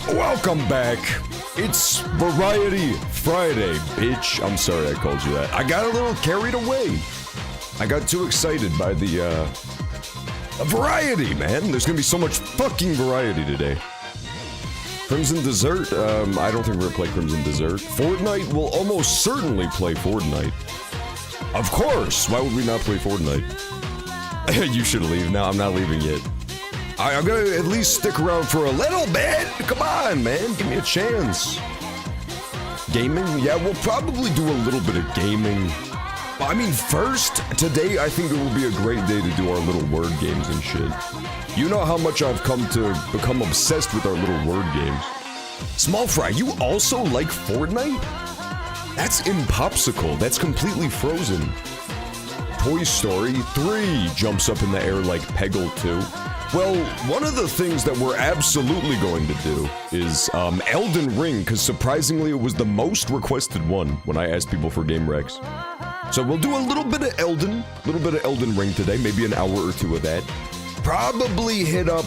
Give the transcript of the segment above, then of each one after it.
Welcome back. It's Variety Friday, bitch. I'm sorry I called you that. I got a little carried away. I got too excited by the variety, man. There's gonna be so much fucking variety today. Crimson Dessert? I don't think we're gonna play Crimson Dessert. Fortnite? We'll almost certainly play Fortnite. Of course! Why would we not play Fortnite? You should leave. No, I'm not leaving yet. I'm gonna at least stick around for a little bit. Come on, man. Give me a chance. Gaming? Yeah, we'll probably do a little bit of gaming. I mean, first, today I think it will be a great day to do our little word games and shit. You know how much I've come to become obsessed with our little word games. Small Fry, you also like Fortnite? That's Impopsicle. That's completely frozen. Toy Story 3 jumps up in the air like Peggle 2. Well, one of the things that we're absolutely going to do is Elden Ring, because surprisingly it was the most requested one when I asked people for game recs. So we'll do a little bit of Elden Ring today, maybe an hour or two of that. Probably hit up,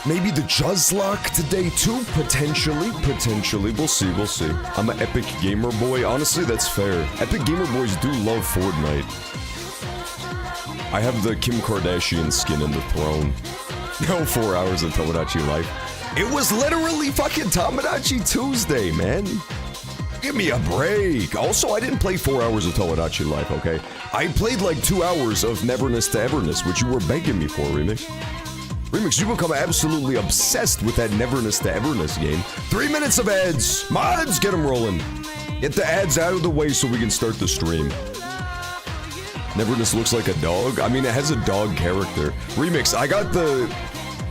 maybe the Juzlock today too, potentially, we'll see. I'm an Epic Gamer Boy, honestly that's fair. Epic Gamer Boys do love Fortnite. I have the Kim Kardashian skin in the throne. No 4 hours of Tomodachi life. It was literally fucking Tomodachi Tuesday, man. Give me a break. Also, I didn't play 4 hours of Tomodachi life, okay? I played like 2 hours of Neverness to Everness, which you were begging me for, Remix. Remix, you become absolutely obsessed with that Neverness to Everness game. 3 minutes of ads. Mods, get them rolling. Get the ads out of the way so we can start the stream. Neverness looks like a dog. I mean, it has a dog character. Remix, I got the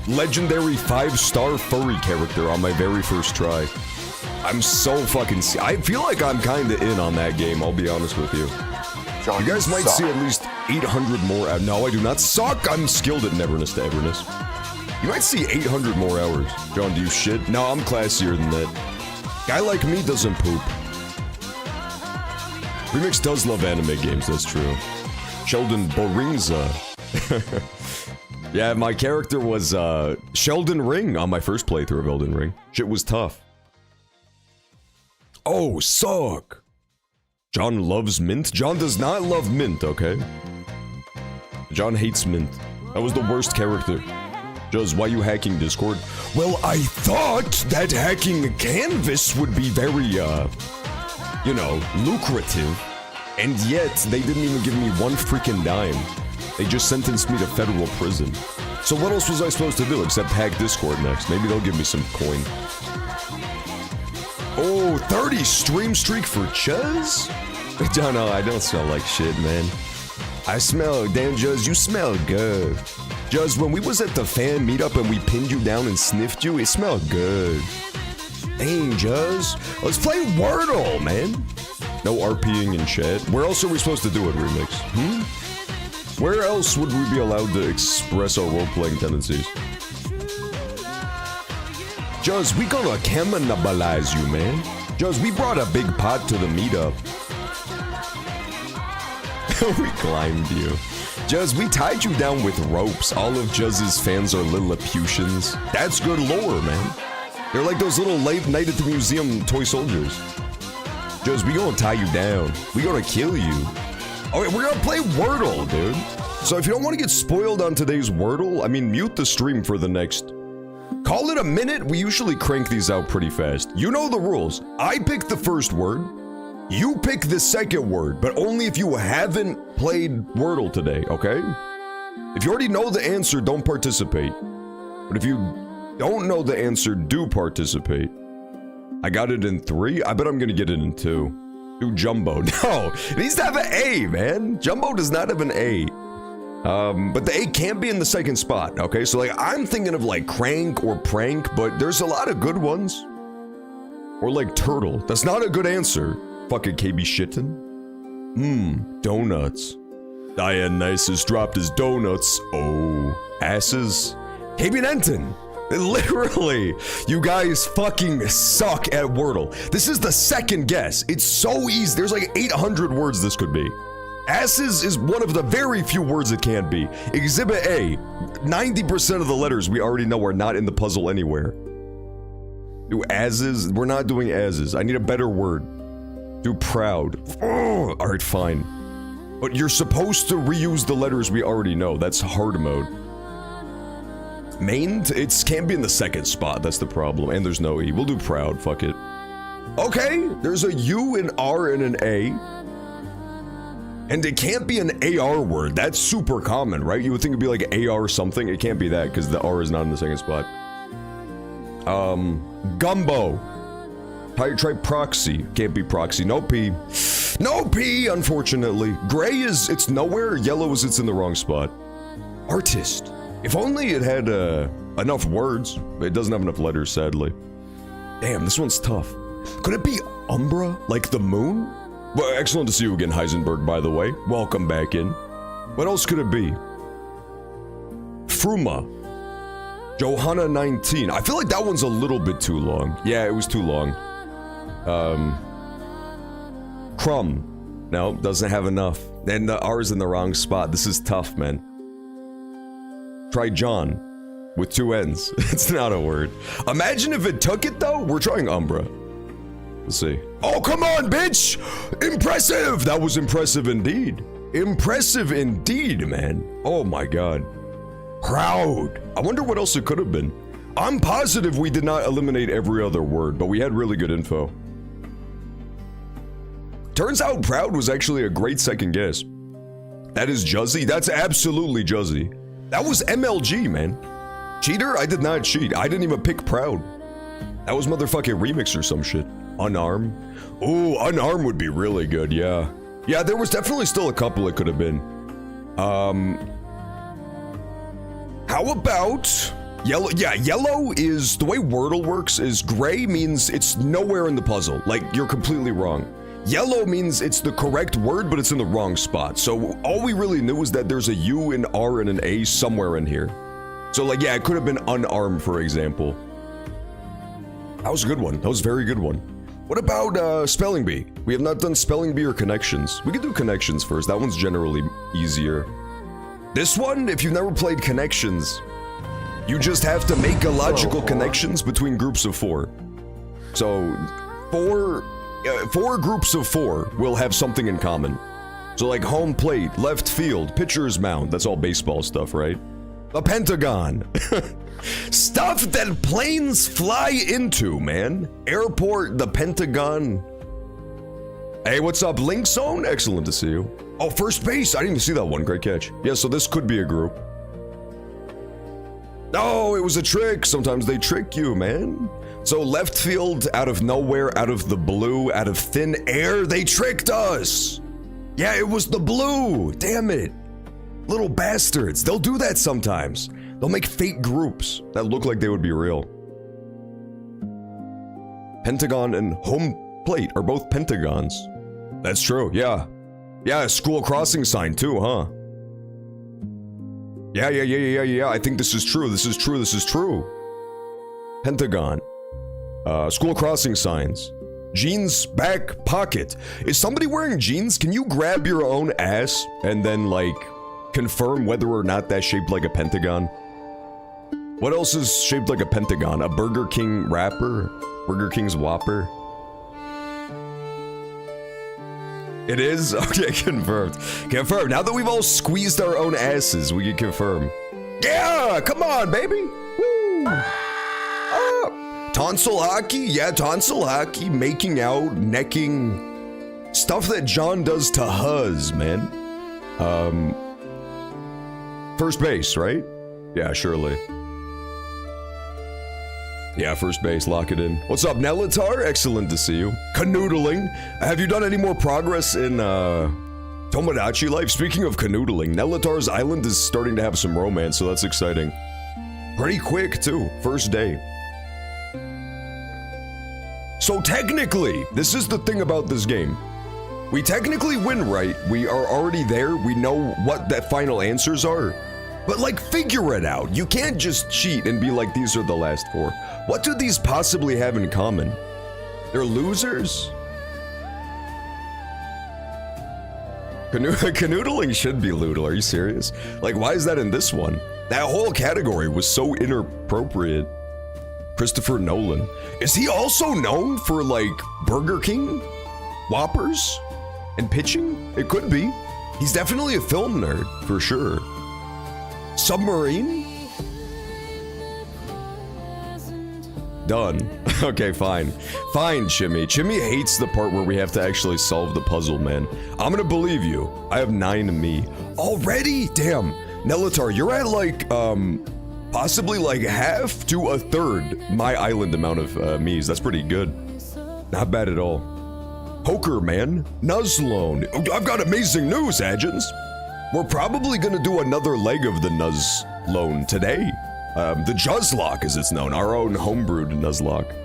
legendary 5-star furry character on my very first try. I'm so fucking... I feel like I'm kinda in on that game, I'll be honest with you. John, you guys might see at least 800 more... No, I do not suck! I'm skilled at Neverness to Everness. You might see 800 more hours. John, do you shit? No, I'm classier than that. Guy like me doesn't poop. Remix does love anime games, that's true. Sheldon Boringza. Yeah, my character was, Sheldon Ring on my first playthrough of Elden Ring. Shit was tough. Oh, suck! John loves mint? John does not love mint, okay? John hates mint. That was the worst character. Just why you hacking Discord? Well, I thought that hacking Canvas would be very, you know, lucrative. And yet, they didn't even give me one freaking dime. They just sentenced me to federal prison. So what else was I supposed to do except hack Discord next? Maybe they'll give me some coin. Oh, 30 stream streak for Chuz? Don't know, I don't smell like shit, man. I smell, damn Juz, you smell good. Juz, when we was at the fan meetup and we pinned you down and sniffed you, it smelled good. Dang, Juz. Let's play Wordle, man. No RPing in chat. Where else are we supposed to do it, Remix? Where else would we be allowed to express our role-playing tendencies? Juz, we gonna cannibalize you, man. Juz, we brought a big pot to the meetup. We climbed you. Juz, we tied you down with ropes. All of Juz's fans are Lilliputians. That's good lore, man. They're like those little late night at the museum toy soldiers. Juz, we gonna tie you down. We gonna kill you. Okay, we're gonna play Wordle, dude. So if you don't want to get spoiled on today's Wordle, I mean, mute the stream for the next... Call it a minute, we usually crank these out pretty fast. You know the rules. I pick the first word. You pick the second word, but only if you haven't played Wordle today, okay? If you already know the answer, don't participate. But if you don't know the answer, do participate. I got it in 3. I bet I'm gonna get it in 2. Do Jumbo. No, it needs to have an A, man. Jumbo does not have an A. But the A can't be in the second spot, okay? So, like, I'm thinking of, like, Crank or Prank, but there's a lot of good ones. Or, like, Turtle. That's not a good answer. Fucking KB shittin'. Donuts. Dionysus dropped his donuts. Oh, asses. KB Nenton. Literally, you guys fucking suck at Wordle. This is the second guess. It's so easy. There's like 800 words this could be. Asses is one of the very few words it can be. Exhibit A. 90% of the letters we already know are not in the puzzle anywhere. Do asses? We're not doing asses. I need a better word. Do proud. Oh, alright, fine. But you're supposed to reuse the letters we already know. That's hard mode. Main? It can't be in the second spot. That's the problem. And there's no E. We'll do proud. Fuck it. Okay, there's a U, an R, and an A. And it can't be an AR word. That's super common, right? You would think it'd be like AR something. It can't be that because the R is not in the second spot. Gumbo. Try proxy. Can't be proxy. No P. No P, unfortunately. Gray is, it's nowhere. Yellow is, it's in the wrong spot. Artist. If only it had enough words. It doesn't have enough letters, sadly. Damn, this one's tough. Could it be Umbra? Like the moon? Well, excellent to see you again, Heisenberg, by the way. Welcome back in. What else could it be? Fruma. Johanna 19. I feel like that one's a little bit too long. Yeah, it was too long. Crumb. No, doesn't have enough. And the R's in the wrong spot. This is tough, man. Try John. With 2 N's. It's not a word. Imagine if it took it, though. We're trying Umbra. Let's see. Oh, come on, bitch! Impressive! That was impressive indeed. Impressive indeed, man. Oh my god. Proud. I wonder what else it could have been. I'm positive we did not eliminate every other word, but we had really good info. Turns out proud was actually a great second guess. That is Juzzy? That's absolutely Juzzy. That was MLG, man. Cheater? I did not cheat. I didn't even pick proud. That was motherfucking remix or some shit. Unarm? Ooh, unarm would be really good, yeah. Yeah, there was definitely still a couple it could have been. How about yellow? Yeah, yellow is, the way Wordle works is gray means it's nowhere in the puzzle. Like, you're completely wrong. Yellow means it's the correct word, but it's in the wrong spot. So all we really knew is that there's a U, an R, and an A somewhere in here. So like, yeah, it could have been unarmed, for example. That was a good one. That was a very good one. What about spelling bee? We have not done spelling bee or connections. We could do connections first. That one's generally easier. This one, if you've never played connections, you just have to make illogical connections between groups of 4. So, 4 groups of 4 will have something in common. So like home plate, left field, pitcher's mound. That's all baseball stuff, right? The Pentagon. Stuff that planes fly into, man. Airport, the Pentagon. Hey, what's up, Link Zone? Excellent to see you. Oh, first base. I didn't even see that one. Great catch. Yeah, so this could be a group. Oh, it was a trick. Sometimes they trick you, man. So left field, out of nowhere, out of the blue, out of thin air, they tricked us. Yeah, it was the blue. Damn it. Little bastards. They'll do that sometimes. They'll make fake groups that look like they would be real. Pentagon and home plate are both pentagons. That's true, yeah. Yeah, school crossing sign too, huh? Yeah. I think this is true. This is true. Pentagon. School crossing signs. Jeans back pocket. Is somebody wearing jeans? Can you grab your own ass and then, like, confirm whether or not that's shaped like a pentagon? What else is shaped like a pentagon? A Burger King wrapper? Burger King's Whopper? It is? Okay, confirmed. Confirmed. Now that we've all squeezed our own asses, we can confirm. Yeah! Come on, baby! Woo! Tonsil hockey? Yeah, tonsil hockey. Making out, necking. Stuff that John does to Huz, man. First base, right? Yeah, surely. Yeah, first base, lock it in. What's up, Nelatar? Excellent to see you. Canoodling. Have you done any more progress in, Tomodachi life? Speaking of canoodling, Nelatar's island is starting to have some romance, so that's exciting. Pretty quick, too. First day. So technically, this is the thing about this game. We technically win, right? We are already there. We know what the final answers are. But, like, figure it out. You can't just cheat and be like, these are the last 4. What do these possibly have in common? They're losers? Canoodling should be Loodle, are you serious? Like, why is that in this one? That whole category was so inappropriate. Christopher Nolan. Is he also known for, like, Burger King? Whoppers? And pitching? It could be. He's definitely a film nerd, for sure. Submarine? Done. Okay, fine. Fine, Chimmy. Chimmy hates the part where we have to actually solve the puzzle, man. I'm gonna believe you. I have 9 of me. Already? Damn. Nelatar, you're at like, possibly like half to a third my island amount of me's. That's pretty good. Not bad at all. Poker, man. Nuzlone. I've got amazing news, Agents. We're probably gonna do another leg of the Nuzlone today. The Juzlock, as it's known, our own homebrewed Nuzlocke.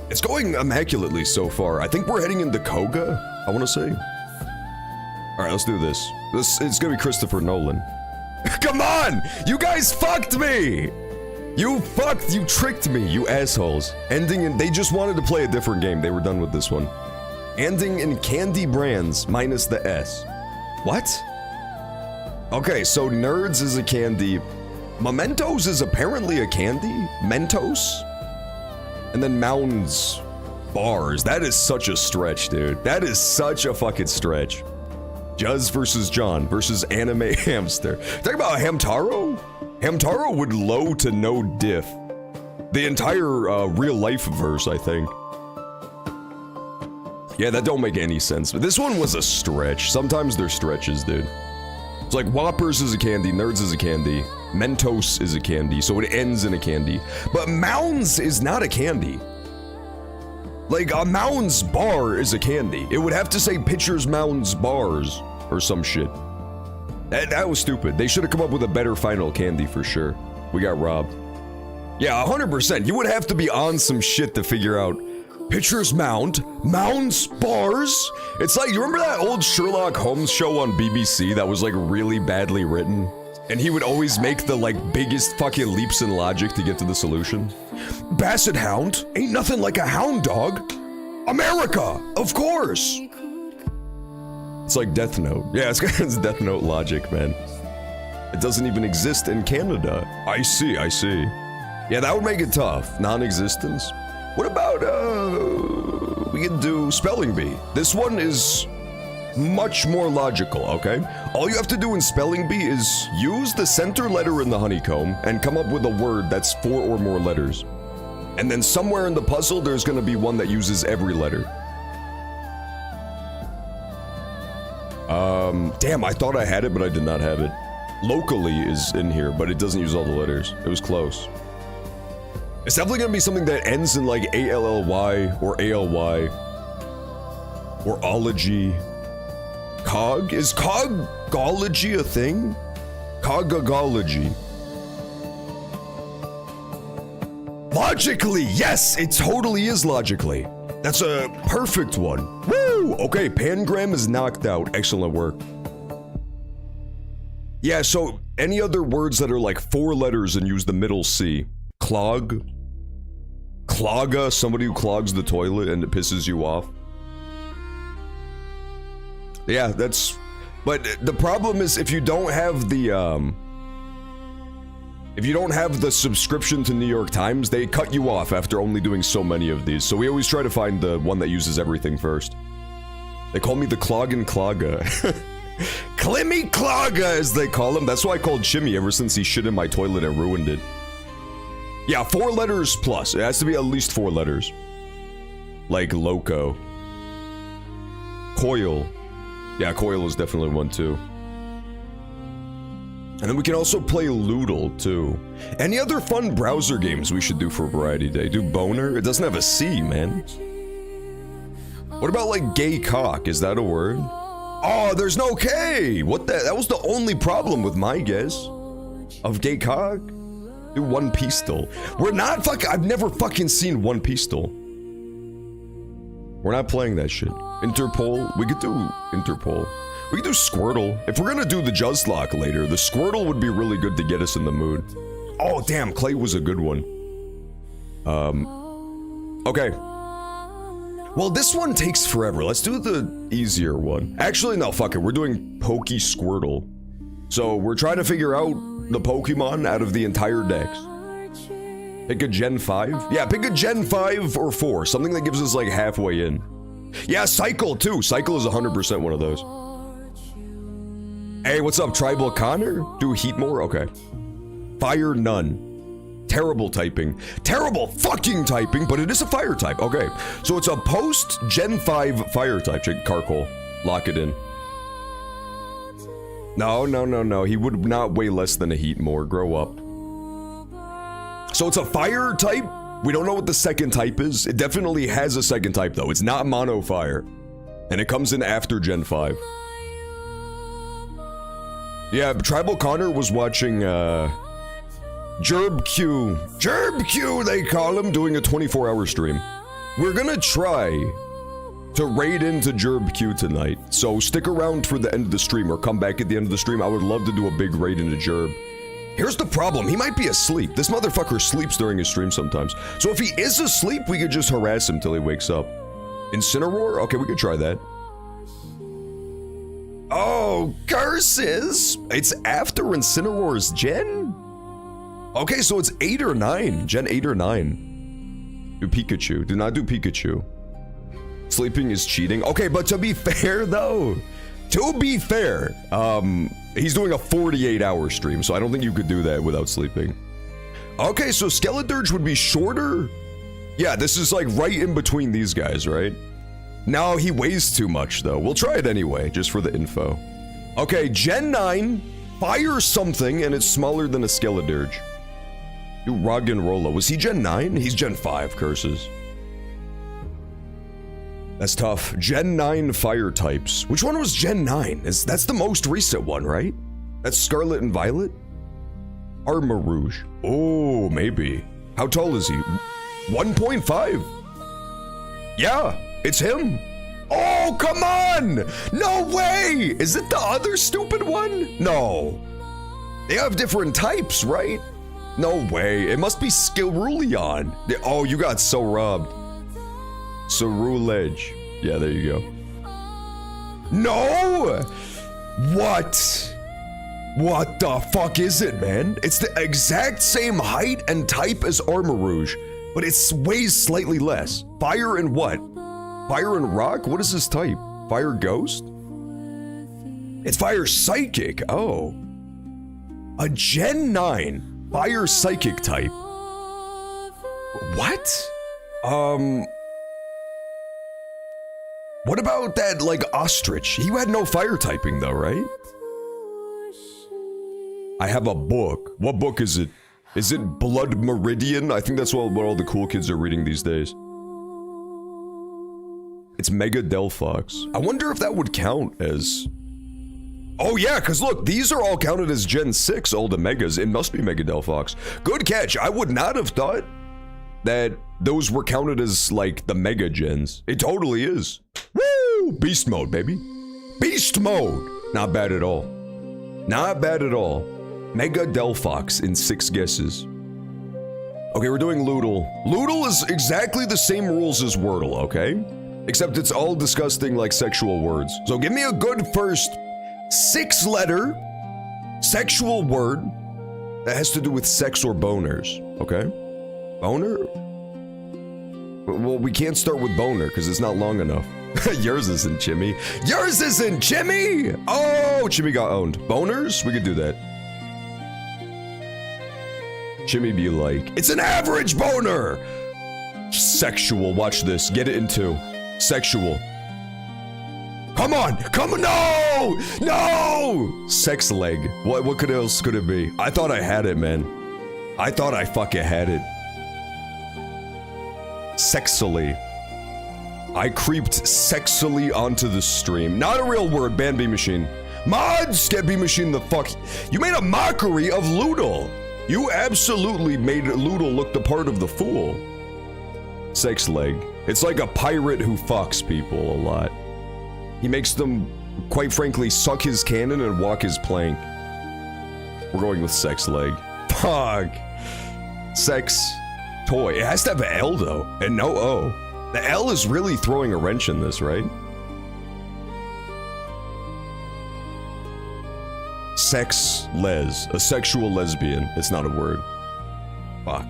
It's going immaculately so far. I think we're heading into Koga, I want to say. All right, let's do this. It's gonna be Christopher Nolan. Come on! You guys fucked me! You tricked me, you assholes. Ending in, they just wanted to play a different game. They were done with this one. Ending in Candy Brands minus the S. What? Okay, so Nerds is a candy. Mementos is apparently a candy? Mentos? And then Mounds bars. That is such a stretch, dude. That is such a fucking stretch. Juz versus John versus Anime Hamster. Talk about Hamtaro? Hamtaro would low to no diff. The entire real life verse, I think. Yeah, that don't make any sense. But this one was a stretch. Sometimes they're stretches, dude. It's like Whoppers is a candy, Nerds is a candy, Mentos is a candy, so it ends in a candy. But Mounds is not a candy. Like, a Mounds bar is a candy. It would have to say Pitcher's Mounds bars or some shit. That was stupid. They should have come up with a better final candy for sure. We got robbed. Yeah, 100%. You would have to be on some shit to figure out Pitcher's Mound, Mounds bars. It's like, you remember that old Sherlock Holmes show on BBC that was like really badly written? And he would always make the like biggest fucking leaps in logic to get to the solution. Basset Hound ain't nothing like a hound dog. America, of course. It's like Death Note. Yeah, it's Death Note logic, man. It doesn't even exist in Canada. I see. Yeah, that would make it tough. Non-existence. What about, we can do Spelling Bee. This one is much more logical, okay? All you have to do in Spelling Bee is use the center letter in the honeycomb and come up with a word that's 4 or more letters. And then somewhere in the puzzle, there's gonna be one that uses every letter. Damn, I thought I had it, but I did not have it. Locally is in here, but it doesn't use all the letters. It was close. It's definitely gonna be something that ends in like A-L-L-Y or A-L-Y or ology. Cog? Is cogology a thing? Cogology. Logically, yes, it totally is logically. That's a perfect one. Woo! Okay, Pangram is knocked out. Excellent work. Yeah, so any other words that are like 4 letters and use the middle C? Clog? Clogga, somebody who clogs the toilet and it pisses you off. Yeah, that's... But the problem is if you don't have the, if you don't have the subscription to New York Times, they cut you off after only doing so many of these. So we always try to find the one that uses everything first. They call me the Cloggin' Clogga. Climmy Clogga, as they call him. That's why I called Chimmy ever since he shit in my toilet and ruined it. Yeah, 4 letters plus. It has to be at least 4 letters. Like Loco. Coil. Yeah, Coil is definitely one too. And then we can also play Loodle too. Any other fun browser games we should do for Variety Day? Do Boner? It doesn't have a C, man. What about like gay cock? Is that a word? Oh, there's no K! What the? That was the only problem with my guess. Of gay cock? Do One Pistol. We're not I've never fucking seen One Pistol. We're not playing that shit. Interpol? We could do Interpol. We could do Squirtle. If we're gonna do the Juzlock later, the Squirtle would be really good to get us in the mood. Oh, damn, Clay was a good one. Okay. Well, this one takes forever. Let's do the easier one. Actually, no, fuck it. We're doing Pokey Squirtle. So we're trying to figure out the Pokemon out of the entire dex. Pick a Gen 5? Yeah, pick a Gen 5 or 4. Something that gives us like halfway in. Yeah, Cycle too. Cycle is 100% one of those. Hey, what's up, Tribal Connor? Do Heat more? Okay. Fire none. Terrible typing. Terrible fucking typing, but it is a fire type. Okay. So it's a post Gen 5 fire type. Check Carcoal. Lock it in. No. He would not weigh less than a Heat more. Grow up. So it's a fire type. We don't know what the second type is. It definitely has a second type though. It's not mono fire. And it comes in after Gen 5. Yeah, Tribal Connor was watching Gerb Q, they call him, doing a 24-hour stream. We're gonna try to raid into Gerb Q tonight. So stick around for the end of the stream or come back at the end of the stream. I would love to do a big raid into Gerb. Here's the problem, he might be asleep. This motherfucker sleeps during his stream sometimes. So if he is asleep, we could just harass him till he wakes up. Incineroar? Okay, we could try that. Oh, curses! It's after Incineroar's gen? Okay, so it's 8 or 9. Gen 8 or 9. Do Pikachu. Do not do Pikachu. Sleeping is cheating. Okay, but to be fair though, he's doing a 48-hour stream, so I don't think you could do that without sleeping. Okay, so Skeledirge would be shorter? Yeah, this is like right in between these guys, right? No, he weighs too much though. We'll try it anyway, just for the info. Okay, Gen 9, fire something, and it's smaller than a Skeledirge. Do Roggenrola. Was he Gen 9? He's Gen 5, curses. That's tough. Gen 9 fire types. Which one was Gen 9? That's the most recent one, right? That's Scarlet and Violet? Armarouge. Oh, maybe. How tall is he? 1.5. Yeah, it's him. Oh, come on! No way! Is it the other stupid one? No. They have different types, right? No way. It must be Skilruleon. Oh, you got so robbed. Cerulege. Yeah, there you go. No! What? What the fuck is it, man? It's the exact same height and type as Armarouge, but it weighs slightly less. Fire and what? Fire and rock? What is this type? Fire ghost? It's fire psychic. Oh. A Gen 9 fire psychic type. What? What about that, like, ostrich? He had no fire typing though, right? I have a book. What book is it? Is it Blood Meridian? I think that's what all the cool kids are reading these days. It's Mega Delphox. I wonder if that would count as... Oh yeah, because look, these are all counted as Gen 6, all the Megas. It must be Mega Delphox. Good catch. I would not have thought that those were counted as, like, the Mega Gens. It totally is. Woo! Beast mode, baby. Beast mode! Not bad at all. Not bad at all. Mega Delphox in 6 guesses. Okay, we're doing Loodle. Loodle is exactly the same rules as Wordle, okay? Except it's all disgusting, like, sexual words. So give me a good first 6-letter sexual word that has to do with sex or boners, okay? Boner? Well, we can't start with boner because it's not long enough. Yours isn't, Chimmy. Yours isn't, Chimmy! Oh, Chimmy got owned. Boners? We could do that. Chimmy be like, it's an average boner! Sexual, watch this. Get it in 2. Sexual. Come on! Come on! No! No! Sex leg. What else could it be? I thought I had it, man. I thought I fucking had it. Sexily. I creeped sexily onto the stream. Not a real word, ban B-Machine. Mods, get B-Machine the fuck. You made a mockery of Loodle. You absolutely made Loodle look the part of the fool. Sex leg. It's like a pirate who fucks people a lot. He makes them, quite frankly, suck his cannon and walk his plank. We're going with sex leg. Fuck. Sex toy. It has to have an L though, and no O. The L is really throwing a wrench in this, right? A sexual lesbian. It's not a word. Fuck.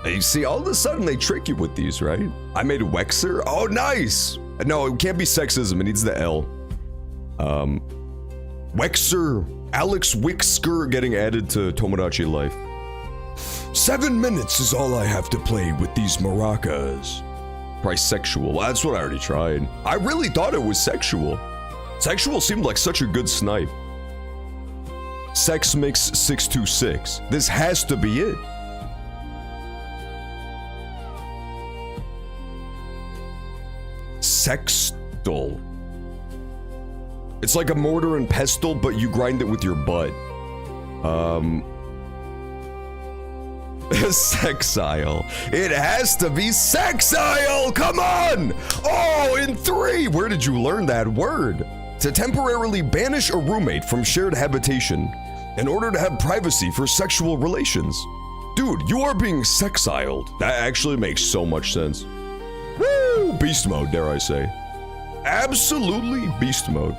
You see, all of a sudden they trick you with these, right? I made Wexer. Oh, nice. No, it can't be sexism. It needs the L. Wexer. Alex Wixker getting added to Tomodachi life. 7 minutes is all I have to play with these maracas. Trisexual. That's what I already tried. I really thought it was sexual. Sexual seemed like such a good snipe. Sex Mix 626. This has to be it. Sextal. It's like a mortar and pestle, but you grind it with your butt. Sexile. It has to be sexile! Come on! Oh, in 3! Where did you learn that word? To temporarily banish a roommate from shared habitation in order to have privacy for sexual relations. Dude, you are being sexiled. That actually makes so much sense. Woo! Beast mode, dare I say. Absolutely beast mode.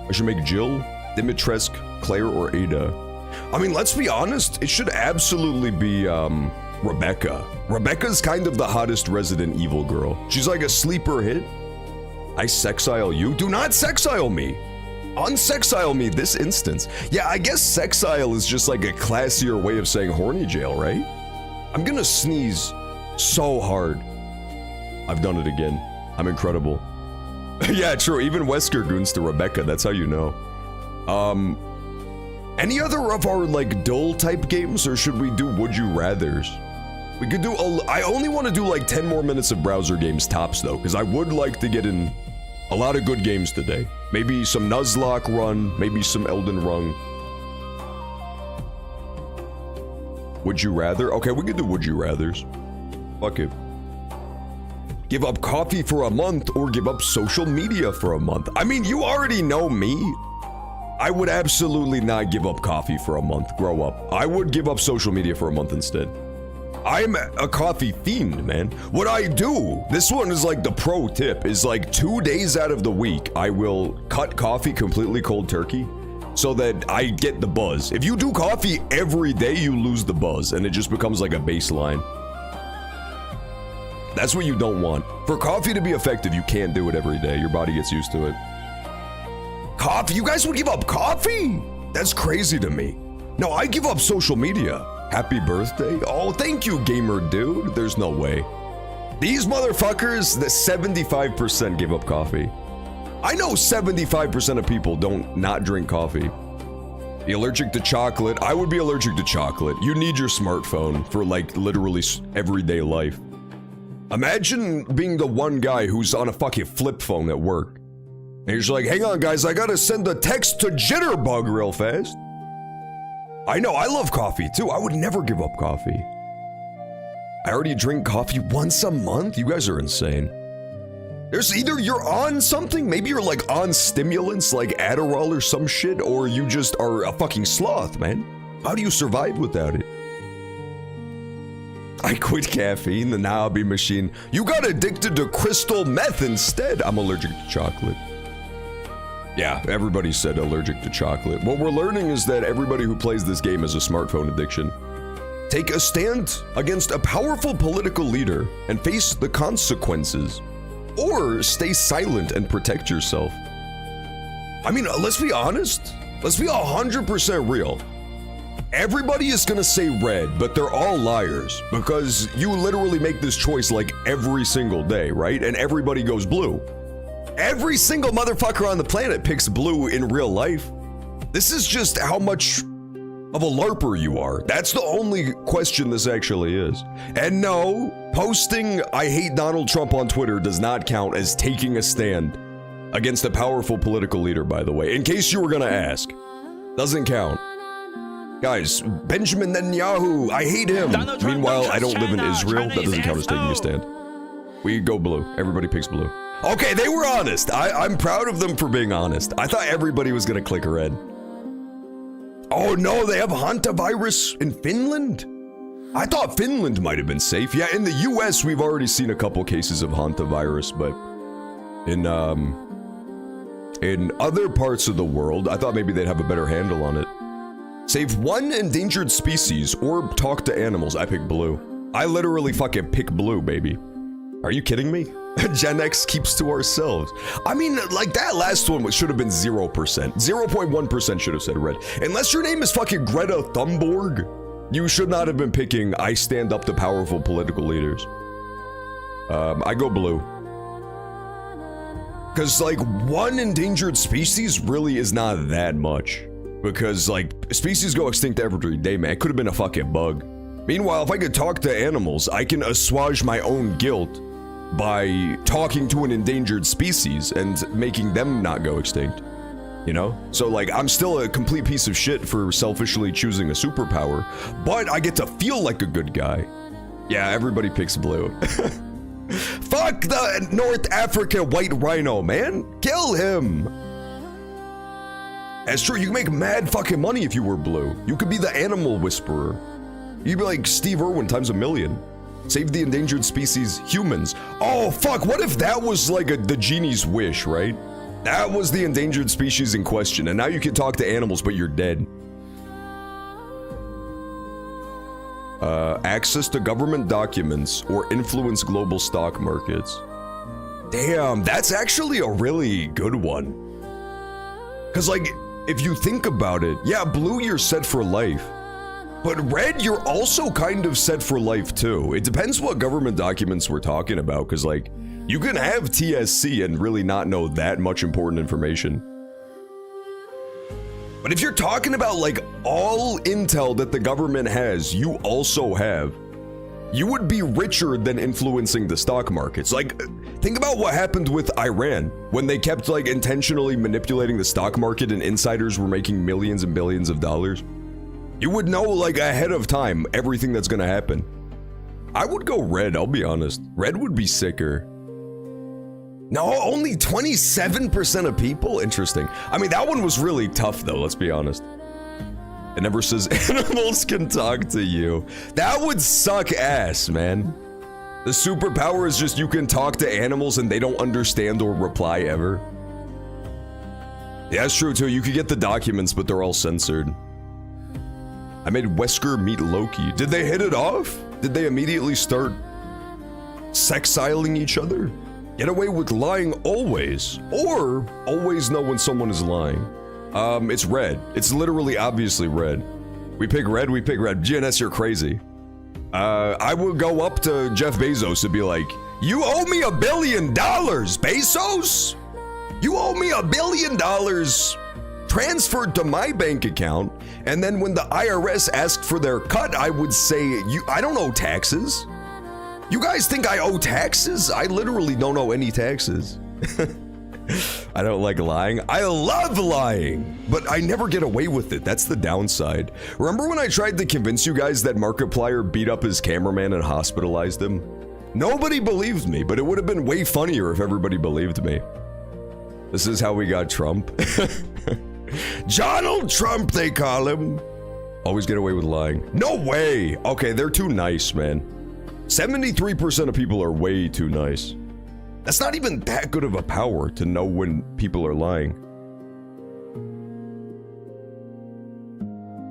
I should make Jill, Dimitrescu, Claire, or Ada. I mean, let's be honest, it should absolutely be, Rebecca. Rebecca's kind of the hottest Resident Evil girl. She's like a sleeper hit. I sexile you? Do not sexile me! Unsexile me this instance. Yeah, I guess sexile is just like a classier way of saying horny jail, right? I'm gonna sneeze so hard. I've done it again. I'm incredible. Yeah, true, even Wesker goons to Rebecca, that's how you know. Any other of our, like, dull type games, or should we do Would You Rathers? We could do, I only want to do, like, 10 more minutes of browser games tops, though, because I would like to get in a lot of good games today. Maybe some Nuzlocke run, maybe some Elden Rung. Would you rather? Okay, we could do Would You Rathers. Fuck it. Give up coffee for a month, or give up social media for a month. I mean, you already know me. I would absolutely not give up coffee for a month. Grow up. I would give up social media for a month instead. I'm a coffee fiend, man. What I do, this one is like the pro tip, is like 2 days out of the week, I will cut coffee completely cold turkey so that I get the buzz. If you do coffee every day, you lose the buzz and it just becomes like a baseline. That's what you don't want. For coffee to be effective, you can't do it every day. Your body gets used to it. Coffee? You guys would give up coffee? That's crazy to me. No, I give up social media. Happy birthday? Oh, thank you, gamer dude. There's no way. These motherfuckers, the 75% give up coffee. I know 75% of people don't not drink coffee. Be allergic to chocolate? I would be allergic to chocolate. You need your smartphone for like literally everyday life. Imagine being the one guy who's on a fucking flip phone at work. And he's like, hang on guys, I gotta send a text to Jitterbug real fast. I know, I love coffee too. I would never give up coffee. I already drink coffee once a month? You guys are insane. There's either you're on something, maybe you're like on stimulants like Adderall or some shit, or you just are a fucking sloth, man. How do you survive without it? I quit caffeine, the Nabi machine. You got addicted to crystal meth instead. I'm allergic to chocolate. Yeah, everybody said allergic to chocolate. What we're learning is that everybody who plays this game has a smartphone addiction. Take a stand against a powerful political leader and face the consequences. Or stay silent and protect yourself. I mean, let's be honest. Let's be 100% real. Everybody is gonna say red, but they're all liars. Because you literally make this choice like every single day, right? And everybody goes blue. Every single motherfucker on the planet picks blue in real life. This is just how much of a LARPer you are. That's the only question this actually is. And no, posting I hate Donald Trump on Twitter does not count as taking a stand against a powerful political leader, by the way. In case you were gonna ask. Doesn't count. Guys, Benjamin Netanyahu, I hate him. Meanwhile, I don't live in Israel. That doesn't count as taking a stand. We go blue. Everybody picks blue. Okay, they were honest. I'm proud of them for being honest. I thought everybody was gonna click red. Oh no, they have hantavirus in Finland? I thought Finland might have been safe. Yeah, in the US, we've already seen a couple cases of hantavirus, but in other parts of the world, I thought maybe they'd have a better handle on it. Save one endangered species or talk to animals. I pick blue. I literally fucking pick blue, baby. Are you kidding me? Gen X keeps to ourselves. I mean, like that last one should have been 0%. 0.1% should have said red. Unless your name is fucking Greta Thunberg, you should not have been picking I stand up to powerful political leaders. I go blue. Because, like, one endangered species really is not that much. Because, like, species go extinct every day, man. It could have been a fucking bug. Meanwhile, if I could talk to animals, I can assuage my own guilt by talking to an endangered species and making them not go extinct. You know? So, like, I'm still a complete piece of shit for selfishly choosing a superpower, but I get to feel like a good guy. Yeah, everybody picks blue. Fuck the North African white rhino, man. Kill him. That's true. You can make mad fucking money if you were blue. You could be the animal whisperer. You'd be like Steve Irwin times a million. Save the endangered species, humans. Oh, fuck. What if that was like the genie's wish, right? That was the endangered species in question, and now you can talk to animals, but you're dead. Access to government documents or influence global stock markets. Damn, that's actually a really good one. Because, like, if you think about it, yeah, blue, you're set for life. But red, you're also kind of set for life, too. It depends what government documents we're talking about, because, like, you can have TSC and really not know that much important information. But if you're talking about, like, all intel that the government has, you also have, you would be richer than influencing the stock markets. Like, think about what happened with Iran when they kept, like, intentionally manipulating the stock market and insiders were making millions and billions of dollars. You would know, like, ahead of time everything that's gonna happen. I would go red, I'll be honest. Red would be sicker. No, only 27% of people? Interesting. I mean, that one was really tough, though, let's be honest. It never says animals can talk to you. That would suck ass, man. The superpower is just you can talk to animals and they don't understand or reply ever. Yeah, that's true, too. You could get the documents, but they're all censored. I made Wesker meet Loki. Did they hit it off? Did they immediately start sexiling each other? Get away with lying always, or always know when someone is lying. It's red. It's literally obviously red. We pick red, we pick red. GNS, you're crazy. I would go up to Jeff Bezos and be like, you owe me $1 billion, Bezos? You owe me $1 billion transferred to my bank account, and then when the IRS asked for their cut, I would say, I don't owe taxes. You guys think I owe taxes? I literally don't owe any taxes. I don't like lying. I love lying, but I never get away with it. That's the downside. Remember when I tried to convince you guys that Markiplier beat up his cameraman and hospitalized him? Nobody believed me, but it would have been way funnier if everybody believed me. This is how we got Trump. Donald Trump, they call him. Always get away with lying. No way. Okay, they're too nice, man. 73% of people are way too nice. That's not even that good of a power to know when people are lying.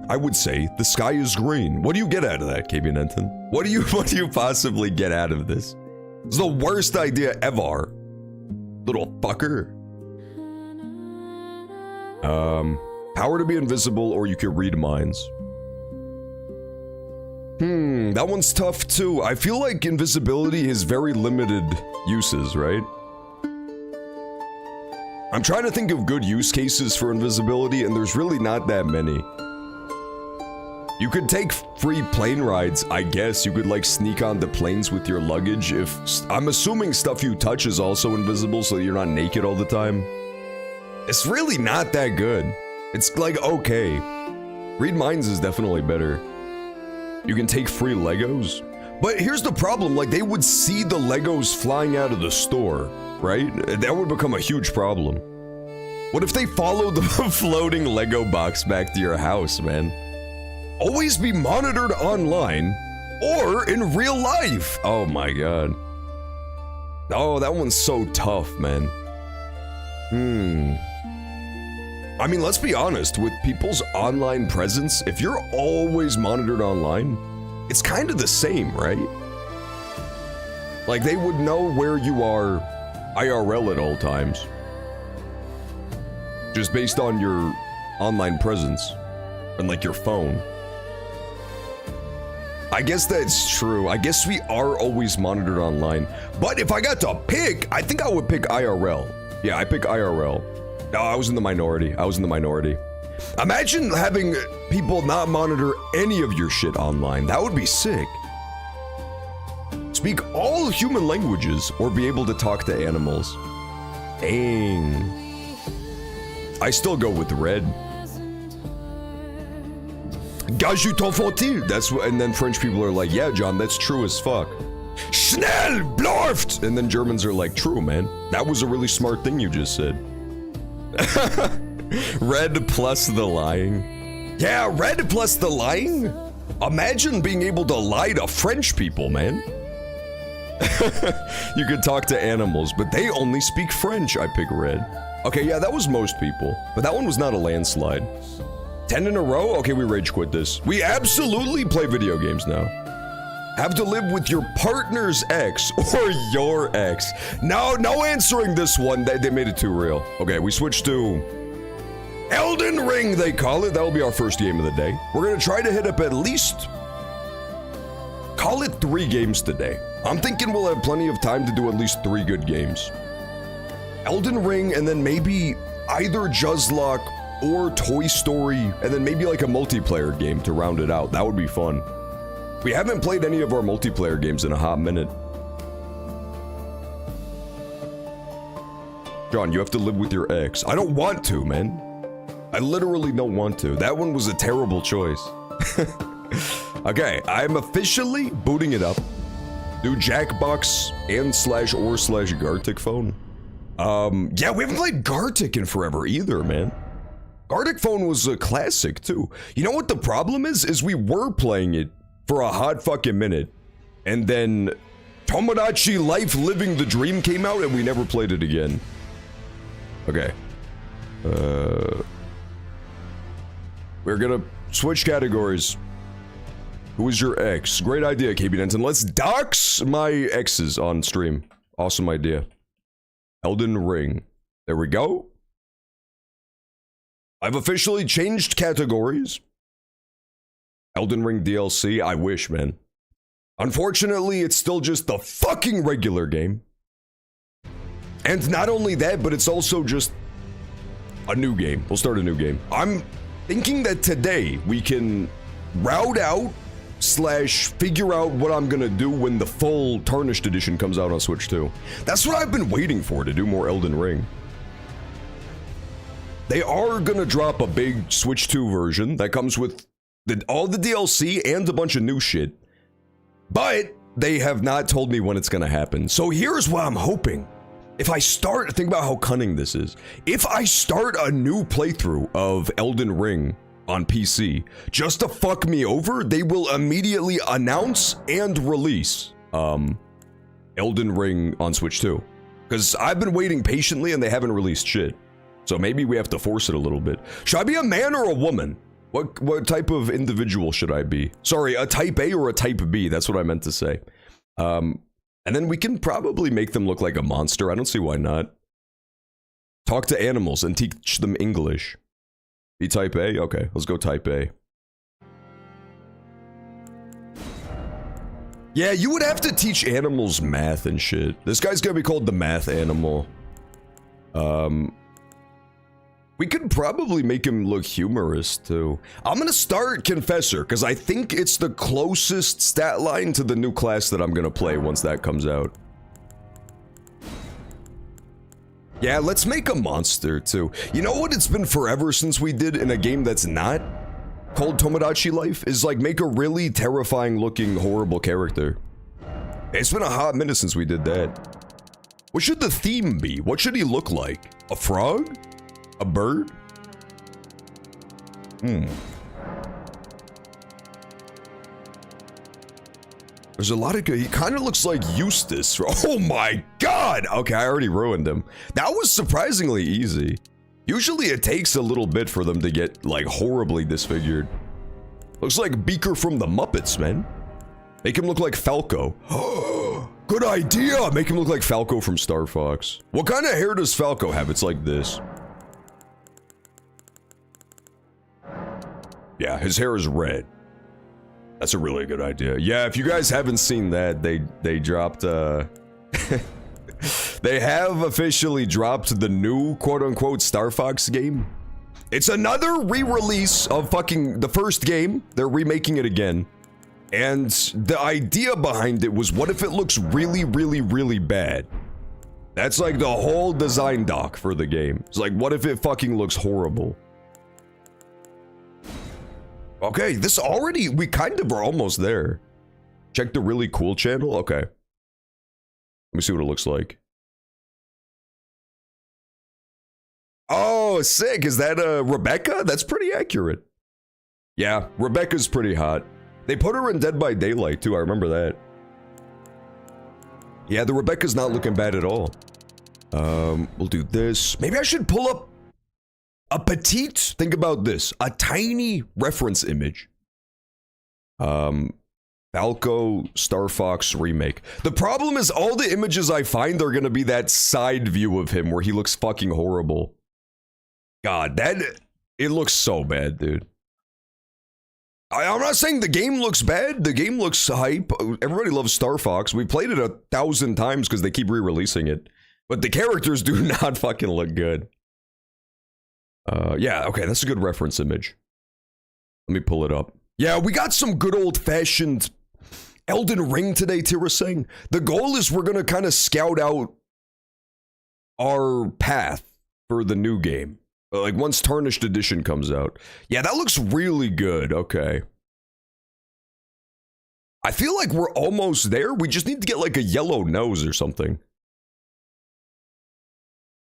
I would say the sky is green. What do you get out of that, Kavian Enton? What do you possibly get out of this? It's the worst idea ever. Little fucker. Power to be invisible, or you can read minds. That one's tough too. I feel like invisibility has very limited uses, right? I'm trying to think of good use cases for invisibility, and there's really not that many. You could take free plane rides, I guess. You could, like, sneak onto planes with your luggage if... I'm assuming stuff you touch is also invisible, so you're not naked all the time. It's really not that good. It's, like, okay. Read minds is definitely better. You can take free Legos. But here's the problem, like, they would see the Legos flying out of the store, right? That would become a huge problem. What if they follow the floating Lego box back to your house, man? Always be monitored online or in real life. Oh my god. Oh, that one's so tough, man. I mean, let's be honest, with people's online presence, if you're always monitored online, it's kind of the same, right? Like, they would know where you are IRL at all times. Just based on your online presence and, like, your phone. I guess that's true. I guess we are always monitored online. But if I got to pick, I think I would pick IRL. Yeah, I pick IRL. No, I was in the minority. Imagine having people not monitor any of your shit online. That would be sick. Speak all human languages or be able to talk to animals. Dang. I still go with red. Gaju t'enfantil. That's what, and then French people are like, yeah, John, that's true as fuck. Schnell, blorft! And then Germans are like, true, man. That was a really smart thing you just said. Red plus the lying. Yeah, red plus the lying? Imagine being able to lie to French people, man. You could talk to animals, but they only speak French. I pick red. Okay, yeah, that was most people. But that one was not a landslide. 10 in a row? Okay, we rage quit this. We absolutely play video games now. Have to live with your partner's ex or your ex. No answering this one. They made it too real. Okay, we switched to Elden Ring, they call it. That'll be our first game of the day. We're gonna try to hit up at least, call it 3 games today. I'm thinking we'll have plenty of time to do at least 3 good games. Elden Ring, and then maybe either Juzlock or Toy Story, and then maybe like a multiplayer game to round it out. That would be fun. We haven't played any of our multiplayer games in a hot minute. John, you have to live with your ex. I don't want to, man. I literally don't want to. That one was a terrible choice. Okay, I'm officially booting it up. Do Jackbox and /or/ Gartic phone. Yeah, we haven't played Gartic in forever either, man. Gartic phone was a classic too. You know what the problem is we were playing it for a hot fucking minute, and then Tomodachi Life Living the Dream came out and we never played it again. Okay. We're gonna switch categories. Who is your ex? Great idea, KB Denton. Let's dox my exes on stream. Awesome idea. Elden Ring. There we go. I've officially changed categories. Elden Ring DLC, I wish, man. Unfortunately, it's still just the fucking regular game. And not only that, but it's also just a new game. We'll start a new game. I'm thinking that today we can route out / figure out what I'm gonna do when the full Tarnished edition comes out on Switch 2. That's what I've been waiting for, to do more Elden Ring. They are gonna drop a big Switch 2 version that comes with all the DLC and a bunch of new shit, but they have not told me when it's gonna happen. So here's what I'm hoping. If I start, think about how cunning this is. If I start a new playthrough of Elden Ring on PC, just to fuck me over, they will immediately announce and release Elden Ring on Switch 2. Because I've been waiting patiently and they haven't released shit. So maybe we have to force it a little bit. Should I be a man or a woman? What type of individual should I be? Sorry, a type A or a type B? That's what I meant to say. And then we can probably make them look like a monster. I don't see why not. Talk to animals and teach them English. Be type A? Okay, let's go type A. Yeah, you would have to teach animals math and shit. This guy's gonna be called the math animal. We could probably make him look humorous, too. I'm gonna start Confessor, because I think it's the closest stat line to the new class that I'm gonna play once that comes out. Yeah, let's make a monster, too. You know what it's been forever since we did in a game that's not called Tomodachi Life? Is like make a really terrifying looking, horrible character. It's been a hot minute since we did that. What should the theme be? What should he look like? A frog? A bird? There's a lot of good. He kind of looks like Eustace. Oh my god! Okay, I already ruined him. That was surprisingly easy. Usually it takes a little bit for them to get, like, horribly disfigured. Looks like Beaker from the Muppets, man. Make him look like Falco. Good idea! Make him look like Falco from Star Fox. What kind of hair does Falco have? It's like this. Yeah, his hair is red. That's a really good idea. Yeah, if you guys haven't seen that, they dropped, they have officially dropped the new quote-unquote Star Fox game. It's another re-release of fucking the first game. They're remaking it again. And the idea behind it was, what if it looks really, really, really bad? That's like the whole design doc for the game. It's like, what if it fucking looks horrible? Okay, this already, we kind of are almost there. Check the really cool channel. Okay. Let me see what it looks like. Oh, sick. Is that Rebecca? That's pretty accurate. Yeah, Rebecca's pretty hot. They put her in Dead by Daylight too, I remember that. Yeah, the Rebecca's not looking bad at all. We'll do this. Maybe I should pull up a petite, think about this, a tiny reference image. Falco Star Fox remake. The problem is all the images I find are gonna be that side view of him where he looks fucking horrible. God, it looks so bad, dude. I'm not saying the game looks bad. The game looks hype. Everybody loves Star Fox. We played it 1,000 times because they keep re-releasing it. But the characters do not fucking look good. Yeah, okay, that's a good reference image. Let me pull it up. Yeah, we got some good old-fashioned Elden Ring today, Tira saying. The goal is we're gonna kind of scout out our path for the new game. Like, once Tarnished Edition comes out. Yeah, that looks really good. Okay. I feel like we're almost there. We just need to get, like, a yellow nose or something.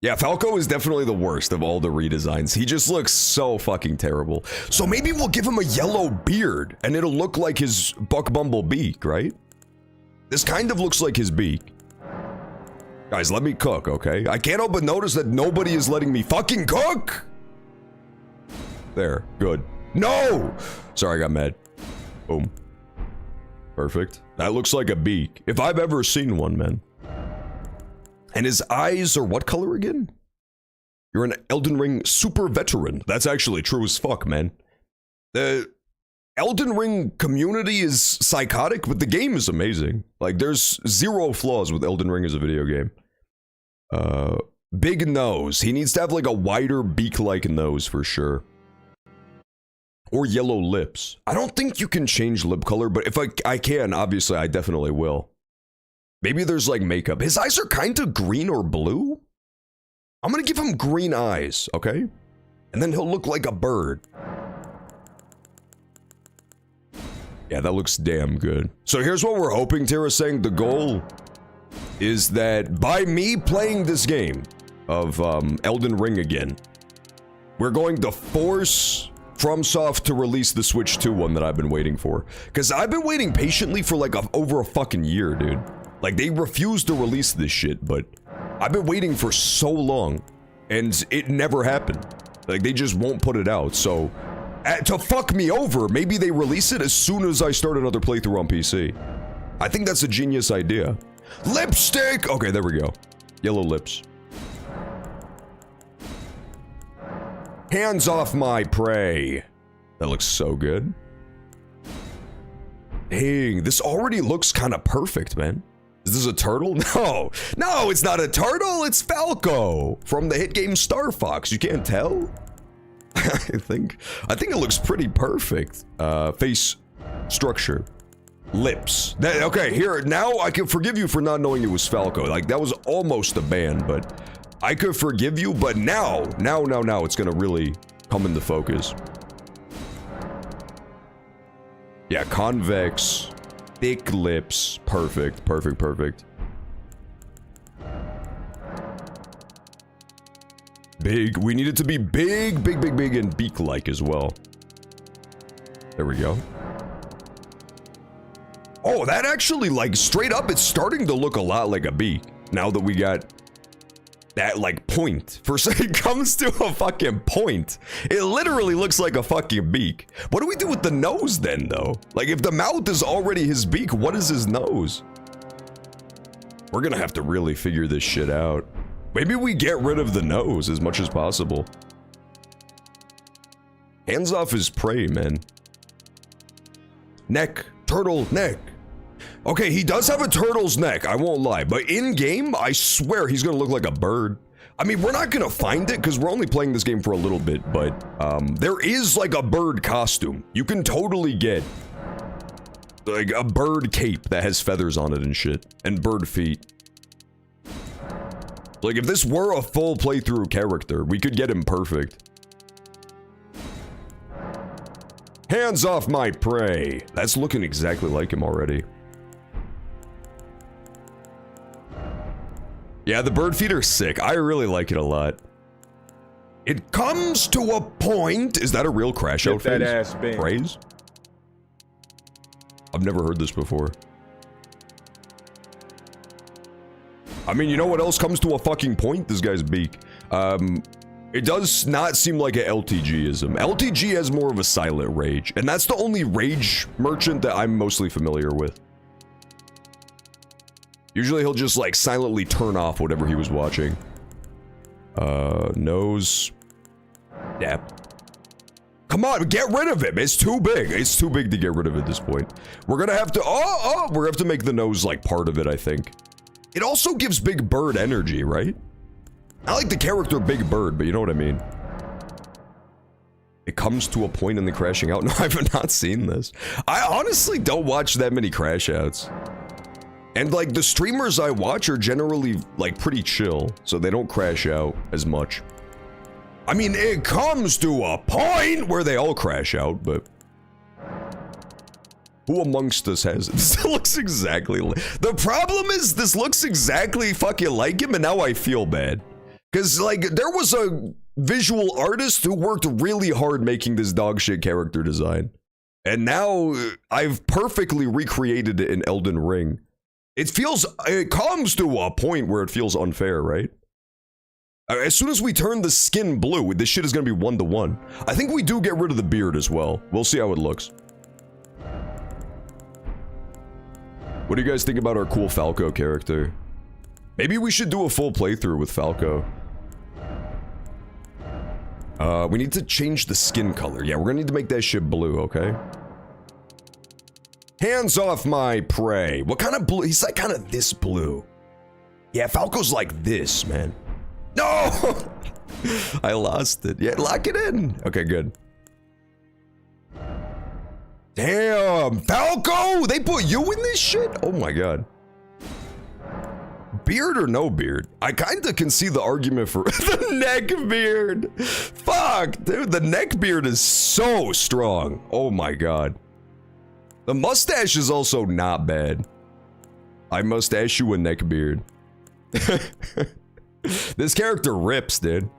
Yeah, Falco is definitely the worst of all the redesigns. He just looks so fucking terrible. So maybe we'll give him a yellow beard, and it'll look like his Buck Bumble beak, right? This kind of looks like his beak. Guys, let me cook, okay? I can't help but notice that nobody is letting me fucking cook! There, good. No! Sorry, I got mad. Boom. Perfect. That looks like a beak. If I've ever seen one, man. And his eyes are what color again? You're an Elden Ring super veteran. That's actually true as fuck, man. The Elden Ring community is psychotic, but the game is amazing. Like, there's zero flaws with Elden Ring as a video game. Big nose. He needs to have, like, a wider beak-like nose for sure. Or yellow lips. I don't think you can change lip color, but if I can, obviously, I definitely will. Maybe there's, like, makeup. His eyes are kind of green or blue. I'm gonna give him green eyes, okay? And then he'll look like a bird. Yeah, that looks damn good. So here's what we're hoping, Tara's saying. The goal is that by me playing this game of Elden Ring again, we're going to force FromSoft to release the Switch 2 one that I've been waiting for. Because I've been waiting patiently for like over a fucking year, dude. Like, they refuse to release this shit, but I've been waiting for so long, and it never happened. Like, they just won't put it out, so to fuck me over, maybe they release it as soon as I start another playthrough on PC. I think that's a genius idea. Lipstick! Okay, there we go. Yellow lips. Hands off my prey. That looks so good. Dang, this already looks kind of perfect, man. Is this a turtle? No. No, it's not a turtle. It's Falco from the hit game Star Fox. You can't tell? I think it looks pretty perfect. Face structure. Lips. Okay, here, now I can forgive you for not knowing it was Falco. Like, that was almost a ban, but I could forgive you, but now, it's gonna really come into focus. Yeah, convex, thick lips. Perfect, perfect, perfect. Big. We need it to be big, big, big, big, and beak-like as well. There we go. Oh, that actually, like, straight up, it's starting to look a lot like a beak. Now that we got that, like, point. First, it comes to a fucking point. It literally looks like a fucking beak. What do we do with the nose then, though? Like, if the mouth is already his beak, what is his nose? We're gonna have to really figure this shit out. Maybe we get rid of the nose as much as possible. Hands off his prey, man. Neck. Turtle neck. Okay, he does have a turtle's neck, I won't lie. But in-game, I swear he's gonna look like a bird. I mean, we're not gonna find it because we're only playing this game for a little bit, but there is like a bird costume. You can totally get like a bird cape that has feathers on it and shit. And bird feet. Like, if this were a full playthrough character, we could get him perfect. Hands off my prey. That's looking exactly like him already. Yeah, the bird feet are sick. I really like it a lot. It comes to a point. Is that a real crash out phrase? I've never heard this before. I mean, you know what else comes to a fucking point? This guy's beak. It does not seem like an LTG-ism. LTG has more of a silent rage, and that's the only rage merchant that I'm mostly familiar with. Usually he'll just like silently turn off whatever he was watching. Nose. Dap. Come on, get rid of him. It's too big. It's too big to get rid of at this point. We're gonna have to, we're gonna have to make the nose like part of it, I think. It also gives Big Bird energy, right? I like the character Big Bird, but you know what I mean. It comes to a point in the crashing out. No, I've not seen this. I honestly don't watch that many crash outs. And like the streamers I watch are generally like pretty chill, so they don't crash out as much. I mean, it comes to a point where they all crash out, but who amongst us has it? This looks exactly like... The problem is this looks exactly fucking like him, and now I feel bad. Because, like, there was a visual artist who worked really hard making this dog shit character design. And now I've perfectly recreated it in Elden Ring. It comes to a point where it feels unfair, right? As soon as we turn the skin blue, this shit is gonna be 1-to-1. I think we do get rid of the beard as well. We'll see how it looks. What do you guys think about our cool Falco character? Maybe we should do a full playthrough with Falco. We need to change the skin color. Yeah, we're gonna need to make that shit blue, okay? Hands off my prey. What kind of blue? He's like kind of this blue. Yeah, Falco's like this, man. No! I lost it. Yeah, lock it in. Okay, good. Damn, Falco! They put you in this shit? Oh my god. Beard or no beard? I kinda can see the argument for the neck beard. Fuck, dude, the neck beard is so strong. Oh my god. The mustache is also not bad. I mustache you a neck beard. This character rips, dude.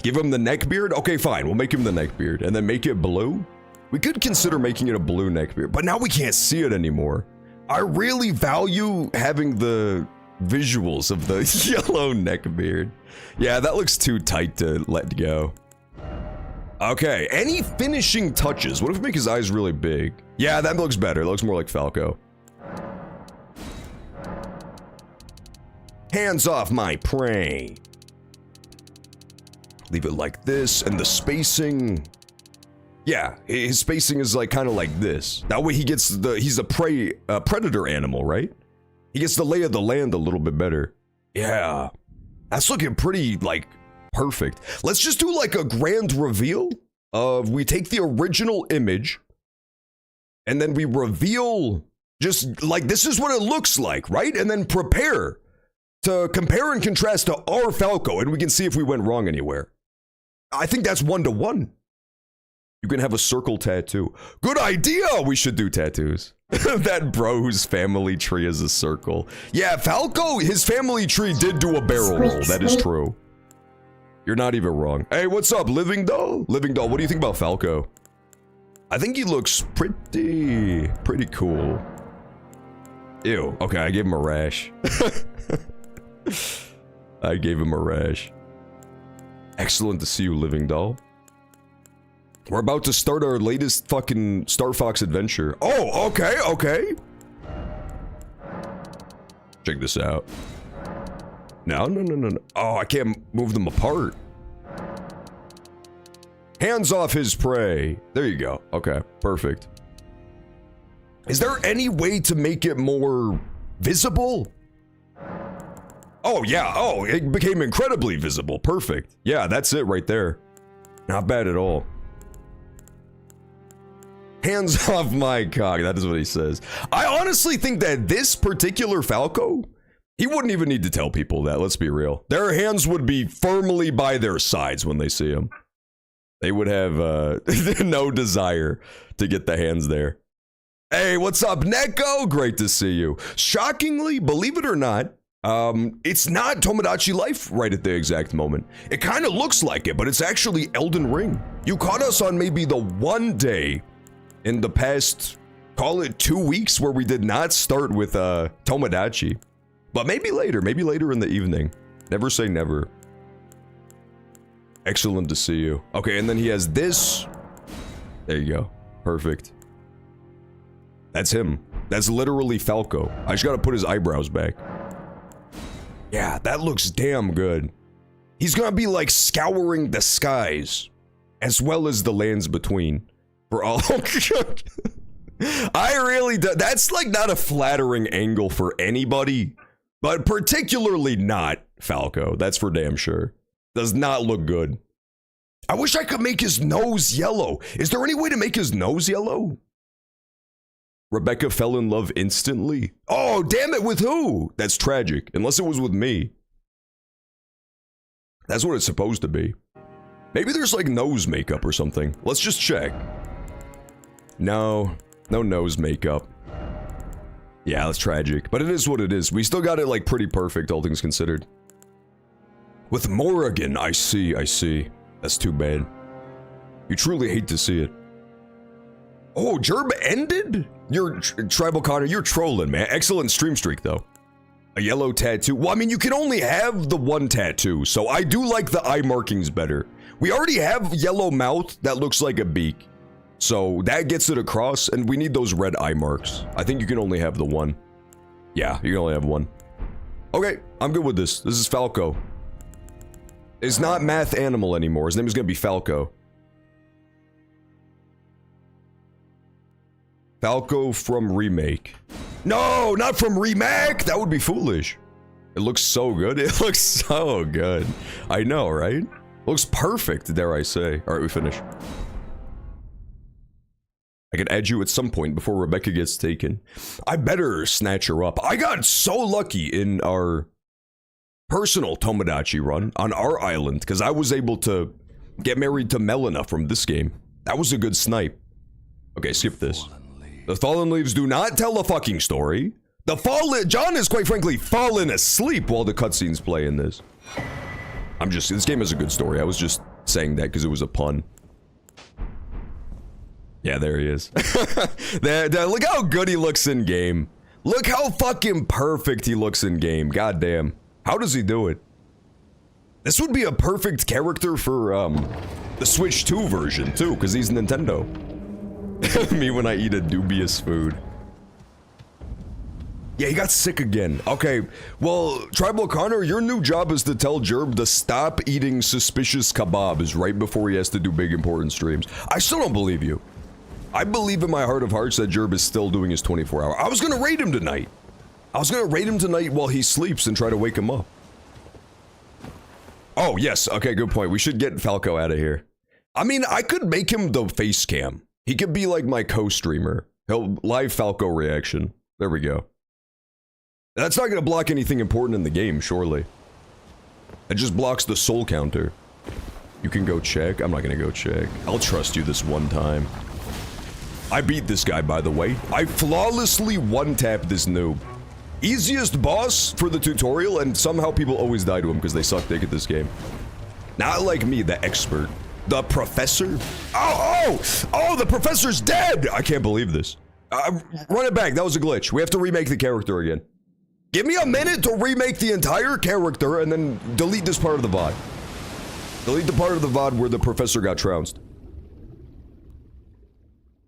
Give him the neck beard? Okay, fine, we'll make him the neck beard. And then make it blue? We could consider making it a blue neck beard, but now we can't see it anymore. I really value having the visuals of the yellow neck beard. Yeah, that looks too tight to let go. Okay, any finishing touches? What if we make his eyes really big? Yeah, that looks better. It looks more like Falco. Hands off my prey. Leave it like this, and the spacing... Yeah, his spacing is like kind of like this. That way he gets he's a predator animal, right? He gets the lay of the land a little bit better. Yeah, that's looking pretty like perfect. Let's just do like a grand reveal of we take the original image and then we reveal just like this is what it looks like, right? And then prepare to compare and contrast to our Falco and we can see if we went wrong anywhere. I think that's 1-to-1. You can have a circle tattoo. Good idea! We should do tattoos. That bro whose family tree is a circle. Yeah, Falco, his family tree did do a barrel roll. That is true. You're not even wrong. Hey, what's up, Living Doll? Living Doll, what do you think about Falco? I think he looks pretty cool. Ew. Okay, I gave him a rash. I gave him a rash. Excellent to see you, Living Doll. We're about to start our latest fucking Star Fox adventure. Oh, okay, okay. Check this out. No. Oh, I can't move them apart. Hands off his prey. There you go. Okay, perfect. Is there any way to make it more visible? Oh, yeah. Oh, it became incredibly visible. Perfect. Yeah, that's it right there. Not bad at all. Hands off my cock. That is what he says. I honestly think that this particular Falco, he wouldn't even need to tell people that. Let's be real. Their hands would be firmly by their sides when they see him. They would have no desire to get the hands there. Hey, what's up, Neko? Great to see you. Shockingly, believe it or not, it's not Tomodachi Life right at the exact moment. It kind of looks like it, but it's actually Elden Ring. You caught us on maybe the one day in the past, call it 2 weeks, where we did not start with Tomodachi. But maybe later in the evening. Never say never. Excellent to see you. Okay, and then he has this. There you go. Perfect. That's him. That's literally Falco. I just gotta put his eyebrows back. Yeah, that looks damn good. He's gonna be like scouring the skies, as well as the lands between. For all. I really do. That's like not a flattering angle for anybody, but particularly not Falco. That's for damn sure. Does not look good. I wish I could make his nose yellow. Is there any way to make his nose yellow? Rebecca fell in love instantly. Oh, damn it, with who? That's tragic, unless it was with me. That's what it's supposed to be. Maybe there's like nose makeup or something. Let's just check. No nose makeup. Yeah, that's tragic, but it is what it is. We still got it like pretty perfect, all things considered. With Morrigan, I see. That's too bad. You truly hate to see it. Oh, Gerb ended? You're Tribal Connor, you're trolling, man. Excellent stream streak, though. A yellow tattoo. Well, I mean, you can only have the one tattoo, so I do like the eye markings better. We already have yellow mouth that looks like a beak. So that gets it across, and we need those red eye marks. I think you can only have the one. Yeah, you can only have one. Okay, I'm good with this. This is Falco. It's not Math Animal anymore. His name is gonna be Falco. Falco from Remake. No, not from Remake! That would be foolish. It looks so good. It looks so good. I know, right? Looks perfect, dare I say. Alright, we finish. I can add you at some point before Rebecca gets taken. I better snatch her up. I got so lucky in our personal Tomodachi run on our island because I was able to get married to Melina from this game. That was a good snipe. Okay, skip this. The fallen leaves do not tell a fucking story. John is quite frankly fallen asleep while the cutscenes play in this. This game is a good story. I was just saying that because it was a pun. Yeah, there he is. Look how good he looks in game. Look how fucking perfect he looks in game. Goddamn. How does he do it? This would be a perfect character for the Switch 2 version too, because he's Nintendo. Me when I eat a dubious food. Yeah, he got sick again. Okay, well, Tribal Connor, your new job is to tell Gerb to stop eating suspicious kebabs right before he has to do big important streams. I still don't believe you. I believe in my heart of hearts that Gerb is still doing his 24-hour. I was gonna raid him tonight. While he sleeps and try to wake him up. Oh, yes. Okay, good point. We should get Falco out of here. I mean, I could make him the face cam. He could be like my co-streamer. He'll live Falco reaction. There we go. That's not gonna block anything important in the game, surely. It just blocks the soul counter. You can go check. I'm not gonna go check. I'll trust you this one time. I beat this guy, by the way. I flawlessly one-tapped this noob. Easiest boss for the tutorial, and somehow people always die to him because they suck dick at this game. Not like me, the expert. The professor? Oh, the professor's dead! I can't believe this. Run it back, that was a glitch. We have to remake the character again. Give me a minute to remake the entire character and then delete this part of the VOD. Delete the part of the VOD where the professor got trounced.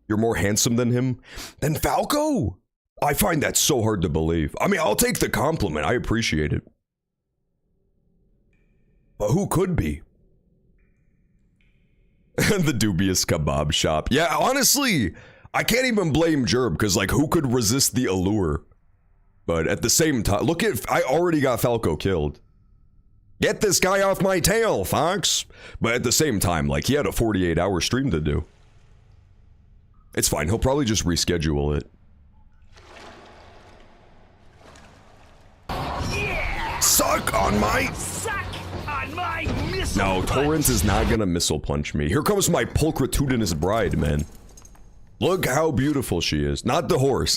You're more handsome than him? Than Falco? I find that so hard to believe. I mean, I'll take the compliment, I appreciate it. But who could be? The dubious kebab shop. Yeah, honestly, I can't even blame Gerb, because, like, who could resist the allure? But at the same time, look at, I already got Falco killed. Get this guy off my tail, Fox! But at the same time, like, he had a 48-hour stream to do. It's fine, he'll probably just reschedule it. Yeah! Suck on my missile No, punch. Torrance is not gonna missile punch me. Here comes my pulchritudinous bride, man. Look how beautiful she is. Not the horse.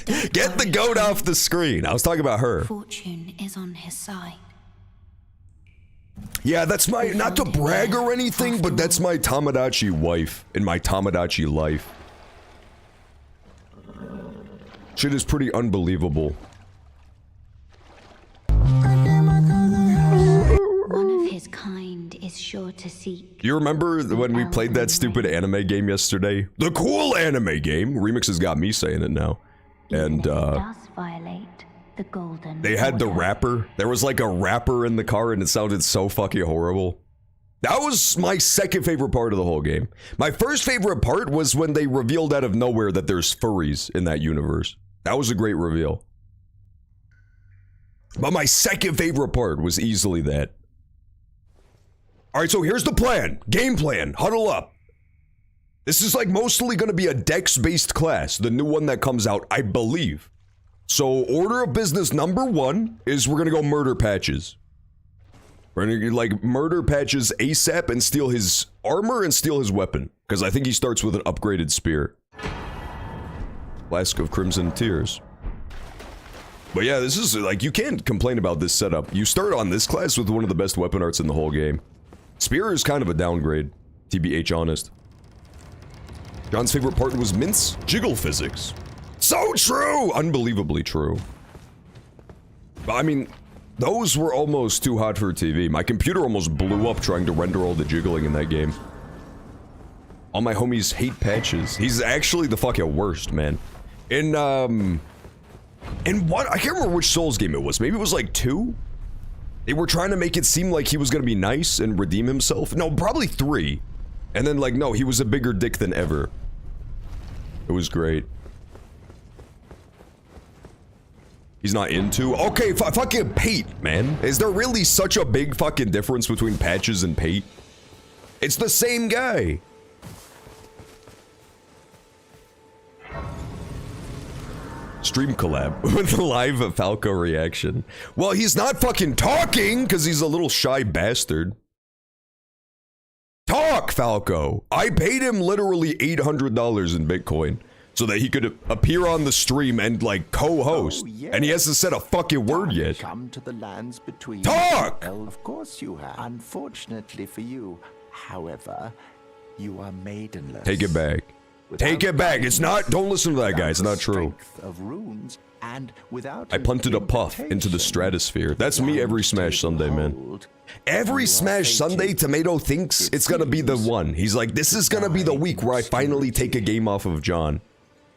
Get the goat off the screen. I was talking about her. Fortune is on his side. Yeah, that's my, not to brag or anything, but that's my Tomodachi wife in my Tomodachi life. Shit is pretty unbelievable. One of his kind is sure to seek. You remember when we played that stupid anime game yesterday? The cool anime game! Remix has got me saying it now. And, does violate the golden they had the order. rapper. There was like a rapper in the car and it sounded so fucking horrible. That was my second favorite part of the whole game. My first favorite part was when they revealed out of nowhere that there's furries in that universe. That was a great reveal. But my second favorite part was easily that. Alright, so here's the plan. Game plan. Huddle up. This is like mostly gonna be a dex-based class. The new one that comes out, I believe. So, order of business number 1 is we're gonna go murder Patches. We're gonna, like, murder Patches ASAP and steal his armor and steal his weapon. Because I think he starts with an upgraded spear. Flask of Crimson Tears. But yeah, this is, like, you can't complain about this setup. You start on this class with one of the best weapon arts in the whole game. Spear is kind of a downgrade, TBH honest. John's favorite part was Mint's jiggle physics. So true! Unbelievably true. But I mean, those were almost too hot for TV. My computer almost blew up trying to render all the jiggling in that game. All my homies hate Patches. He's actually the fucking worst, man. In what? I can't remember which Souls game it was. Maybe it was like 2? They were trying to make it seem like he was gonna be nice and redeem himself. No, probably 3. And then, like, no, he was a bigger dick than ever. It was great. He's not into? Okay, fucking Pate, man. Is there really such a big fucking difference between Patches and Pate? It's the same guy. Stream collab with the live Falco reaction. Well, he's not fucking talking because he's a little shy bastard. Talk, Falco. I paid him literally $800 in Bitcoin so that he could appear on the stream and, like, co-host. Oh, yes. And he hasn't said a fucking word yet. Come to the lands between. Talk! Well, of course you have. Unfortunately for you, however, you are maidenless. Take it back. Take it back. It's not. Don't listen to that guy. It's not true. Of runes and without I punted a puff into the stratosphere. That's me every Smash Sunday, man. Every Smash Sunday, Tomato thinks it's gonna be the one. He's like, this is gonna be the week where I finally take a game off of John.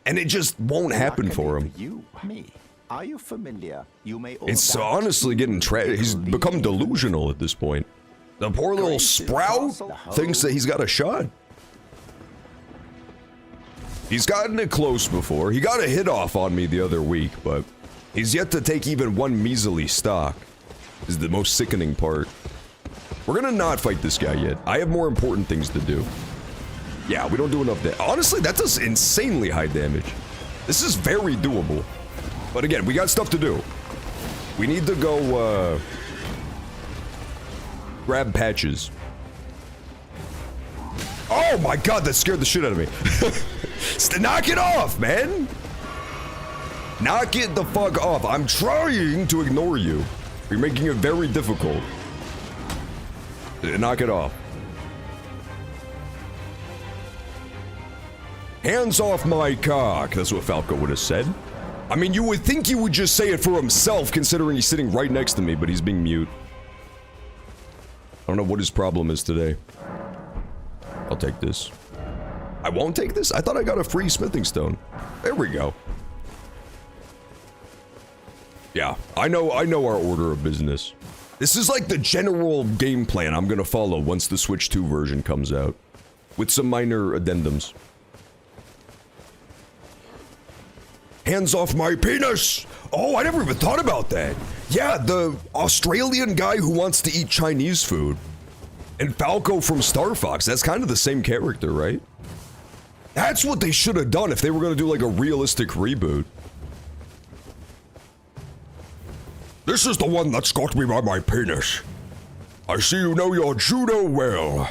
And it just won't happen for him. You, me. Are you familiar? You may. It's honestly getting he's become delusional at this point. The poor little sprout thinks that he's got a shot. He's gotten it close before. He got a hit off on me the other week, but he's yet to take even one measly stock. Is the most sickening part. We're gonna not fight this guy yet. I have more important things to do. Yeah, we don't do enough damage. Honestly, that does insanely high damage. This is very doable. But again, we got stuff to do. We need to go, grab Patches. Oh my god, that scared the shit out of me. Knock it off, man! Knock it the fuck off. I'm trying to ignore you. You're making it very difficult. Knock it off. Hands off my cock. That's what Falco would have said. I mean, you would think he would just say it for himself, considering he's sitting right next to me, but he's being mute. I don't know what his problem is today. I'll take this. I won't take this? I thought I got a free smithing stone. There we go. Yeah, I know our order of business. This is like the general game plan I'm gonna follow once the Switch 2 version comes out. With some minor addendums. Hands off my penis! Oh, I never even thought about that. Yeah, the Australian guy who wants to eat Chinese food. And Falco from Star Fox, that's kind of the same character, right? That's what they should have done if they were gonna do like a realistic reboot. This is the one that's got me by my penis. I see you know your judo well.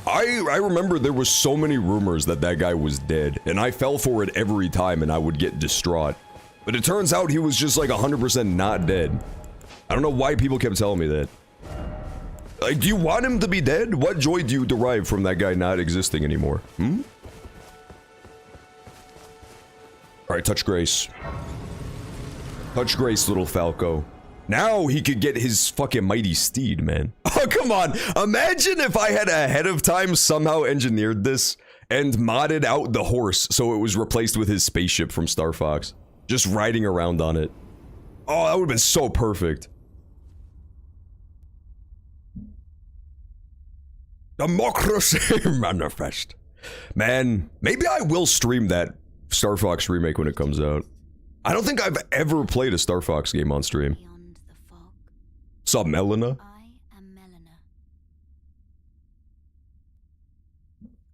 I remember there was so many rumors that that guy was dead, and I fell for it every time and I would get distraught. But it turns out he was just like 100% not dead. I don't know why people kept telling me that. Like, do you want him to be dead? What joy do you derive from that guy not existing anymore? Hmm? Alright, touch grace. Touch grace, little Falco. Now he could get his fucking mighty steed, man. Oh, come on. Imagine if I had ahead of time somehow engineered this and modded out the horse so it was replaced with his spaceship from Star Fox. Just riding around on it. Oh, that would have been so perfect. Democracy manifest. Man, maybe I will stream that Star Fox remake when it comes out. I don't think I've ever played a Star Fox game on stream. Sup, Melina? I am Melina.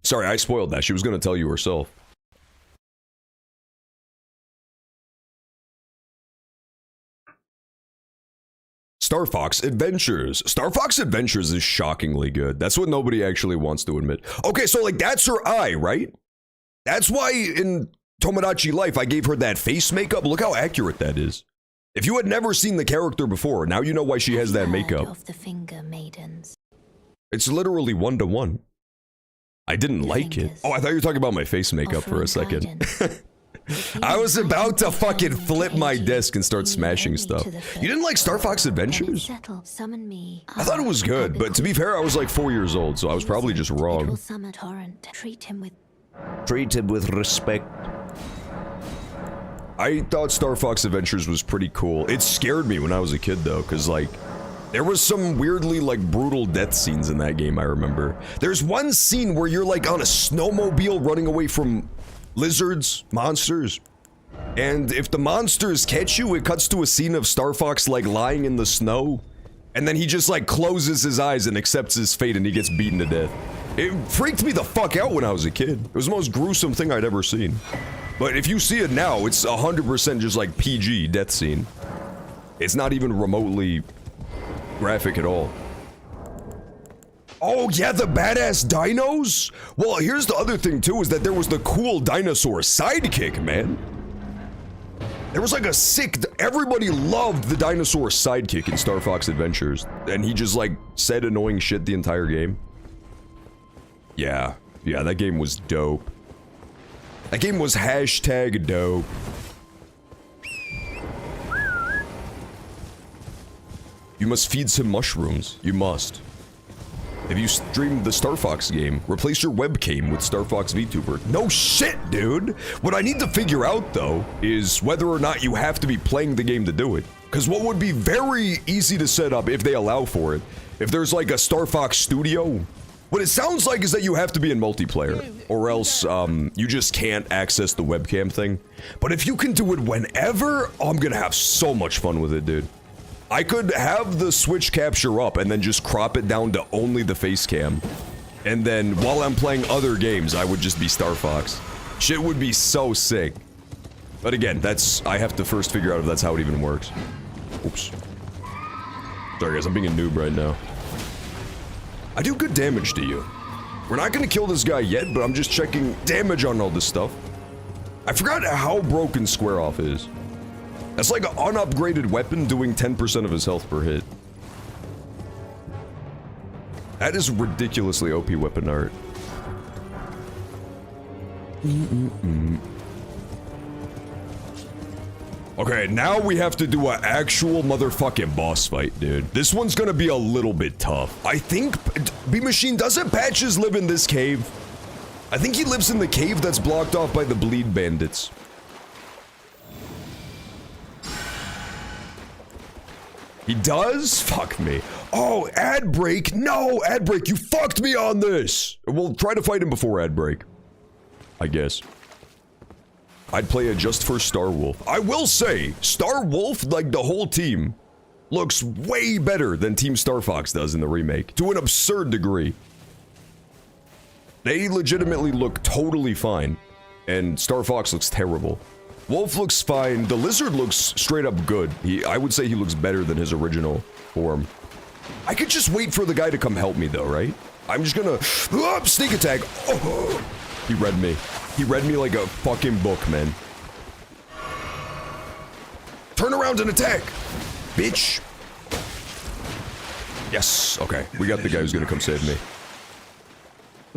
Sorry, I spoiled that. She was gonna tell you herself. Star Fox Adventures. Star Fox Adventures is shockingly good. That's what nobody actually wants to admit. Okay, so like that's her eye, right? That's why in Tomodachi Life I gave her that face makeup. Look how accurate that is. If you had never seen the character before, now you know why she has that makeup. Of the finger maidens. It's literally 1-to-1. I didn't like it. Oh, I thought you were talking about my face makeup for a second. I was about to fucking flip my desk and start smashing stuff. You didn't like Star Fox Adventures? I thought it was good, but to be fair, I was like 4 years old, so I was probably just wrong. Treat him with respect. I thought Star Fox Adventures was pretty cool. It scared me when I was a kid though, cause like, there was some weirdly like brutal death scenes in that game, I remember. There's one scene where you're like on a snowmobile running away from lizards, monsters. And if the monsters catch you, it cuts to a scene of Star Fox like lying in the snow. And then he just like closes his eyes and accepts his fate and he gets beaten to death. It freaked me the fuck out when I was a kid. It was the most gruesome thing I'd ever seen. But if you see it now, it's 100% just like PG death scene. It's not even remotely graphic at all. Oh yeah, the badass dinos? Well, here's the other thing too, is that there was the cool dinosaur sidekick, man. There was like a sick, everybody loved the dinosaur sidekick in Star Fox Adventures. And he just like said annoying shit the entire game. Yeah, that game was dope. That game was hashtag dope. You must feed some mushrooms. You must. If you streamed the Star Fox game, replace your webcam with Star Fox VTuber. No shit, dude! What I need to figure out, though, is whether or not you have to be playing the game to do it. Because what would be very easy to set up, if they allow for it, if there's like a Star Fox studio, what it sounds like is that you have to be in multiplayer, or else you just can't access the webcam thing. But if you can do it whenever, I'm gonna have so much fun with it, dude. I could have the Switch capture up and then just crop it down to only the face cam. And then while I'm playing other games, I would just be Star Fox. Shit would be so sick. But again, I have to first figure out if that's how it even works. Oops. Sorry guys, I'm being a noob right now. I do good damage to you. We're not gonna kill this guy yet, but I'm just checking damage on all this stuff. I forgot how broken Square Off is. That's like an unupgraded weapon doing 10% of his health per hit. That is ridiculously OP weapon art. Okay, now we have to do an actual motherfucking boss fight, dude. This one's gonna be a little bit tough. I think B-Machine, doesn't Patches live in this cave? I think he lives in the cave that's blocked off by the bleed bandits. He does? Fuck me. Oh, ad break. No, ad break. You fucked me on this. We'll try to fight him before ad break, I guess. I'd play it just for Star Wolf. I will say, Star Wolf, like the whole team, looks way better than Team Star Fox does in the remake, to an absurd degree. They legitimately look totally fine, and Star Fox looks terrible. Wolf looks fine. The Lizard looks straight up good. I would say he looks better than his original form. I could just wait for the guy to come help me though, right? I'm just gonna sneak attack. Oh, he read me. He read me like a fucking book, man. Turn around and attack, bitch. Yes, okay. We got the guy who's gonna come save me.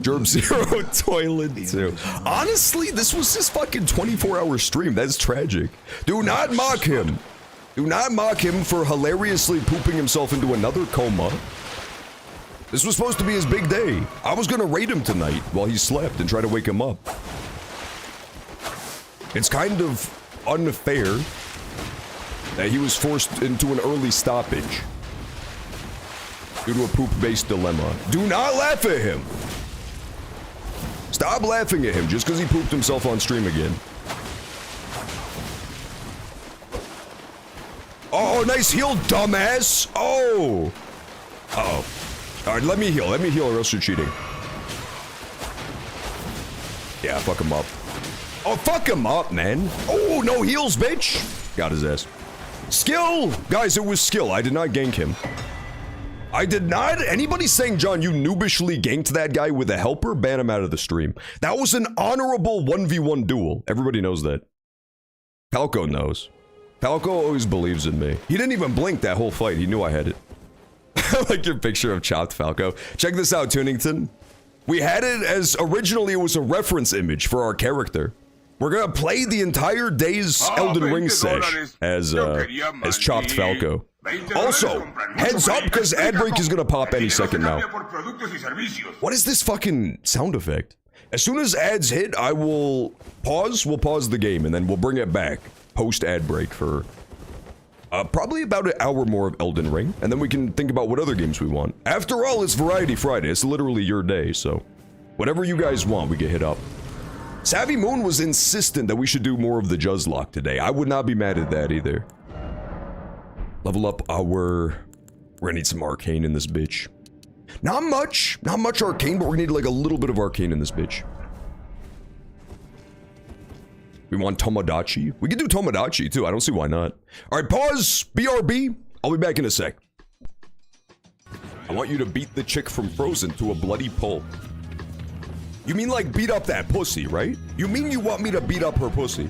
Gerb Zero Toilet 2. Honestly, this was his fucking 24-hour stream. That's tragic. Do not mock him. Do not mock him for hilariously pooping himself into another coma. This was supposed to be his big day. I was gonna raid him tonight while he slept and try to wake him up. It's kind of unfair that he was forced into an early stoppage due to a poop-based dilemma. Do not laugh at him. Stop laughing at him just because he pooped himself on stream again. Oh, nice heal, dumbass. Oh. Uh-oh. All right, let me heal or else you're cheating. Yeah, fuck him up. Oh, fuck him up, man. Oh, no heals, bitch. Got his ass. Skill! Guys, it was skill. I did not gank him. I did not. Anybody saying, John, you noobishly ganked that guy with a helper? Ban him out of the stream. That was an honorable 1v1 duel. Everybody knows that. Falco knows. Falco always believes in me. He didn't even blink that whole fight. He knew I had it. I like your picture of chopped Falco. Check this out, Tunington. We had it as originally it was a reference image for our character. We're gonna play the entire day's Elden Ring sesh as chopped Falco. Also, heads up because ad break is gonna pop any second now. What is this fucking sound effect? As soon as ads hit, I will pause. We'll pause the game and then we'll bring it back post ad break for probably about an hour more of Elden Ring, and then we can think about what other games we want. After all, it's Variety Friday. It's literally your day, so whatever you guys want, we get hit up. Savvy Moon was insistent that we should do more of the Juzlock today. I would not be mad at that either. Level up our... We're gonna need some arcane in this bitch. Not much arcane, but we're gonna need like a little bit of arcane in this bitch. We want Tomodachi. We can do Tomodachi too, I don't see why not. Alright, pause, BRB. I'll be back in a sec. I want you to beat the chick from Frozen to a bloody pulp. You mean like beat up that pussy, right? You mean you want me to beat up her pussy?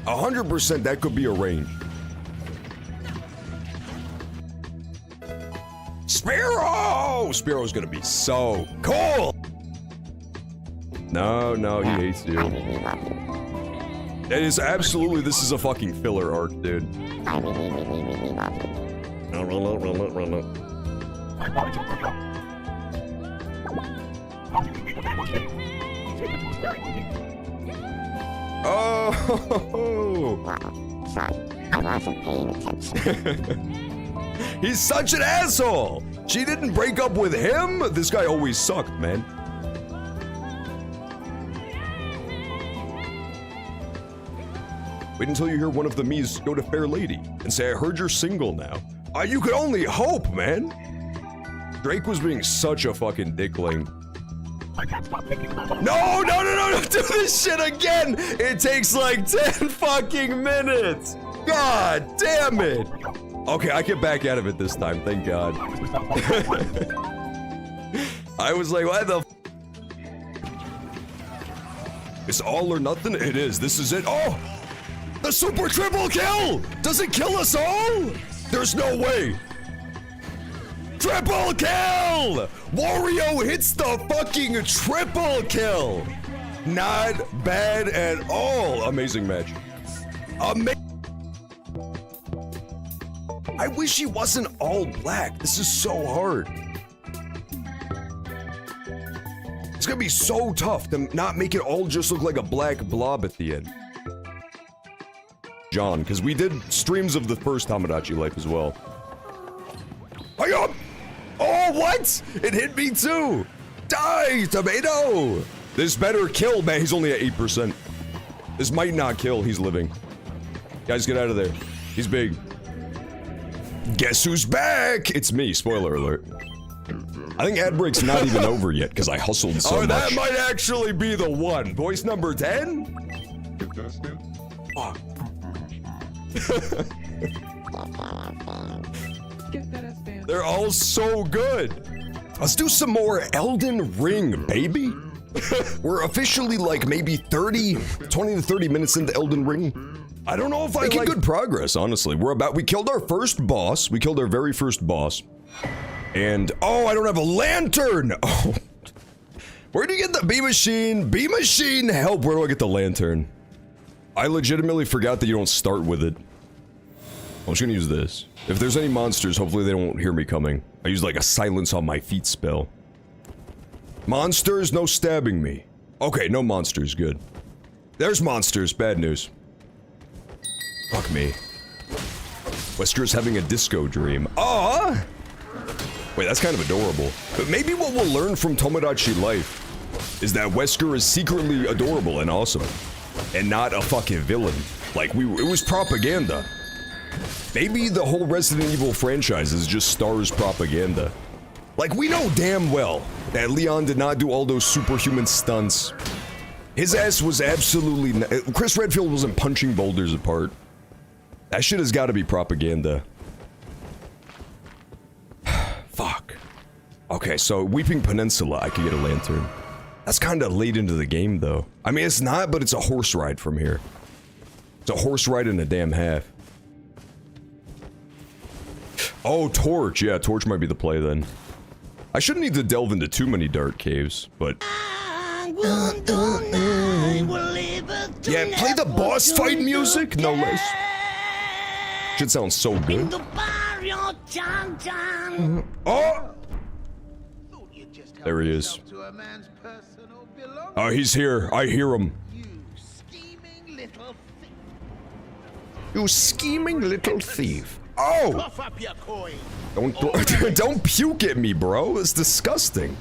100% that could be arranged. Sparrow! Sparrow's gonna be so cool! No, he hates you. It is absolutely, this is a fucking filler arc, dude. Oh! I wasn't paying attention. He's such an asshole! She didn't break up with him? This guy always sucked, man. Wait until you hear one of the me's go to Fair Lady and say, I heard you're single now. You could only hope, man. Drake was being such a fucking dickling. No, don't do this shit again! It takes like 10 fucking minutes! God damn it! Okay, I get back out of it this time, thank God. I was like, why the f? It's all or nothing? It is, this is it. Oh! The super triple kill! Does it kill us all? There's no way. Triple kill! Wario hits the fucking triple kill! Not bad at all. Amazing match. I wish he wasn't all black. This is so hard. It's gonna be so tough to not make it all just look like a black blob at the end. John, because we did streams of the first Tomodachi Life as well. Hiya! Oh, what? It hit me too! Die, tomato! This better kill, man. He's only at 8%. This might not kill. He's living. Guys, get out of there. He's big. Guess who's back? It's me. Spoiler alert. I think ad break's not even over yet because I hustled so much. Oh, that might actually be the one. Voice number 10? Fuck. They're all so good. Let's do some more Elden Ring, baby. We're officially like maybe 20 to 30 minutes into Elden Ring. I don't know if I like good progress, honestly. We killed our first boss. We killed our very first boss. And, oh, I don't have a lantern! Oh. Where do you get the bee machine? Bee machine, help, where do I get the lantern? I legitimately forgot that you don't start with it. I'm just gonna use this. If there's any monsters, hopefully they don't hear me coming. I use like a silence on my feet spell. Monsters, no stabbing me. Okay, no monsters, good. There's monsters, bad news. Fuck me. Wesker's having a disco dream. Aww! Wait, that's kind of adorable. But maybe what we'll learn from Tomodachi Life is that Wesker is secretly adorable and awesome. And not a fucking villain. Like, it was propaganda. Maybe the whole Resident Evil franchise is just Star's propaganda. Like, we know damn well that Leon did not do all those superhuman stunts. His ass was absolutely... Chris Redfield wasn't punching boulders apart. That shit has got to be propaganda. Fuck. Okay, so Weeping Peninsula, I could get a lantern. That's kind of late into the game, though. I mean, it's not, but it's a horse ride from here. It's a horse ride and a damn half. Oh, Torch. Yeah, Torch might be the play, then. I shouldn't need to delve into too many dark caves, but... Yeah, play the boss fight music, no less. Shit sounds so good. Oh! There he is. Oh, he's here. I hear him. You scheming little thief. Oh! Don't puke at me, bro. It's disgusting.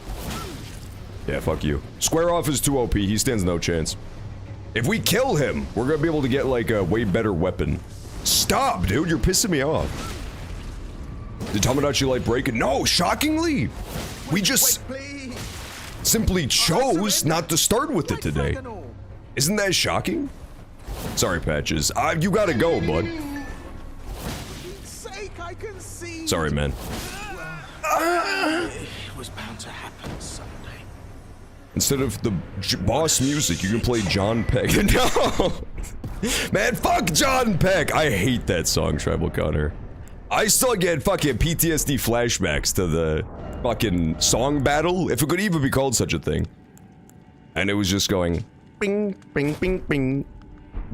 Yeah, fuck you. Square off is too OP. He stands no chance. If we kill him, we're gonna be able to get, like, a way better weapon. Stop, dude. You're pissing me off. Did Tomodachi Light break it? No, shockingly! We just simply chose not to start with it today. Isn't that shocking? Sorry, Patches. You gotta go, bud. Sorry, man. It was bound to happen someday. Instead of the boss music, you can play John Peck. No! Man, fuck John Peck! I hate that song, Tribal Connor. I still get fucking PTSD flashbacks to the fucking song battle, if it could even be called such a thing. And it was just going... Bing, bing, bing, bing.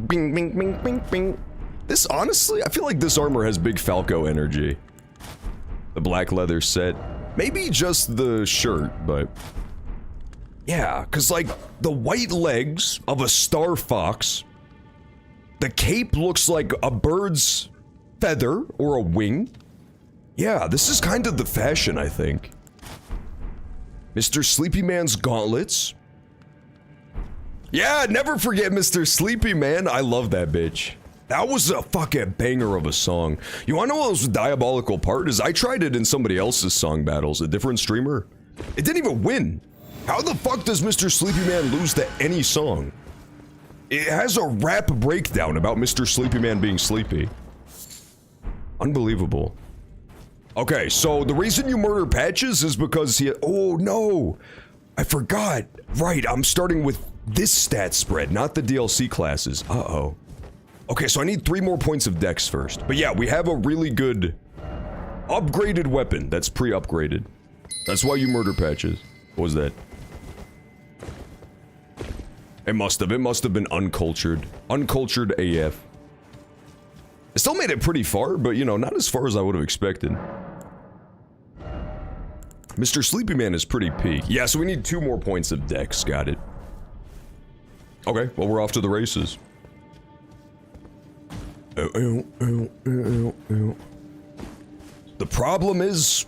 Bing, bing, bing, bing, bing. This, honestly, I feel like this armor has big Falco energy. The black leather set. Maybe just the shirt, but... Yeah, cause like, the white legs of a star fox. The cape looks like a bird's feather or a wing. Yeah, this is kind of the fashion, I think. Mr. Sleepy Man's gauntlets. Yeah, never forget Mr. Sleepy Man. I love that bitch. That was a fucking banger of a song. You wanna know what was the diabolical part? Is I tried it in somebody else's song battles, a different streamer. It didn't even win. How the fuck does Mr. Sleepy Man lose to any song? It has a rap breakdown about Mr. Sleepy Man being sleepy. Unbelievable. Okay, so the reason you murder Patches is because he- oh no! I forgot. Right, I'm starting with this stat spread, not the DLC classes. Uh-oh. Okay, so I need 3 more points of dex first. But yeah, we have a really good Upgraded weapon. That's pre-upgraded. That's why you murder patches. What was that? It must have been uncultured. Uncultured AF. It still made it pretty far, but you know, not as far as I would have expected. Mr. Sleepy Man is pretty peak. Yeah, so we need 2 more points of dex. Got it. Okay, well, we're off to the races. The problem is,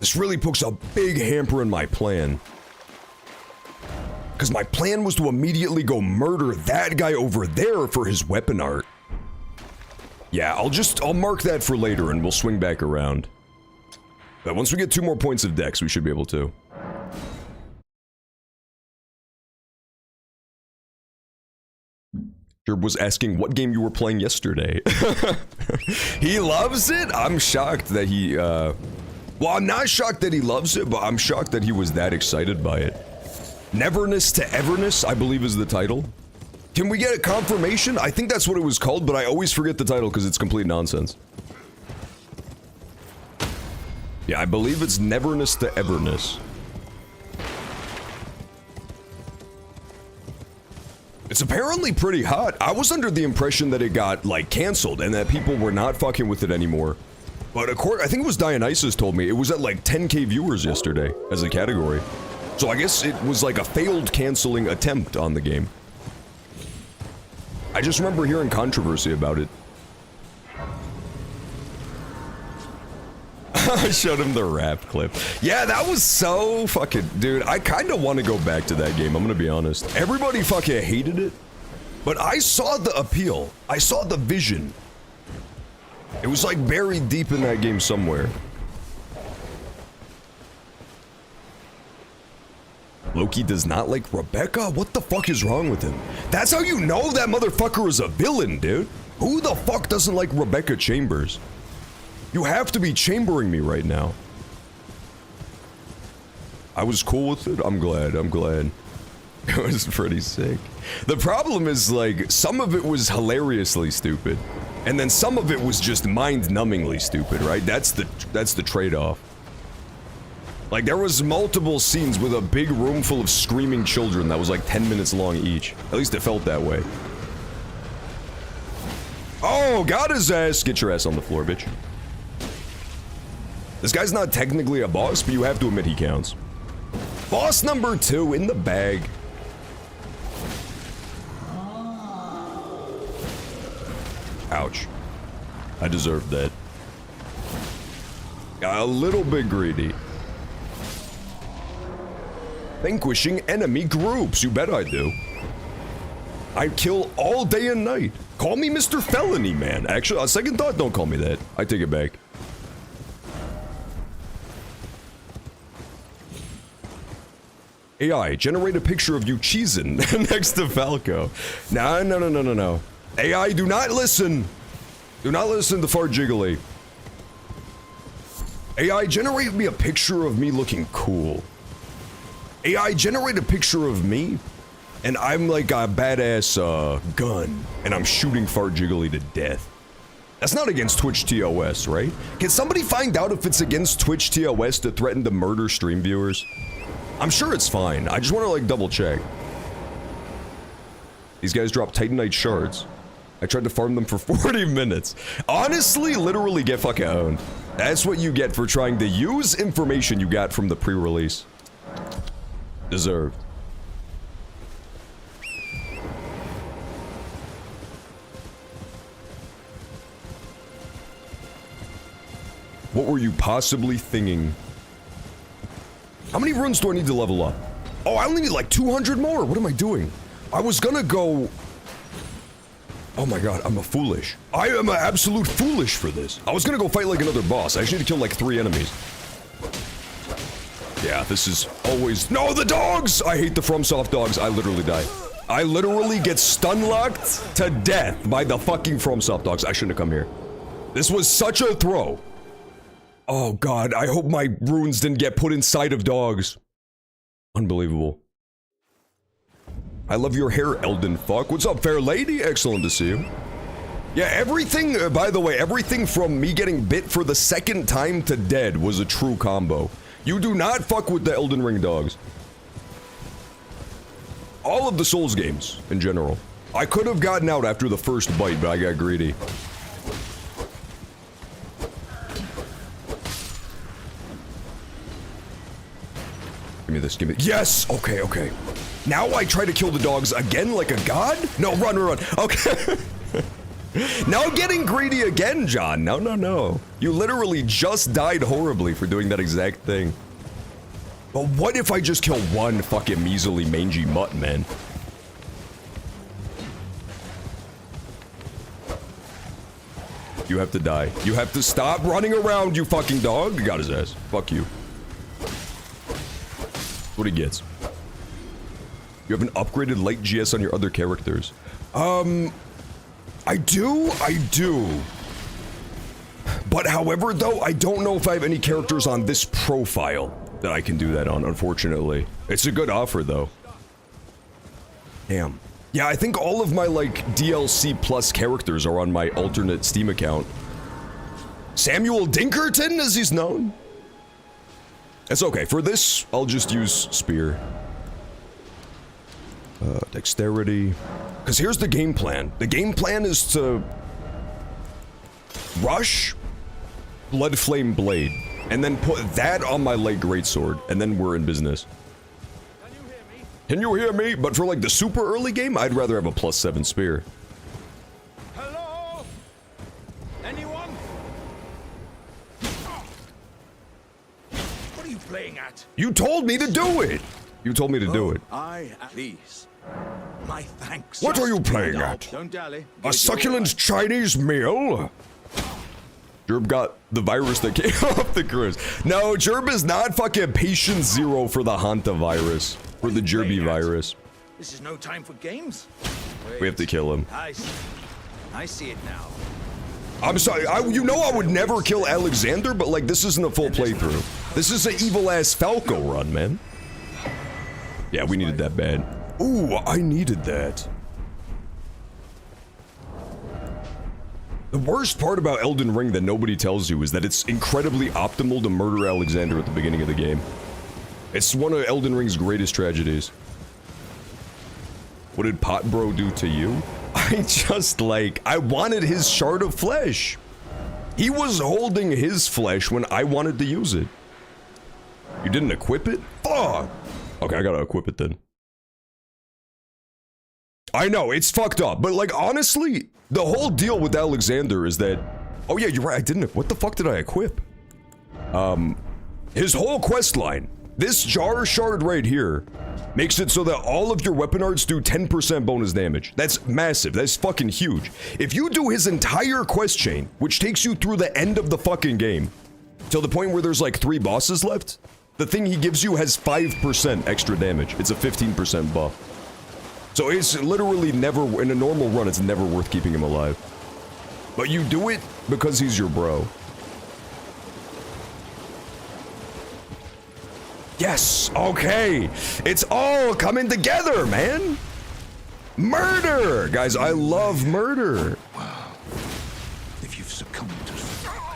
this really puts a big hamper in my plan. Because my plan was to immediately go murder that guy over there for his weapon art. Yeah, I'll mark that for later and we'll swing back around. But once we get 2 more points of dex, we should be able to. Jerb was asking what game you were playing yesterday. He loves it? I'm shocked that he, well, I'm not shocked that he loves it, but I'm shocked that he was that excited by it. Neverness to Everness, I believe is the title. Can we get a confirmation? I think that's what it was called, but I always forget the title because it's complete nonsense. Yeah, I believe it's Neverness to Everness. It's apparently pretty hot. I was under the impression that it got, like, canceled and that people were not fucking with it anymore. But I think it was Dionysus told me, it was at like 10k viewers yesterday as a category. So I guess it was like a failed canceling attempt on the game. I just remember hearing controversy about it. I showed him the rap clip. Yeah, that was so fucking... Dude, I kind of want to go back to that game, I'm gonna be honest. Everybody fucking hated it. But I saw the appeal. I saw the vision. It was like buried deep in that game somewhere. Loki does not like Rebecca? What the fuck is wrong with him? That's how you know that motherfucker is a villain, dude. Who the fuck doesn't like Rebecca Chambers? You have to be chambering me right now. I was cool with it. I'm glad. It was pretty sick. The problem is, like, some of it was hilariously stupid. And then some of it was just mind-numbingly stupid, right? That's the trade-off. Like, there was multiple scenes with a big room full of screaming children that was like 10 minutes long each. At least it felt that way. Oh, got his ass! Get your ass on the floor, bitch. This guy's not technically a boss, but you have to admit he counts. Boss number 2 in the bag. Ouch. I deserved that. Got a little bit greedy. Vanquishing enemy groups, you bet I do. I kill all day and night. Call me Mr. Felony, man. Actually, on second thought, don't call me that. I take it back. AI, generate a picture of you cheesing next to Falco. No. AI, do not listen. Do not listen to Fart Jiggly. AI, generate me a picture of me looking cool. AI, generate a picture of me, and I'm like a badass gun, and I'm shooting Fart Jiggly to death. That's not against Twitch TOS, right? Can somebody find out if it's against Twitch TOS to threaten to murder stream viewers? I'm sure it's fine. I just want to, like, double check. These guys drop Titanite shards. I tried to farm them for 40 minutes. Honestly, literally get fucking owned. That's what you get for trying to use information you got from the pre-release. Deserved. What were you possibly thinking? How many runes do I need to level up? Oh, I only need like 200 more. What am I doing? I was gonna go... Oh my god, I'm a foolish. I am an absolute foolish for this. I was gonna go fight like another boss. I actually need to kill like 3 enemies. Yeah, this is always... No, the dogs! I hate the FromSoft dogs. I literally die. I literally get stun-locked to death by the fucking FromSoft dogs. I shouldn't have come here. This was such a throw. Oh god, I hope my runes didn't get put inside of dogs. Unbelievable. I love your hair, Elden fuck. What's up, fair lady? Excellent to see you. Yeah, everything, by the way, everything from me getting bit for the second time to dead was a true combo. You do not fuck with the Elden Ring dogs. All of the Souls games, in general. I could have gotten out after the first bite, but I got greedy. Give me this, give me... Yes! Okay, okay. Now I try to kill the dogs again like a god? No, run, run, run. Okay. Now getting greedy again, John. No, no, no. You literally just died horribly for doing that exact thing. But what if I just kill one fucking measly mangy mutt, man? You have to die. You have to stop running around, you fucking dog. You got his ass. Fuck you. What he gets. You have an upgraded light GS on your other characters. I do. But however, though, I don't know if I have any characters on this profile that I can do that on, unfortunately. It's a good offer, though. Damn. Yeah, I think all of my, like, DLC plus characters are on my alternate Steam account. Samuel Dinkerton, as he's known. It's okay. For this, I'll just use Spear. Dexterity. Because here's the game plan. The game plan is to rush Blood Flame Blade, and then put that on my light greatsword, and then we're in business. Can you hear me? But for like the super early game, I'd rather have a +7 spear. Hello? Anyone? What are you playing at? You told me to do it! You told me to do it. I at least. My thanks. What are you playing at? Don't dally. A succulent Chinese meal? Jerb got the virus that came off the cruise. No, Jerb is not fucking patient zero for the Hanta virus. For the Jerby virus. This is no time for games. We have to kill him. I see it now. I'm sorry, you know I would never kill Alexander, but like this isn't a full playthrough. This is an evil-ass Falco run, man. Yeah, we needed that bad. Ooh, I needed that. The worst part about Elden Ring that nobody tells you is that it's incredibly optimal to murder Alexander at the beginning of the game. It's one of Elden Ring's greatest tragedies. What did Pot Bro do to you? I just, like, I wanted his shard of flesh. He was holding his flesh when I wanted to use it. You didn't equip it? Fuck! Okay, I gotta equip it then. I know, it's fucked up, but like, honestly, the whole deal with Alexander is that... Oh yeah, you're right, I didn't... What the fuck did I equip? His whole quest line. This jar shard right here makes it so that all of your weapon arts do 10% bonus damage. That's massive, that's fucking huge. If you do his entire quest chain, which takes you through the end of the fucking game, till the point where there's like 3 bosses left, the thing he gives you has 5% extra damage. It's a 15% buff. So it's literally never, in a normal run, it's never worth keeping him alive. But you do it because he's your bro. Yes, okay. It's all coming together, man. Murder! Guys, I love murder. Wow. If you've succumbed to...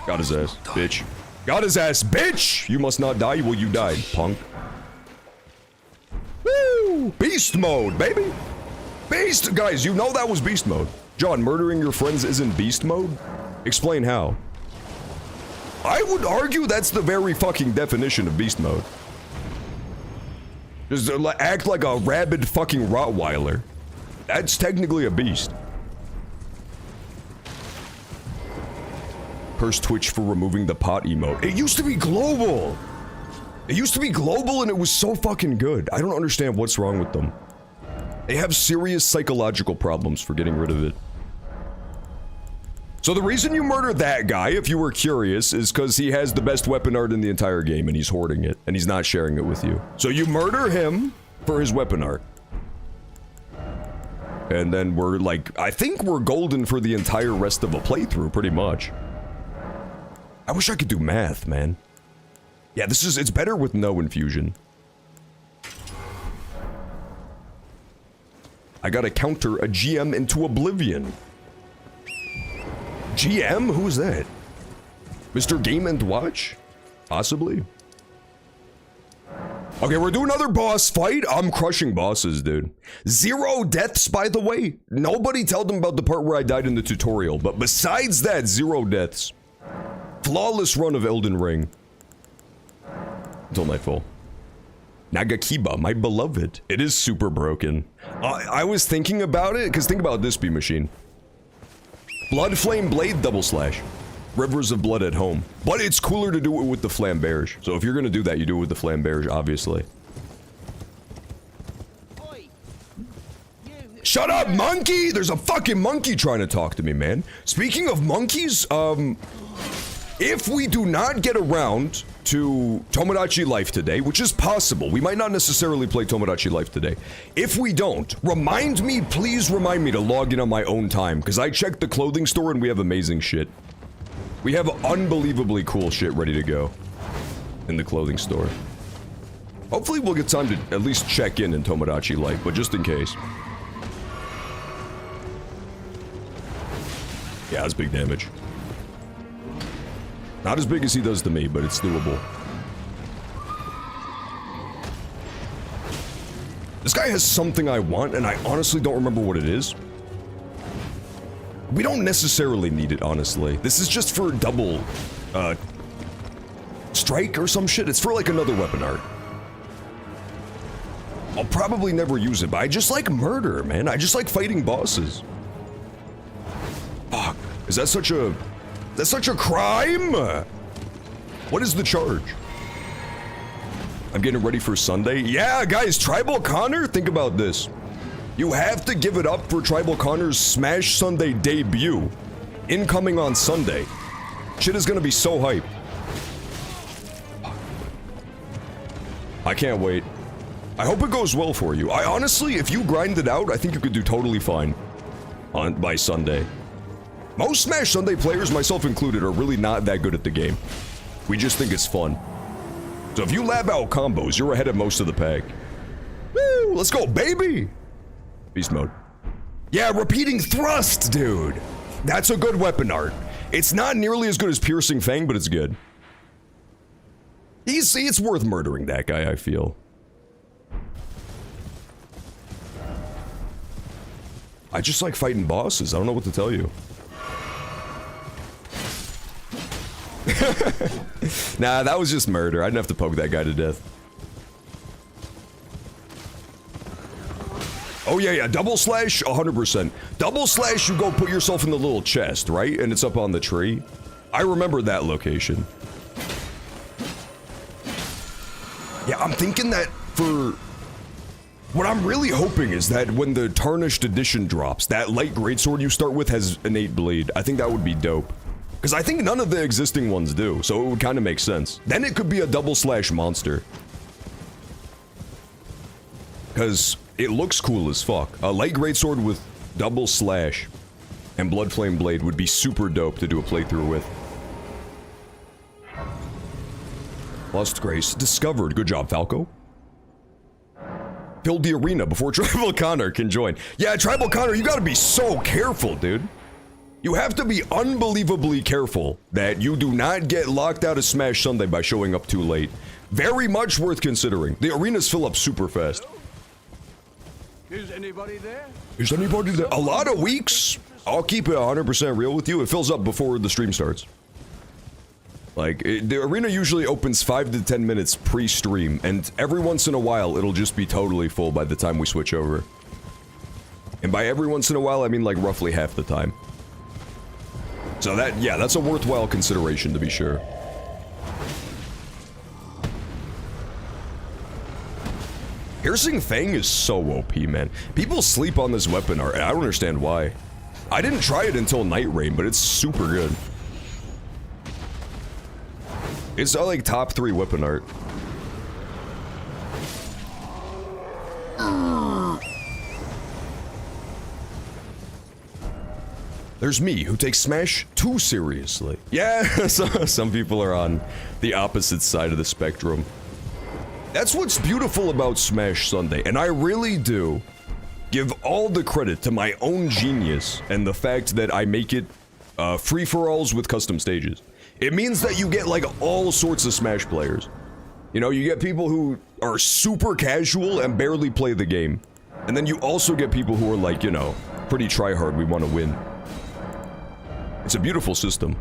Got his ass, bitch. Got his ass, bitch! You must not die. Well, you died, punk. Woo! Beast mode, baby! Beast! Guys, you know that was beast mode. John, murdering your friends isn't beast mode? Explain how. I would argue that's the very fucking definition of beast mode. Just act like a rabid fucking Rottweiler. That's technically a beast. Curse Twitch for removing the pot emote. It used to be global! It used to be global and it was so fucking good. I don't understand what's wrong with them. They have serious psychological problems for getting rid of it. So the reason you murdered that guy, if you were curious, is because he has the best weapon art in the entire game and he's hoarding it, and he's not sharing it with you. So you murder him for his weapon art. And then we're like, I think we're golden for the entire rest of a playthrough, pretty much. I wish I could do math, man. Yeah, it's better with no infusion. I gotta counter a GM into oblivion. GM? Who's that? Mr. Game and Watch? Possibly. Okay, we're doing another boss fight. I'm crushing bosses, dude. 0 deaths, by the way. Nobody told them about the part where I died in the tutorial, but besides that, 0 deaths. Flawless run of Elden Ring. Until nightfall. Nagakiba, my beloved. It is super broken. I was thinking about it, because think about this, B-Machine. Blood Flame Blade double slash. Rivers of Blood at home. But it's cooler to do it with the Flamberge. So if you're gonna do that, you do it with the Flamberge, obviously. Shut up, monkey! There's a fucking monkey trying to talk to me, man. Speaking of monkeys, if we do not get around to Tomodachi Life today, which is possible, we might not necessarily play Tomodachi Life today. If we don't, please remind me to log in on my own time, because I checked the clothing store and we have amazing shit. We have unbelievably cool shit ready to go in the clothing store. Hopefully we'll get time to at least check in Tomodachi Life, but just in case. Yeah, that's big damage. Not as big as he does to me, but it's doable. This guy has something I want, and I honestly don't remember what it is. We don't necessarily need it, honestly. This is just for double, strike or some shit. It's for, like, another weapon art. I'll probably never use it, but I just like murder, man. I just like fighting bosses. Fuck. Is that such a... That's such a crime? What is the charge? I'm getting ready for Sunday. Yeah, guys, Tribal Connor, think about this. You have to give it up for Tribal Connor's Smash Sunday debut. Incoming on Sunday. Shit is gonna be so hype. I can't wait. I hope it goes well for you. I honestly, if you grind it out, I think you could do totally fine by Sunday. Most Smash Sunday players, myself included, are really not that good at the game. We just think it's fun. So if you lab out combos, you're ahead of most of the pack. Woo! Let's go, baby! Beast mode. Yeah, repeating thrust, dude! That's a good weapon art. It's not nearly as good as Piercing Fang, but it's good. It's worth murdering that guy, I feel. I just like fighting bosses. I don't know what to tell you. Nah, that was just murder. I didn't have to poke that guy to death. Oh yeah, double slash, 100%. Double slash, you go put yourself in the little chest, right? And it's up on the tree. I remember that location. Yeah, I'm thinking that for... What I'm really hoping is that when the Tarnished edition drops, that light greatsword you start with has innate bleed. I think that would be dope. Because I think none of the existing ones do, so it would kind of make sense. Then it could be a double slash monster. Because it looks cool as fuck. A light greatsword with double slash and blood flame blade would be super dope to do a playthrough with. Lost Grace discovered. Good job, Falco. Filled the arena before Tribal Connor can join. Yeah, Tribal Connor, you gotta be so careful, dude. You have to be unbelievably careful that you do not get locked out of Smash Sunday by showing up too late. Very much worth considering. The arenas fill up super fast. Is anybody there? Is anybody there? A lot of weeks. I'll keep it 100% real with you. It fills up before the stream starts. Like, the arena usually opens 5 to 10 minutes pre-stream, and every once in a while, it'll just be totally full by the time we switch over. And by every once in a while, I mean like roughly half the time. So that, yeah, that's a worthwhile consideration to be sure. Piercing Fang is so OP, man. People sleep on this weapon art, and I don't understand why. I didn't try it until Night Rain, but it's super good. It's like top 3 weapon art. There's me, who takes Smash too seriously. Yeah, some people are on the opposite side of the spectrum. That's what's beautiful about Smash Sunday, and I really do give all the credit to my own genius and the fact that I make it free-for-alls with custom stages. It means that you get like all sorts of Smash players. You know, you get people who are super casual and barely play the game. And then you also get people who are like, you know, pretty try-hard, we want to win. It's a beautiful system.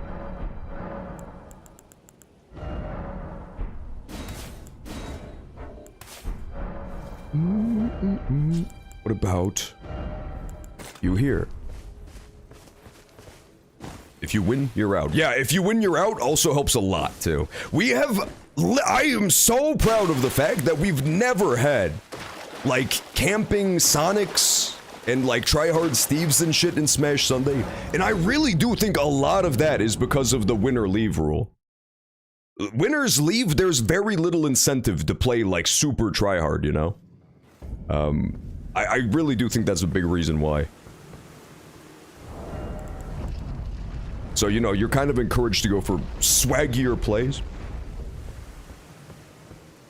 What about you here? If you win, you're out. Yeah, if you win, you're out also helps a lot, too. We have... I am so proud of the fact that we've never had, like, camping Sonics and, like, try-hard Steves and shit in Smash Sunday. And I really do think a lot of that is because of the winner leave rule. Winners leave, there's very little incentive to play, like, super try-hard, you know? I really do think that's a big reason why. So, you know, you're kind of encouraged to go for swaggier plays.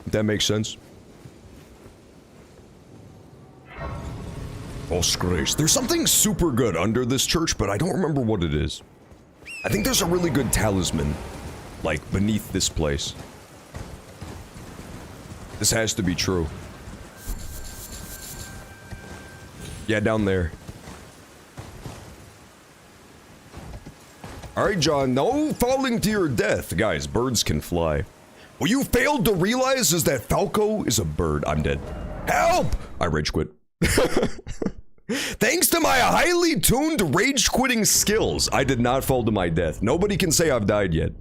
If that makes sense. Oh, grace. There's something super good under this church, but I don't remember what it is. I think there's a really good talisman, like, beneath this place. This has to be true. Yeah, down there. Alright, John, no falling to your death. Guys, birds can fly. What you failed to realize is that Falco is a bird. I'm dead. Help! I rage quit. Thanks to my highly tuned rage quitting skills, I did not fall to my death. Nobody can say I've died yet.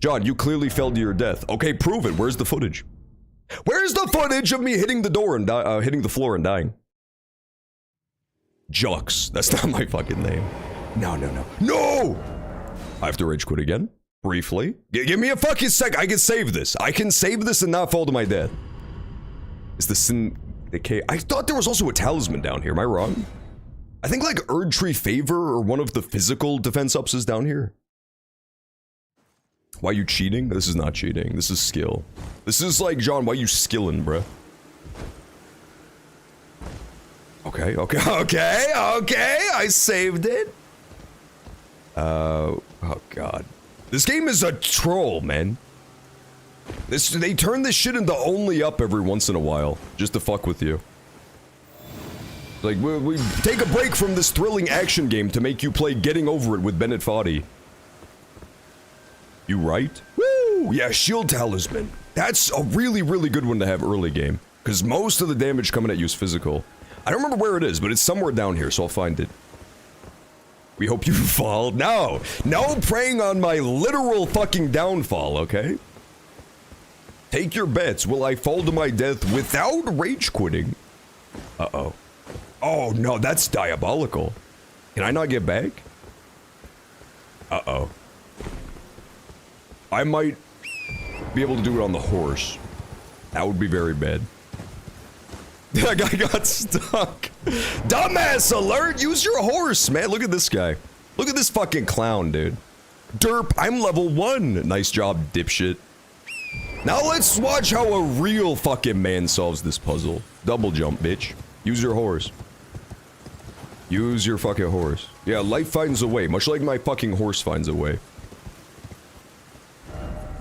John, you clearly fell to your death. Okay, prove it. Where's the footage? Where's the footage of me hitting the door and hitting the floor and dying? Jux. That's not my fucking name. No, no, no. No! I have to rage quit again. Briefly. Give me a fucking sec. I can save this. I can save this and not fall to my death. Is the sin decay? I thought there was also a talisman down here. Am I wrong? I think like Erd Tree Favor or one of the physical defense ups is down here. Why you cheating? This is not cheating. This is skill. This is like, John, why you skilling, bruh? Okay, okay. I saved it. Oh god. This game is a troll, man. They turn this shit into only up every once in a while, just to fuck with you. Like, we take a break from this thrilling action game to make you play Getting Over It with Bennett Foddy. You right? Woo! Yeah, Shield Talisman. That's a really, really good one to have early game, because most of the damage coming at you is physical. I don't remember where it is, but it's somewhere down here, so I'll find it. We hope you fall. No! No preying on my literal fucking downfall, okay? Take your bets. Will I fall to my death without rage quitting? Uh-oh. Oh, no, that's diabolical. Can I not get back? Uh-oh. I might be able to do it on the horse. That would be very bad. That guy got stuck. Dumbass alert! Use your horse, man. Look at this guy. Look at this fucking clown, dude. Derp, I'm level 1. Nice job, dipshit. Now let's watch how a real fucking man solves this puzzle. Double jump, bitch. Use your horse. Use your fucking horse. Yeah, life finds a way, much like my fucking horse finds a way.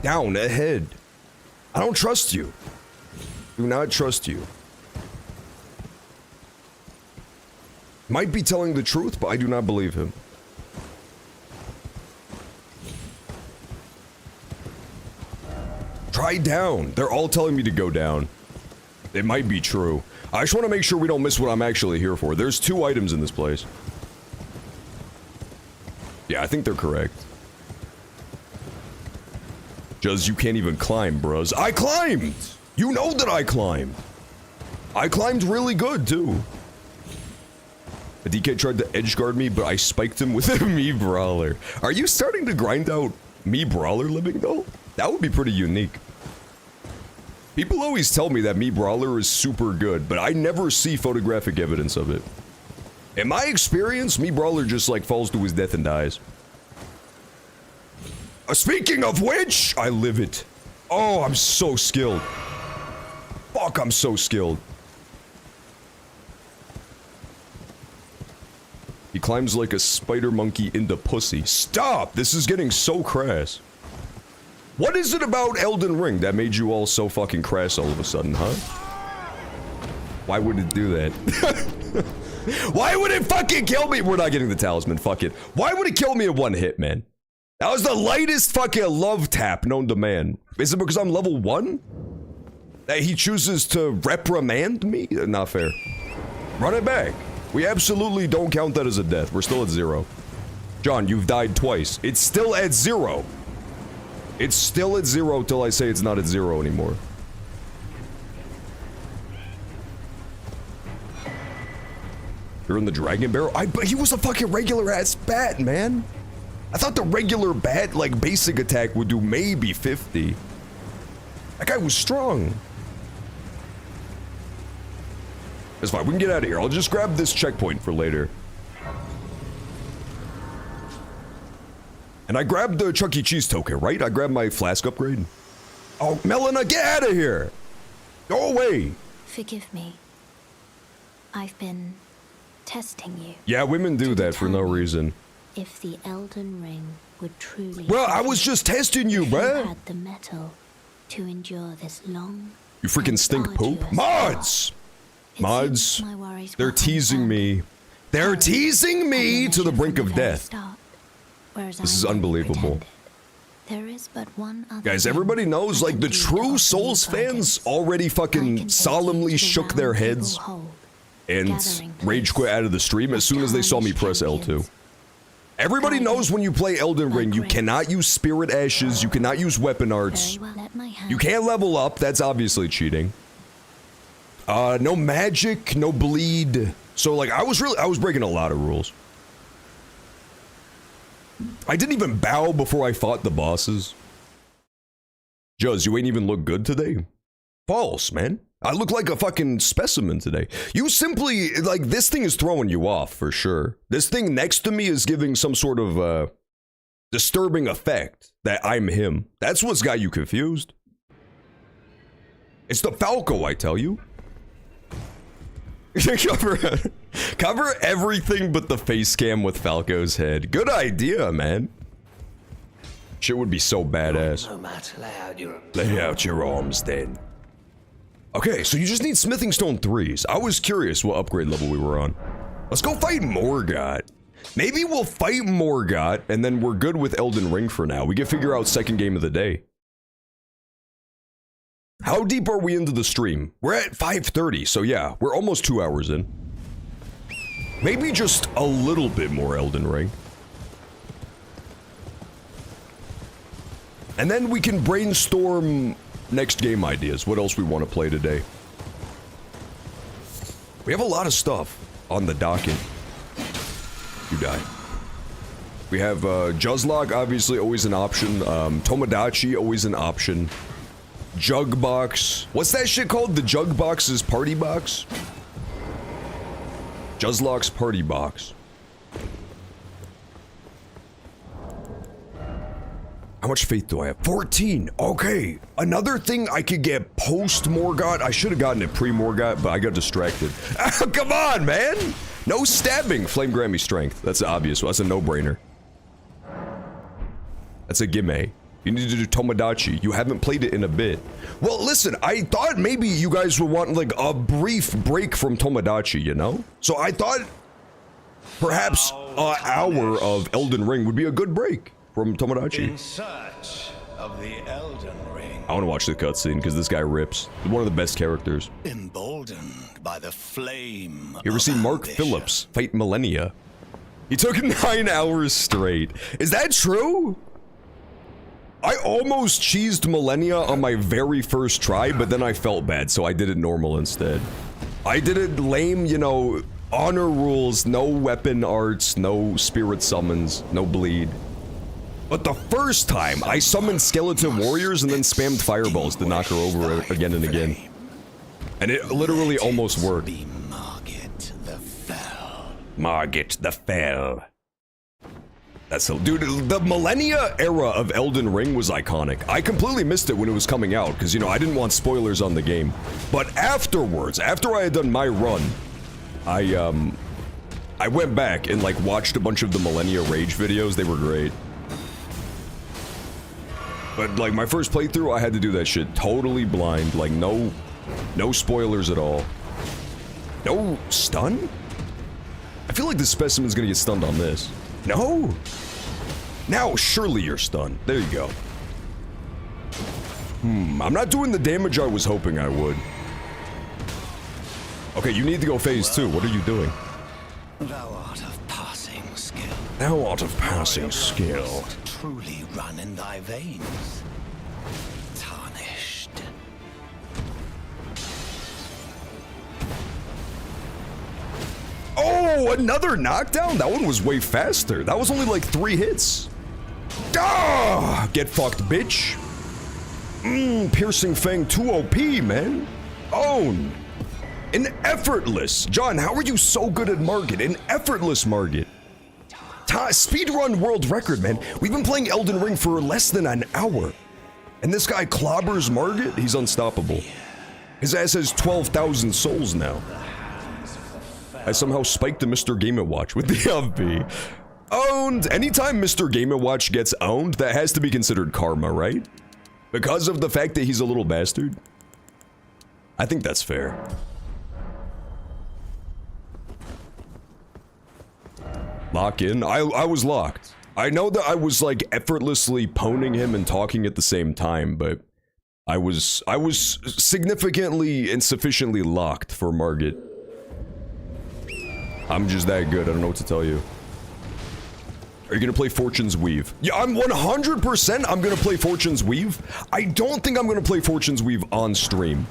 Down, ahead. I don't trust you. Do not trust you. Might be telling the truth, but I do not believe him. Try down. They're all telling me to go down. It might be true. I just want to make sure we don't miss what I'm actually here for. There's 2 items in this place. Yeah, I think they're correct. Juz, you can't even climb, bros. I climbed! You know that I climbed. I climbed really good, too. The DK tried to edgeguard me, but I spiked him with a Mii Brawler. Are you starting to grind out Mii Brawler living, though? That would be pretty unique. People always tell me that Mii Brawler is super good, but I never see photographic evidence of it. In my experience, Mii Brawler just, like, falls to his death and dies. Speaking of which, I live it. Oh, I'm so skilled. Fuck, I'm so skilled. He climbs like a spider monkey into pussy. Stop! This is getting so crass. What is it about Elden Ring that made you all so fucking crass all of a sudden, huh? Why would it do that? Why would it fucking kill me? We're not getting the talisman, fuck it. Why would it kill me in one hit, man? That was the lightest fucking love tap known to man. Is it because I'm level 1? That he chooses to reprimand me? Not fair. Run it back. We absolutely don't count that as a death. We're still at 0. John, you've died twice. It's still at 0. It's still at 0 till I say it's not at 0 anymore. You're in the dragon barrel? But he was a fucking regular ass bat, man. I thought the regular bat, like, basic attack would do maybe 50. That guy was strong. It's fine, we can get out of here. I'll just grab this checkpoint for later. And I grabbed the Chuck E. Cheese token, right? I grabbed my flask upgrade. Oh, Melina, get out of here! Go away! Forgive me. I've been testing you. Yeah, women do that for no reason. If the Elden Ring would truly... Well, I was just testing you, bruh! had the metal to endure this long... You freaking stink poop. Mods! Mods, they're teasing me. They're teasing me to the brink of death. This is unbelievable. There is but one other Guys, everybody knows, like, the true Souls fans already fucking solemnly shook their heads and rage quit out of the stream as soon as they saw me press L2. Everybody knows when you play Elden Ring, you cannot use Spirit Ashes, you cannot use Weapon Arts, you can't level up, that's obviously cheating. No magic, no bleed. So, like, I was breaking a lot of rules. I didn't even bow before I fought the bosses. Juz, you ain't even look good today? False, man. I look like a fucking specimen today. You simply, like, this thing is throwing you off, for sure. This thing next to me is giving some sort of, disturbing effect that I'm him. That's what's got you confused. It's the Falco, I tell you. cover everything but the face cam with Falco's head. Good idea, man. Shit would be so badass. Lay out your arms, then. Okay, so you just need Smithing Stone 3s. I was curious what upgrade level we were on. Let's go fight Morgott. Maybe we'll fight Morgott, and then we're good with Elden Ring for now. We can figure out second game of the day. How deep are we into the stream? We're at 5:30, so yeah, we're almost 2 hours in. Maybe just a little bit more Elden Ring. And then we can brainstorm next game ideas, what else we want to play today. We have a lot of stuff on the docket. You die. We have Juzlog, obviously always an option. Tomodachi, always an option. Jug box. What's that shit called? The jug box's party box? Juzlog's party box. How much faith do I have? 14. Okay. Another thing I could get post Morgott. I should have gotten it pre Morgott, but I got distracted. Come on, man. No stabbing. Flame Grammy strength. That's obvious. That's a no-brainer. That's a gimme. You need to do Tomodachi. You haven't played it in a bit. Well, listen, I thought maybe you guys would want, like, a brief break from Tomodachi, you know? So I thought perhaps an hour of Elden Ring would be a good break from Tomodachi. In search of the Elden Ring. I want to watch the cutscene because this guy rips. He's one of the best characters. Emboldened by the flame. You ever see Mark Phillips fight Millennia? He took 9 hours straight. Is that true? I almost cheesed Millennia on my very first try, but then I felt bad, so I did it normal instead. I did it lame, you know, honor rules, no weapon arts, no spirit summons, no bleed. But the first time, I summoned skeleton warriors and then spammed fireballs to knock her over again and again. And it literally almost worked. Margit the Fell. Margit the Fell. That's so, dude, the Millennia era of Elden Ring was iconic. I completely missed it when it was coming out, because, you know, I didn't want spoilers on the game. But afterwards, after I had done my run, I I went back and like watched a bunch of the Millennia Rage videos. They were great. But like my first playthrough, I had to do that shit totally blind. Like no spoilers at all. No stun? I feel like the specimen's gonna get stunned on this. No? Now surely you're stunned. There you go. I'm not doing the damage I was hoping I would. Okay, you need to go phase 2. What are you doing? Thou art of passing skill. Thou art of passing skill. Truly run in thy veins. Tarnished. Oh, another knockdown? That one was way faster. That was only like 3 hits. Ah! Get fucked, bitch. Piercing Fang 2 OP, man. Own. An effortless. John, how are you so good at Margit? An effortless Margit. Speedrun world record, man. We've been playing Elden Ring for less than an hour. And this guy clobbers Margit? He's unstoppable. His ass has 12,000 souls now. I somehow spiked the Mr. Game & Watch with the FB. Owned. Anytime Mr. Game & Watch gets owned, that has to be considered karma, right? Because of the fact that he's a little bastard? I think that's fair. Lock in? I was locked. I know that I was like effortlessly poning him and talking at the same time, but I was significantly and sufficiently locked for Margit. I'm just that good, I don't know what to tell you. Are you gonna play Fortune's Weave? Yeah, I'm 100% I'm gonna play Fortune's Weave. I don't think I'm gonna play Fortune's Weave on stream.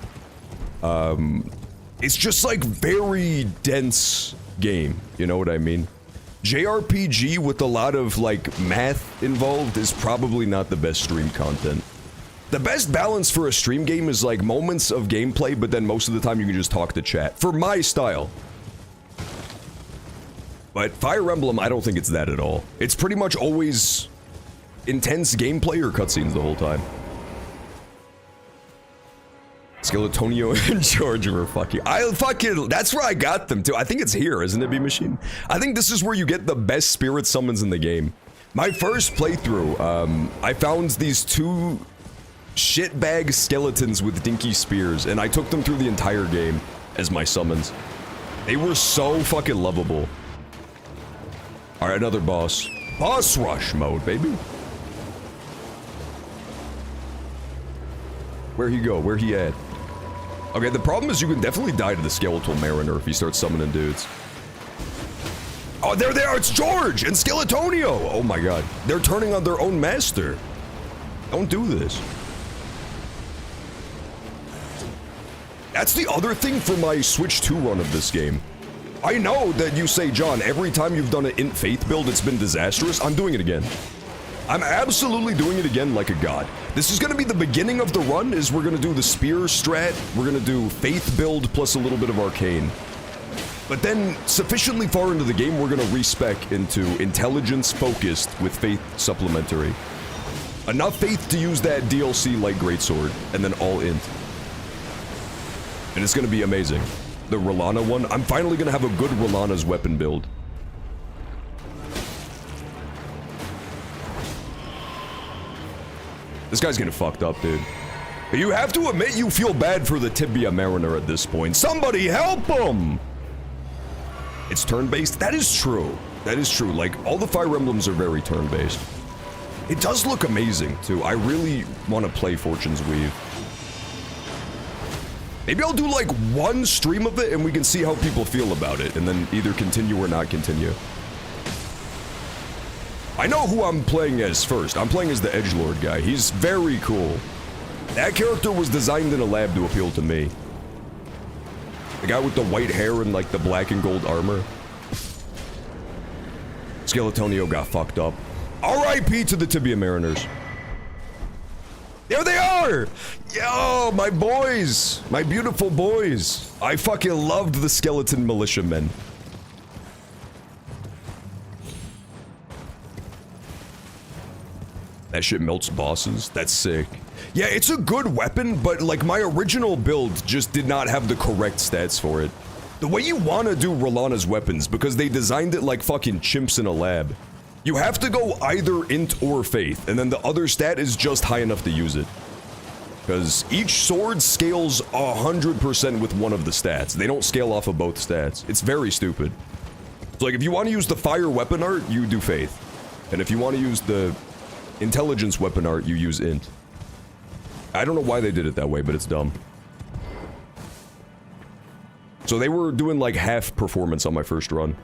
It's just like very dense game, you know what I mean? JRPG with a lot of like math involved is probably not the best stream content. The best balance for a stream game is like moments of gameplay, but then most of the time you can just talk to chat. For my style. But Fire Emblem, I don't think it's that at all. It's pretty much always intense gameplay or cutscenes the whole time. Skeletonio and George were fucking... that's where I got them too. I think it's here, isn't it, B-Machine? I think this is where you get the best spirit summons in the game. My first playthrough, I found these 2 shitbag skeletons with dinky spears, and I took them through the entire game as my summons. They were so fucking lovable. Alright, another boss. Boss rush mode, baby. Where he go? Where he at? Okay, the problem is you can definitely die to the Skeletal Mariner if you start summoning dudes. Oh, there they are! It's George and Skeletonio! Oh my god. They're turning on their own master. Don't do this. That's the other thing for my Switch 2 run of this game. I know that you say, John, every time you've done an Int Faith build, it's been disastrous. I'm doing it again. I'm absolutely doing it again like a god. This is going to be the beginning of the run, is we're going to do the Spear strat, we're going to do Faith build plus a little bit of Arcane. But then, sufficiently far into the game, we're going to respec into Intelligence focused with Faith supplementary. Enough Faith to use that DLC like Greatsword, and then all Int. And it's going to be amazing. The Rolana one, I'm finally going to have a good Rolana's weapon build. This guy's getting fucked up, dude. You have to admit you feel bad for the Tibia Mariner at this point. Somebody help him! It's turn-based? That is true. That is true. Like, all the Fire Emblems are very turn-based. It does look amazing, too. I really want to play Fortune's Weave. Maybe I'll do, like, one stream of it, and we can see how people feel about it, and then either continue or not continue. I know who I'm playing as first. I'm playing as the Edgelord guy. He's very cool. That character was designed in a lab to appeal to me. The guy with the white hair and like the black and gold armor. Skeletonio got fucked up. R.I.P. to the Tibia Mariners. There they are! Yo, my boys! My beautiful boys! I fucking loved the skeleton militiamen. That shit melts bosses. That's sick. Yeah, it's a good weapon, but like my original build just did not have the correct stats for it. The way you want to do Rolana's weapons, because they designed it like fucking chimps in a lab. You have to go either int or faith, and then the other stat is just high enough to use it. Because each sword scales 100% with one of the stats. They don't scale off of both stats. It's very stupid. So like, if you want to use the fire weapon art, you do faith. And if you want to use the intelligence weapon art, you use int. I don't know why they did it that way, but it's dumb. So they were doing like half performance on my first run.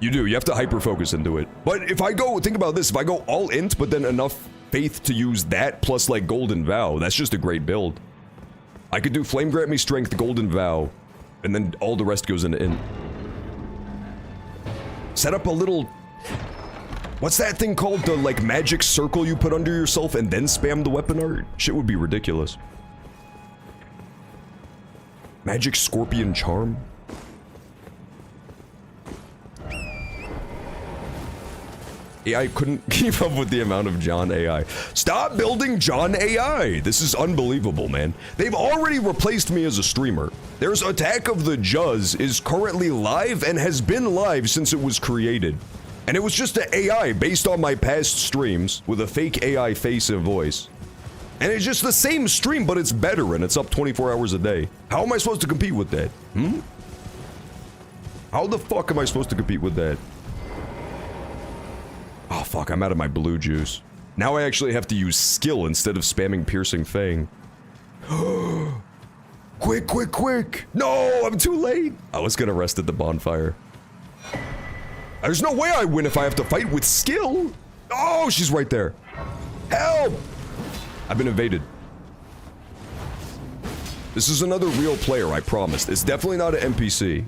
You do, you have to hyper-focus into it. But if I go, think about this, if I go all int, but then enough faith to use that plus like Golden Vow, that's just a great build. I could do Flame Grant Me Strength, Golden Vow, and then all the rest goes into int. Set up a little... What's that thing called? The like magic circle you put under yourself and then spam the weapon art? Shit would be ridiculous. Magic Scorpion Charm? AI couldn't keep up with the amount of John AI. Stop building John AI! This is unbelievable, man. They've already replaced me as a streamer. There's Attack of the Juz is currently live and has been live since it was created. And it was just an AI based on my past streams with a fake AI face and voice. And it's just the same stream, but it's better and it's up 24 hours a day. How am I supposed to compete with that? How the fuck am I supposed to compete with that? Oh fuck, I'm out of my blue juice. Now I actually have to use skill instead of spamming Piercing Fang. Quick, quick, quick! No, I'm too late! I was gonna rest at the bonfire. There's no way I win if I have to fight with skill! Oh, she's right there. Help! I've been evaded. This is another real player, I promised. It's definitely not an NPC.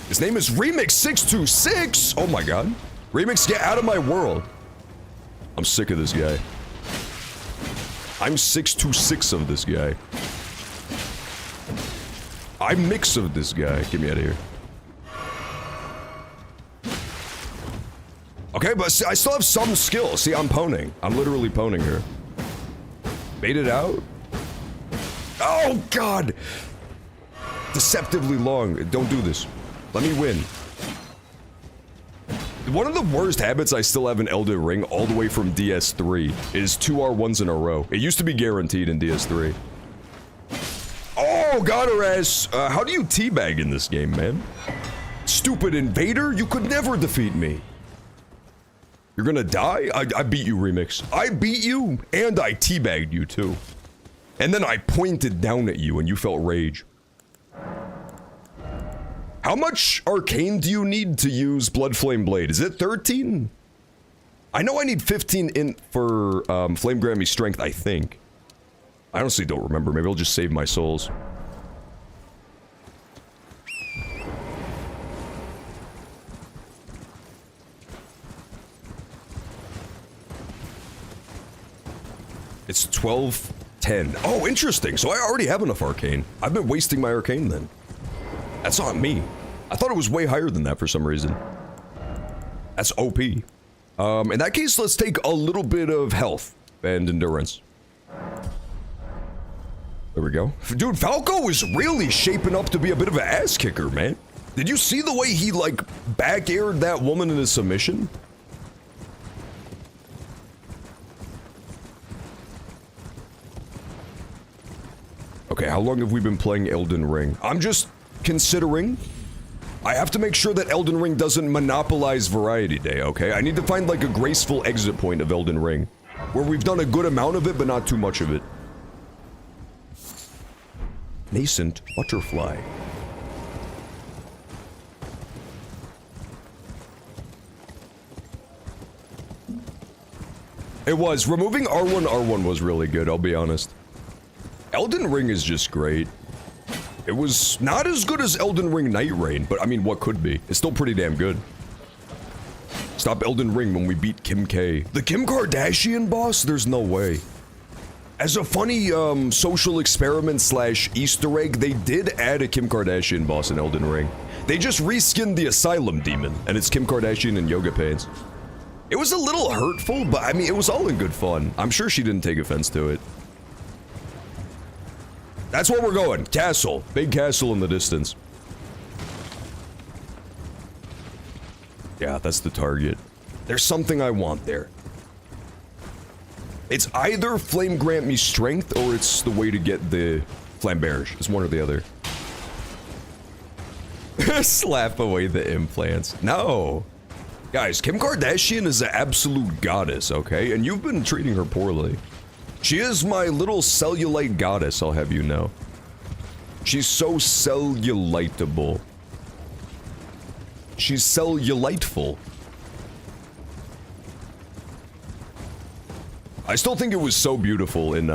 His name is Remix626! Oh my god. Remix, get out of my world. I'm sick of this guy. I'm 626 of this guy. I'm mix of this guy. Get me out of here. Okay, but I still have some skill. See, I'm poning. I'm literally poning her. Bait it out. Oh, God! Deceptively long. Don't do this. Let me win. One of the worst habits I still have in Elden Ring, all the way from DS3, is 2 R1s in a row. It used to be guaranteed in DS3. Oh, got her ass. How do you teabag in this game, man? Stupid invader, you could never defeat me. You're gonna die? I beat you, Remix. I beat you, and I teabagged you, too. And then I pointed down at you, and you felt rage. How much arcane do you need to use Bloodflame Blade? Is it 13? I know I need 15 int for Flame Grant Me Strength, I think. I honestly don't remember. Maybe I'll just save my souls. It's 12:10. Oh, interesting. So I already have enough arcane. I've been wasting my arcane then. That's not me. I thought it was way higher than that for some reason. That's OP. In that case, let's take a little bit of health and endurance. There we go. Dude, Falco is really shaping up to be a bit of an ass kicker, man. Did you see the way he, like, back-aired that woman in a submission? Okay, how long have we been playing Elden Ring? I'm just considering. I have to make sure that Elden Ring doesn't monopolize Variety Day, okay? I need to find like a graceful exit point of Elden Ring, where we've done a good amount of it, but not too much of it. Nascent butterfly. It was. Removing R1 was really good, I'll be honest. Elden Ring is just great. It was not as good as Elden Ring Night Rain, but I mean, what could be? It's still pretty damn good. Stop Elden Ring when we beat Kim K. The Kim Kardashian boss? There's no way. As a funny, social experiment slash Easter egg, they did add a Kim Kardashian boss in Elden Ring. They just reskinned the Asylum Demon, and it's Kim Kardashian in yoga pants. It was a little hurtful, but I mean, it was all in good fun. I'm sure she didn't take offense to it. That's where we're going. Castle. Big castle in the distance. Yeah, that's the target. There's something I want there. It's either Flame grant me strength, or it's the way to get the Flamberge. It's one or the other. Slap away the implants. No. Guys, Kim Kardashian is an absolute goddess, okay? And you've been treating her poorly. She is my little cellulite goddess, I'll have you know. She's so celluliteable. She's celluliteful. I still think it was so beautiful in,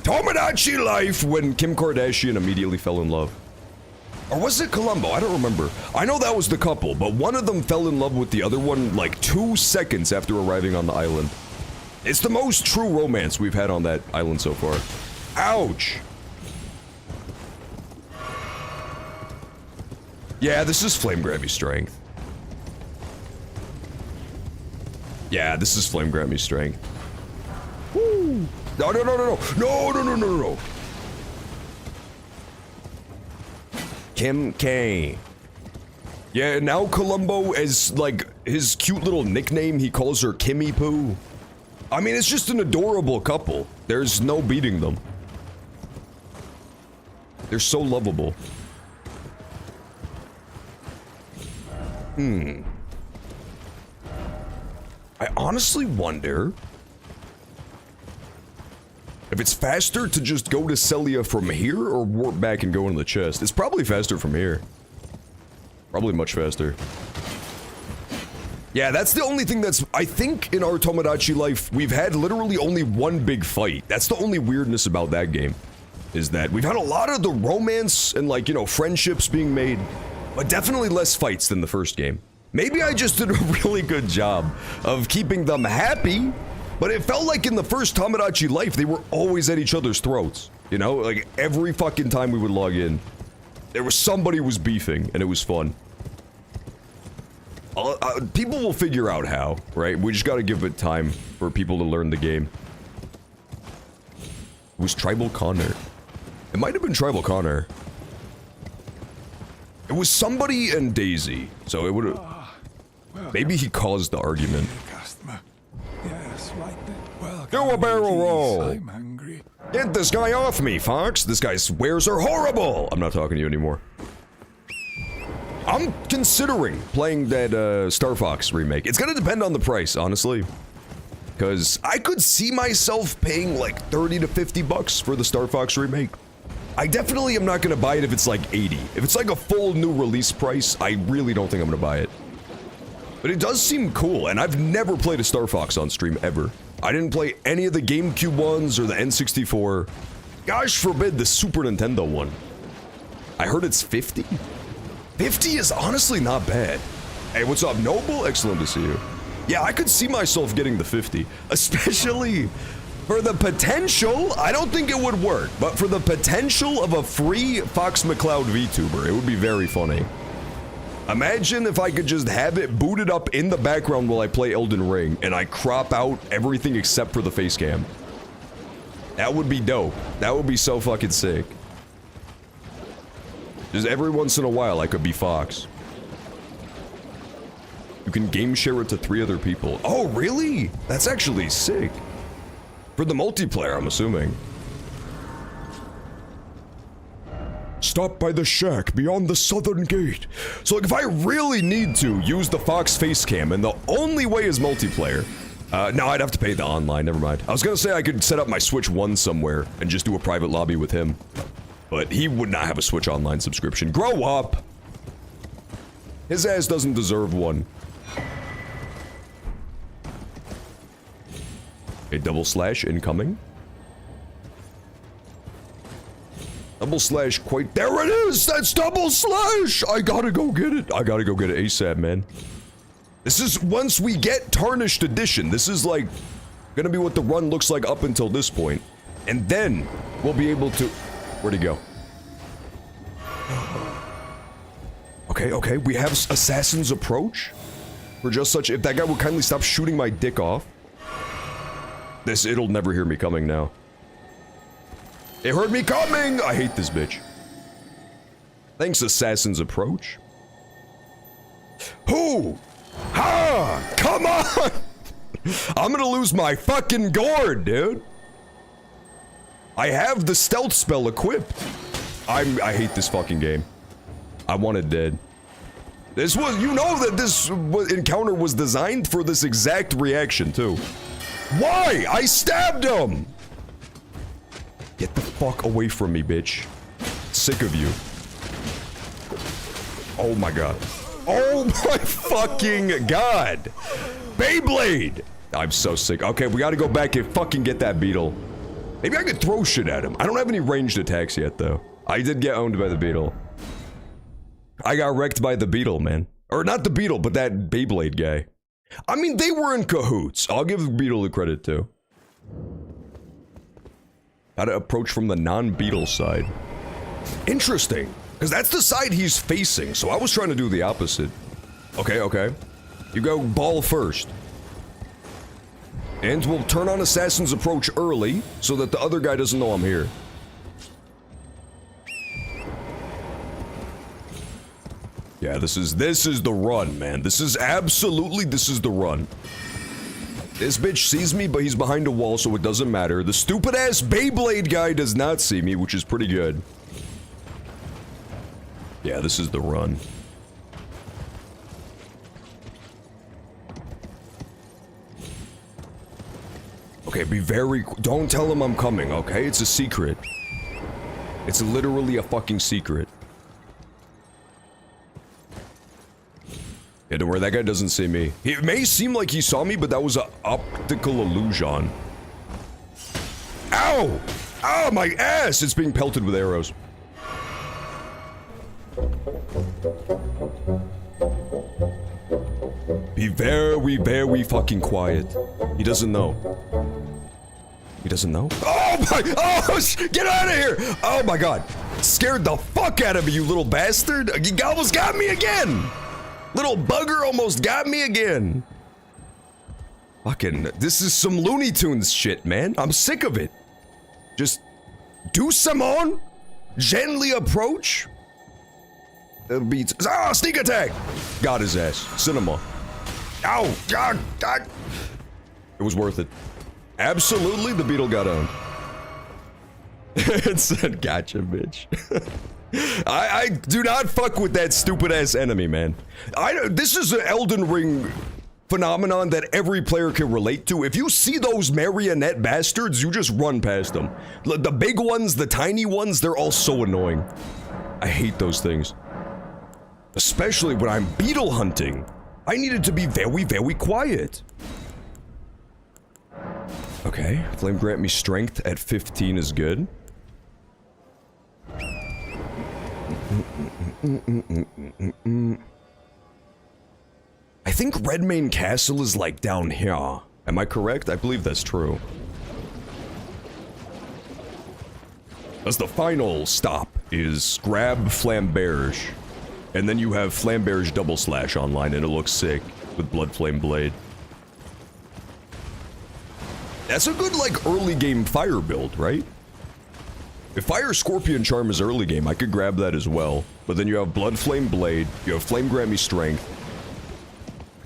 Tomodachi Life when Kim Kardashian immediately fell in love. Or was it Columbo? I don't remember. I know that was the couple, but one of them fell in love with the other one like 2 seconds after arriving on the island. It's the most true romance we've had on that island so far. Ouch! Yeah, this is Flame Gravy Strength. Yeah, this is Flame Gravy Strength. Woo! No, no, no, no, no! No, no, no, no, no! Kim K. Yeah, now Columbo, as like his cute little nickname, he calls her Kimmy Poo. I mean, it's just an adorable couple. There's no beating them. They're so lovable. I honestly wonder if it's faster to just go to Celia from here or warp back and go into the chest. It's probably faster from here. Probably much faster. Yeah, that's the only thing that's... I think in our Tomodachi life, we've had literally only one big fight. That's the only weirdness about that game. Is that we've had a lot of the romance and, like, you know, friendships being made, but definitely less fights than the first game. Maybe I just did a really good job of keeping them happy, but it felt like in the first Tomodachi life, they were always at each other's throats. You know, like every fucking time we would log in, there was somebody was beefing, and it was fun. People will figure out how, right? We just gotta give it time for people to learn the game. It was Tribal Connor. It might have been Tribal Connor. It was somebody and Daisy, so it would have... Maybe he caused the argument. Customer. Yes, right there. Well, Do a barrel roll! I'm hungry. Get this guy off me, Fox! This guy's wares are horrible! I'm not talking to you anymore. I'm considering playing that Star Fox remake. It's gonna depend on the price, honestly. Because I could see myself paying like 30 to 50 bucks for the Star Fox remake. I definitely am not gonna buy it if it's like 80. If it's like a full new release price, I really don't think I'm gonna buy it. But it does seem cool, and I've never played a Star Fox on stream ever. I didn't play any of the GameCube ones or the N64. Gosh forbid the Super Nintendo one. I heard it's 50? 50 is honestly not bad. Hey, what's up, Noble? Excellent to see you. Yeah, I could see myself getting the 50, especially for the potential. I don't think it would work, but for the potential of a free Fox McCloud VTuber, it would be very funny. Imagine if I could just have it booted up in the background while I play Elden Ring, and I crop out everything except for the face cam. That would be dope. That would be so fucking sick. Just every once in a while, I could be Fox. You can game share it to 3 other people. Oh, really? That's actually sick. For the multiplayer, I'm assuming. Stop by the shack beyond the southern gate. So, like, if I really need to use the Fox face cam, and the only way is multiplayer. No, I'd have to pay the online, never mind. I was gonna say I could set up my Switch 1 somewhere and just do a private lobby with him. But he would not have a Switch Online subscription. Grow up! His ass doesn't deserve one. A double slash incoming. Double slash quite- There it is! That's double slash! I gotta go get it. I gotta go get it ASAP, man. This is once we get Tarnished Edition. This is like gonna be what the run looks like up until this point. And then we'll be able to... Where'd he go? Okay, okay, we have Assassin's Approach. For just such... If that guy would kindly stop shooting my dick off. It'll never hear me coming now. It heard me coming! I hate this bitch. Thanks, Assassin's Approach. Who? Ha! Come on! I'm gonna lose my fucking gourd, dude. I have the stealth spell equipped. I hate this fucking game. I want it dead. This was, you know that this encounter was designed for this exact reaction, too. Why? I stabbed him! Get the fuck away from me, bitch. Sick of you. Oh my god. Oh my fucking god! Beyblade! I'm so sick. Okay, we gotta go back and fucking get that beetle. Maybe I could throw shit at him. I don't have any ranged attacks yet, though. I did get owned by the beetle. I got wrecked by the beetle, man. Or not the beetle, but that Beyblade guy. I mean, they were in cahoots. I'll give the beetle the credit, too. Gotta approach from the non-beetle side. Interesting. Because that's the side he's facing, so I was trying to do the opposite. Okay, okay. You go ball first. And we'll turn on Assassin's Approach early, so that the other guy doesn't know I'm here. Yeah, this is the run, man. This is the run. This bitch sees me, but he's behind a wall, so it doesn't matter. The stupid-ass Beyblade guy does not see me, which is pretty good. Yeah, this is the run. Okay, be very... Don't tell him I'm coming, okay? It's a secret. It's literally a fucking secret. Yeah, don't worry, that guy doesn't see me. It may seem like he saw me, but that was an optical illusion. Ow! Ow, my ass! It's being pelted with arrows. Be very, very fucking quiet. He doesn't know. He doesn't know? Oh my... Oh, get out of here! Oh my god. Scared the fuck out of me, you little bastard. You almost got me again! Little bugger almost got me again. Fucking... This is some Looney Tunes shit, man. I'm sick of it. Just... do some on. Gently approach. It'll be... Ah, sneak attack! Got his ass. Cinema. Ow! God! God! It was worth it. Absolutely, the beetle got owned. It said, gotcha, bitch. I do not fuck with that stupid-ass enemy, man. This is an Elden Ring phenomenon that every player can relate to. If you see those marionette bastards, you just run past them. The big ones, the tiny ones, they're all so annoying. I hate those things. Especially when I'm beetle hunting. I needed to be very, very quiet. Okay, Flame grant me strength at 15 is good. I think Redmane Castle is like down here. Am I correct? I believe that's true. As the final stop is grab Flamberge. And then you have Flamberge double slash online and it looks sick with Blood Flame Blade. That's a good, like, early game fire build, right? If Fire Scorpion Charm is early game, I could grab that as well. But then you have Blood Flame Blade, you have Flame grant me strength.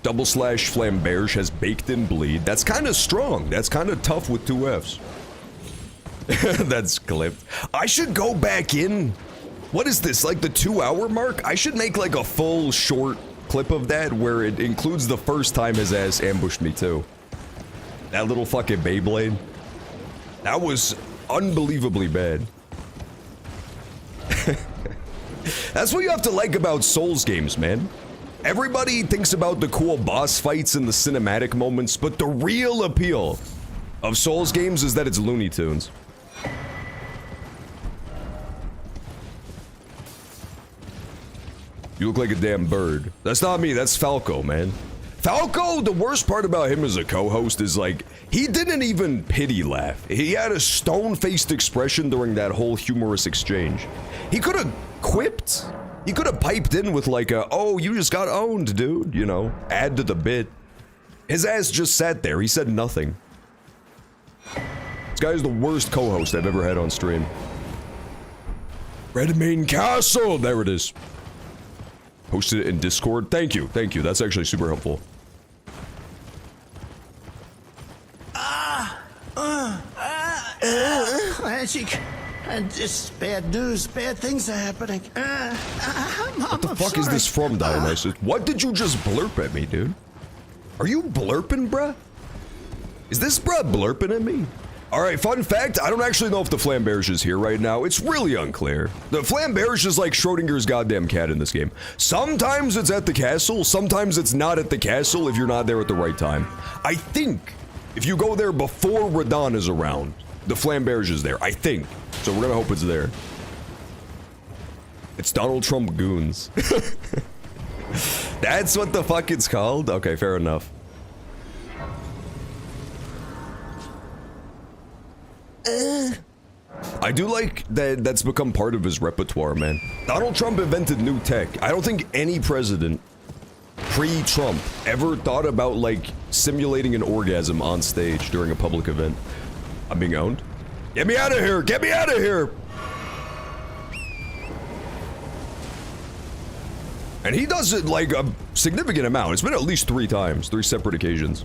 Double slash Flamberge has baked in bleed. That's kind of strong. That's kind of tough with 2 Fs. That's clipped. I should go back in. What is this, like the 2-hour mark? I should make like a full short clip of that where it includes the first time his ass ambushed me too. That little fucking Beyblade. That was unbelievably bad. That's what you have to like about Souls games, man. Everybody thinks about the cool boss fights and the cinematic moments, but the real appeal of Souls games is that it's Looney Tunes. You look like a damn bird. That's not me, that's Falco, man. Falco, the worst part about him as a co-host is like, he didn't even pity laugh. He had a stone-faced expression during that whole humorous exchange. He could have quipped. He could have piped in with like a, oh, you just got owned, dude, you know, add to the bit. His ass just sat there, he said nothing. It's guy's the worst co-host I've ever had on stream. Redmane Castle! There it is. Posted it in Discord. Thank you. Thank you. That's actually super helpful. Magic. Just bad news. Bad things are happening. What the fuck is this from, Dionysus? What did you just blurp at me, dude? Are you blurping, bruh? Is this bruh blurping at me? Alright, fun fact, I don't actually know if the Flamberge is here right now. It's really unclear. The Flamberge is like Schrodinger's goddamn cat in this game. Sometimes it's at the castle, sometimes it's not at the castle if you're not there at the right time. I think if you go there before Radon is around, the Flamberge is there, I think. So we're gonna hope it's there. It's Donald Trump goons. That's what the fuck it's called? Okay, fair enough. I do like that that's become part of his repertoire, man. Donald Trump invented new tech. I don't think any president pre-Trump ever thought about, like, simulating an orgasm on stage during a public event. I'm being owned. Get me out of here! Get me out of here! And he does it, like, a significant amount. It's been at least 3 times, 3 separate occasions.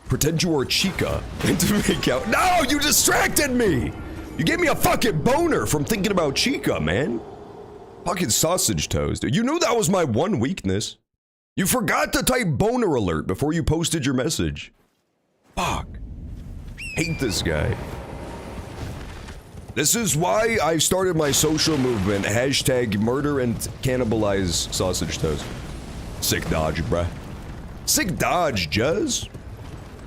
Pretend you are Chica and to make out. No, you distracted me! You gave me a fucking boner from thinking about Chica, man. Fucking sausage toast. You knew that was my one weakness. You forgot to type boner alert before you posted your message. Fuck. Hate this guy. This is why I started my social movement, hashtag murder and cannibalize sausage toast. Sick dodge, bruh. Sick dodge, Juz.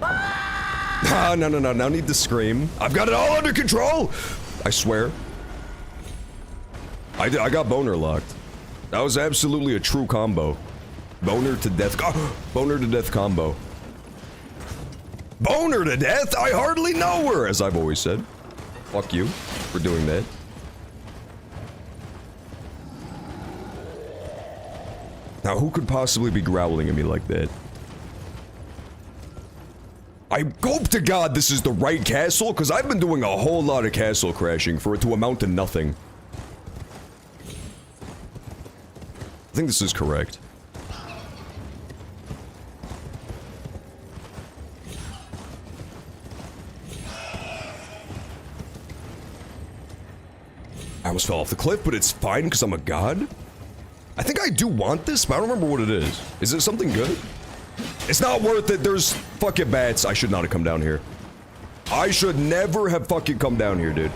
Ah, no, no need to scream. I've got it all under control! I swear. I got boner locked. That was absolutely a true combo. Boner to death. Boner to death combo. Boner to death? I hardly know her, as I've always said. Fuck you for doing that. Now, who could possibly be growling at me like that? I hope to God this is the right castle, because I've been doing a whole lot of castle crashing for it to amount to nothing. I think this is correct. I almost fell off the cliff, but it's fine because I'm a god. I think I do want this, but I don't remember what it is. Is it something good? It's not worth it. There's fucking bats. I should not have come down here. I should never have fucking come down here, dude.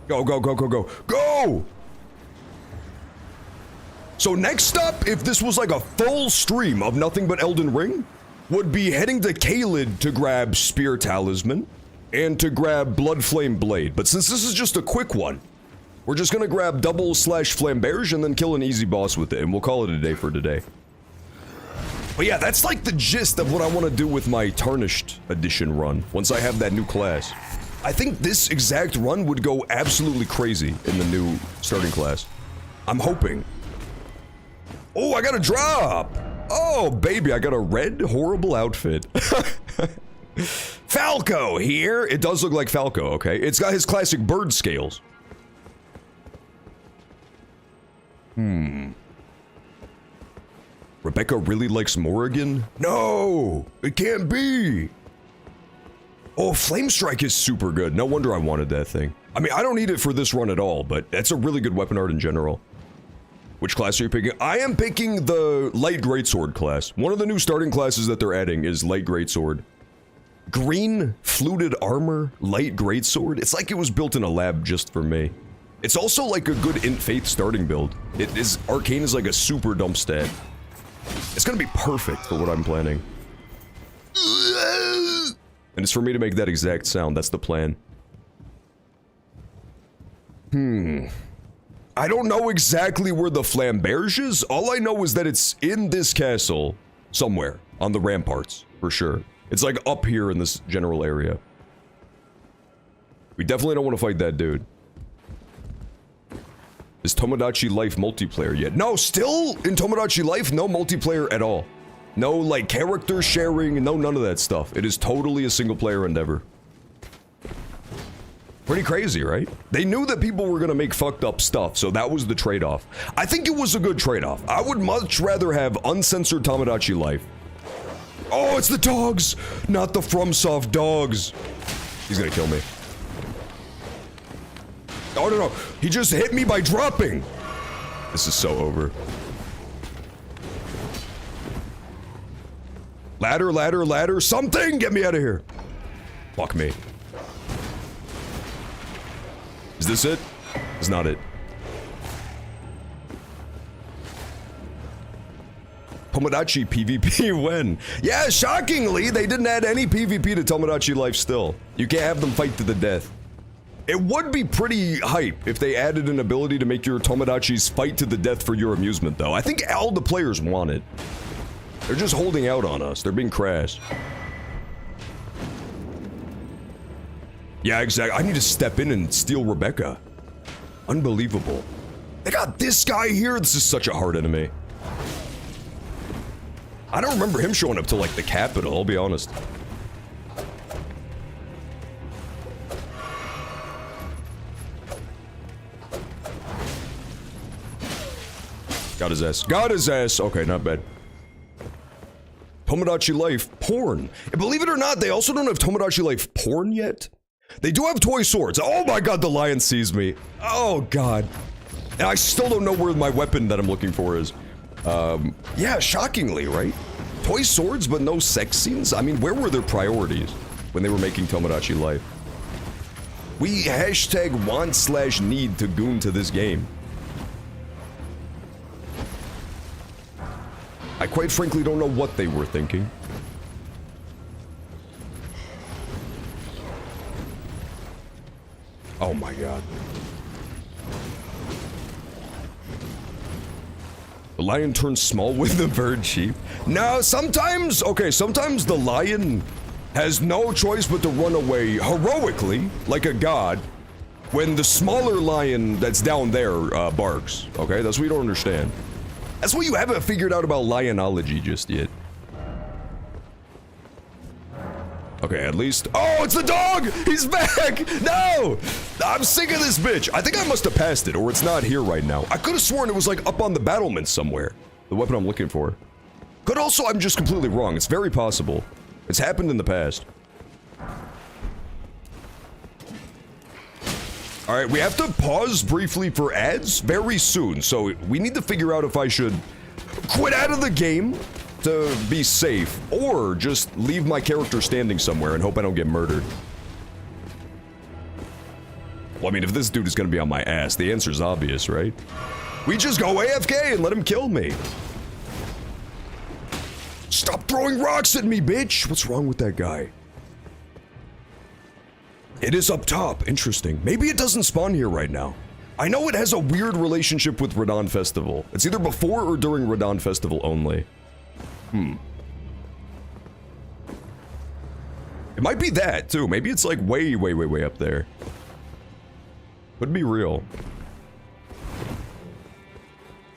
Go, go, go, go, go. Go! So next up, if this was like a full stream of nothing but Elden Ring, would be heading to Caelid to grab Spear Talisman and to grab Bloodflame Blade. But since this is just a quick one, we're just gonna grab double slash Flamberge and then kill an easy boss with it, and we'll call it a day for today. But yeah, that's like the gist of what I want to do with my Tarnished edition run, once I have that new class. I think this exact run would go absolutely crazy in the new starting class. I'm hoping. Oh, I got a drop! Oh, baby, I got a red, horrible outfit. Falco here! It does look like Falco, okay? It's got his classic bird scales. Rebecca really likes Morrigan? No! It can't be! Oh, Flame Strike is super good. No wonder I wanted that thing. I mean, I don't need it for this run at all, but that's a really good weapon art in general. Which class are you picking? I am picking the Light Greatsword class. One of the new starting classes that they're adding is Light Greatsword. Green, fluted armor, Light Greatsword. It's like it was built in a lab just for me. It's also like a good Int Faith starting build. It is, Arcane is like a super dump stat. It's gonna be perfect for what I'm planning. And it's for me to make that exact sound, that's the plan. I don't know exactly where the Flamberge is. All I know is that it's in this castle somewhere on the ramparts, for sure. It's like up here in this general area. We definitely don't want to fight that dude. Is Tomodachi Life multiplayer yet? No, still in Tomodachi Life, no multiplayer at all. No, like, character sharing, no, none of that stuff. It is totally a single-player endeavor. Pretty crazy, right? They knew that people were gonna make fucked up stuff, so that was the trade-off. I think it was a good trade-off. I would much rather have uncensored Tomodachi Life. Oh, it's the dogs! Not the FromSoft dogs! He's gonna kill me. Oh, no. He just hit me by dropping! This is so over. Ladder, ladder, ladder, something! Get me out of here! Fuck me. Is this it? It's not it. Tomodachi PvP when? Yeah, shockingly, they didn't add any PvP to Tomodachi Life still. You can't have them fight to the death. It would be pretty hype if they added an ability to make your Tomodachis fight to the death for your amusement, though. I think all the players want it. They're just holding out on us. They're being crass. Yeah, exactly. I need to step in and steal Rebecca. Unbelievable. They got this guy here. This is such a hard enemy. I don't remember him showing up till like the capital, I'll be honest. Got his ass. Got his ass. Okay, not bad. Tomodachi Life porn. And believe it or not, they also don't have Tomodachi Life porn yet. They do have toy swords. Oh my god, the lion sees me. Oh god. And I still don't know where my weapon that I'm looking for is. Yeah, shockingly, right? Toy swords, but no sex scenes? I mean, where were their priorities when they were making Tomodachi Life? We hashtag want/need to goon to this game. I quite frankly don't know what they were thinking. Oh my god. The lion turns small with the bird sheep. No, sometimes, okay, sometimes the lion has no choice but to run away heroically, like a god, when the smaller lion that's down there barks. Okay, that's what you don't understand. That's what you haven't figured out about lionology just yet. Okay, at least... Oh, it's the dog! He's back! No! I'm sick of this bitch. I think I must have passed it, or it's not here right now. I could have sworn it was, like, up on the battlements somewhere. The weapon I'm looking for. Could also, I'm just completely wrong. It's very possible. It's happened in the past. Alright, we have to pause briefly for ads very soon, so we need to figure out if I should quit out of the game to be safe, or just leave my character standing somewhere and hope I don't get murdered. Well, I mean, if this dude is gonna be on my ass, the answer's obvious, right? We just go AFK and let him kill me. Stop throwing rocks at me, bitch! What's wrong with that guy? It is up top. Interesting. Maybe it doesn't spawn here right now. I know it has a weird relationship with Radon Festival. It's either before or during Radon Festival only. It might be that, too. Maybe it's like way up there. Could be real.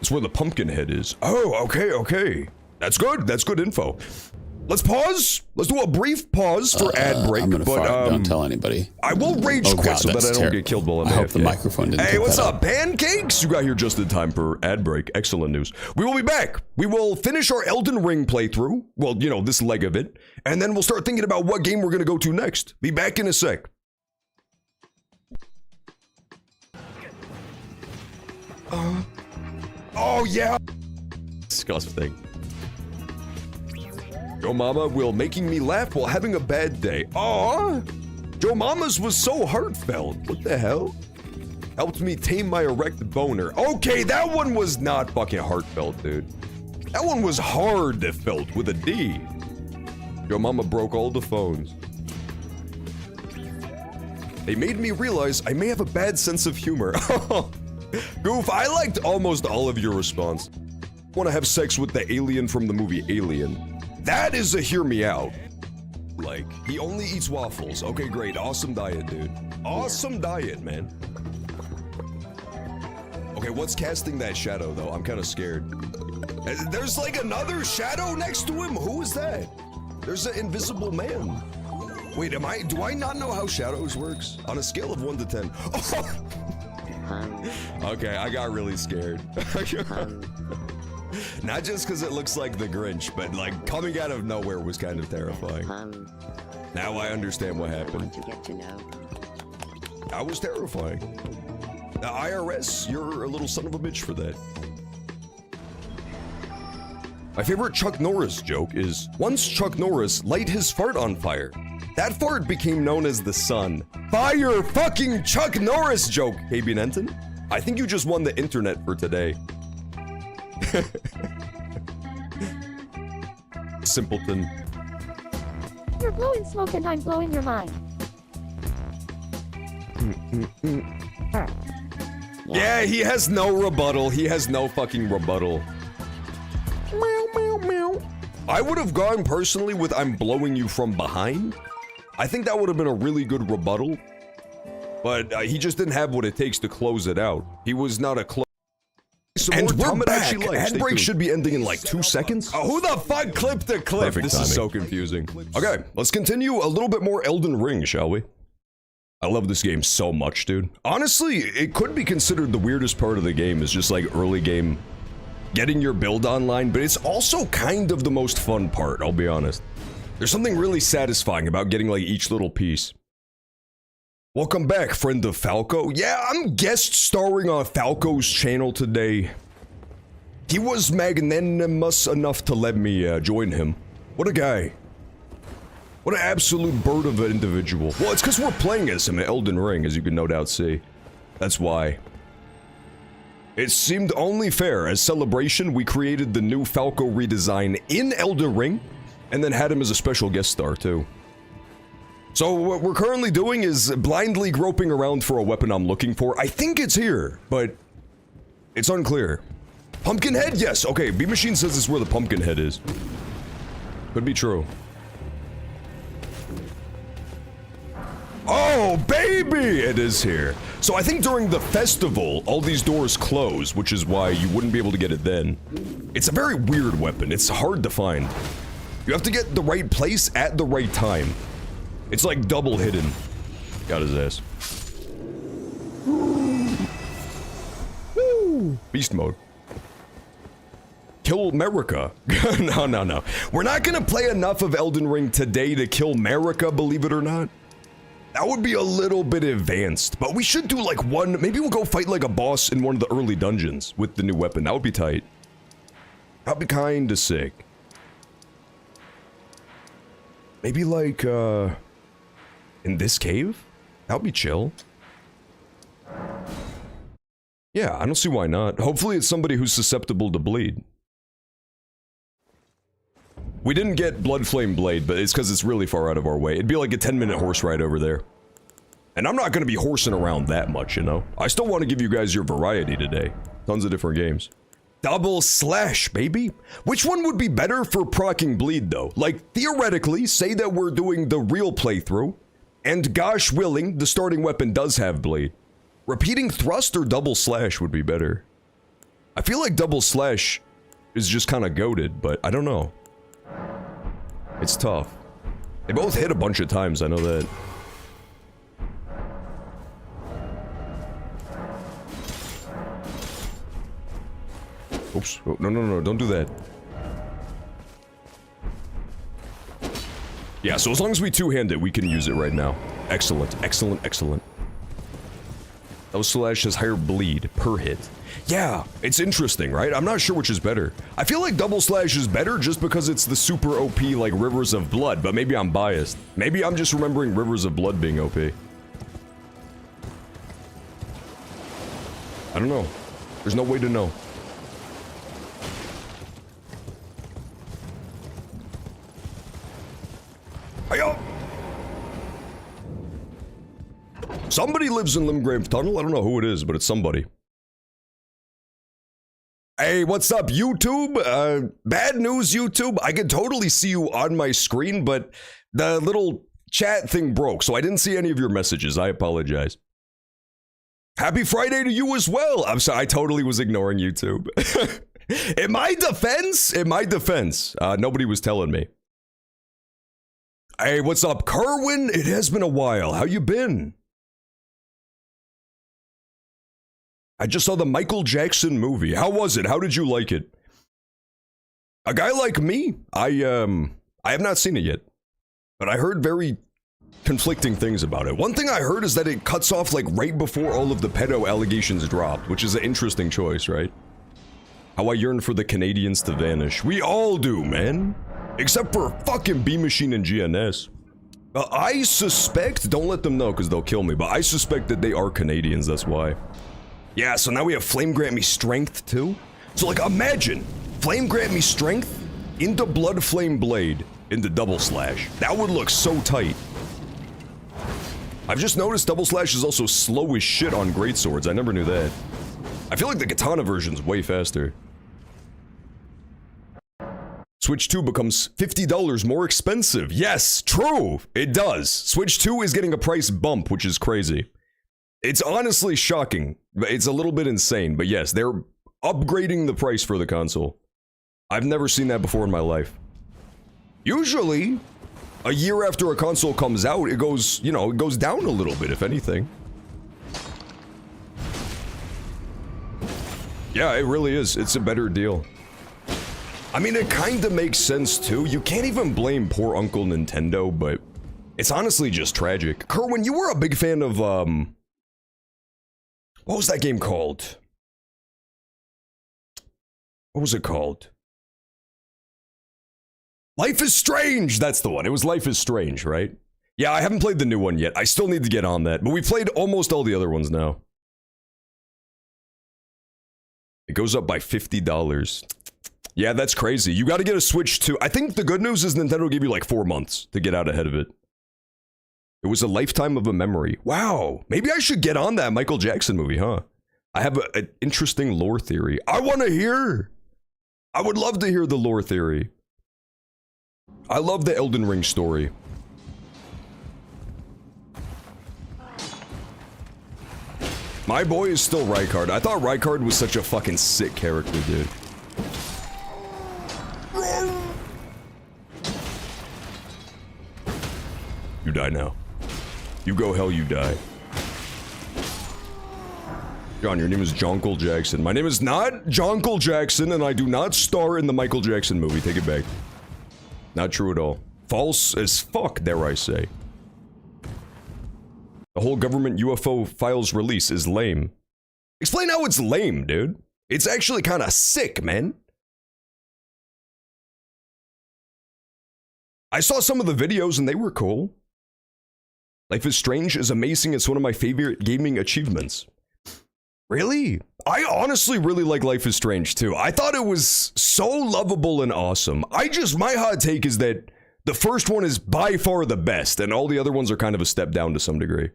It's where the pumpkin head is. Oh, okay. That's good. That's good info. Let's pause. Let's do a brief pause for ad break. I'm gonna fart. Don't tell anybody. I will rage quit so that I don't get killed while I'm I hope the AFK. microphone didn't Hey, pick what's that up, pancakes? You got here just in time for ad break. Excellent news. We will be back. We will finish our Elden Ring playthrough. Well, you know, this leg of it. And then we'll start thinking about what game we're going to go to next. Be back in a sec. Oh, yeah. Disgusting. Joe Mama will making me laugh while having a bad day. Aww! Joe Mama's was so heartfelt. What the hell? Helped me tame my erect boner. Okay, that one was not fucking heartfelt, dude. That one was hard felt with a D. Joe Mama broke all the phones. They made me realize I may have a bad sense of humor. Goof, I liked almost all of your response. Want to have sex with the alien from the movie Alien. That is a hear me out. Like, he only eats waffles. Okay, great. Awesome diet, dude. Awesome diet, man. Okay, what's casting that shadow, though? I'm kind of scared. There's like another shadow next to him? Who is that? There's an invisible man. Wait, do I not know how shadows works? On a scale of 1 to 10. Okay, I got really scared. Not just because it looks like the Grinch, but like coming out of nowhere was kind of terrifying. Now I understand what happened. To get to know. That was terrifying. The IRS, you're a little son of a bitch for that. My favorite Chuck Norris joke is, once Chuck Norris light his fart on fire. That fart became known as the sun. Fire fucking Chuck Norris joke, KB Nenton. I think you just won the internet for today. Simpleton. You're blowing smoke and I'm blowing your mind. Yeah, he has no rebuttal. He has no fucking rebuttal. Meow, meow, meow. I would have gone personally with I'm blowing you from behind. I think that would have been a really good rebuttal. But he just didn't have what it takes to close it out. He was not a close. And we're back. Headbreak should be ending in like 2 seconds. Oh, who the fuck clipped the clip? Perfect timing. Is so confusing. Okay, let's continue a little bit more Elden Ring, shall we? I love this game so much, dude. Honestly, it could be considered the weirdest part of the game is just like early game getting your build online, but it's also kind of the most fun part, I'll be honest. There's something really satisfying about getting like each little piece. Welcome back, friend of Falco. Yeah, I'm guest starring on Falco's channel today. He was magnanimous enough to let me join him. What a guy. What an absolute bird of an individual. Well, it's because we're playing as him in Elden Ring, as you can no doubt see. That's why. It seemed only fair, as celebration, we created the new Falco redesign in Elden Ring, and then had him as a special guest star, too. So what we're currently doing is blindly groping around for a weapon I'm looking for. I think it's here, but it's unclear. Pumpkinhead? Yes. Okay, B-Machine says it's where the Pumpkinhead is. Could be true. Oh, baby! It is here. So I think during the festival, all these doors close, which is why you wouldn't be able to get it then. It's a very weird weapon. It's hard to find. You have to get the right place at the right time. It's like double hidden. Got his ass. Woo! Beast mode. Kill America. No. We're not gonna play enough of Elden Ring today to kill America, believe it or not. That would be a little bit advanced, but we should do like one, maybe we'll go fight like a boss in one of the early dungeons with the new weapon. That would be tight. That'd be kinda sick. Maybe like, in this cave? That would be chill. Yeah, I don't see why not. Hopefully it's somebody who's susceptible to bleed. We didn't get Bloodflame Blade, but it's because it's really far out of our way. It'd be like a 10-minute horse ride over there. And I'm not going to be horsing around that much, you know? I still want to give you guys your variety today. Tons of different games. Double slash, baby! Which one would be better for proccing bleed, though? Like, theoretically, say that we're doing the real playthrough, and gosh willing, the starting weapon does have bleed. Repeating thrust or double slash would be better. I feel like double slash is just kind of goated, but I don't know. It's tough. They both hit a bunch of times, I know that. Oops. Oh, no, don't do that. Yeah, so as long as we two-hand it, we can use it right now. Excellent. Double slash has higher bleed per hit. Yeah, it's interesting, right? I'm not sure which is better. I feel like double slash is better just because it's the super OP like Rivers of Blood, but maybe I'm biased. Maybe I'm just remembering Rivers of Blood being OP. I don't know. There's no way to know. Hiya! Somebody lives in Limgrave Tunnel. I don't know who it is, but it's somebody. Hey, what's up, YouTube? Bad news, YouTube. I could totally see you on my screen, but the little chat thing broke, so I didn't see any of your messages. I apologize. Happy Friday to you as well. I'm sorry, I totally was ignoring YouTube. In my defense, nobody was telling me. Hey, what's up, Kerwin? It has been a while. How you been? I just saw the Michael Jackson movie. How was it? How did you like it? A guy like me, I have not seen it yet, but I heard very conflicting things about it. One thing I heard is that it cuts off like right before all of the pedo allegations dropped, which is an interesting choice, right? How I yearn for the Canadians to vanish. We all do, man. Except for fucking B-Machine and GNS. I suspect, don't let them know because they'll kill me, but I suspect that they are Canadians, that's why. Yeah, so now we have Flame Grant Me Strength too? So like imagine, Flame Grant Me Strength into Blood Flame Blade into Double Slash. That would look so tight. I've just noticed Double Slash is also slow as shit on greatswords. I never knew that. I feel like the katana version's way faster. Switch 2 becomes $50 more expensive. Yes, true, it does. Switch 2 is getting a price bump, which is crazy. It's honestly shocking. It's a little bit insane, but yes, they're upgrading the price for the console. I've never seen that before in my life. Usually, a year after a console comes out, it goes, you know, it goes down a little bit, if anything. Yeah, it really is. It's a better deal. I mean, it kinda makes sense too. You can't even blame poor Uncle Nintendo, but it's honestly just tragic. Kerwin, you were a big fan of, what was that game called? What was it called? Life is Strange! That's the one. It was Life is Strange, right? Yeah, I haven't played the new one yet. I still need to get on that, but we played almost all the other ones now. It goes up by $50. Yeah, that's crazy. You gotta get a Switch 2. I think the good news is Nintendo gave you like 4 months to get out ahead of it. It was a lifetime of a memory. Wow, maybe I should get on that Michael Jackson movie, huh? I have an interesting lore theory. I wanna hear! I would love to hear the lore theory. I love the Elden Ring story. My boy is still Rykard. I thought Rykard was such a fucking sick character, dude. You die now. You go hell, you die. John, your name is Jonkel Jackson. My name is not Jonkel Jackson, and I do not star in the Michael Jackson movie. Take it back. Not true at all. False as fuck, dare I say. The whole government UFO files release is lame. Explain how it's lame, dude. It's actually kinda sick, man. I saw some of the videos and they were cool. Life is Strange is amazing. It's one of my favorite gaming achievements. Really? I honestly really like Life is Strange too. I thought it was so lovable and awesome. My hot take is that the first one is by far the best and all the other ones are kind of a step down to some degree.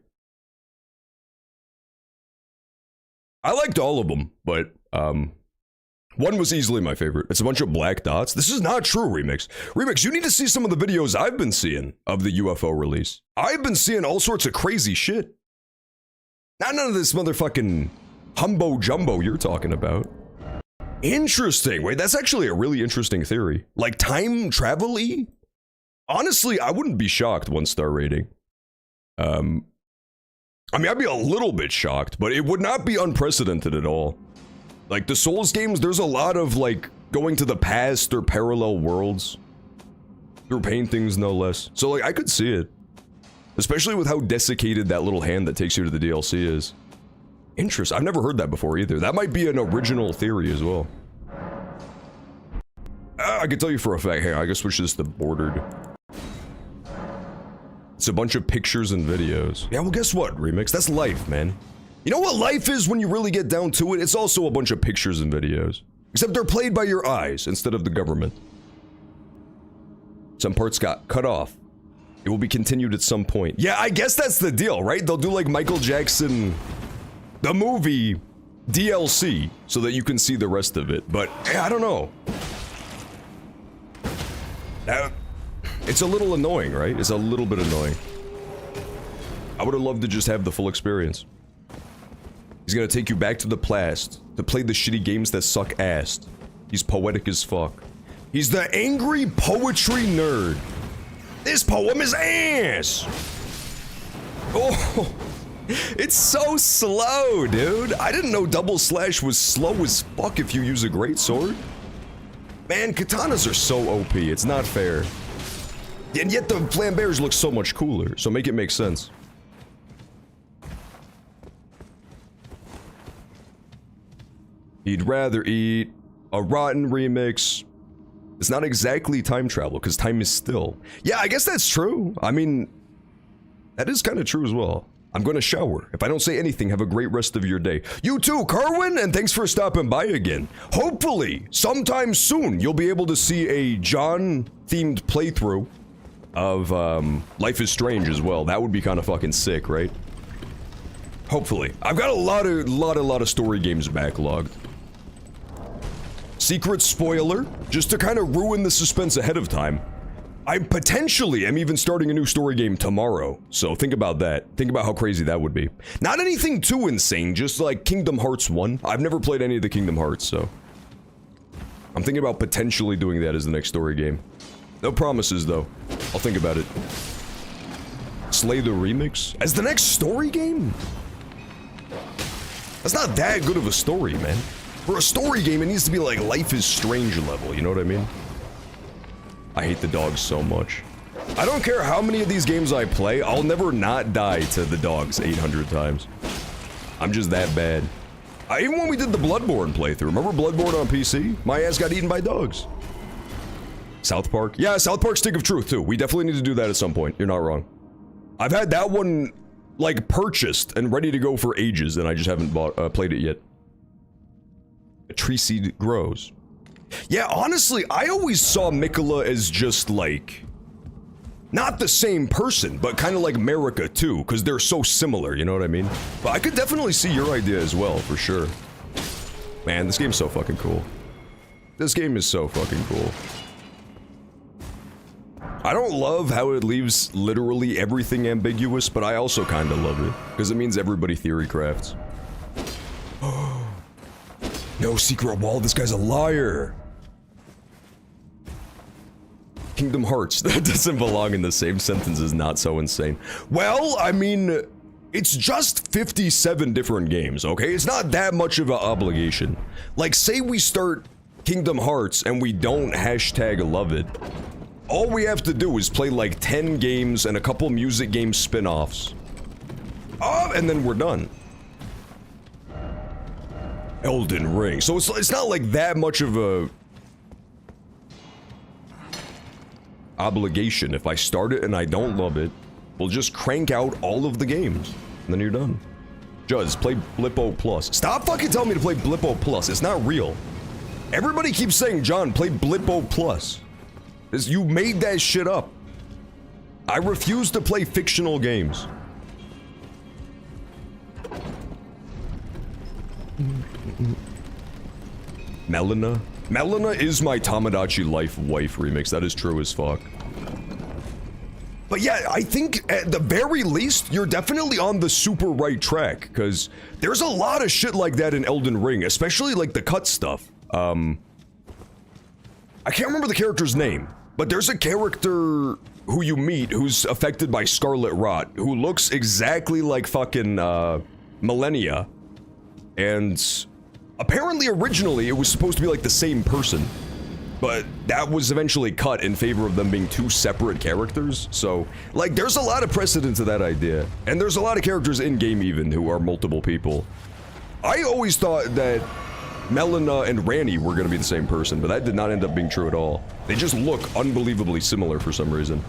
I liked all of them, but one was easily my favorite. It's a bunch of black dots. This is not true, Remix. Remix, you need to see some of the videos I've been seeing of the UFO release. I've been seeing all sorts of crazy shit. Not none of this motherfucking humbo jumbo you're talking about. Interesting. Wait, that's actually a really interesting theory. Like time travel-y? Honestly, I wouldn't be shocked 1-star rating. I mean, I'd be a little bit shocked, but it would not be unprecedented at all. Like, the Souls games, there's a lot of, like, going to the past or parallel worlds. Through paintings, no less. So, like, I could see it. Especially with how desiccated that little hand that takes you to the DLC is. Interesting. I've never heard that before either. That might be an original theory as well. I can tell you for a fact. Hey, I guess switch this to bordered. It's a bunch of pictures and videos. Yeah, well, guess what, Remix? That's life, man. You know what life is when you really get down to it? It's also a bunch of pictures and videos. Except they're played by your eyes instead of the government. Some parts got cut off. It will be continued at some point. Yeah, I guess that's the deal, right? They'll do like Michael Jackson, the movie, DLC, so that you can see the rest of it. But, I don't know. It's a little annoying, right? It's a little bit annoying. I would have loved to just have the full experience. He's gonna take you back to the past to play the shitty games that suck ass. He's poetic as fuck. He's the angry poetry nerd. This poem is ass! Oh, it's so slow, dude. I didn't know double slash was slow as fuck if you use a great sword. Man, katanas are so OP, it's not fair. And yet the flambears look so much cooler, so make it make sense. He'd rather eat a rotten remix. It's not exactly time travel, because time is still. Yeah, I guess that's true. I mean, that is kind of true as well. I'm gonna shower. If I don't say anything, have a great rest of your day. You too, Kerwin, and thanks for stopping by again. Hopefully, sometime soon, you'll be able to see a John-themed playthrough of Life is Strange as well. That would be kind of fucking sick, right? Hopefully. I've got a lot of story games backlogged. Secret spoiler, just to kind of ruin the suspense ahead of time. I potentially am even starting a new story game tomorrow, so think about that. Think about how crazy that would be. Not anything too insane, just like Kingdom Hearts 1. I've never played any of the Kingdom Hearts, so I'm thinking about potentially doing that as the next story game. No promises, though. I'll think about it. Slay the Remix? As the next story game? That's not that good of a story, man. For a story game, it needs to be like Life is Strange level, you know what I mean? I hate the dogs so much. I don't care how many of these games I play, I'll never not die to the dogs 800 times. I'm just that bad. Even when we did the Bloodborne playthrough, remember Bloodborne on PC? My ass got eaten by dogs. South Park? Yeah, South Park Stick of Truth too. We definitely need to do that at some point. You're not wrong. I've had that one, like, purchased and ready to go for ages, and I just haven't played it yet. A tree seed grows. Yeah, honestly, I always saw Mikola as just, like, not the same person, but kind of like Marika too, because they're so similar, you know what I mean? But I could definitely see your idea as well, for sure. Man, this game's so fucking cool. This game is so fucking cool. I don't love how it leaves literally everything ambiguous, but I also kind of love it, because it means everybody theory crafts. No secret wall, this guy's a liar! Kingdom Hearts, that doesn't belong in the same sentence as Not So Insane. Well, I mean, it's just 57 different games, okay? It's not that much of an obligation. Like, say we start Kingdom Hearts and we don't hashtag love it. All we have to do is play like 10 games and a couple music game spin-offs. And then we're done. Elden Ring. So it's not like that much of a obligation. If I start it and I don't love it, we'll just crank out all of the games. And then you're done. Juz, play Blippo Plus. Stop fucking telling me to play Blippo Plus. It's not real. Everybody keeps saying, John, play Blippo Plus. You made that shit up. I refuse to play fictional games. Melina? Melina is my Tomodachi Life wife remix. That is true as fuck. But yeah, I think at the very least, you're definitely on the super right track, because there's a lot of shit like that in Elden Ring, especially like the cut stuff. I can't remember the character's name, but there's a character who you meet who's affected by Scarlet Rot, who looks exactly like fucking Millennia, and apparently originally it was supposed to be like the same person, but that was eventually cut in favor of them being two separate characters. So like there's a lot of precedent to that idea, and there's a lot of characters in game even who are multiple people. I always thought that Melina and Ranni were gonna be the same person, but that did not end up being true at all. They just look unbelievably similar for some reason.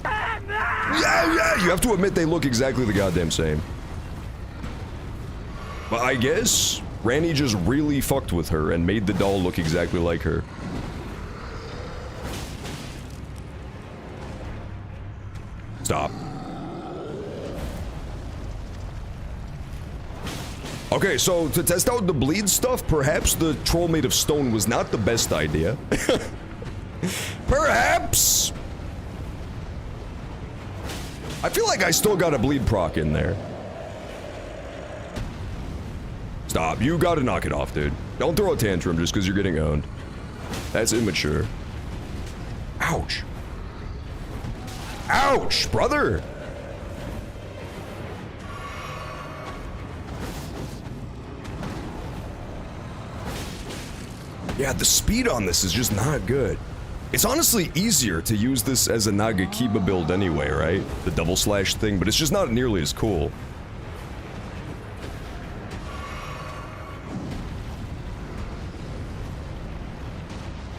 Yeah, you have to admit they look exactly the goddamn same. But I guess Ranni just really fucked with her and made the doll look exactly like her. Stop. Okay, so to test out the bleed stuff, perhaps the troll made of stone was not the best idea. Perhaps! I feel like I still got a bleed proc in there. Stop. You gotta knock it off, dude. Don't throw a tantrum just because you're getting owned. That's immature. Ouch. Ouch, brother! Yeah, the speed on this is just not good. It's honestly easier to use this as a Nagakiba build anyway, right? The double slash thing, but it's just not nearly as cool.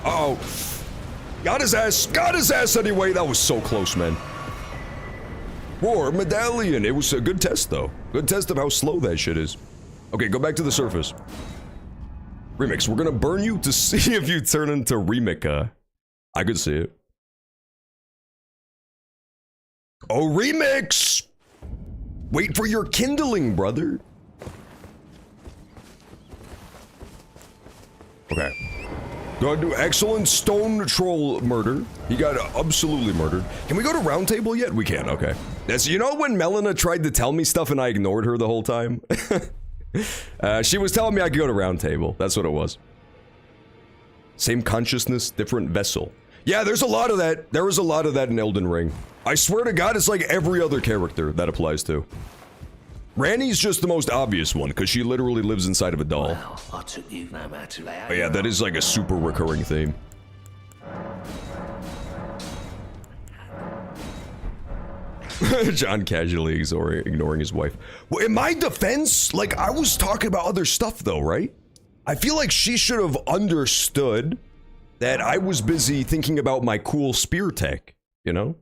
Uh-oh. Got his ass anyway. That was so close, man. War medallion. It was a good test, though. Good test of how slow that shit is. Okay, go back to the surface. Remix, we're gonna burn you to see if you turn into Remika. I could see it. Oh, Remix! Wait for your kindling, brother. Okay. Go ahead and do excellent stone troll murder. He got absolutely murdered. Can we go to round table yet? We can, okay. Yes, you know when Melina tried to tell me stuff and I ignored her the whole time? She was telling me I could go to round table. That's what it was. Same consciousness, different vessel. Yeah, there's a lot of that. There was a lot of that in Elden Ring. I swear to God, it's like every other character that applies to. Ranni's just the most obvious one, because she literally lives inside of a doll. Well, I took you no matter how. But yeah, that is like a super recurring theme. John casually ignoring his wife. Well, in my defense, like, I was talking about other stuff though, right? I feel like she should have understood that I was busy thinking about my cool spear tech, you know?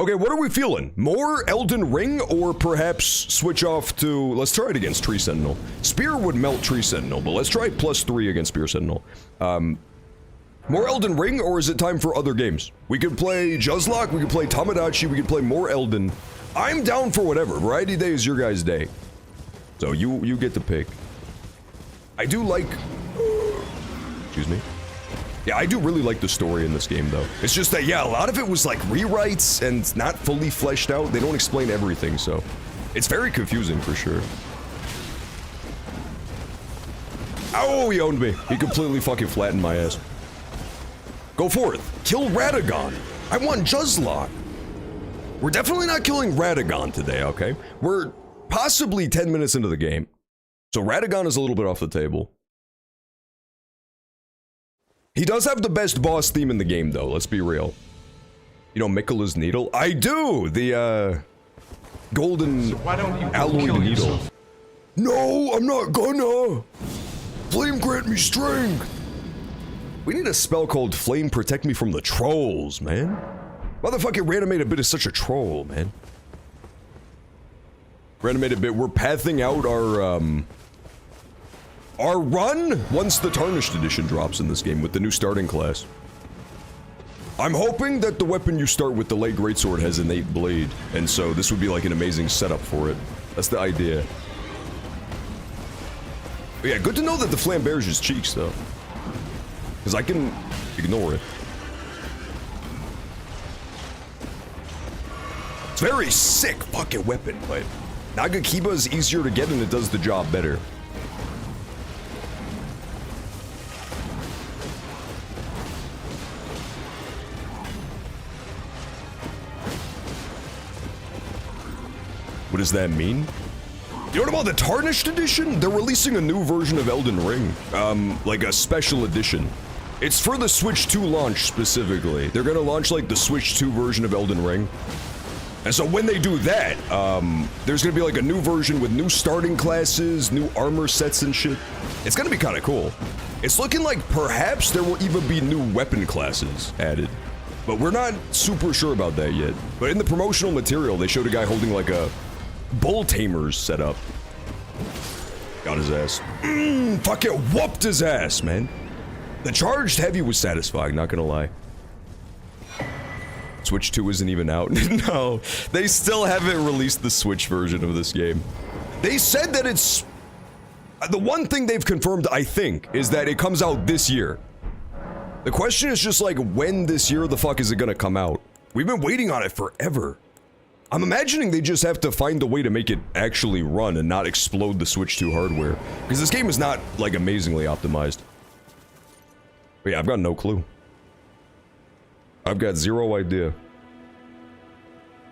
Okay, what are we feeling? More Elden Ring, or perhaps switch off to... Let's try it against Tree Sentinel. Spear would melt Tree Sentinel, but let's try +3 against Spear Sentinel. More Elden Ring, or is it time for other games? We could play Juzlock, we could play Tomodachi, we could play more Elden. I'm down for whatever. Variety Day is your guys' day. So you get to pick. I do like... Excuse me. Yeah, I do really like the story in this game, though. It's just that, yeah, a lot of it was like rewrites and not fully fleshed out. They don't explain everything, so it's very confusing for sure. Oh, he owned me. He completely fucking flattened my ass. Go forth. Kill Radagon. I want Juzlock. We're definitely not killing Radagon today, okay? We're possibly 10 minutes into the game. So Radagon is a little bit off the table. He does have the best boss theme in the game, though. Let's be real. You know Miquella's needle? I do! The, golden alloy needle. No, I'm not gonna! Flame grant me strength! We need a spell called Flame Protect Me from the Trolls, man. Motherfucking Reanimated Bit is such a troll, man. Reanimated Bit, we're pathing out our run once the Tarnished edition drops in this game with the new starting class. I'm hoping that the weapon you start with, the Light Greatsword, has innate blade, and so this would be like an amazing setup for it. That's the idea. But yeah, good to know that the Flam bears his cheeks, though. Because I can ignore it. It's a very sick fucking weapon, but Nagakiba is easier to get and it does the job better. What does that mean? You know about the Tarnished edition? They're releasing a new version of Elden Ring. Like a special edition. It's for the Switch 2 launch specifically. They're gonna launch like the Switch 2 version of Elden Ring. And so when they do that, there's gonna be like a new version with new starting classes, new armor sets and shit. It's gonna be kinda cool. It's looking like perhaps there will even be new weapon classes added. But we're not super sure about that yet. But in the promotional material, they showed a guy holding like a Bull Tamers set up. Got his ass. Fucking whooped his ass, man. The charged heavy was satisfying, not gonna lie. Switch 2 isn't even out. No, they still haven't released the Switch version of this game. They said that it's... The one thing they've confirmed, I think, is that it comes out this year. The question is just like, when this year the fuck is it gonna come out? We've been waiting on it forever. I'm imagining they just have to find a way to make it actually run and not explode the Switch 2 hardware. Because this game is not, like, amazingly optimized. But yeah, I've got no clue. I've got zero idea.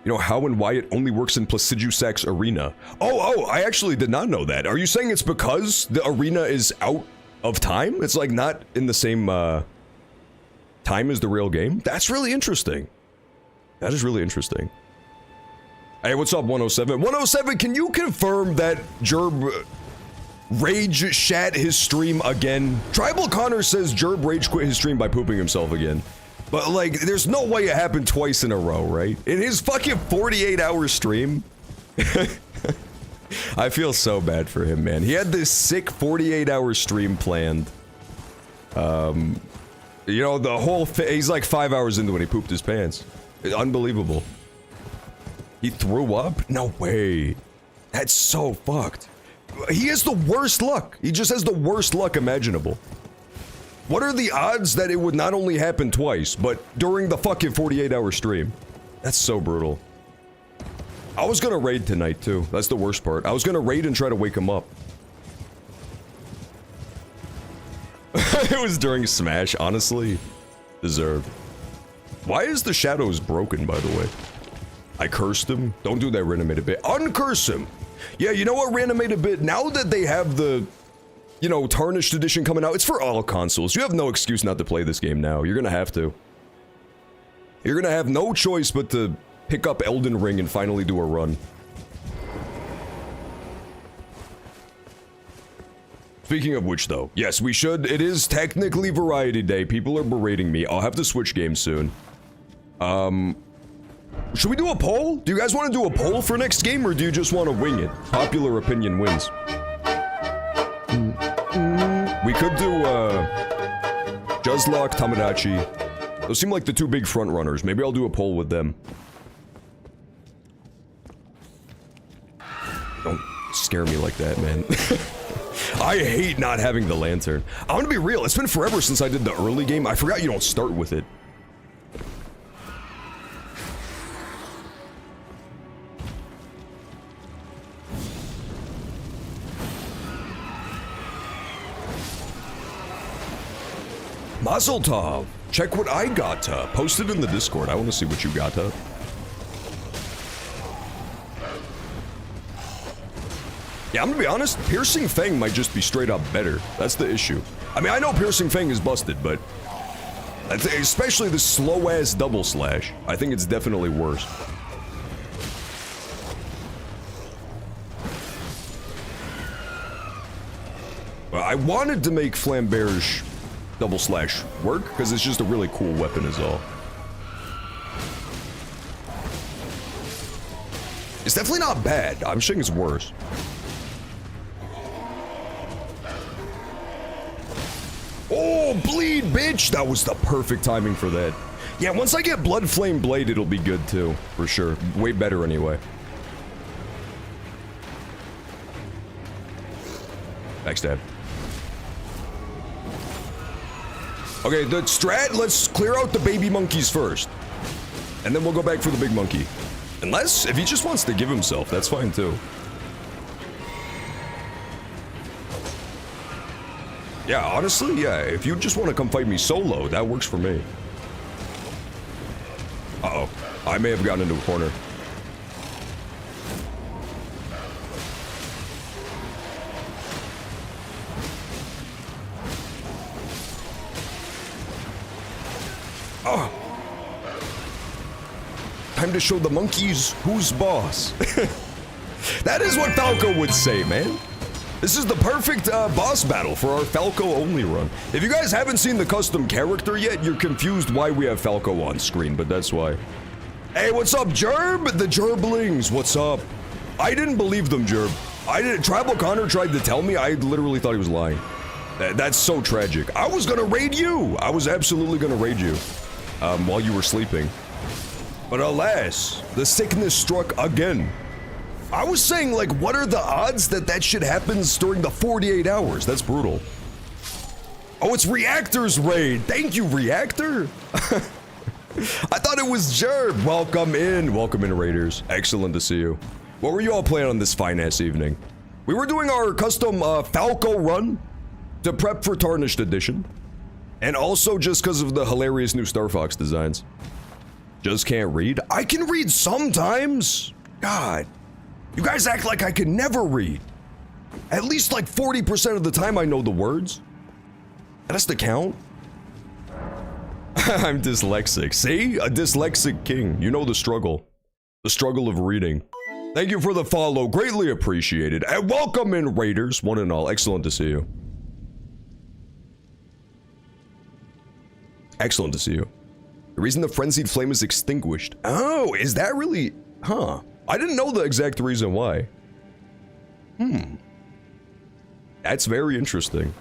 You know how and why it only works in Placidusac's arena? Oh, I actually did not know that. Are you saying it's because the arena is out of time? It's like not in the same time as the real game? That's really interesting. That is really interesting. Hey, what's up, 107? 107, can you confirm that Jerb rage shat his stream again? Tribal Connor says Jerb rage quit his stream by pooping himself again. But, like, there's no way it happened twice in a row, right? In his fucking 48-hour stream? I feel so bad for him, man. He had this sick 48-hour stream planned. You know, the whole he's like 5 hours into it, he pooped his pants. Unbelievable. He threw up? No way. That's so fucked. He has the worst luck. He just has the worst luck imaginable. What are the odds that it would not only happen twice, but during the fucking 48-hour stream? That's so brutal. I was gonna raid tonight, too. That's the worst part. I was gonna raid and try to wake him up. It was during Smash, honestly. Deserved. Why is the Shadows broken, by the way? I cursed him. Don't do that, Reanimated Bit. Uncurse him! Yeah, you know what, Reanimated Bit? Now that they have the... you know, Tarnished edition coming out. It's for all consoles. You have no excuse not to play this game now. You're gonna have to. You're gonna have no choice but to pick up Elden Ring and finally do a run. Speaking of which, though, yes, we should. It is technically Variety Day. People are berating me. I'll have to switch games soon. Should we do a poll? Do you guys want to do a poll for next game, or do you just want to wing it? Popular opinion wins. We could do, Juzlock, Tomodachi. Those seem like the two big front runners. Maybe I'll do a poll with them. Don't scare me like that, man. I hate not having the lantern. I'm gonna be real, it's been forever since I did the early game. I forgot you don't start with it. Mazel tov! Check what I got. Post it in the Discord. I want to see what you got. Yeah, I'm gonna be honest. Piercing Fang might just be straight up better. That's the issue. I mean, I know Piercing Fang is busted, but especially the slow ass double slash. I think it's definitely worse. Well, I wanted to make Flamberge double slash work, because it's just a really cool weapon is all. It's definitely not bad. I'm saying it's worse. Oh, bleed, bitch! That was the perfect timing for that. Yeah, once I get Blood Flame Blade, it'll be good too, for sure. Way better anyway. Backstab. Okay, the strat, let's clear out the baby monkeys first. And then we'll go back for the big monkey. Unless, if he just wants to give himself, that's fine too. Yeah, honestly, yeah, if you just want to come fight me solo, that works for me. Uh-oh, I may have gotten into a corner. Oh. Time to show the monkeys who's boss. That is what Falco would say, man. This is the perfect boss battle for our Falco only run. If you guys haven't seen the custom character yet, you're confused why we have Falco on screen, but that's why. Hey, what's up, Jerb? The Jerblings, what's up? I didn't believe them, Jerb. Tribal Connor tried to tell me, I literally thought he was lying. That's so tragic. I was gonna raid you. I was absolutely gonna raid you. While you were sleeping. But alas, the sickness struck again. I was saying, like, what are the odds that that shit happens during the 48 hours? That's brutal. Oh, it's Reactor's raid. Thank you, Reactor. I thought it was Jerb. Welcome in, Raiders. Excellent to see you. What were you all playing on this fine-ass evening? We were doing our custom Falco run to prep for Tarnished Edition. And also just because of the hilarious new Star Fox designs. Just can't read? I can read sometimes! God. You guys act like I can never read. At least like 40% of the time I know the words. That has to count. I'm dyslexic. See? A dyslexic king. You know the struggle. The struggle of reading. Thank you for the follow. Greatly appreciated. And welcome in, Raiders. One and all. Excellent to see you. Excellent to see you. The reason the frenzied flame is extinguished. Oh, is that really... Huh. I didn't know the exact reason why. That's very interesting.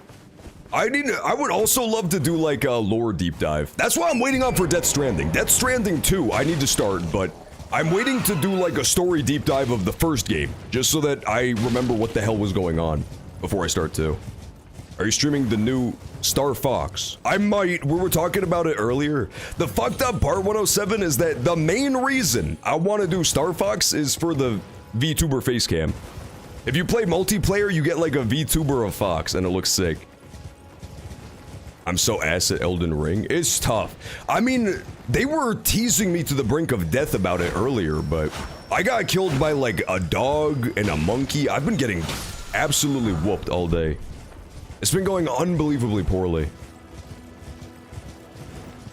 I would also love to do like a lore deep dive. That's why I'm waiting on for Death Stranding. Death Stranding 2, I need to start, but I'm waiting to do like a story deep dive of the first game, just so that I remember what the hell was going on before I start 2. Are you streaming the new Star Fox? I might. We were talking about it earlier. The fucked up part 107 is that the main reason I want to do Star Fox is for the VTuber face cam. If you play multiplayer, you get like a VTuber of Fox, and it looks sick. I'm so ass at Elden Ring. It's tough. I mean, they were teasing me to the brink of death about it earlier, but I got killed by like a dog and a monkey. I've been getting absolutely whooped all day. It's been going unbelievably poorly.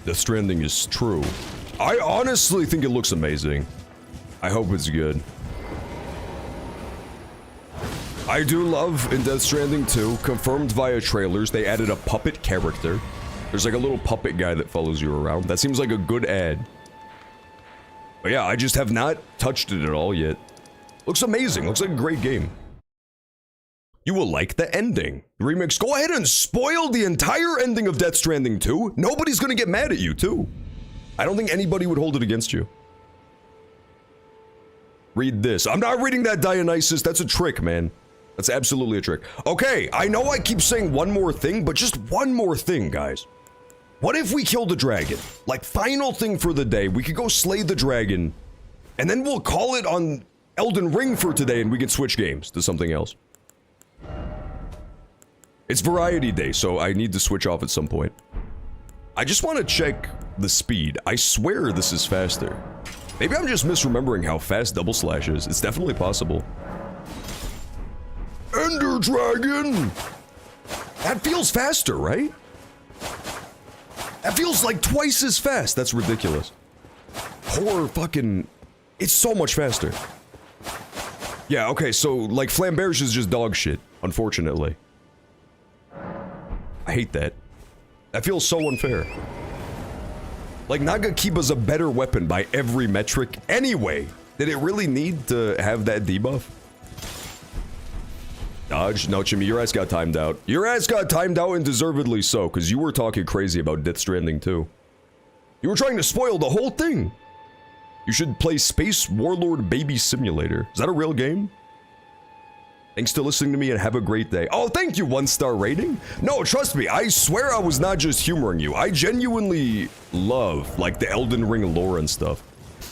Death Stranding is true. I honestly think it looks amazing. I hope it's good. I do love in Death Stranding 2, confirmed via trailers, they added a puppet character. There's like a little puppet guy that follows you around. That seems like a good ad. But yeah, I just have not touched it at all yet. Looks amazing. Looks like a great game. You will like the ending. Remix, go ahead and spoil the entire ending of Death Stranding 2. Nobody's gonna get mad at you, too. I don't think anybody would hold it against you. Read this. I'm not reading that, Dionysus. That's a trick, man. That's absolutely a trick. Okay, I know I keep saying one more thing, but just one more thing, guys. What if we killed a dragon? Like, final thing for the day. We could go slay the dragon, and then we'll call it on Elden Ring for today, and we can switch games to something else. It's variety day, so I need to switch off at some point. I just want to check the speed. I swear this is faster. Maybe I'm just misremembering how fast double slash is. It's definitely possible. Ender Dragon! That feels faster, right? That feels like twice as fast. That's ridiculous. Poor fucking... It's so much faster. Yeah, okay, so, like, Flamberge is just dog shit, unfortunately. I hate that. That feels so unfair. Like, Nagakiba's a better weapon by every metric anyway. Did it really need to have that debuff? Dodge? No, Chimmy, your ass got timed out. Your ass got timed out, and deservedly so, because you were talking crazy about Death Stranding 2. You were trying to spoil the whole thing. You should play Space Warlord Baby Simulator. Is that a real game? Thanks for listening to me and have a great day. Oh, thank you, 1-star rating. No, trust me, I swear I was not just humoring you. I genuinely love, like, the Elden Ring lore and stuff.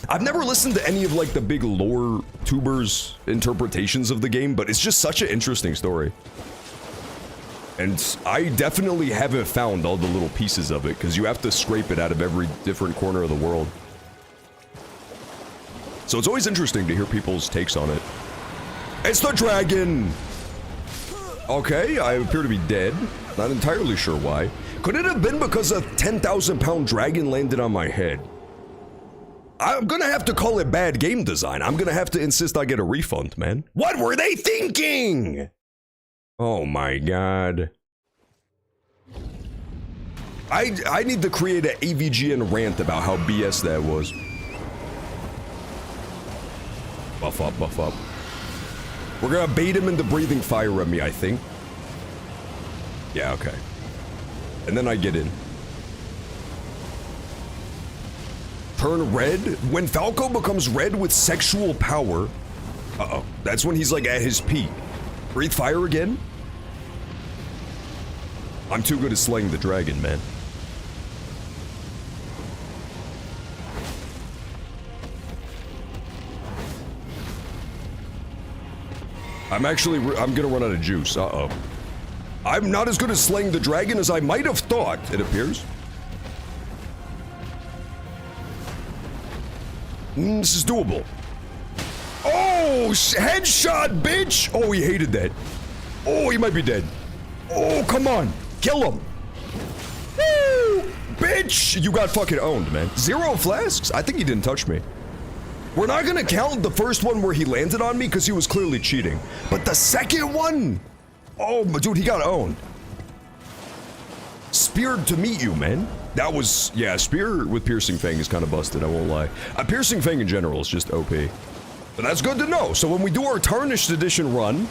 I've never listened to any of, like, the big lore tubers' interpretations of the game, but it's just such an interesting story. And I definitely haven't found all the little pieces of it, because you have to scrape it out of every different corner of the world. So it's always interesting to hear people's takes on it. It's the dragon! Okay, I appear to be dead. Not entirely sure why. Could it have been because a 10,000-pound dragon landed on my head? I'm gonna have to call it bad game design. I'm gonna have to insist I get a refund, man. What were they thinking? Oh my god. I need to create an AVGN rant about how BS that was. Buff up, buff up. We're gonna bait him into breathing fire at me, I think. Yeah, okay. And then I get in. Turn red? When Falco becomes red with sexual power... Uh-oh. That's when he's, like, at his peak. Breathe fire again? I'm too good at slaying the dragon, man. I'm gonna run out of juice. Uh-oh. I'm not as good at slaying the dragon as I might have thought, it appears. This is doable. Oh, headshot, bitch! Oh, he hated that. Oh, he might be dead. Oh, come on. Kill him. Woo! Bitch! You got fucking owned, man. 0 flasks? I think he didn't touch me. We're not gonna count the first one where he landed on me because he was clearly cheating. But the second one? Oh, dude, he got owned. Speared to meet you, man. That was, yeah, spear with piercing fang is kind of busted, I won't lie. A piercing fang in general is just OP. But that's good to know. So when we do our Tarnished Edition run,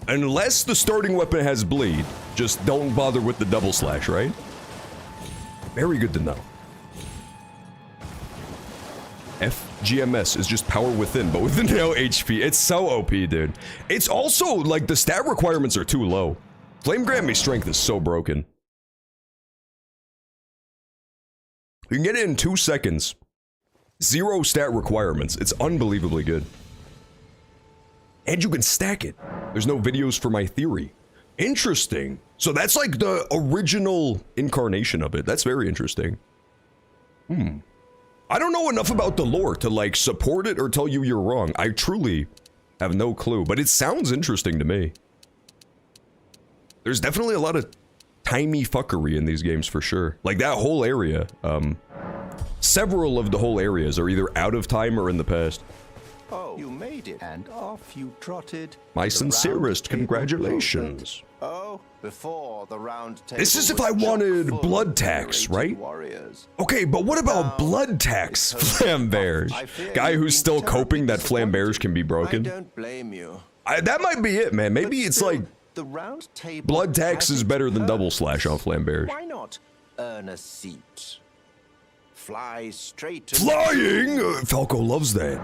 unless the starting weapon has bleed, just don't bother with the double slash, right? Very good to know. FGMS is just power within, but with no HP. It's so OP, dude. It's also, like, the stat requirements are too low. Flame Grant Me strength is so broken. You can get it in 2 seconds. 0 stat requirements. It's unbelievably good. And you can stack it. There's no videos for my theory. Interesting. So that's like the original incarnation of it. That's very interesting. I don't know enough about the lore to like support it or tell you you're wrong. I truly have no clue, but it sounds interesting to me. There's definitely a lot of timey fuckery in these games for sure. Like that whole area, several of the whole areas are either out of time or in the past. Oh, you made it, and off you trotted. My to the round sincerest table congratulations. Oh, before the round table. This is if was I wanted chock full blood of tax, venerated right? warriors. Okay, but what about Now, blood tax because flambears? I fear Guy you've who's been still terribly coping that flambears can be I broken? don't blame you. That might be it, man. Maybe But it's still, like the round table blood tax has is its better than double purpose. slash on flambears. Why not earn a seat? Fly straight to Flying? Falco loves that.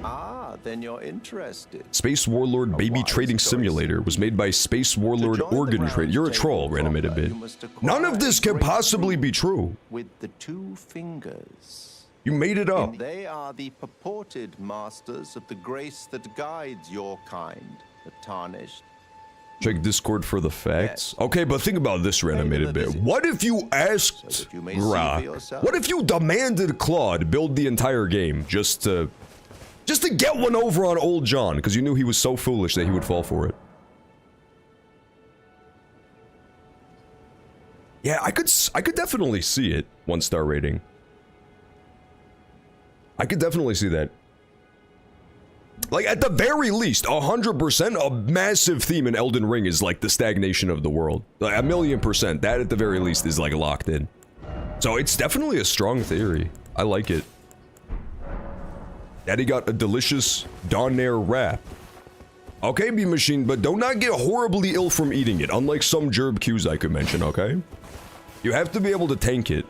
Ah, then you're interested. Space Warlord Baby wise Trading choice Simulator was made by Space Warlord join the Organ round Trade. You're a table troll, Reanimated proper, Bit. you must acquire None of this can great possibly be true. With the 2 fingers. You made it up. They are the purported masters of the grace that guides your kind, the Tarnished. Check Discord for the facts. Yes. Okay, but think about this, Reanimated Bit. visit. What if you asked So that you may see for Grok? yourself. What if you demanded Claude build the entire game just to get one over on old John because you knew he was so foolish that he would fall for it? Yeah, I could definitely see it. 1-star rating. I could definitely see that. Like, at the very least, 100%, a massive theme in Elden Ring is, like, the stagnation of the world. Like, 1,000,000%. That, at the very least, is, like, locked in. So, it's definitely a strong theory. I like it. Daddy got a delicious Donair wrap. Okay, Bee Machine, but do not get horribly ill from eating it, unlike some gerb cues I could mention, okay? You have to be able to tank it.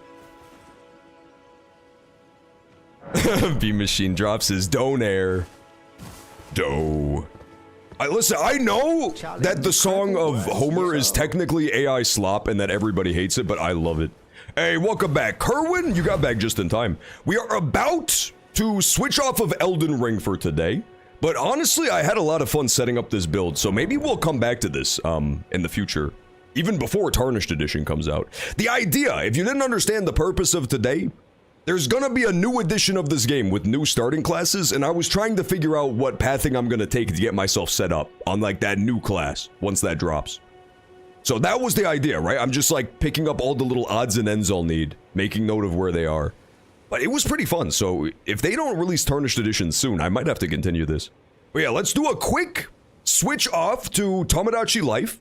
Bee Machine drops his Donair. Doe. Listen, I know that the song of Homer is technically AI slop and that everybody hates it, but I love it. Hey, welcome back. Kerwin, you got back just in time. We are about to switch off of Elden Ring for today, but honestly, I had a lot of fun setting up this build, so maybe we'll come back to this in the future, even before Tarnished Edition comes out. The idea, if you didn't understand the purpose of today, there's gonna be a new edition of this game with new starting classes, and I was trying to figure out what pathing I'm gonna take to get myself set up on like that new class once that drops. So that was the idea, right? I'm just like picking up all the little odds and ends I'll need, making note of where they are. But it was pretty fun, so if they don't release Tarnished Edition soon, I might have to continue this. But yeah, let's do a quick switch off to Tomodachi Life,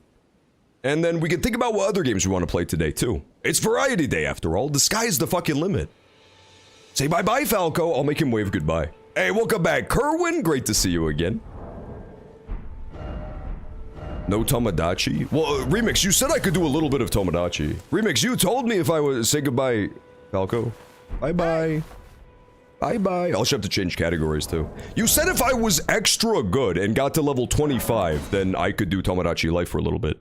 and then we can think about what other games we want to play today too. It's Variety Day after all, the sky's the fucking limit. Say bye-bye, Falco. I'll make him wave goodbye. Hey, welcome back, Kerwin. Great to see you again. No Tomodachi? Well, Remix, you said I could do a little bit of Tomodachi. Remix, you told me if I would say goodbye, Falco. Bye-bye. Bye-bye. I'll have to change categories, too. You said if I was extra good and got to level 25, then I could do Tomodachi Life for a little bit.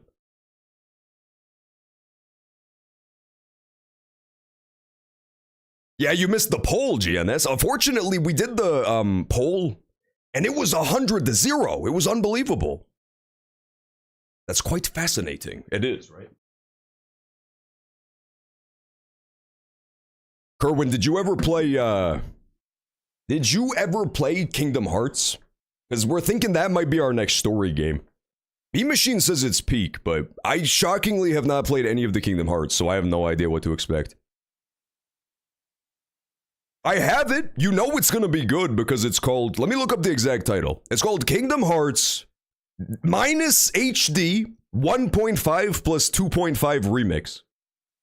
Yeah, you missed the poll, GNS. Unfortunately, we did the poll And it was 100-0. It was unbelievable. That's quite fascinating. It is, right? Kerwin, did you ever play Kingdom Hearts? Because we're thinking that might be our next story game. B-Machine says it's peak, but I shockingly have not played any of the Kingdom Hearts, so I have no idea what to expect. I have it. You know it's gonna be good because it's called, let me look up the exact title. It's called Kingdom Hearts minus HD 1.5 plus 2.5 remix.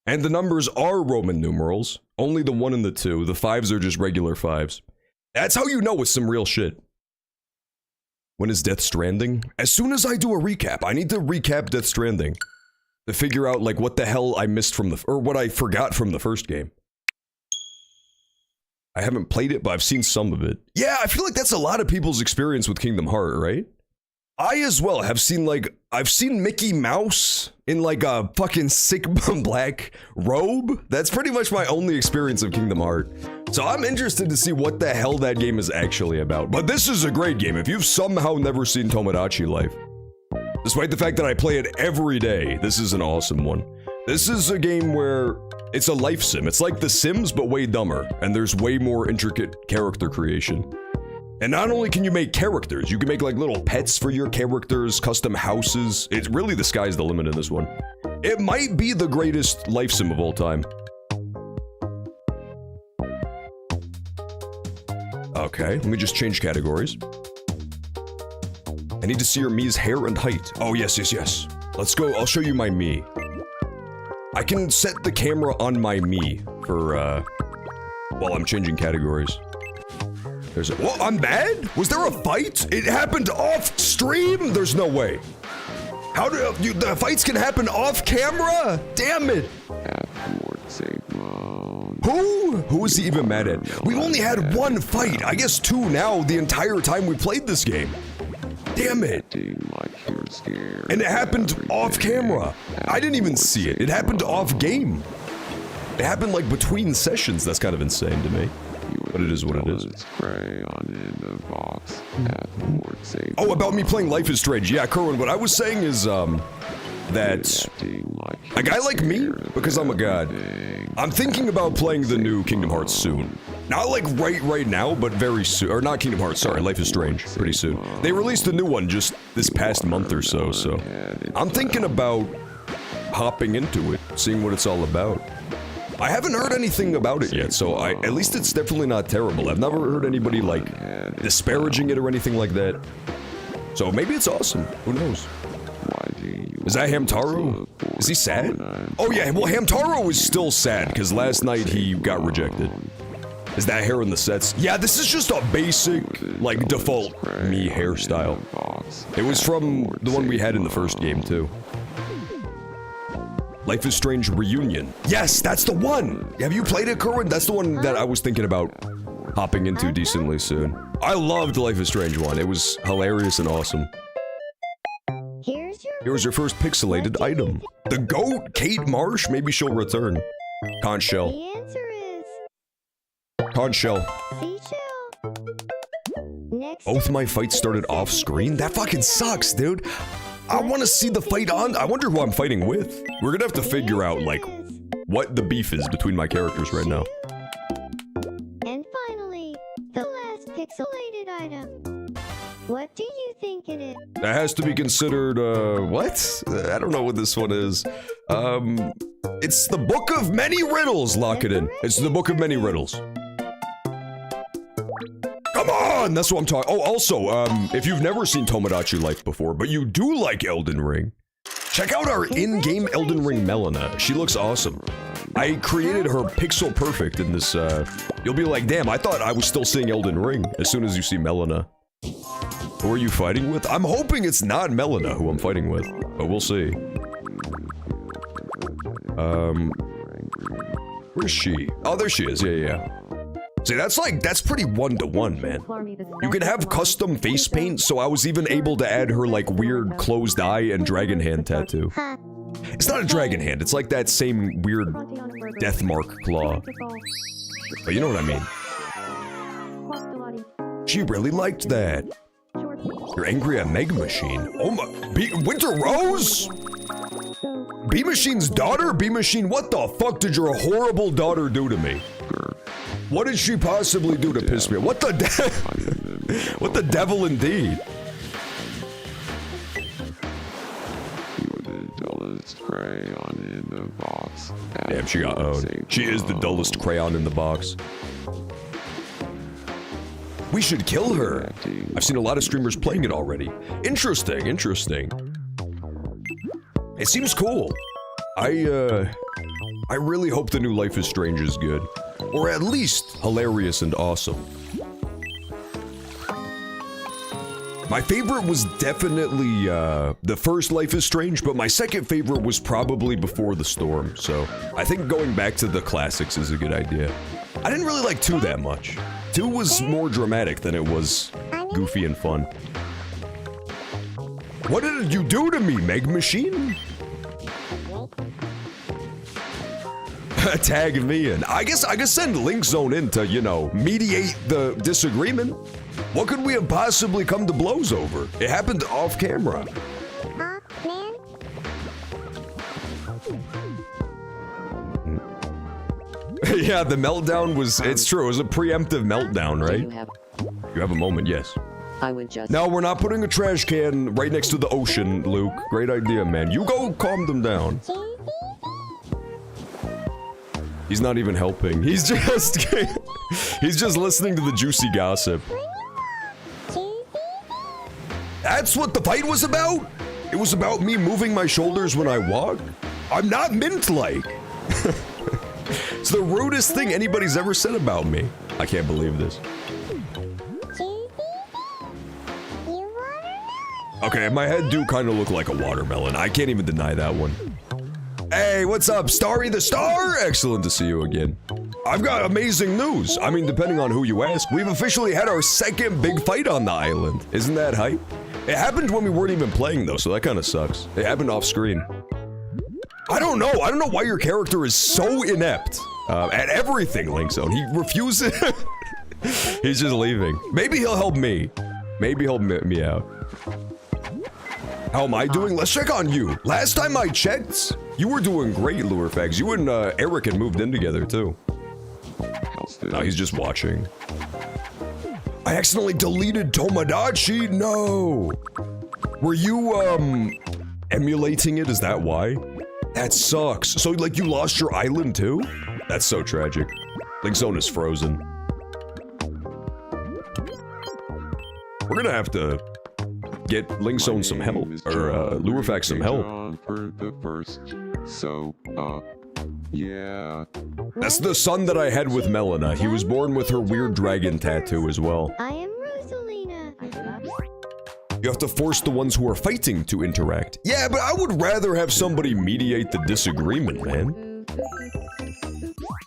And the numbers are Roman numerals. Only the 1 and the 2. The 5s are just regular 5s. That's how you know it's some real shit. When is Death Stranding? As soon as I do a recap. I need to recap Death Stranding. To figure out, like, what the hell I missed from the... Or what I forgot from the first game. I haven't played it, but I've seen some of it. Yeah, I feel like that's a lot of people's experience with Kingdom Hearts, right? I as well have seen, like... I've seen Mickey Mouse in, like, a fucking sick black robe. That's pretty much my only experience of Kingdom Hearts. So I'm interested to see what the hell that game is actually about. But this is a great game if you've somehow never seen Tomodachi Life. Despite the fact that I play it every day, this is an awesome one. This is a game where it's a life sim. It's like The Sims, but way dumber. And there's way more intricate character creation. And not only can you make characters, you can make like little pets for your characters, custom houses. It's really the sky's the limit in this one. It might be the greatest life sim of all time. Okay, let me just change categories. I need to see your Mii's hair and height. Oh, yes, yes, yes. Let's go, I'll show you my Mii. I can set the camera on my Mii for, while I'm changing categories. There's a- Whoa, I'm mad? Was there a fight? It happened off stream? There's no way. How do the fights can happen off camera? Damn it. Who is he even mad at? We only had one fight. I guess 2 now the entire time we played this game. Damn it. And it happened off camera. I didn't even see it. It happened off game. It happened like between sessions. That's kind of insane to me. But it is what it is. Oh, about me playing Life is Strange. Yeah, Kerwin, what I was saying is, that a guy like me, because I'm a god, I'm thinking about playing the new Kingdom Hearts soon. Not like right now, but very soon. Or not Kingdom Hearts, sorry, Life is Strange, pretty soon. They released a new one just this past month or so, so I'm thinking about hopping into it, seeing what it's all about. I haven't heard anything about it yet, so at least it's definitely not terrible. I've never heard anybody, like, disparaging it or anything like that. So maybe it's awesome. Who knows? Is that Hamtaro? Is he sad? Oh yeah, well Hamtaro is still sad, because last night he got rejected. Is that hair in the sets? Yeah, this is just a basic, like, default Mii hairstyle. It was from the one we had in the first game, too. Life is Strange Reunion. Yes, that's the one! Have you played it, Kerwin? That's the one that I was thinking about hopping into decently soon. I loved Life is Strange 1. It was hilarious and awesome. Here's your first pixelated item. The goat, Kate Marsh? Maybe she'll return. Conch shell. The answer is Conch shell. seashell. Next Both my fights started off screen? That fucking sucks, dude. I want to see the fight on. I wonder who I'm fighting with. We're gonna have to figure out, like, what the beef is between my characters right now. And finally, the last pixelated item. What do you think it is? That has to be considered, what? I don't know what this one is. It's the Book of Many Riddles, lock it in. It's the Book of Many Riddles. Come on! That's what I'm talking. Oh, also, if you've never seen Tomodachi Life before, but you do like Elden Ring, check out our in-game Elden Ring Melina. She looks awesome. I created her pixel perfect in this, you'll be like, damn, I thought I was still seeing Elden Ring as soon as you see Melina. Who are you fighting with? I'm hoping it's not Melina who I'm fighting with, but we'll see. Where's she? Oh, there she is, yeah. See, that's pretty one-to-one, man. You can have custom face paint, so I was even able to add her, like, weird closed eye and dragon hand tattoo. It's not a dragon hand, it's like that same weird death mark claw. But you know what I mean. She really liked that. You're angry at Mega Machine. Oh my, Winter Rose? B Machine's daughter? B Machine, what the fuck did your horrible daughter do to me? What did she possibly do to piss me off? What the what the devil indeed? Crayon in the box. Damn, she got owned. She is the dullest crayon in the box. We should kill her. I've seen a lot of streamers playing it already. Interesting, interesting. It seems cool. I really hope the new Life is Strange is good. Or at least hilarious and awesome. My favorite was definitely the first Life is Strange, but my second favorite was probably Before the Storm, so I think going back to the classics is a good idea. I didn't really like 2 that much. 2 was more dramatic than it was goofy and fun. What did you do to me, Meg Machine? Tag me in. I guess I could send Link Zone in to, you know, mediate the disagreement. What could we have possibly come to blows over? It happened off camera. Yeah, the meltdown was, it's true, it was a preemptive meltdown, right? You have a moment, yes. I would just... No, we're not putting a trash can right next to the ocean, Luke. Great idea, man. You go calm them down. He's not even helping. He's just... he's just listening to the juicy gossip. That's what the fight was about? It was about me moving my shoulders when I walk? I'm not mint-like. It's the rudest thing anybody's ever said about me. I can't believe this. Okay, my head do kind of look like a watermelon. I can't even deny that one. Hey, what's up, Starry the Star? Excellent to see you again. I've got amazing news. I mean, depending on who you ask, we've officially had our second big fight on the island. Isn't that hype? It happened when we weren't even playing though, so that kind of sucks. It happened off screen. I don't know why your character is so inept at everything, Link Zone. He refuses. He's just leaving. Maybe he'll help me. Maybe he'll help me out. How am I doing? Let's check on you. Last time I checked, you were doing great, Lurefax. You and Eric had moved in together too. No, he's just watching. I accidentally deleted Tomodachi. No. Were you emulating it? Is that why? That sucks. So like you lost your island too? That's so tragic. Link Zone is frozen. We're gonna have to get Link Zone some help, or Lurefax some help. Yeah. That's the son that I had with Melina. He was born with her weird dragon tattoo as well. I am Rosalina. You have to force the ones who are fighting to interact. Yeah, but I would rather have somebody mediate the disagreement, man.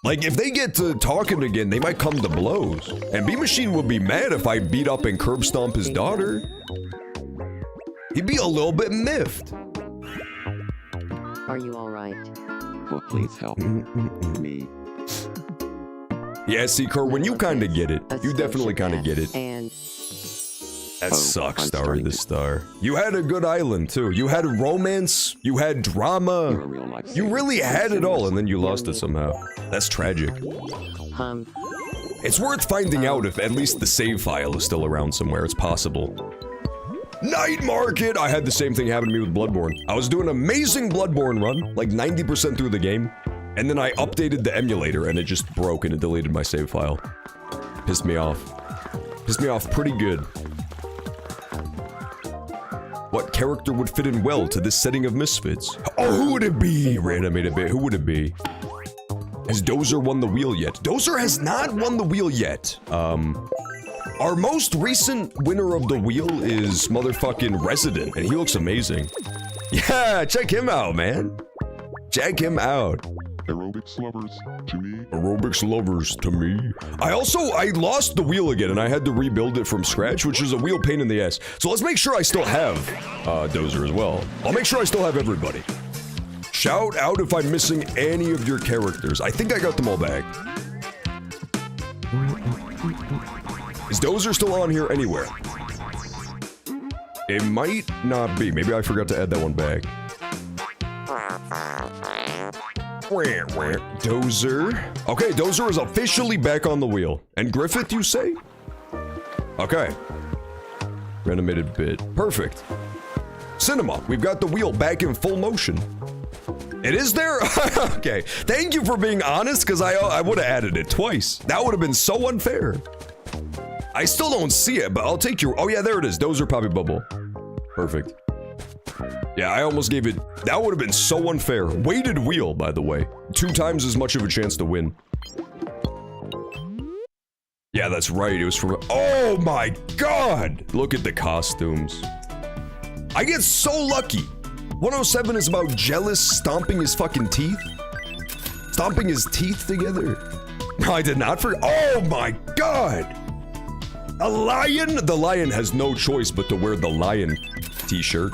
Like, if they get to talking again, they might come to blows. And B-Machine would be mad if I beat up and curb stomp his daughter. He'd be a little bit miffed. Are you alright? Well, please help me. Yeah, see, Kerr, when you kind of get it, you definitely kind of get it. And That sucks, Starry the Star. You had a good island, too. You had romance, you had drama. You really had it all, and then you lost it somehow. That's tragic. It's worth finding out if at least the save file is still around somewhere. It's possible. Night Market! I had the same thing happen to me with Bloodborne. I was doing an amazing Bloodborne run, like 90% through the game, and then I updated the emulator and it just broke and it deleted my save file. Pissed me off. Pissed me off pretty good. What character would fit in well to this setting of Misfits? Oh, who would it be? Reanimated bit. Who would it be? Has Dozer won the wheel yet? Dozer has not won the wheel yet. Our most recent winner of the wheel is motherfucking Resident, and he looks amazing. Yeah, check him out, man. Check him out. Aerobics lovers to me. Aerobics lovers to me. I lost the wheel again, and I had to rebuild it from scratch, which is a real pain in the ass. So let's make sure I still have Dozer as well. I'll make sure I still have everybody. Shout out if I'm missing any of your characters. I think I got them all back. Is Dozer still on here anywhere? It might not be. Maybe I forgot to add that one back. Dozer. Okay, Dozer is officially back on the wheel. And Griffith, you say? Okay. Renovated bit. Perfect. Cinema. We've got the wheel back in full motion. It is there? Okay. Thank you for being honest, because I would have added it twice. That would have been so unfair. I still don't see it, but I'll take your... Oh, yeah, there it is. Dozer Poppy Bubble. Perfect. Yeah, I almost gave it... That would have been so unfair. Weighted wheel, by the way. 2 times as much of a chance to win. Yeah, that's right. It was from... Oh, my God! Look at the costumes. I get so lucky. 107 is about jealous stomping his fucking teeth. Stomping his teeth together. No, I did not forget. Oh, my God! A lion? The lion has no choice but to wear the lion t-shirt.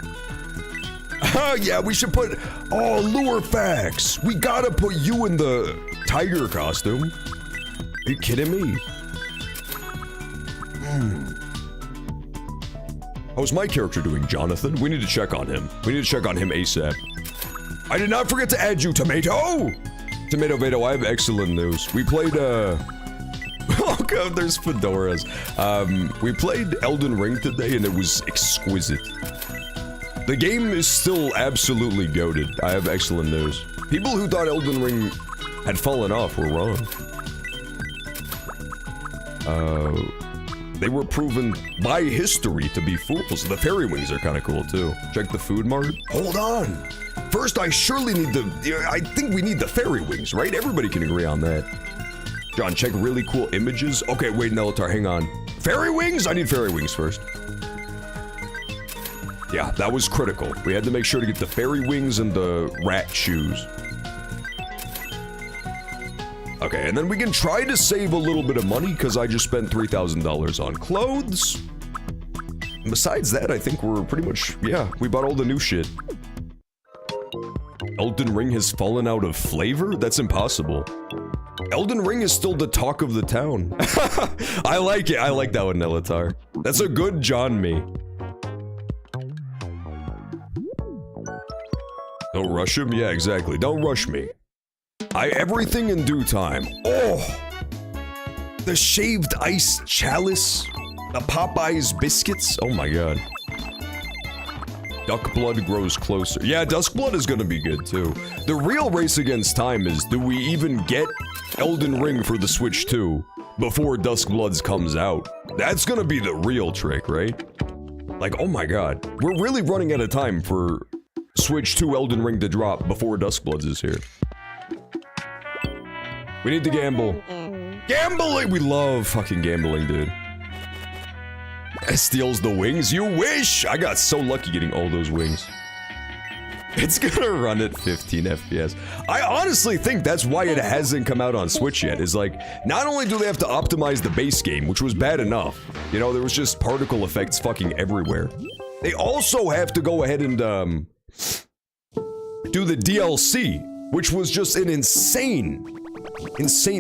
Oh, yeah, we should put... Oh, lure facts. We gotta put you in the tiger costume. Are you kidding me? How's my character doing, Jonathan? We need to check on him. We need to check on him ASAP. I did not forget to add you, Tomato! Tomato Vado, I have excellent news. We played, Oh god, there's fedoras. We played Elden Ring today and it was exquisite. The game is still absolutely goated. I have excellent news. People who thought Elden Ring had fallen off were wrong. They were proven by history to be fools. The fairy wings are kind of cool too. Check the food mart. Hold on. First, I surely need the... I think we need the fairy wings, right? Everybody can agree on that. John, check really cool images. Okay, wait, Nelatar, hang on. Fairy wings? I need fairy wings first. Yeah, that was critical. We had to make sure to get the fairy wings and the rat shoes. Okay, and then we can try to save a little bit of money, because I just spent $3,000 on clothes. And besides that, I think we're pretty much... Yeah, we bought all the new shit. Elden Ring has fallen out of flavor? That's impossible. Elden Ring is still the talk of the town. I like it. I like that one, Nelatar. That's a good John me. Don't rush him? Yeah, exactly. Don't rush me. Everything in due time. Oh! The shaved ice chalice. The Popeyes biscuits. Oh my god. Duck blood grows closer. Yeah, dusk blood is gonna be good too. The real race against time is, do we even get Elden Ring for the Switch 2 before Dusk Bloods comes out? That's gonna be the real trick, right? Like, oh my god. We're really running out of time for Switch 2 Elden Ring to drop before Dusk Bloods is here. We need to gamble. Gambling! We love fucking gambling, dude. Steals the wings? You wish! I got so lucky getting all those wings. It's gonna run at 15 FPS. I honestly think that's why it hasn't come out on Switch yet, is like, not only do they have to optimize the base game, which was bad enough, you know, there was just particle effects fucking everywhere. They also have to go ahead and, do the DLC, which was just an insane...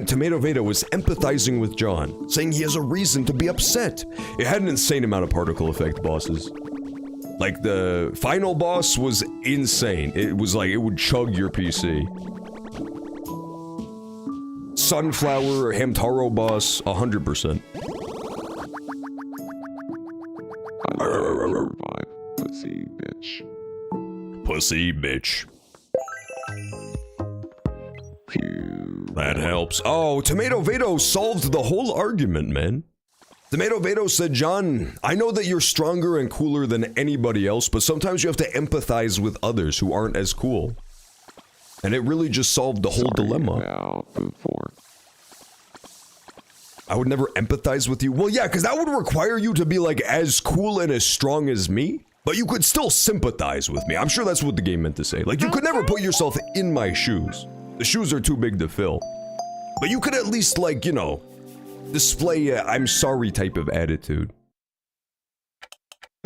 Tomato Veda was empathizing with John, saying he has a reason to be upset. It had an insane amount of particle effect bosses. Like, the final boss was insane. It was like, it would chug your PC. Sunflower, Hamtaro boss, 100%. Pussy bitch. Pussy bitch. That helps. Oh, Tomato Vado solved the whole argument, man. Tomato Vado said, John, I know that you're stronger and cooler than anybody else, but sometimes you have to empathize with others who aren't as cool. And it really just solved the whole dilemma. I would never empathize with you. Well, yeah, because that would require you to be, like, as cool and as strong as me. But you could still sympathize with me. I'm sure that's what the game meant to say. Like, you could never put yourself in my shoes. The shoes are too big to fill. But you could at least, like, you know, display a I'm sorry type of attitude.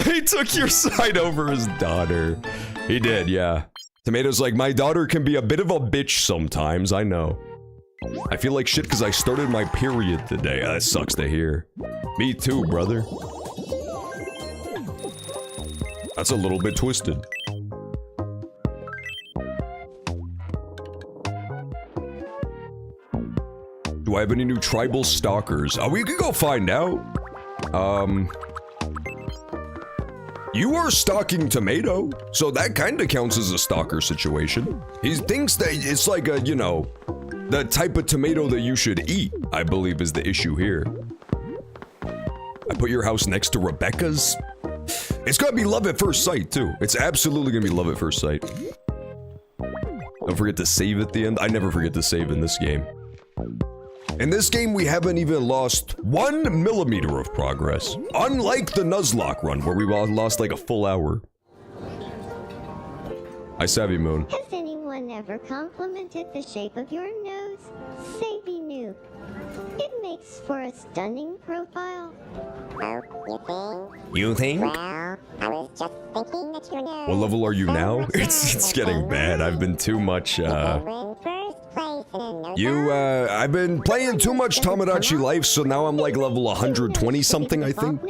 He took your side over his daughter. He did, yeah. Tomato's like, my daughter can be a bit of a bitch sometimes, I know. I feel like shit because I started my period today. That sucks to hear. Me too, brother. That's a little bit twisted. Do I have any new tribal stalkers? Oh, we could go find out. You are stalking Tomato, so that kind of counts as a stalker situation. He thinks that it's like a, you know, the type of tomato that you should eat, I believe is the issue here. I put your house next to Rebecca's. It's gonna be love at first sight, too. It's absolutely gonna be love at first sight. Don't forget to save at the end. I never forget to save in this game. In this game, we haven't even lost 1 millimeter of progress. Unlike the Nuzlocke run, where we lost like a full hour. Hi, Savvy Moon. Has anyone ever complimented the shape of your nose? Savvy Noob. It makes for a stunning profile. You think? Well, I was just thinking that your nose... What level are you now? It's getting bad. I've been too much, I've been playing too much Tomodachi Life, so now I'm like level 120 something, I think.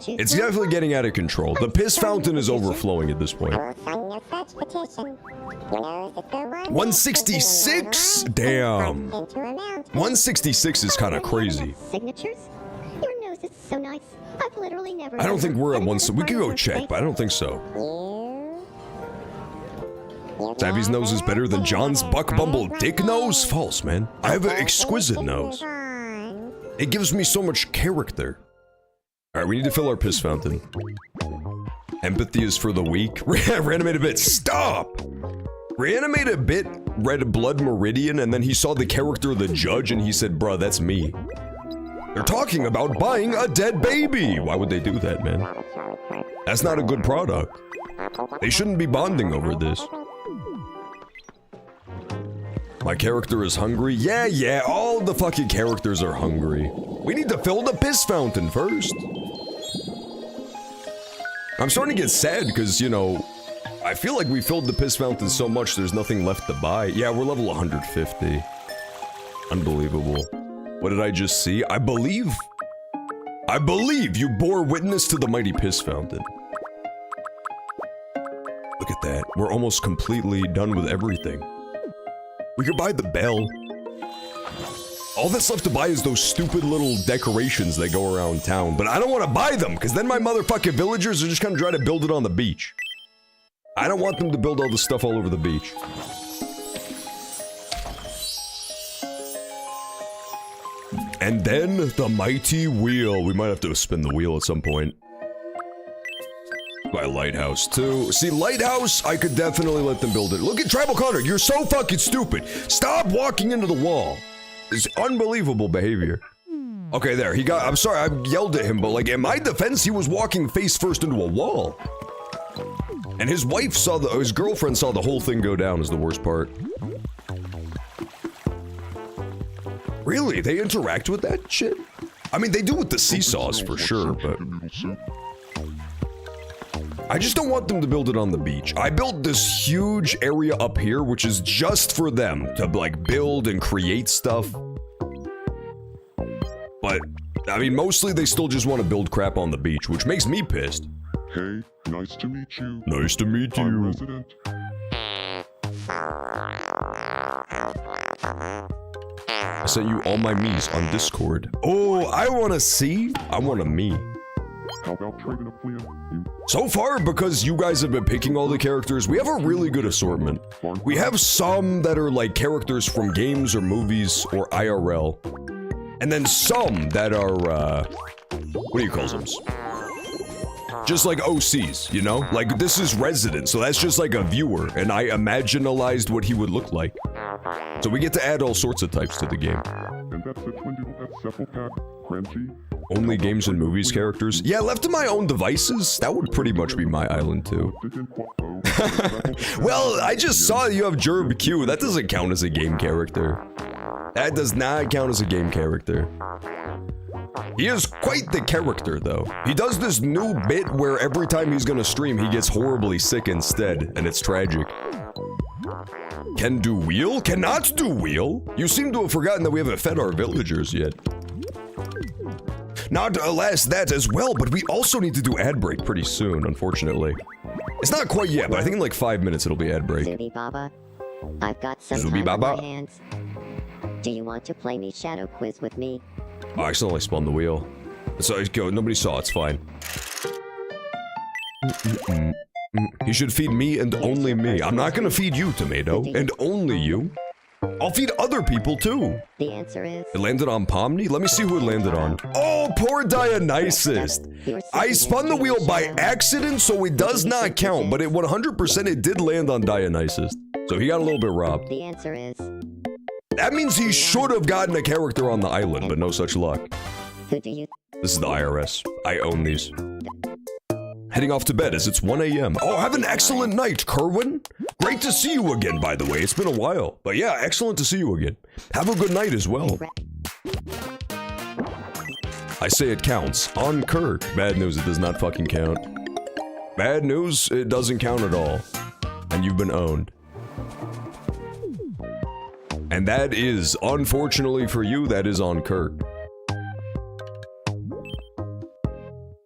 It's definitely getting out of control. The piss fountain is overflowing at this point. 166? Damn. 166 is kind of crazy. Signatures? Your nose is so nice. I've literally never... I don't think we're at one, so we could go check, but I don't think so. Savvy's nose is better than John's buck bumble dick nose? False, man. I have an exquisite nose. It gives me so much character. Alright, we need to fill our piss fountain. Empathy is for the weak. Reanimate a bit. Stop! Reanimate a bit read Blood Meridian, and then he saw the character of the judge, and he said, bruh, that's me. They're talking about buying a dead baby! Why would they do that, man? That's not a good product. They shouldn't be bonding over this. My character is hungry? Yeah, all the fucking characters are hungry. We need to fill the piss fountain first. I'm starting to get sad because, you know, I feel like we filled the piss fountain so much there's nothing left to buy. Yeah, we're level 150. Unbelievable. What did I just see? I believe you bore witness to the mighty piss fountain. Look at that. We're almost completely done with everything. We could buy the bell. All that's left to buy is those stupid little decorations that go around town, but I don't want to buy them, because then my motherfucking villagers are just gonna try to build it on the beach. I don't want them to build all this stuff all over the beach. And then, the mighty wheel. We might have to spin the wheel at some point. Buy Lighthouse, too. See, Lighthouse, I could definitely let them build it. Look at Tribal Connor, you're so fucking stupid! Stop walking into the wall! It's unbelievable behavior. Okay, there, he got- I'm sorry, I yelled at him, but like, in my defense, he was walking face first into a wall. And his wife saw the- his girlfriend saw the whole thing go down is the worst part. Really? They interact with that shit? I mean, they do with the seesaws for sure, but... I just don't want them to build it on the beach. I built this huge area up here, which is just for them to, like, build and create stuff. But, I mean, mostly they still just want to build crap on the beach, which makes me pissed. Hey, nice to meet you. Nice to meet you. I'm resident. I sent you all my me's on Discord. Oh, I want to see. I want a me. How about trading a plan? So far, because you guys have been picking all the characters, we have a really good assortment. We have some that are like characters from games or movies or IRL. And then some that are, what do you call them? Just like OCs, you know? Like, this is Resident, so that's just like a viewer, and I imaginalized what he would look like. So we get to add all sorts of types to the game. And that's the twin doodle at Sepple Pack, Crunchy. Only games and movies characters? Yeah, left to my own devices, that would pretty much be my island too. Well, I just saw you have Jerb Q, that doesn't count as a game character. That does not count as a game character. He is quite the character, though. He does this new bit where every time he's gonna stream, he gets horribly sick instead, and it's tragic. Can do wheel? Cannot do wheel? You seem to have forgotten that we haven't fed our villagers yet. Not alas that as well, but we also need to do ad break pretty soon, unfortunately. It's not quite yet, but I think in like 5 minutes it'll be ad break. Zubi Baba, I've got some Zubi time on Baba? my hands. Do you want to play me Shadow Quiz with me? Oh, I accidentally spun the wheel. So go, nobody saw, it's fine. He should feed me and only me. I'm not gonna feed you, Tomato, and only you. I'll feed other people too. The answer is... It landed on Pomni? Let me see who it landed on. Oh, poor Dionysus. I spun the wheel by accident, so it does not count, but it 100% it did land on Dionysus. So he got a little bit robbed. The answer is... That means he should have gotten a character on the island, but no such luck. Who do you... This is the IRS. I own these. Heading off to bed as it's 1 a.m. Oh, have an excellent night, Kerwin. Great to see you again, by the way. It's been a while. But yeah, excellent to see you again. Have a good night as well. I say it counts. On Kirk. Bad news, it does not fucking count. Bad news, it doesn't count at all. And you've been owned. And that is, unfortunately for you, that is on Kirk.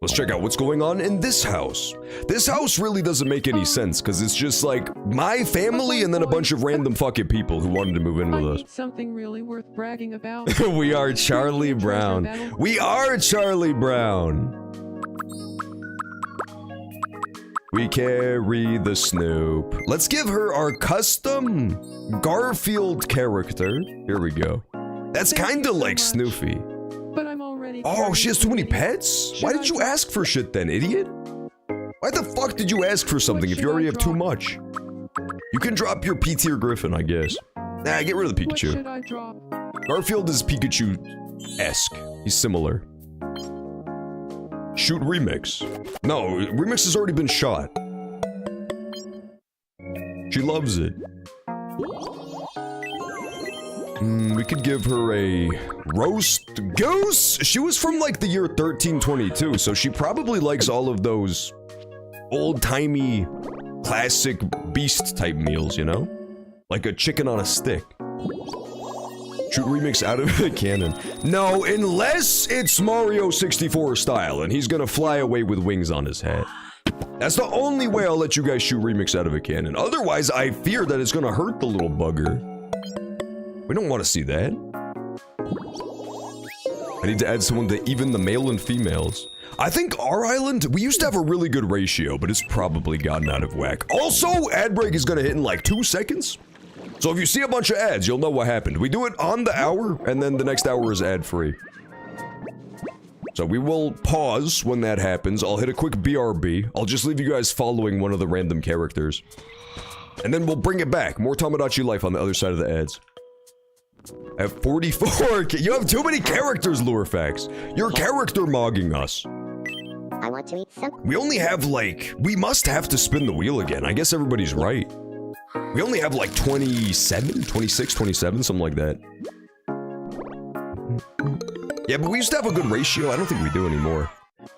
Let's check out what's going on in this house. This house really doesn't make any sense, because it's just like, my family and then a bunch of random fucking people who wanted to move in with us. Something really worth bragging about. We are Charlie Brown. We are Charlie Brown. We carry the Snoop. Let's give her our custom Garfield character. Here we go. That's kind of like Snoopy. But I'm already... Oh, she has too many pets? Why did you ask for shit then, idiot? Why the fuck did you ask for something if you already have too much? You can drop your P-tier Griffin, I guess. Nah, get rid of the Pikachu. What should I drop? Garfield is Pikachu-esque. He's similar. Shoot Remix. No, Remix has already been shot. She loves it. We could give her a roast goose. She was from like the year 1322, so she probably likes all of those old-timey, classic beast type meals, you know? Like a chicken on a stick. Shoot Remix out of the cannon. No, unless it's Mario 64 style, and he's gonna fly away with wings on his head. That's the only way I'll let you guys shoot Remix out of a cannon. Otherwise, I fear that it's gonna hurt the little bugger. We don't want to see that. I need to add someone to even the male and females. I think our island, we used to have a really good ratio, but it's probably gotten out of whack. Also, ad break is gonna hit in like 2 seconds. So if you see a bunch of ads, you'll know what happened. We do it on the hour, and then the next hour is ad-free. So we will pause when that happens. I'll hit a quick BRB. I'll just leave you guys following one of the random characters. And then we'll bring it back. More Tomodachi life on the other side of the ads. I have 44. You have too many characters, Lurefax. You're character mogging us. I want to eat some... We only have like... We must have to spin the wheel again. I guess everybody's right. We only have like 27, 26, 27, something like that. Yeah, but we used to have a good ratio. I don't think we do anymore.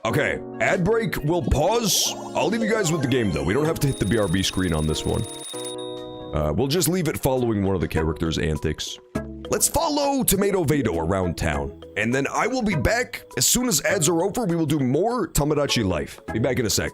Okay, ad break, we'll pause. I'll leave you guys with the game though. We don't have to hit the BRB screen on this one. We'll just leave it following one of the characters' antics. Let's follow Tomato Vado around town. And then I will be back. As soon as ads are over, we will do more Tomodachi life. Be back in a sec.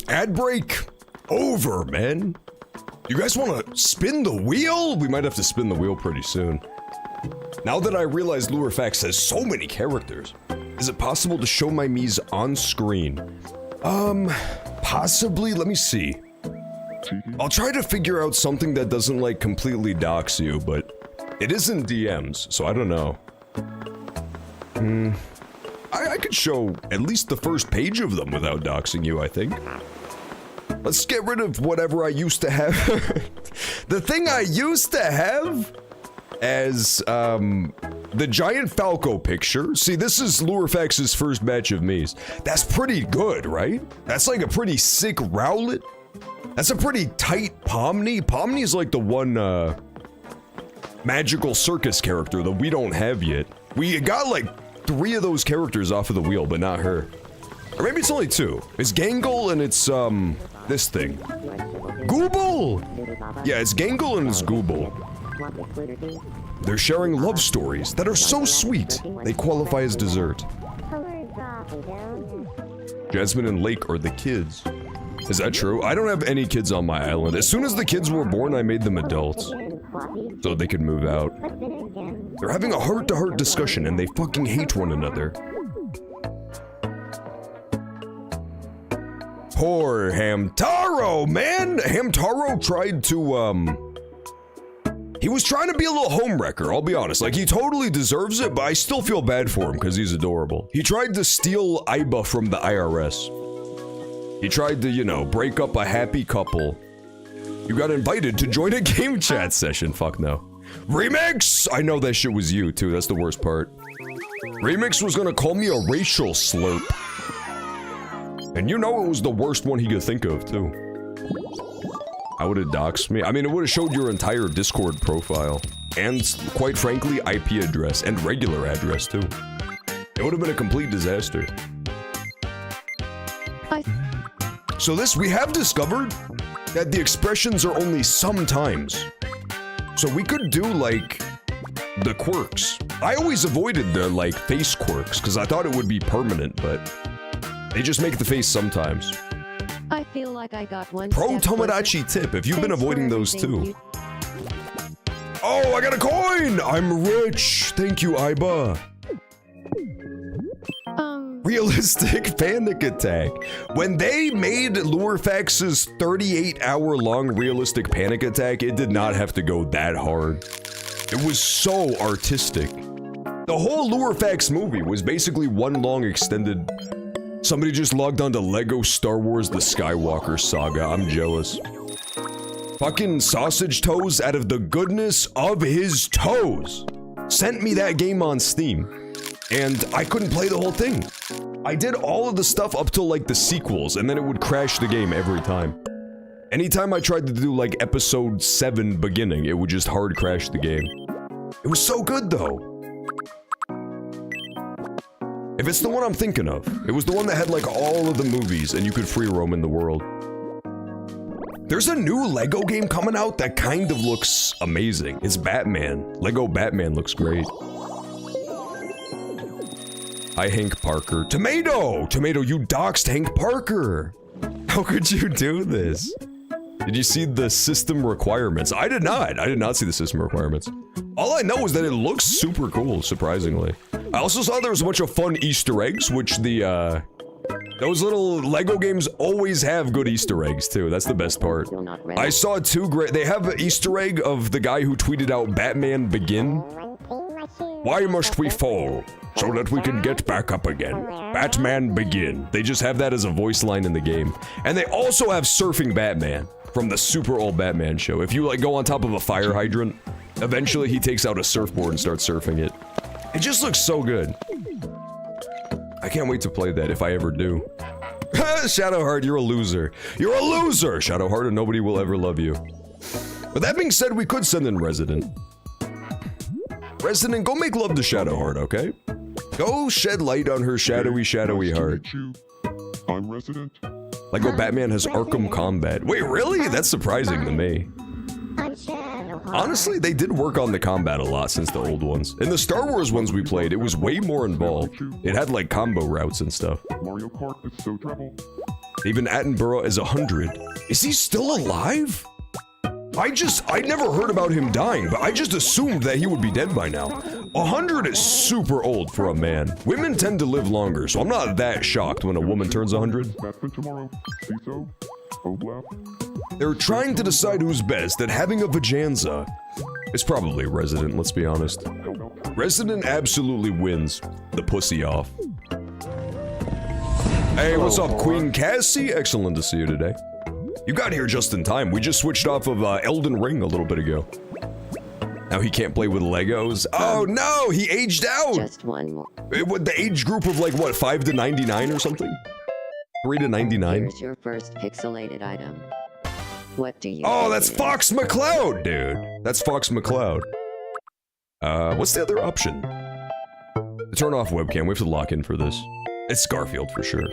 Ad break over, man. You guys want to spin the wheel? We might have to spin the wheel pretty soon. Now that I realize Lurefax has so many characters, is it possible to show my Miis on screen? Possibly. Let me see. I'll try to figure out something that doesn't like completely dox you, but it is in DMs, so I don't know. I could show at least the first page of them without doxing you, I think. Let's get rid of whatever I used to have. The thing I used to have as, the giant Falco picture. See, this is Lurefax's first batch of Miis. That's pretty good, right? That's like a pretty sick Rowlet. That's a pretty tight Pomni. Pomni's like the one, magical circus character that we don't have yet. We got like 3 of those characters off of the wheel, but not her. Or maybe it's only 2. It's Gangle and it's, this thing. Gooble! Yeah, it's Gangle and it's Gooble. They're sharing love stories that are so sweet, they qualify as dessert. Jasmine and Lake are the kids. Is that true? I don't have any kids on my island. As soon as the kids were born, I made them adults. So they could move out. They're having a heart-to-heart discussion and they fucking hate one another. Poor Hamtaro, man! Hamtaro tried to, he was trying to be a little homewrecker, I'll be honest. Like, he totally deserves it, but I still feel bad for him because he's adorable. He tried to steal Aiba from the IRS. He tried to, you know, break up a happy couple. You got invited to join a game chat session. Fuck no. Remix! I know that shit was you, too. That's the worst part. Remix was gonna call me a racial slurp. And you know it was the worst one he could think of, too. How would it dox me? I mean, it would have showed your entire Discord profile. And, quite frankly, IP address. And regular address, too. It would have been a complete disaster. So this, we have discovered that the expressions are only sometimes. So we could do, like, the quirks. I always avoided the, like, face quirks, because I thought it would be permanent, but they just make the face sometimes. I feel like I got one. Pro Tomodachi tip, if you've been avoiding those too. Oh, I got a coin! I'm rich! Thank you, Aiba. Realistic panic attack. When they made Lurefax's 38-hour-long realistic panic attack, it did not have to go that hard. It was so artistic. The whole Lurefax movie was basically one long extended... Somebody just logged on to Lego Star Wars The Skywalker Saga. I'm jealous. Fucking Sausage Toes, out of the goodness of his toes, sent me that game on Steam. And I couldn't play the whole thing. I did all of the stuff up till like the sequels, and then it would crash the game every time. Anytime I tried to do like episode 7 beginning, it would just hard crash the game. It was so good though. If it's the one I'm thinking of, it was the one that had like all of the movies and you could free roam in the world. There's a new Lego game coming out that kind of looks amazing. It's Batman. Lego Batman looks great. Hi, Hank Parker. Tomato! Tomato, you doxed Hank Parker! How could you do this? Did you see the system requirements? I did not. I did not see the system requirements. All I know is that it looks super cool, surprisingly. I also saw there was a bunch of fun Easter eggs, which those little Lego games always have good Easter eggs, too. That's the best part. I saw two great... They have an Easter egg of the guy who tweeted out Batman Begin. Why must we fall? So that we can get back up again. Batman Begin. They just have that as a voice line in the game. And they also have Surfing Batman from the super old Batman show. If you, like, go on top of a fire hydrant, eventually he takes out a surfboard and starts surfing it. It just looks so good. I can't wait to play that if I ever do. Shadowheart, you're a loser. You're a loser, Shadowheart, and nobody will ever love you. But that being said, we could send in Resident. Resident, go make love to Shadowheart, okay? Go shed light on her shadowy, shadowy heart. I'm Resident. Lego Batman has Arkham Combat. Wait, really? That's surprising to me. Honestly, they did work on the combat a lot since the old ones. In the Star Wars ones we played, it was way more involved. It had like combo routes and stuff. Mario Kart is so trouble. Even Attenborough is 100. Is he still alive? I never heard about him dying, but I just assumed that he would be dead by now. 100 is super old for a man. Women tend to live longer, so I'm not that shocked when a woman turns 100. That's for tomorrow. CISO? Oblap? They're trying to decide who's best at having a vajanza. It's probably Resident, let's be honest. Resident absolutely wins the pussy off. Hey, what's up, Queen Cassie? Excellent to see you today. You got here just in time. We just switched off of Elden Ring a little bit ago. Now he can't play with Legos. Oh no, he aged out! Just one more. With the age group of like, what, 5 to 99 or something? 3 to 99? Here's your first pixelated item. What do you Oh, that's Fox McCloud, dude. That's Fox McCloud. What's the other option? Turn off webcam. We have to lock in for this. It's Garfield for sure.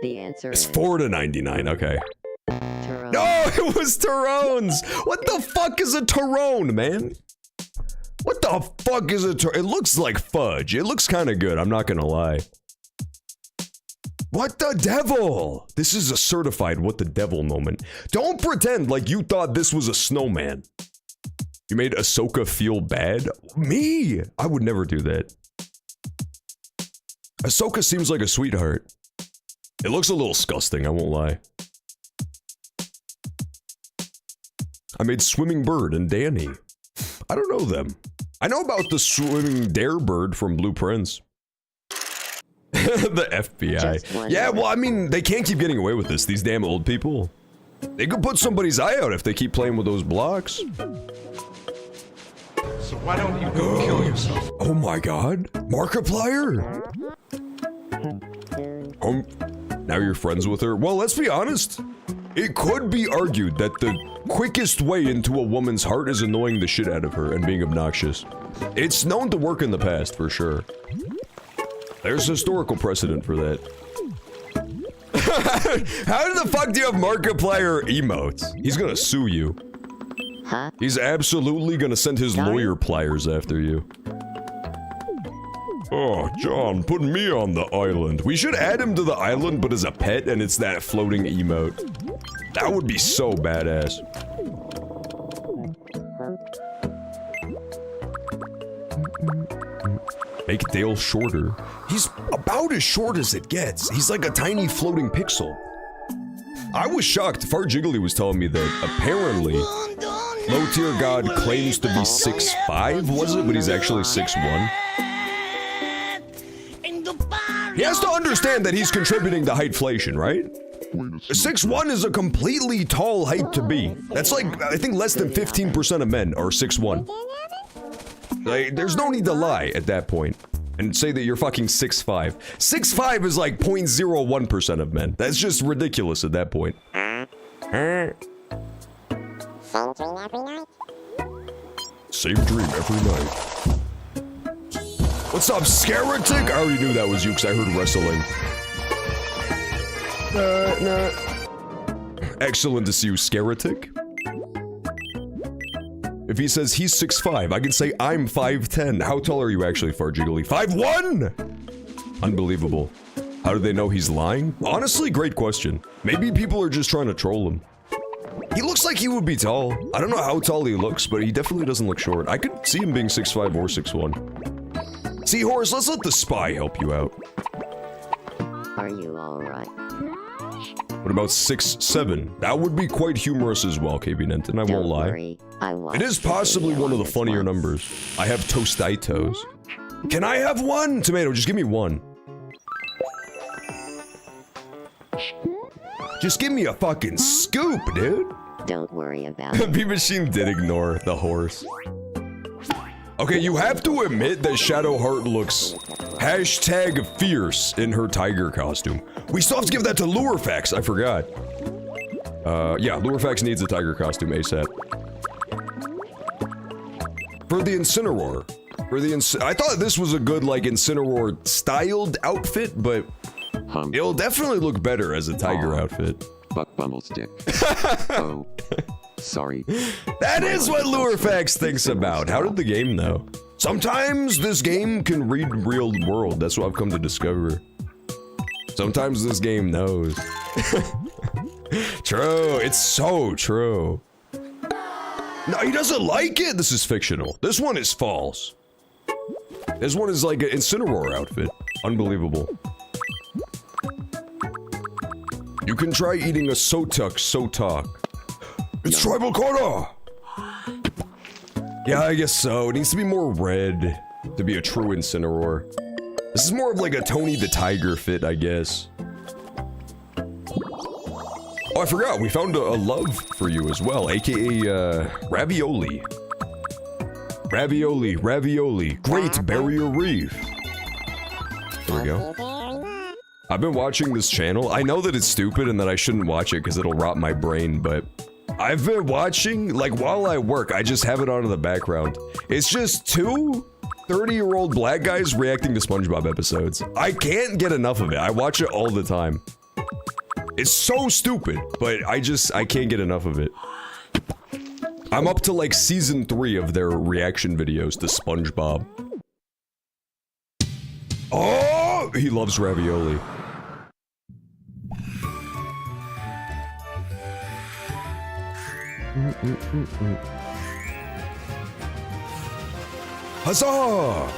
The answer It's is 4 to 99, okay. Tyrone. No, it was Tyrone's! What the fuck is a Tyrone, man? What the fuck is a Tyrone? It looks like fudge. It looks kind of good, I'm not gonna lie. What the devil? This is a certified what the devil moment. Don't pretend like you thought this was a snowman. You made Ahsoka feel bad? Me? I would never do that. Ahsoka seems like a sweetheart. It looks a little disgusting, I won't lie. I made Swimming Bird and Danny. I don't know them. I know about the Swimming Dare Bird from Blueprints. The FBI. Yeah, well, I mean, they can't keep getting away with this, these damn old people. They could put somebody's eye out if they keep playing with those blocks. So why don't you go kill yourself? Oh my god. Markiplier? Now you're friends with her? Well, let's be honest. It could be argued that the quickest way into a woman's heart is annoying the shit out of her and being obnoxious. It's known to work in the past, for sure. There's historical precedent for that. How the fuck do you have Markiplier emotes? He's gonna sue you. Huh? He's absolutely gonna send his lawyer pliers after you. Oh, John, put me on the island. We should add him to the island, but as a pet, and it's that floating emote. That would be so badass. Make Dale shorter. He's about as short as it gets. He's like a tiny floating pixel. I was shocked. Far Jiggly was telling me that apparently Low Tier God claims to be 6'5", was it? But he's actually 6'1". He has to understand that he's contributing to heightflation, right? 6'1" is a completely tall height to be. That's like, I think less than 15% of men are 6'1". Like, there's no need to lie at that point and say that you're fucking 6'5". 6'5" is like 0.01% of men. That's just ridiculous at that point. Same dream every night. What's up, Scaretic? I already knew that was you because I heard wrestling. Excellent to see you, Skeratic. If he says he's 6'5", I can say I'm 5'10". How tall are you actually, Farjiggly? 5'1"! Unbelievable. How do they know he's lying? Honestly, great question. Maybe people are just trying to troll him. He looks like he would be tall. I don't know how tall he looks, but he definitely doesn't look short. I could see him being 6'5" or 6'1". Seahorse, let's let the spy help you out. Are you alright? What about 6'7"? That would be quite humorous as well, KB Nenton, I won't lie. Worry, It is possibly one of the funnier numbers. I have Tostitos. Can I have one? Tomato, just give me one. Just give me a fucking scoop, dude. Don't worry about it. B-Machine did ignore the horse. Okay, you have to admit that Shadowheart looks #fierce in her tiger costume. We still have to give that to Lurefax, I forgot. Yeah, Lurefax needs a tiger costume ASAP. For the Incineroar. I thought this was a good, like, Incineroar-styled outfit, but it'll definitely look better as a tiger outfit. Buck Bumblestick. Oh, sorry. That is what Lurefax thinks about. How did the game know? Sometimes this game can read real world. That's what I've come to discover. Sometimes this game knows. True. It's so true. No, he doesn't like it. This is fictional. This one is false. This one is like an Incineroar outfit. Unbelievable. You can try eating a Sotak. It's Tribal Corner! Yeah, I guess so. It needs to be more red to be a true Incineroar. This is more of like a Tony the Tiger fit, I guess. Oh, I forgot. We found a love for you as well, aka, Ravioli. Ravioli. Great Barrier Reef. There we go. I've been watching this channel. I know that it's stupid and that I shouldn't watch it because it'll rot my brain, but I've been watching, like, while I work, I just have it on in the background. It's just two 30-year-old black guys reacting to SpongeBob episodes. I can't get enough of it. I watch it all the time. It's so stupid, but I can't get enough of it. I'm up to, like, season 3 of their reaction videos to SpongeBob. Oh! He loves ravioli. Huzzah!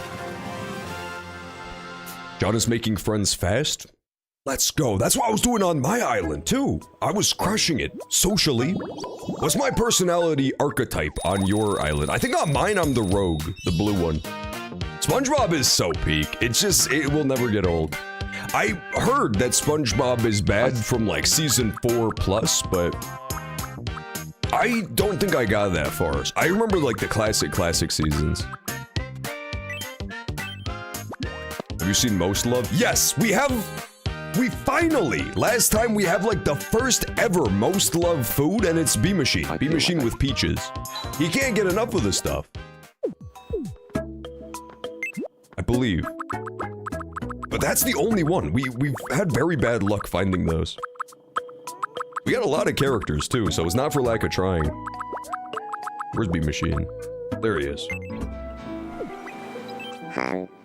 John is making friends fast? Let's go. That's what I was doing on my island, too. I was crushing it, socially. What's my personality archetype on your island? I think on mine, I'm the rogue, the blue one. SpongeBob is so peak. It will never get old. I heard that SpongeBob is bad from, like, season 4 plus, but I don't think I got that far. I remember, like, the classic seasons. Have you seen Most Love? Yes, we finally, last time we have, like, the first ever Most Love food, and it's B-Machine. B-Machine with peaches. He can't get enough of this stuff. I believe. But that's the only one. We've had very bad luck finding those. We got a lot of characters, too, so it's not for lack of trying. Where's B-Machine? There he is.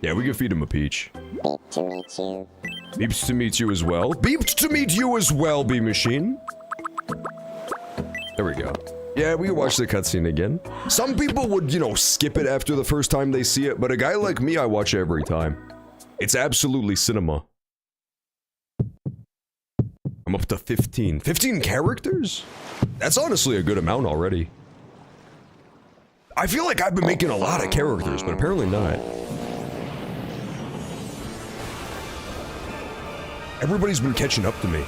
Yeah, we can feed him a peach. Beep to meet you. Beeps to meet you as well. Beeps to meet you as well, B-Machine. There we go. Yeah, we can watch the cutscene again. Some people would, you know, skip it after the first time they see it, but a guy like me, I watch it every time. It's absolutely cinema. I'm up to 15. 15 characters? That's honestly a good amount already. I feel like I've been making a lot of characters, but apparently not. Everybody's been catching up to me.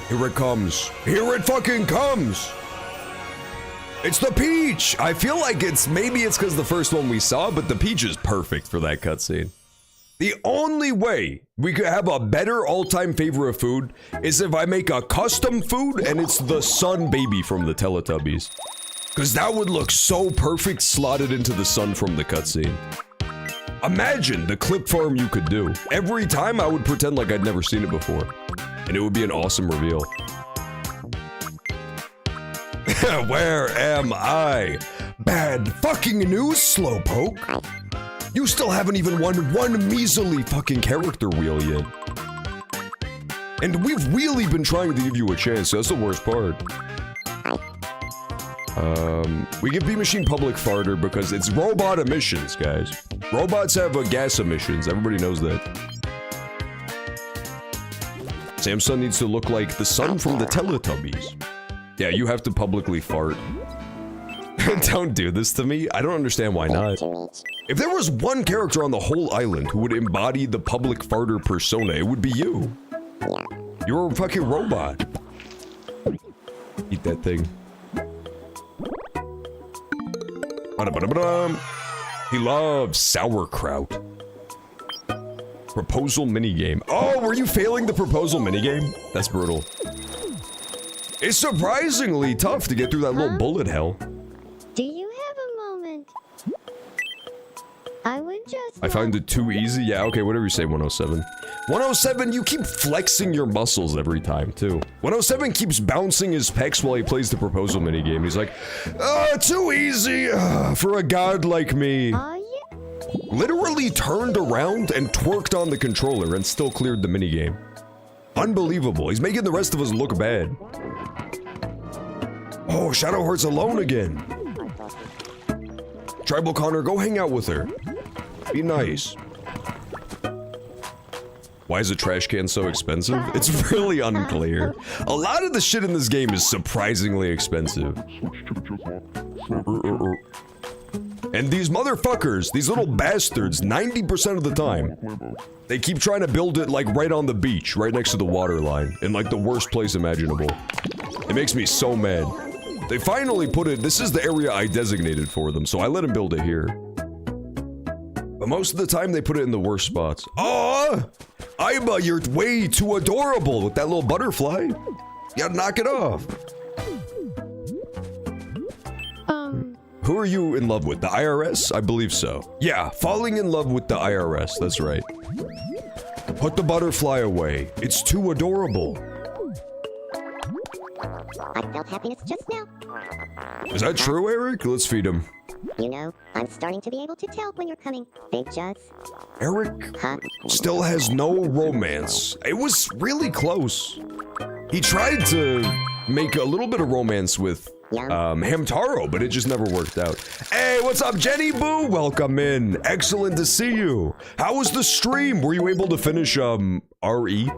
Here it comes. Here it fucking comes! It's the peach! I feel like maybe it's because the first one we saw, but the peach is perfect for that cutscene. The only way we could have a better all-time favorite food is if I make a custom food and it's the sun baby from the Teletubbies. Because that would look so perfect slotted into the sun from the cutscene. Imagine the clip farm you could do. Every time I would pretend like I'd never seen it before. And it would be an awesome reveal. Where am I? Bad fucking news, Slowpoke. You still haven't even won one measly fucking character wheel yet. And we've really been trying to give you a chance, so that's the worst part. We give B-Machine Public Farter because it's robot emissions, guys. Robots have gas emissions, everybody knows that. Samsung needs to look like the sun from the Teletubbies. Yeah, you have to publicly fart. Don't do this to me. I don't understand why not. If there was one character on the whole island who would embody the public farter persona, it would be you. You're a fucking robot. Eat that thing. Ba-da-ba-da-ba-dum. He loves sauerkraut. Proposal minigame. Oh, were you failing the proposal minigame? That's brutal. It's surprisingly tough to get through that little bullet hell. Do you have a moment? I would just... I find it too easy? Yeah, okay, whatever you say, 107. 107, you keep flexing your muscles every time, too. 107 keeps bouncing his pecs while he plays the proposal minigame. He's like, too easy for a god like me. Yeah? Literally turned around and twerked on the controller and still cleared the minigame. Unbelievable. He's making the rest of us look bad. Oh, Shadowheart's alone again. Tribal Connor, go hang out with her. Be nice. Why is a trash can so expensive? It's really unclear. A lot of the shit in this game is surprisingly expensive. And these motherfuckers, these little bastards, 90% of the time, they keep trying to build it like right on the beach, right next to the water line, in like the worst place imaginable. It makes me so mad. They finally put it, this is the area I designated for them, so I let them build it here. But most of the time they put it in the worst spots. Oh, Aiba, you're way too adorable with that little butterfly. You gotta knock it off. Who are you in love with? The IRS? I believe so. Yeah, falling in love with the IRS, that's right. Put the butterfly away. It's too adorable. I felt happiness just now. Is that true, Eric? Let's feed him. You know, I'm starting to be able to tell when you're coming. Big Juzz. Eric still has no romance. It was really close. He tried to make a little bit of romance with Hamtaro, but it just never worked out. Hey, what's up, Jenny Boo? Welcome in. Excellent to see you. How was the stream? Were you able to finish, RE?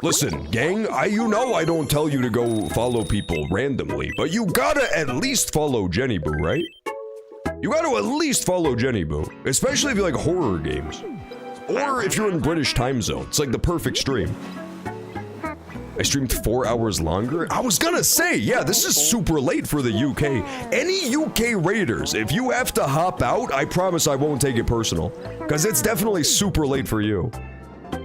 Listen, gang, you know I don't tell you to go follow people randomly, but you gotta at least follow Jenny Boo, right? You gotta at least follow Jenny Boo, especially if you like horror games. Or if you're in British time zone, it's like the perfect stream. I streamed 4 hours longer? I was gonna say, yeah, this is super late for the UK. Any UK raiders, if you have to hop out, I promise I won't take it personal. Because it's definitely super late for you.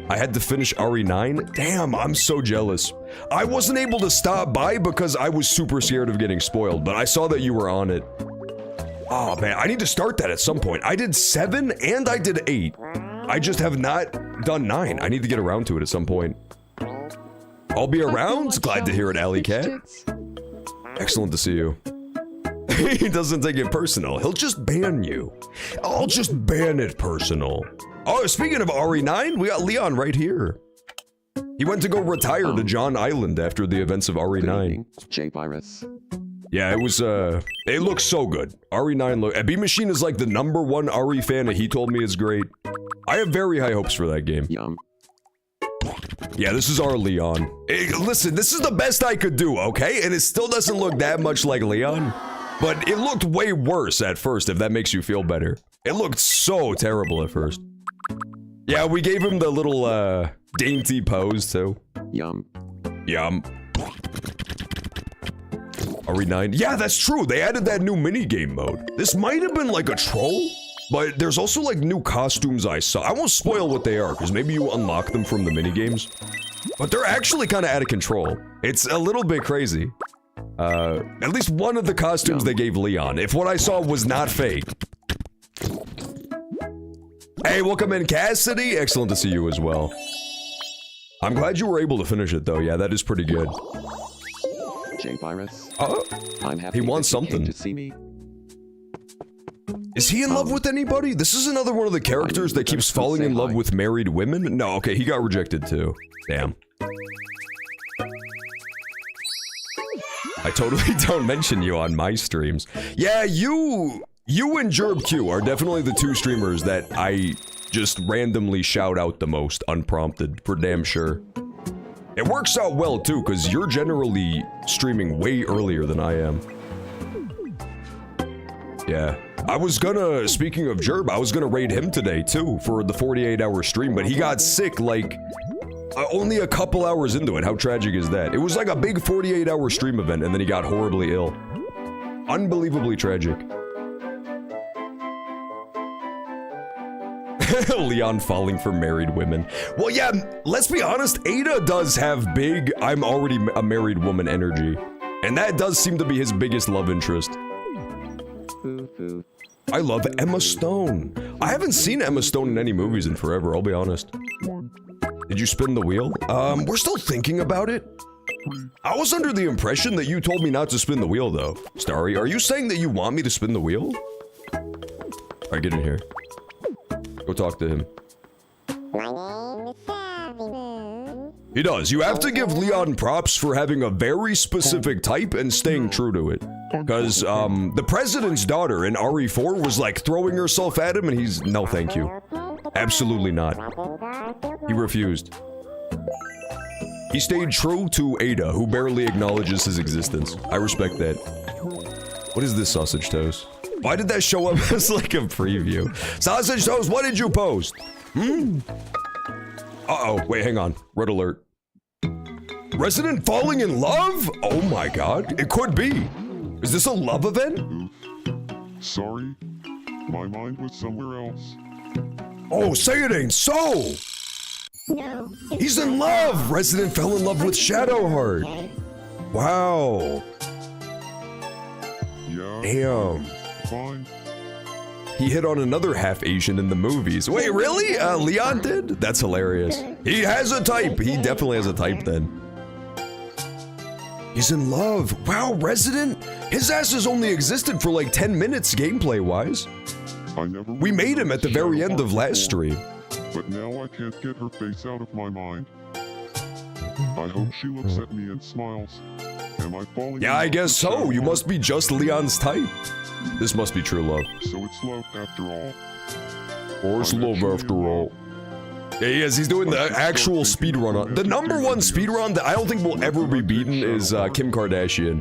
I had to finish RE9? Damn, I'm so jealous. I wasn't able to stop by because I was super scared of getting spoiled, but I saw that you were on it. Oh man, I need to start that at some point. I did 7 and I did 8. I just have not done 9. I need to get around to it at some point. I'll be around. Glad to hear it, Alley Cat. Excellent to see you. He doesn't take it personal. He'll just ban you. I'll just ban it personal. Oh, speaking of RE9, we got Leon right here. He went to go retire to John Island after the events of RE9. J Virus. Yeah, it was, it looks so good. RE9 look, B-Machine is like the #1 RE fan, and he told me it's great. I have very high hopes for that game. Yum. Yeah, this is our Leon. Hey, listen, this is the best I could do, okay? And it still doesn't look that much like Leon. But it looked way worse at first, if that makes you feel better. It looked so terrible at first. Yeah, we gave him the little, dainty pose, too. Yum. Yum. RE9. Yeah, that's true. They added that new minigame mode. This might have been like a troll, but there's also like new costumes I saw. I won't spoil what they are, because maybe you unlock them from the minigames. But they're actually kind of out of control. It's a little bit crazy. At least one of the costumes they gave Leon, if what I saw was not fake. Hey, welcome in, Cassidy. Excellent to see you as well. I'm glad you were able to finish it, though. Yeah, that is pretty good. J Virus. I'm happy he wants that you came something. to see me. Is he in love with anybody? This is another one of the characters that keeps falling in love with married women? No, okay, he got rejected too. Damn. I totally don't mention you on my streams. Yeah, you and JerbQ are definitely the two streamers that I just randomly shout out the most, unprompted, for damn sure. It works out well too, because you're generally streaming way earlier than I am. Yeah. I was gonna, speaking of Jerb, I was gonna raid him today too, for the 48-hour stream, but he got sick like, only a couple hours into it. How tragic is that? It was like a big 48-hour stream event, and then he got horribly ill. Unbelievably tragic. Leon falling for married women. Well, yeah, let's be honest, Ada does have big, I'm already a married woman energy. And that does seem to be his biggest love interest. I love Emma Stone. I haven't seen Emma Stone in any movies in forever, I'll be honest. Did you spin the wheel? We're still thinking about it. I was under the impression that you told me not to spin the wheel, though. Starry, are you saying that you want me to spin the wheel? Alright, get in here. Go talk to him. He does. You have to give Leon props for having a very specific type and staying true to it. Because, the president's daughter in RE4 was like throwing herself at him and he's, no thank you. Absolutely not. He refused. He stayed true to Ada, who barely acknowledges his existence. I respect that. What is this, Sausage Toast? Why did that show up as like a preview? Sausage Toast, what did you post? Uh-oh, wait, hang on. Red alert. Resident falling in love? Oh my god, it could be. Is this a love event? Sorry, my mind was somewhere else. Oh, say it ain't so! No. He's in love! Resident fell in love with Shadowheart. Wow. Yeah. Damn. Fine. He hit on another half-Asian in the movies. Wait, really? Leon did? That's hilarious. He has a type. He definitely has a type then. He's in love. Wow, Resident? His ass has only existed for like 10 minutes gameplay-wise. We made him at the very end of last stream. But now I can't get her face out of my mind. I hope she looks at me and smiles. Am I falling? Yeah, I guess so. You must be just Leon's type. This must be true love. So it's love after all. Or it's love after all. Yeah, he is. He's doing the actual speedrun. The number one speedrun that I don't think will ever be beaten is Kim Kardashian.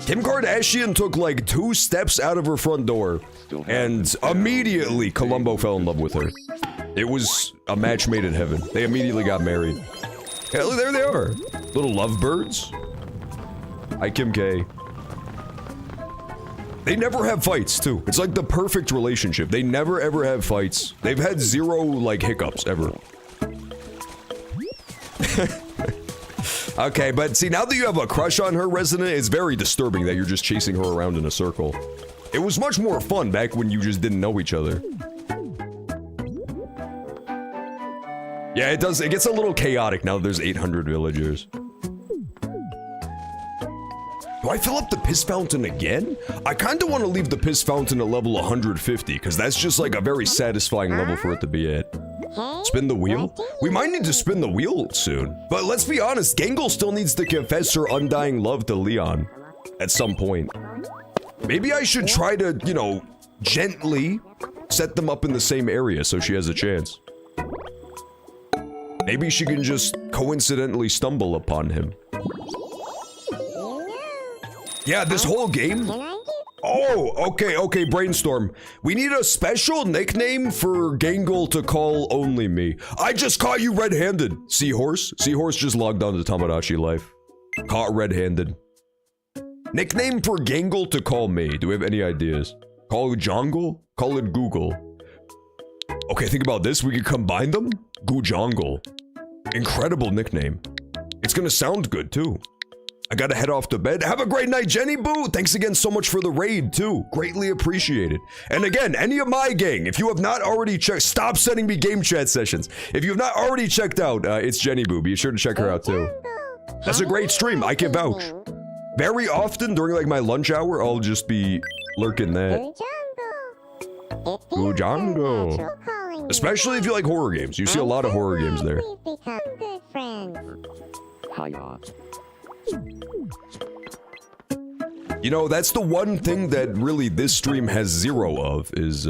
Kim Kardashian took like 2 steps out of her front door, and immediately Columbo fell in love with her. It was a match made in heaven. They immediately got married. Hell, there they are. Little lovebirds. Hi, Kim K. They never have fights, too. It's like the perfect relationship. They never ever have fights. They've had 0, like, hiccups, ever. Okay, but see, now that you have a crush on her, Resident, it's very disturbing that you're just chasing her around in a circle. It was much more fun back when you just didn't know each other. Yeah, it does. It gets a little chaotic now that there's 800 villagers. Do I fill up the piss fountain again? I kinda want to leave the piss fountain at level 150, because that's just like a very satisfying level for it to be at. Spin the wheel? We might need to spin the wheel soon. But let's be honest, Gangle still needs to confess her undying love to Leon. At some point. Maybe I should try to, you know, gently set them up in the same area so she has a chance. Maybe she can just coincidentally stumble upon him. Yeah, this whole game... Oh, okay, brainstorm. We need a special nickname for Gangle to call only me. I just caught you red-handed. Seahorse? Seahorse just logged on to Tomodachi Life. Caught red-handed. Nickname for Gangle to call me. Do we have any ideas? Call it Jongle? Call it Google. Okay, think about this. We could combine them? Goojongle. Incredible nickname. It's gonna sound good, too. I gotta head off to bed. Have a great night, Jenny Boo. Thanks again so much for the raid, too. Greatly appreciated. And again, any of my gang, if you have not already checked, stop sending me game chat sessions. If you have not already checked out, it's Jenny Boo. Be sure to check her out, too. That's a great stream. I can vouch. Very often during like my lunch hour, I'll just be lurking that. Ujango. Especially if you like horror games. You see a lot of horror games there. Hiya. You know, that's the one thing that really this stream has zero of is,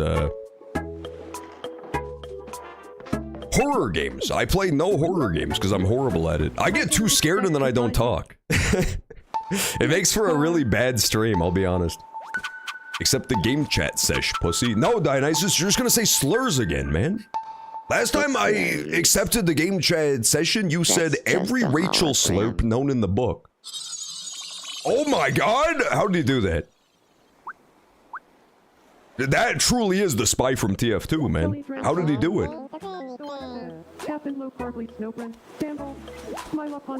horror games. I play no horror games because I'm horrible at it. I get too scared and then I don't talk. It makes for a really bad stream, I'll be honest. Except the game chat sesh, pussy. No, Dionysus, you're just gonna say slurs again, man. Last time I accepted the game chat session, you said every Rachel slurp known in the book. Oh my god! How did he do that? That truly is the spy from TF2, man. How did he do it?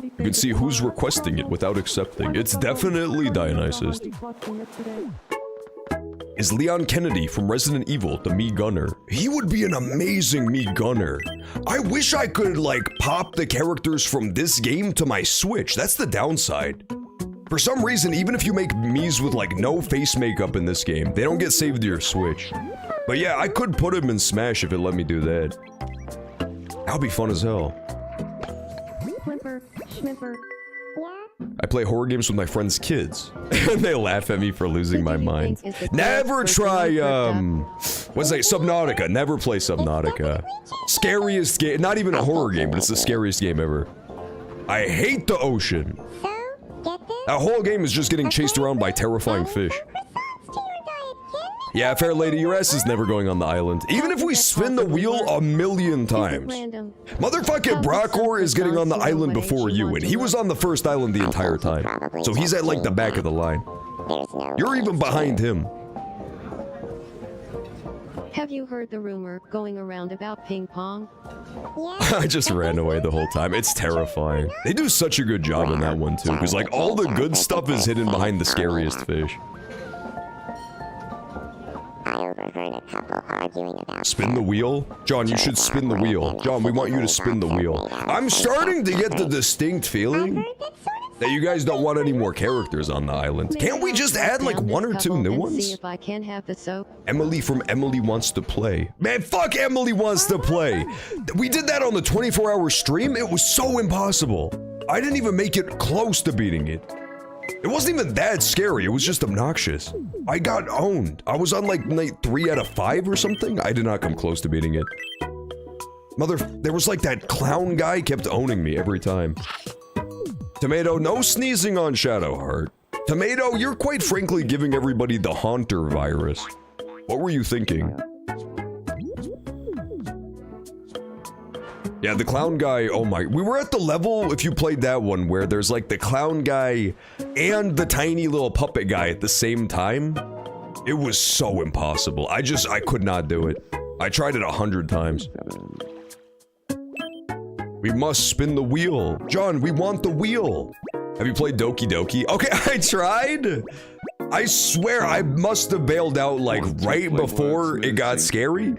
You can see who's requesting it without accepting. It's definitely Dionysus. Is Leon Kennedy from Resident Evil the Me Gunner? He would be an amazing Me Gunner. I wish I could, like, pop the characters from this game to my Switch. That's the downside. For some reason, even if you make Mii's with, like, no face makeup in this game, they don't get saved to your Switch. But yeah, I could put him in Smash if it let me do that. That'd be fun as hell. I play horror games with my friends' kids, and they laugh at me for losing my mind. Never try, what's that, Subnautica. Never play Subnautica. Scariest game, not even a horror game, but it's the scariest game ever. I hate the ocean. That whole game is just getting chased around by terrifying fish. Yeah, fair lady, your ass is never going on the island. Even if we spin the wheel 1,000,000 times. Motherfucking Brockor is getting on the island before you, and he was on the first island the entire time. So he's at like the back of the line. You're even behind him. Have you heard the rumor going around about ping pong? I just ran away the whole time. It's terrifying. They do such a good job in that one too, because like all the good stuff is hidden behind the scariest fish. I overheard a couple arguing about spin the wheel? John, you should spin the wheel. John, we want you to spin the wheel. I'm starting to get the distinct feeling that you guys don't want any more characters on the island. Can't we just add like 1 or 2 new ones? See if I can have the soap. Emily from Emily Wants to Play. Man, fuck Emily Wants to Play. We did that on the 24-hour stream. It was so impossible. I didn't even make it close to beating it. It wasn't even that scary. It was just obnoxious. I got owned. I was on like night 3 out of 5 or something. I did not come close to beating it. There was like that clown guy kept owning me every time. Tomato, no sneezing on Shadowheart. Tomato, you're quite frankly giving everybody the Haunter virus. What were you thinking? Yeah, the clown guy, oh my, we were at the level, if you played that one, where there's like the clown guy and the tiny little puppet guy at the same time. It was so impossible. I could not do it. I tried it 100 times. We must spin the wheel. John, we want the wheel. Have you played Doki Doki? Okay, I tried. I swear I must have bailed out like right before it got scary.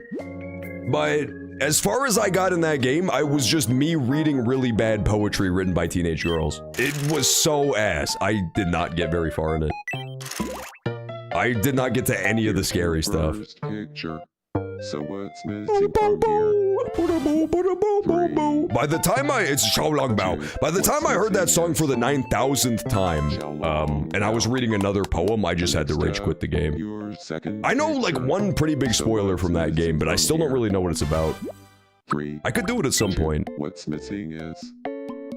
But as far as I got in that game, I was just me reading really bad poetry written by teenage girls. It was so ass. I did not get very far in it. I did not get to any of the scary stuff. So what's missing from here? By the time it's Xiaolong Bao. By the time I heard that song for the 9,000th time, and I was reading another poem, I just had to rage quit the game. I know like one pretty big spoiler from that game, but I still don't really know what it's about. I could do it at some point. What's missing is...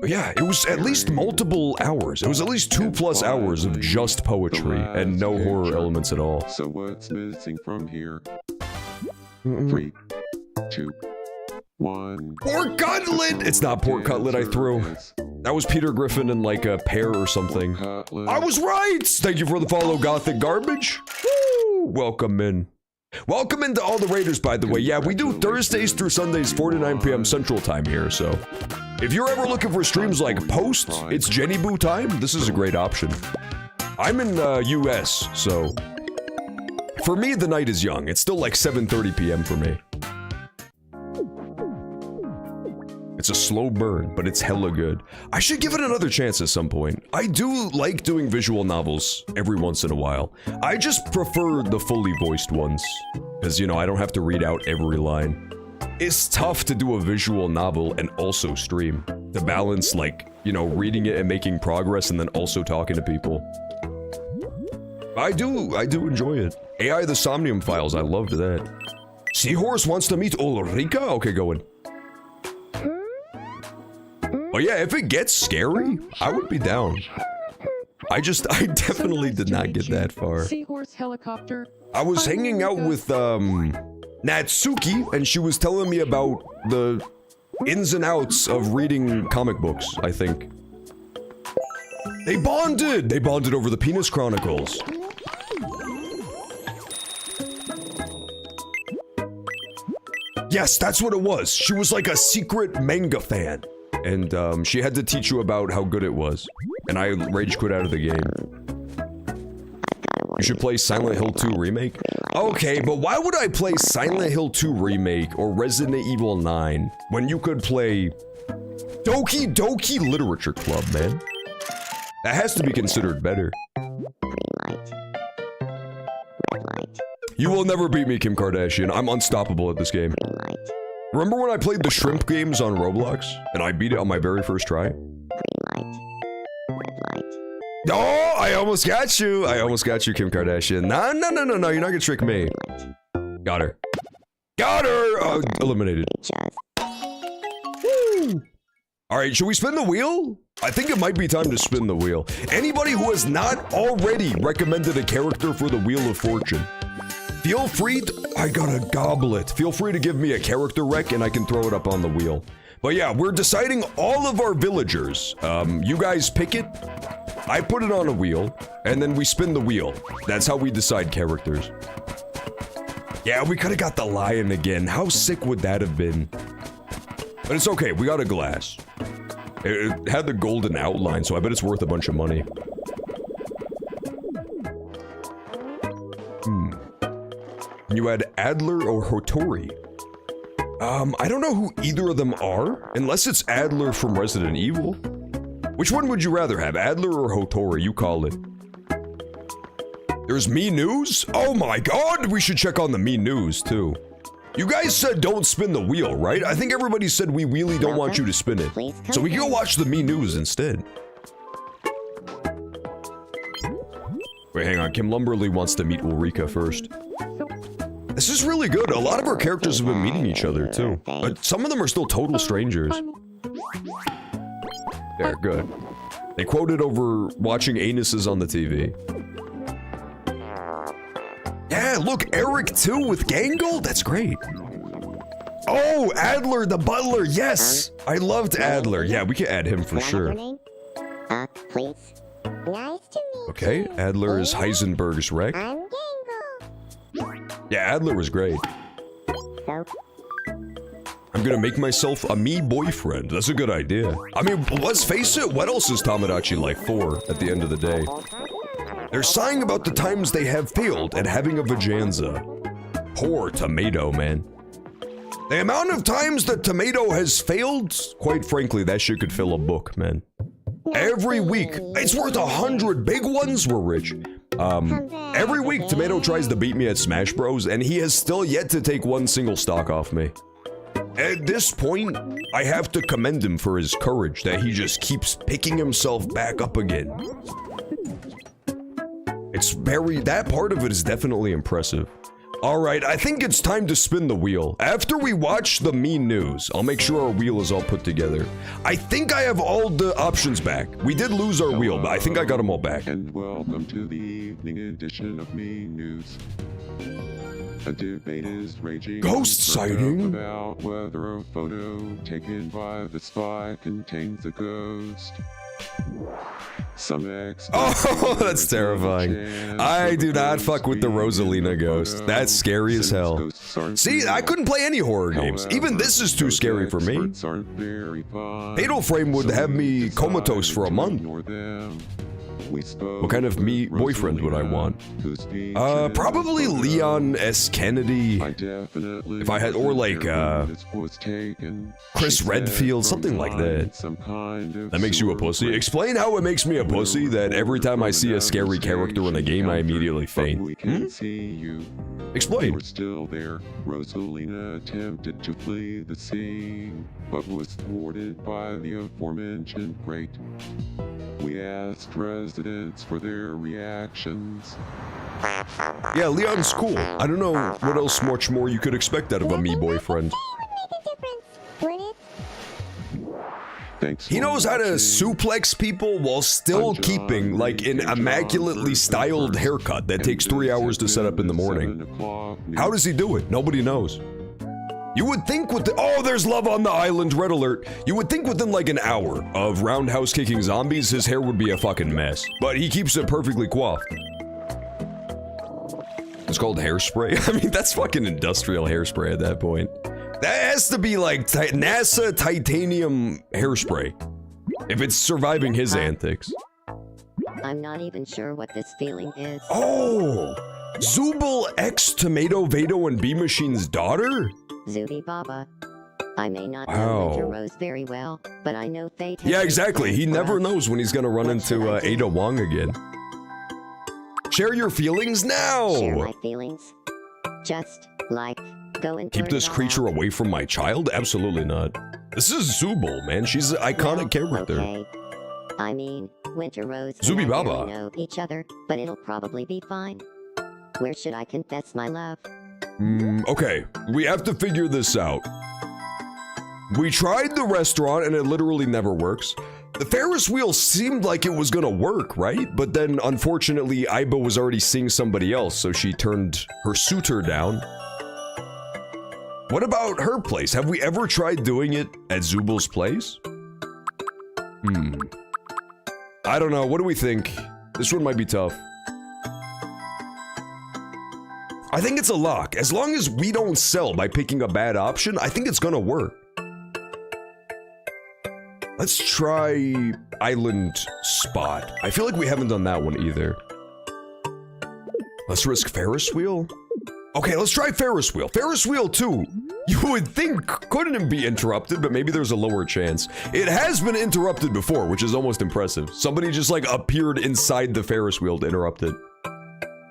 But yeah, it was at least multiple hours. It was at least 2+ hours of just poetry and no horror elements at all. So what's missing from here? 3, 2, 1. Pork cutlet! It's not pork cutlet I threw. That was Peter Griffin and like a pear or something. I was right! Thank you for the follow, Gothic Garbage. Woo! Welcome in. Welcome into all the Raiders, by the way. Yeah, we do Thursdays through Sundays, 4 to 9 p.m. Central Time here, so if you're ever looking for streams like Post, it's Jenny Boo time, this is a great option. I'm in US, so for me, the night is young. It's still like 7:30 p.m. for me. It's a slow burn, but it's hella good. I should give it another chance at some point. I do like doing visual novels every once in a while. I just prefer the fully voiced ones, because, you know, I don't have to read out every line. It's tough to do a visual novel and also stream. To balance, like, you know, reading it and making progress and then also talking to people. I do enjoy it. AI the Somnium Files, I loved that. Seahorse wants to meet Ulrika? Okay, go in. Oh yeah, if it gets scary, I would be down. I definitely did not get that far. Seahorse helicopter. I was hanging out with, Natsuki, and she was telling me about the ins and outs of reading comic books, I think. They bonded! They bonded over the Penis Chronicles. Yes, that's what it was. She was like a secret manga fan. And, she had to teach you about how good it was. And I rage quit out of the game. You should play Silent Hill 2 Remake? Okay, but why would I play Silent Hill 2 Remake or Resident Evil 9 when you could play Doki Doki Literature Club, man? That has to be considered better. You will never beat me, Kim Kardashian. I'm unstoppable at this game. Remember when I played the shrimp games on Roblox and I beat it on my very first try? Oh, I almost got you. I almost got you, Kim Kardashian. No, you're not gonna trick me. Got her. Got her! Eliminated. Woo. All right, should we spin the wheel? I think it might be time to spin the wheel. Anybody who has not already recommended a character for the Wheel of Fortune, feel free to, I got a goblet. Feel free to give me a character rec and I can throw it up on the wheel. But yeah, we're deciding all of our villagers. You guys pick it, I put it on a wheel, and then we spin the wheel. That's how we decide characters. Yeah, we could've got the lion again. How sick would that have been? But it's okay, we got a glass. It had the golden outline, so I bet it's worth a bunch of money. You had Adler or Hotori. I don't know who either of them are, unless it's Adler from Resident Evil. Which one would you rather have, Adler or Hotori? You call it. There's Me News? Oh my god, we should check on the Me News, too. You guys said don't spin the wheel, right? I think everybody said we really don't want you to spin it. So we can go watch the Me News instead. Wait, hang on. Kim Lumberly wants to meet Ulrika first. This is really good. A lot of our characters have been meeting each other, too. But some of them are still total strangers. There, good. They quoted over watching anuses on the TV. Yeah, look, Eric too with Gangle? That's great. Oh, Adler the butler, yes! I loved Adler. Yeah, we can add him for sure. Please. Nice to meet Okay, Adler is Heisenberg's wreck. I'm Gangle. Yeah, Adler was great. So, I'm gonna make myself a me boyfriend. That's a good idea. I mean, let's face it, what else is Tomodachi like for at the end of the day? They're sighing about the times they have failed at having a vajanza. Poor Tomato, man. The amount of times that Tomato has failed, quite frankly, that shit could fill a book, man. Every week, it's worth 100 big ones, we're rich. Every week, Tomato tries to beat me at Smash Bros, and he has still yet to take one single stock off me. At this point, I have to commend him for his courage that he just keeps picking himself back up again. That part of it is definitely impressive. Alright, I think it's time to spin the wheel. After we watch the Me News, I'll make sure our wheel is all put together. I think I have all the options back. We did lose our wheel, but I think I got them all back. And welcome to the evening edition of Me News. A debate is raging Ghost sighting about whether a photo taken by the spy contains a ghost. Oh, that's terrifying. I do not fuck with the Rosalina ghost. That's scary as hell. See, I couldn't play any horror games. Even this is too scary for me. Fatal Frame would have me comatose for a month. What kind of boyfriend would I want? Probably Leon S. Kennedy. If I had, or like, Chris Redfield, something like that. That makes you a pussy? Explain how it makes me a pussy that every time I see a scary character in a game, I immediately faint. Explain. Were still there. Rosalina attempted to flee the scene, but was thwarted by the aforementioned crate. We asked residents for their reactions. Yeah, Leon's cool. I don't know what else much more you could expect out of a me boyfriend. He knows how to suplex people while still keeping, like, an immaculately styled haircut that takes 3 hours to set up in the morning. How does he do it? Nobody knows. You would think with the— oh, there's love on the island, red alert. You would think within like an hour of roundhouse kicking zombies, his hair would be a fucking mess. But he keeps it perfectly coiffed. It's called hairspray? I mean, that's fucking industrial hairspray at that point. That has to be like NASA titanium hairspray. If it's surviving his antics. I'm not even sure what this feeling is. Oh! Zubul X Tomato Vado and B Machine's daughter? Zubi Baba. I may not know Winter Rose very well, but I know Fate has— yeah, exactly. He never knows when he's gonna run into Ada Wong again. Share your feelings now! Share my feelings. Just, like, go and keep this creature away from my child? Absolutely not. This is Zubul, man. She's an iconic character. Okay. I mean, Winter Rose Zubi and I Baba. barely know each other, but it'll probably be fine. Where should I confess my love? Okay. We have to figure this out. We tried the restaurant and it literally never works. The Ferris wheel seemed like it was gonna work, right? But then, unfortunately, Aiba was already seeing somebody else, so she turned her suitor down. What about her place? Have we ever tried doing it at Zubul's place? I don't know. What do we think? This one might be tough. I think it's a lock. As long as we don't sell by picking a bad option, I think it's gonna work. Let's try Island Spot. I feel like we haven't done that one either. Let's risk Ferris wheel? Okay, let's try Ferris wheel. Ferris wheel 2. You would think couldn't be interrupted, but maybe there's a lower chance. It has been interrupted before, which is almost impressive. Somebody just like appeared inside the Ferris wheel to interrupt it.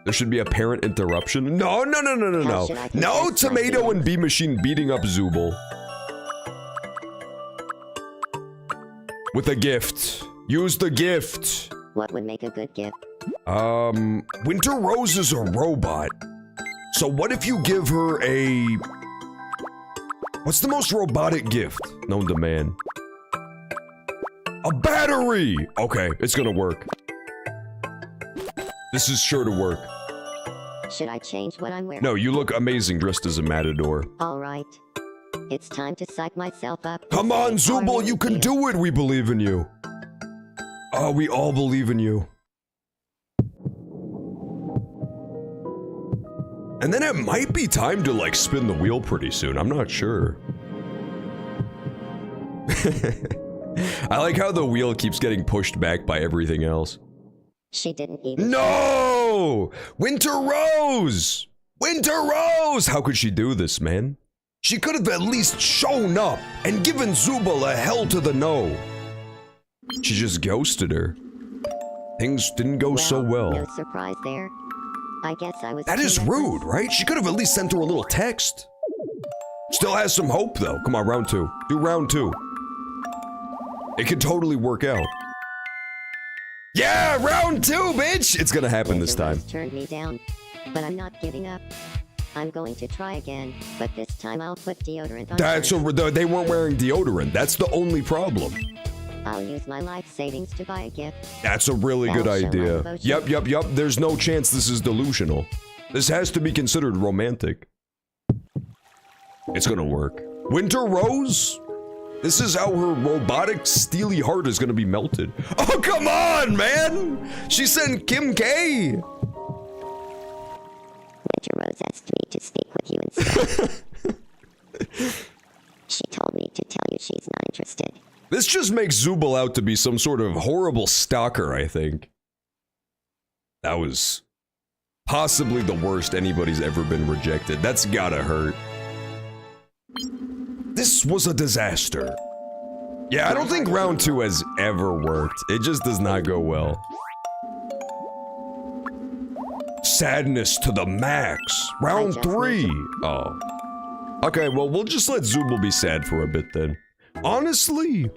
There should be apparent interruption. No. No Tomato and B Machine beating up Zubul. With a gift. Use the gift. What would make a good gift? Winter Rose is a robot. So what if you give her a... what's the most robotic gift known to man? A battery! Okay, it's gonna work. This is sure to work. Should I change what I'm wearing? No, you look amazing dressed as a matador. Alright. It's time to psych myself up. Come on, Zubul, you can do it! We believe in you. Oh, we all believe in you. And then it might be time to, like, spin the wheel pretty soon. I'm not sure. I like how the wheel keeps getting pushed back by everything else. She didn't even— no! Winter Rose! Winter Rose! How could she do this, man? She could have at least shown up and given Zubul a hell to the no. She just ghosted her. Things didn't go so well. No surprise there. I guess I was— that is rude, right? She could have at least sent her a little text. Still has some hope, though. Come on, round 2. Do round 2. It could totally work out. Yeah, round 2, bitch! It's gonna happen this time. Turned me down, but I'm not giving up. I'm going to try again, but this time I'll put deodorant on. That's they weren't wearing deodorant. That's the only problem. I'll use my life savings to buy a gift. That's a really good idea. Yep. There's no chance this is delusional. This has to be considered romantic. It's gonna work. Winter Rose? This is how her robotic steely heart is gonna be melted. Oh, come on, man! She sent Kim K! Winter Rose asked me to speak with you instead. She told me to tell you she's not interested. This just makes Zubul out to be some sort of horrible stalker, I think. That was possibly the worst anybody's ever been rejected. That's gotta hurt. This was a disaster. Yeah, I don't think round 2 has ever worked. It just does not go well. Sadness to the max. Round 3. Oh. Okay, well, we'll just let Zubul be sad for a bit then. Honestly,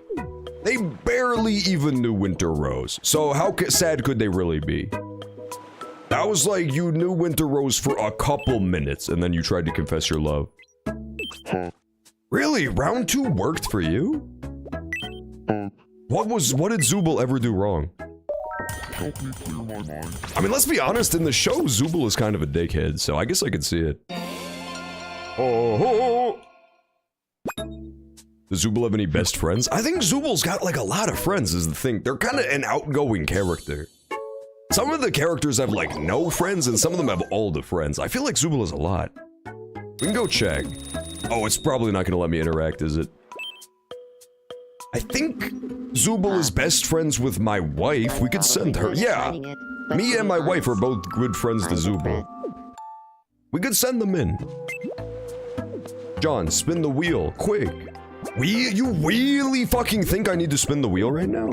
they barely even knew Winter Rose. So how sad could they really be? That was like you knew Winter Rose for a couple minutes and then you tried to confess your love. Really? Round 2 worked for you? What did Zubul ever do wrong? I mean, let's be honest, in the show, Zubul is kind of a dickhead, so I guess I could see it. Oh. Does Zubul have any best friends? I think Zubul's got like a lot of friends is the thing. They're kind of an outgoing character. Some of the characters have like no friends and some of them have all the friends. I feel like Zubul has a lot. We can go check. Oh, it's probably not gonna let me interact, is it? I think Zubul is best friends with my wife. We could send her. Yeah. Me and my wife are both good friends to Zubul. We could send them in. John, spin the wheel, quick. You really fucking think I need to spin the wheel right now?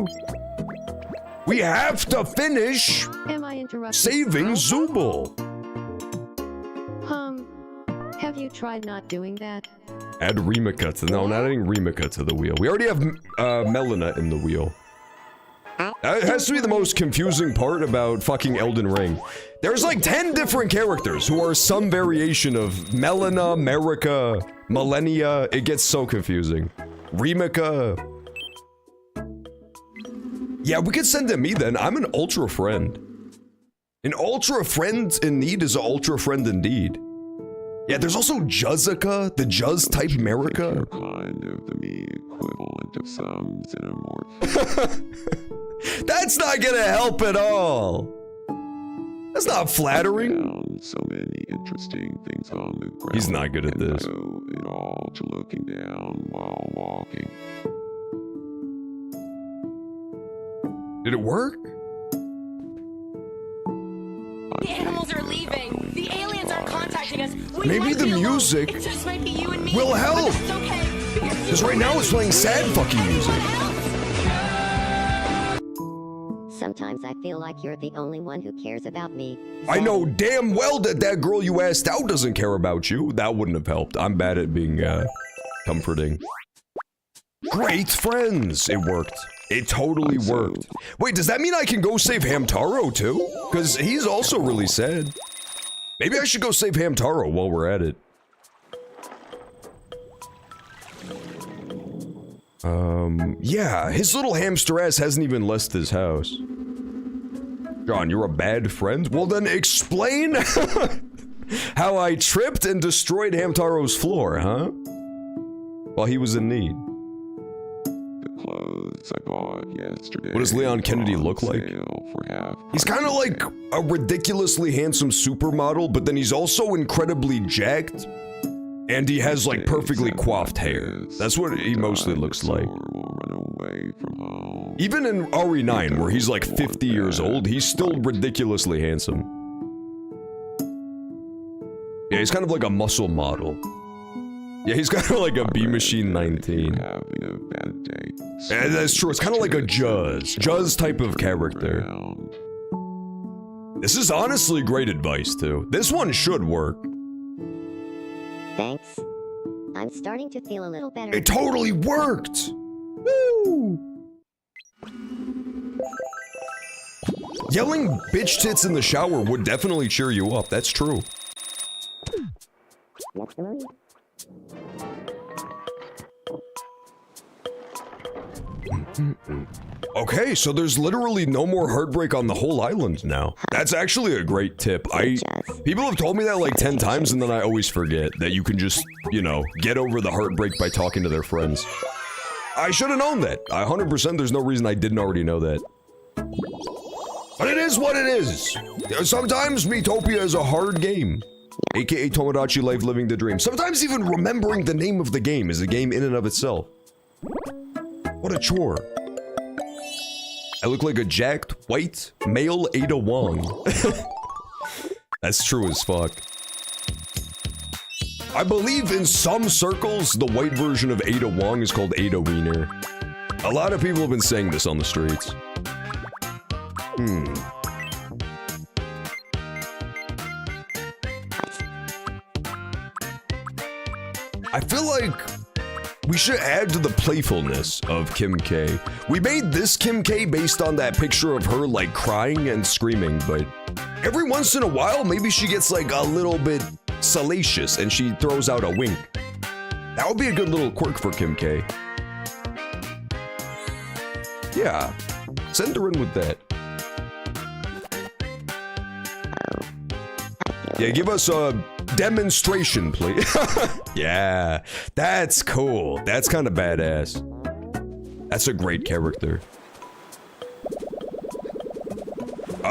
We have to finish saving Zubul. Have you tried not doing that? Add Remika to, no, not adding Remika to the wheel. We already have Melina in the wheel. That has to be the most confusing part about fucking Elden Ring. There's like 10 different characters who are some variation of Melina, Marika, Millennia. It gets so confusing. Remika. Yeah, we could send them me then. I'm an ultra friend. An ultra friend in need is an ultra friend indeed. Yeah, there's also Juzzica, the Juzz type Marika. You're kind of the me equivalent of some xenomorph. That's not gonna help at all. That's not flattering. I found so many interesting things on the ground. He's not good at this. I owe it all to looking down while walking. Did it work? The animals are leaving. The aliens are contacting us. Maybe the music will help. Because right now it's playing sad fucking music. Sometimes I feel like you're the only one who cares about me. I know damn well that that girl you asked out doesn't care about you. That wouldn't have helped. I'm bad at being comforting. Great friends. It worked. It totally worked. Wait, does that mean I can go save Hamtaro too? Because he's also really sad. Maybe I should go save Hamtaro while we're at it. Yeah, his little hamster ass hasn't even left his house. John, you're a bad friend? Well then explain how I tripped and destroyed Hamtaro's floor, huh? While he was in need. Clothes I bought yesterday. What does Leon Kennedy look like? He's kind of like a ridiculously handsome supermodel, but then he's also incredibly jacked. And he has like perfectly coiffed hair. That's what he mostly looks like. Even in RE9, where he's like 50 years old, he's still ridiculously handsome. Yeah, he's kind of like a muscle model. Yeah, he's kind of like a B-Machine 19. Yeah, that's true. It's kind of like a Juzz type of character. This is honestly great advice, too. This one should work. Thanks. I'm starting to feel a little better. It totally worked! Woo! Yelling bitch tits in the shower would definitely cheer you up. That's true. Okay, so there's literally no more heartbreak on the whole island now. That's actually a great tip. People have told me that like 10 times and then I always forget that you can just, you know, get over the heartbreak by talking to their friends. I should have known that. 100%, there's no reason I didn't already know that. But it is what it is. Sometimes Miitopia is a hard game. AKA Tomodachi Life Living the Dream. Sometimes even remembering the name of the game is a game in and of itself. What a chore. I look like a jacked, white, male Ada Wong. That's true as fuck. I believe in some circles, the white version of Ada Wong is called Ada Wiener. A lot of people have been saying this on the streets. I feel like we should add to the playfulness of Kim K. We made this Kim K based on that picture of her like crying and screaming, but every once in a while, maybe she gets like a little bit salacious and she throws out a wink. That would be a good little quirk for Kim K. Yeah, send her in with that. Yeah, give us a demonstration, please. Yeah, that's cool. That's kind of badass. That's a great character.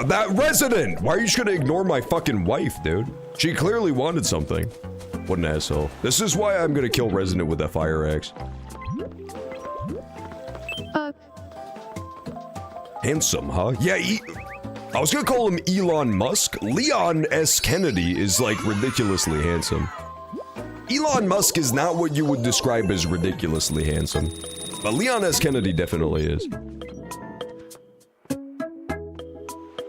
That resident! Why are you just gonna ignore my fucking wife, dude? She clearly wanted something. What an asshole. This is why I'm gonna kill Resident with that fire axe. Handsome, huh? Yeah, I was gonna call him Elon Musk. Leon S. Kennedy is like ridiculously handsome. Elon Musk is not what you would describe as ridiculously handsome. But Leon S. Kennedy definitely is.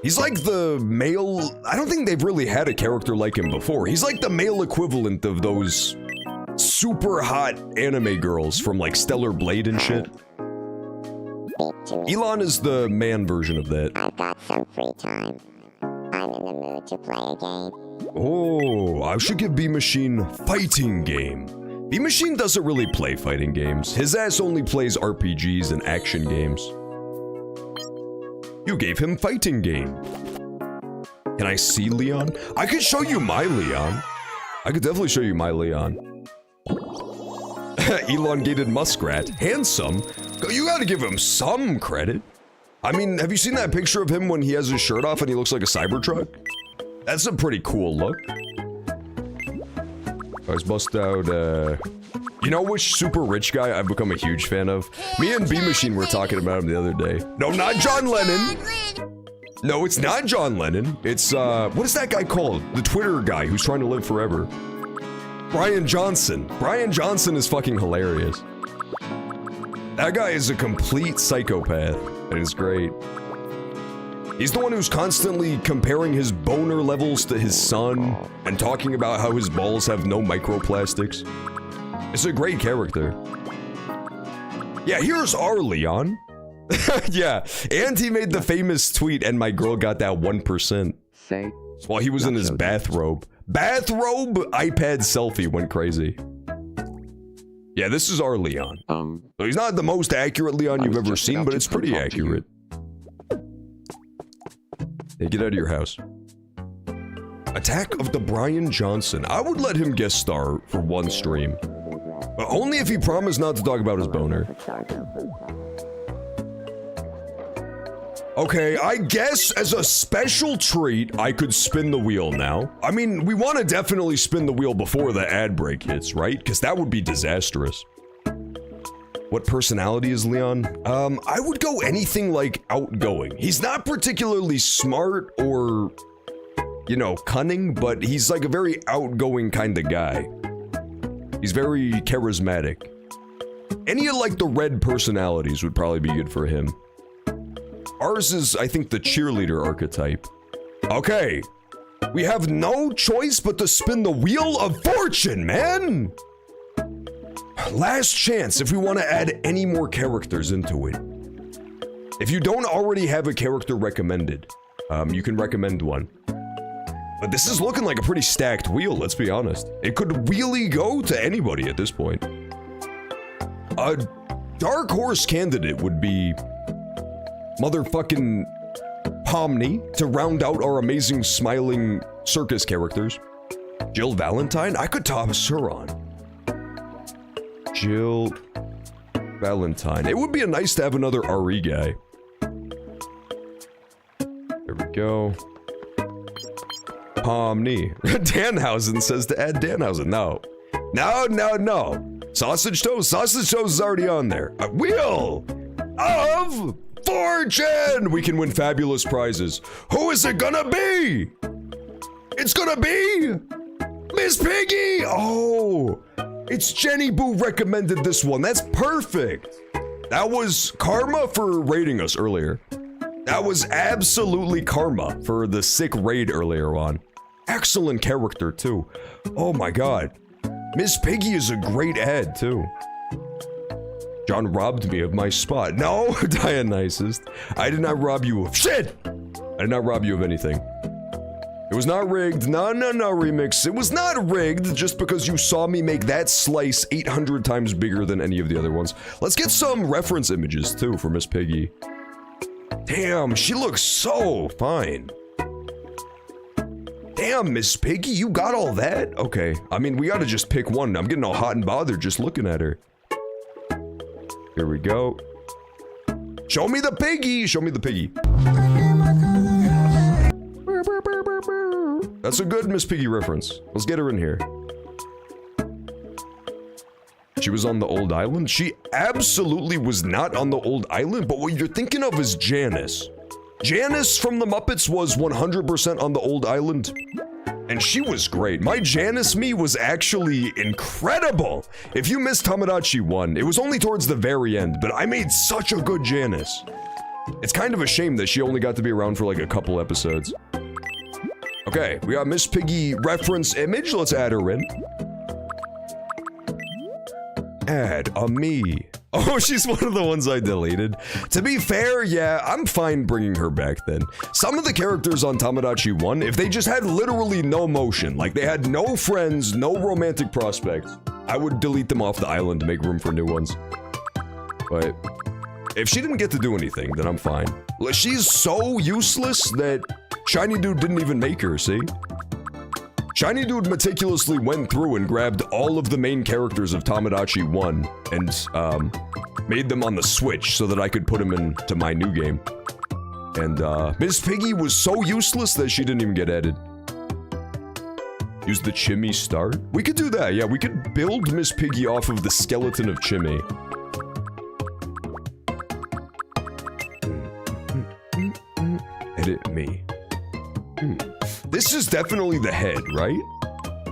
He's like the male... I don't think they've really had a character like him before. He's like the male equivalent of those super hot anime girls from like Stellar Blade and shit. Elon is the man version of that. I've got some free time. I'm in the mood to play a game. Oh, I should give B-Machine fighting game. B-Machine doesn't really play fighting games. His ass only plays RPGs and action games. You gave him fighting game. Can I see Leon? I could show you my Leon. I could definitely show you my Leon. Elongated muskrat. Handsome? You gotta give him some credit. I mean, have you seen that picture of him when he has his shirt off and he looks like a Cybertruck? That's a pretty cool look. Let's bust out, you know which super rich guy I've become a huge fan of? Me and B-Machine were talking about him the other day. No, not John Lennon! No, it's not John Lennon. It's, what is that guy called? The Twitter guy who's trying to live forever. Brian Johnson. Brian Johnson is fucking hilarious. That guy is a complete psychopath, and it's great. He's the one who's constantly comparing his boner levels to his son, and talking about how his balls have no microplastics. It's a great character. Yeah, here's our Leon. Yeah, and he made the famous tweet, and my girl got that 1%. Say. While he was in his bathrobe. Bathrobe iPad selfie went crazy. Yeah, this is our Leon. So he's not the most accurate Leon you've ever seen, but it's pretty accurate. Hey, get out of your house. Attack of the Brian Johnson. I would let him guest star for one stream. But only if he promised not to talk about his boner. Okay, I guess as a special treat, I could spin the wheel now. I mean, we want to definitely spin the wheel before the ad break hits, right? Because that would be disastrous. What personality is Leon? I would go anything like outgoing. He's not particularly smart or, you know, cunning, but he's like a very outgoing kind of guy. He's very charismatic. Any of like the red personalities would probably be good for him. Ours is, I think, the cheerleader archetype. Okay. We have no choice but to spin the wheel of fortune, man! Last chance if we want to add any more characters into it. If you don't already have a character recommended, you can recommend one. But this is looking like a pretty stacked wheel, let's be honest. It could really go to anybody at this point. A dark horse candidate would be motherfucking Pomni to round out our amazing smiling circus characters. Jill Valentine? I could toss her on. Jill Valentine. It would be nice to have another RE guy. There we go. Pomni. Danhausen says to add Danhausen. No. No. Sausage Toast. Sausage Toast is already on there. A Wheel of Fortune! We can win fabulous prizes. Who is it gonna be? It's gonna be Miss Piggy! Oh, it's Jenny Boo recommended this one. That's perfect. That was karma for raiding us earlier. That was absolutely karma for the sick raid earlier on. Excellent character too. Oh my god. Miss Piggy is a great ad too. John robbed me of my spot. No, Dionysus. I did not rob you of shit! I did not rob you of anything. It was not rigged. No, remix. It was not rigged just because you saw me make that slice 800 times bigger than any of the other ones. Let's get some reference images too for Miss Piggy. Damn, she looks so fine. Damn, Miss Piggy, you got all that? Okay, I mean, we gotta just pick one. I'm getting all hot and bothered just looking at her. Here we go. Show me the piggy! Show me the piggy. That's a good Miss Piggy reference. Let's get her in here. She was on the old island? She absolutely was not on the old island, but what you're thinking of is Janice. Janice from the Muppets was 100% on the old island, and she was great. My Janice me was actually incredible. If you missed Tomodachi 1, it was only towards the very end, but I made such a good Janice. It's kind of a shame that she only got to be around for like a couple episodes. Okay, we got Miss Piggy reference image. Let's add her in. Add a me. Oh, she's one of the ones I deleted. To be fair, yeah, I'm fine bringing her back then. Some of the characters on Tomodachi 1, if they just had literally no motion, like they had no friends, no romantic prospects, I would delete them off the island to make room for new ones. But if she didn't get to do anything, then I'm fine. She's so useless that Shiny Dude didn't even make her, see? Shiny Dude meticulously went through and grabbed all of the main characters of Tomodachi 1 and made them on the Switch so that I could put them into my new game. And Miss Piggy was so useless that she didn't even get added. Use the Chimmy start? We could do that, yeah, we could build Miss Piggy off of the skeleton of Chimmy. Edit me. This is definitely the head, right?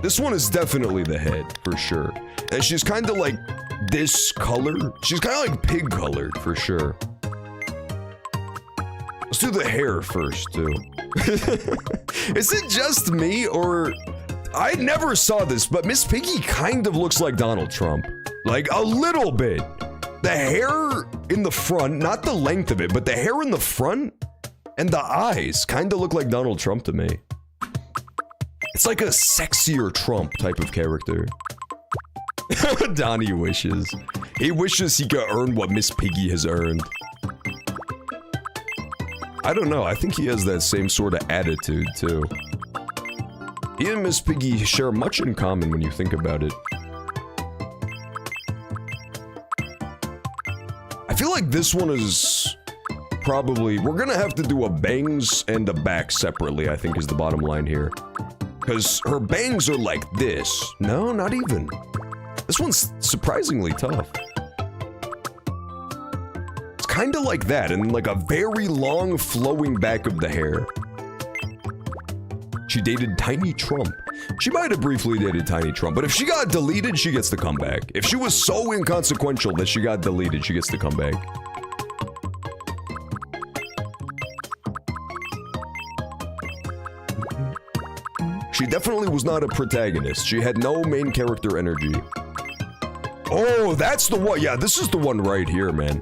This one is definitely the head, for sure. And she's kind of like this color. She's kind of like pig colored, for sure. Let's do the hair first, too. Is it just me, or... I never saw this, but Miss Piggy kind of looks like Donald Trump. Like, a little bit. The hair in the front, not the length of it, but the hair in the front and the eyes kind of look like Donald Trump to me. It's like a sexier Trump type of character. Donnie wishes. He wishes he could earn what Miss Piggy has earned. I don't know, I think he has that same sort of attitude, too. He and Miss Piggy share much in common when you think about it. I feel like this one is probably... We're gonna have to do a bangs and a back separately, I think is the bottom line here. Because her bangs are like this. No, not even. This one's surprisingly tough. It's kind of like that, and like a very long flowing back of the hair. She dated Tiny Trump. She might have briefly dated Tiny Trump, but if she got deleted, she gets to come back. If she was so inconsequential that she got deleted, she gets to come back. She definitely was not a protagonist. She had no main character energy. Oh, that's the one. Yeah, this is the one right here, man.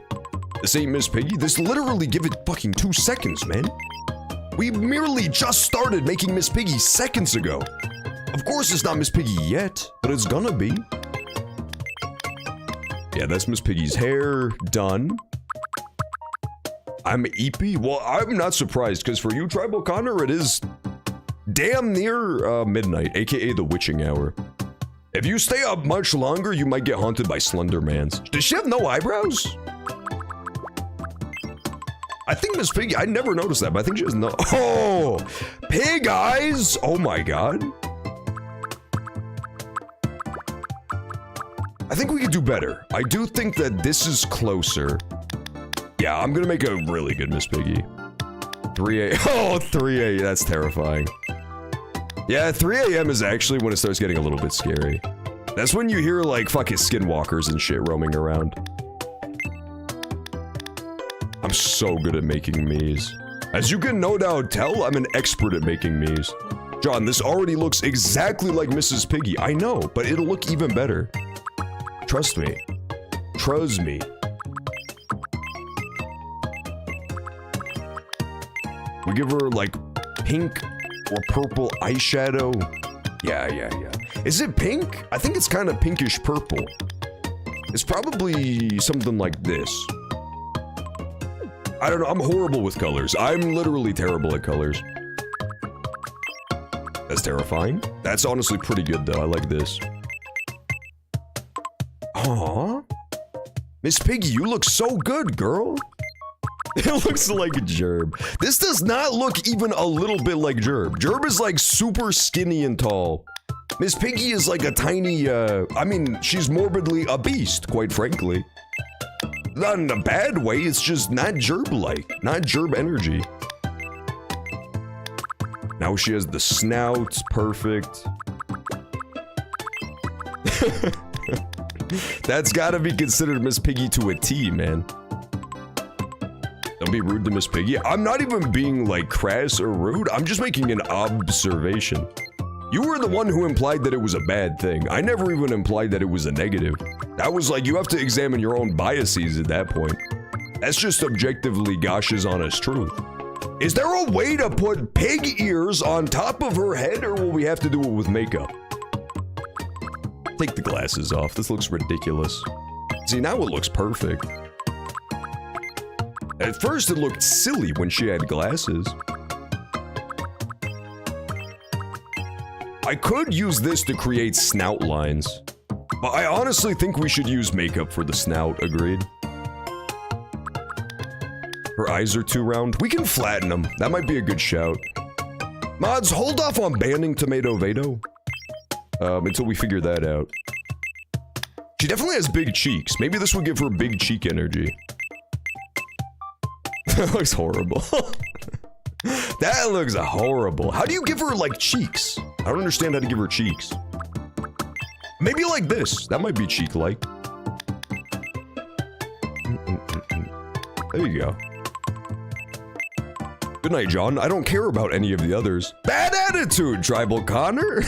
This ain't Miss Piggy. This literally give it fucking 2 seconds, man. We merely just started making Miss Piggy seconds ago. Of course it's not Miss Piggy yet, but it's gonna be. Yeah, that's Miss Piggy's hair. Done. I'm Eepy? Well, I'm not surprised, because for you, Tribal Connor, it is damn near midnight, aka the witching hour. If you stay up much longer, you might get haunted by Slendermans. Does she have no eyebrows? I think Miss Piggy, I never noticed that, but I think she has no. Oh, pig eyes. Oh my God. I think we could do better. I do think that this is closer. Yeah, I'm gonna make a really good Miss Piggy. 3 a.m. Oh, 3 a.m. That's terrifying. Yeah, 3 a.m. is actually when it starts getting a little bit scary. That's when you hear like fucking skinwalkers and shit roaming around. I'm so good at making me's. As you can no doubt tell, I'm an expert at making me's. John, this already looks exactly like Mrs. Piggy. I know, but it'll look even better. Trust me. Trust me. We give her like pink or purple eyeshadow. Yeah. Is it pink? I think it's kind of pinkish purple. It's probably something like this. I don't know, I'm horrible with colors. I'm literally terrible at colors. That's terrifying. That's honestly pretty good though, I like this. Aww. Miss Piggy, you look so good, girl. It looks like Gerb. This does not look even a little bit like Gerb. Gerb is like super skinny and tall. Miss Piggy is like a tiny, I mean, she's morbidly a beast, quite frankly. Not in a bad way, it's just not Gerb-like, not Gerb energy. Now she has the snout, perfect. That's gotta be considered Miss Piggy to a T, man. Don't be rude to Miss Piggy. I'm not even being like crass or rude, I'm just making an observation. You were the one who implied that it was a bad thing. I never even implied that it was a negative. That was like, you have to examine your own biases at that point. That's just objectively Gosh's honest truth. Is there a way to put pig ears on top of her head, or will we have to do it with makeup? Take the glasses off. This looks ridiculous. See, now it looks perfect. At first, it looked silly when she had glasses. I could use this to create snout lines, but I honestly think we should use makeup for the snout, agreed? Her eyes are too round. We can flatten them. That might be a good shout. Mods, hold off on banning Tomato Vado. Until we figure that out. She definitely has big cheeks. Maybe this will give her big cheek energy. That looks horrible. That looks horrible. How do you give her, like, cheeks? I don't understand how to give her cheeks. Maybe like this. That might be cheek-like. There you go. Good night, John. I don't care about any of the others. Bad attitude, Tribal Connor.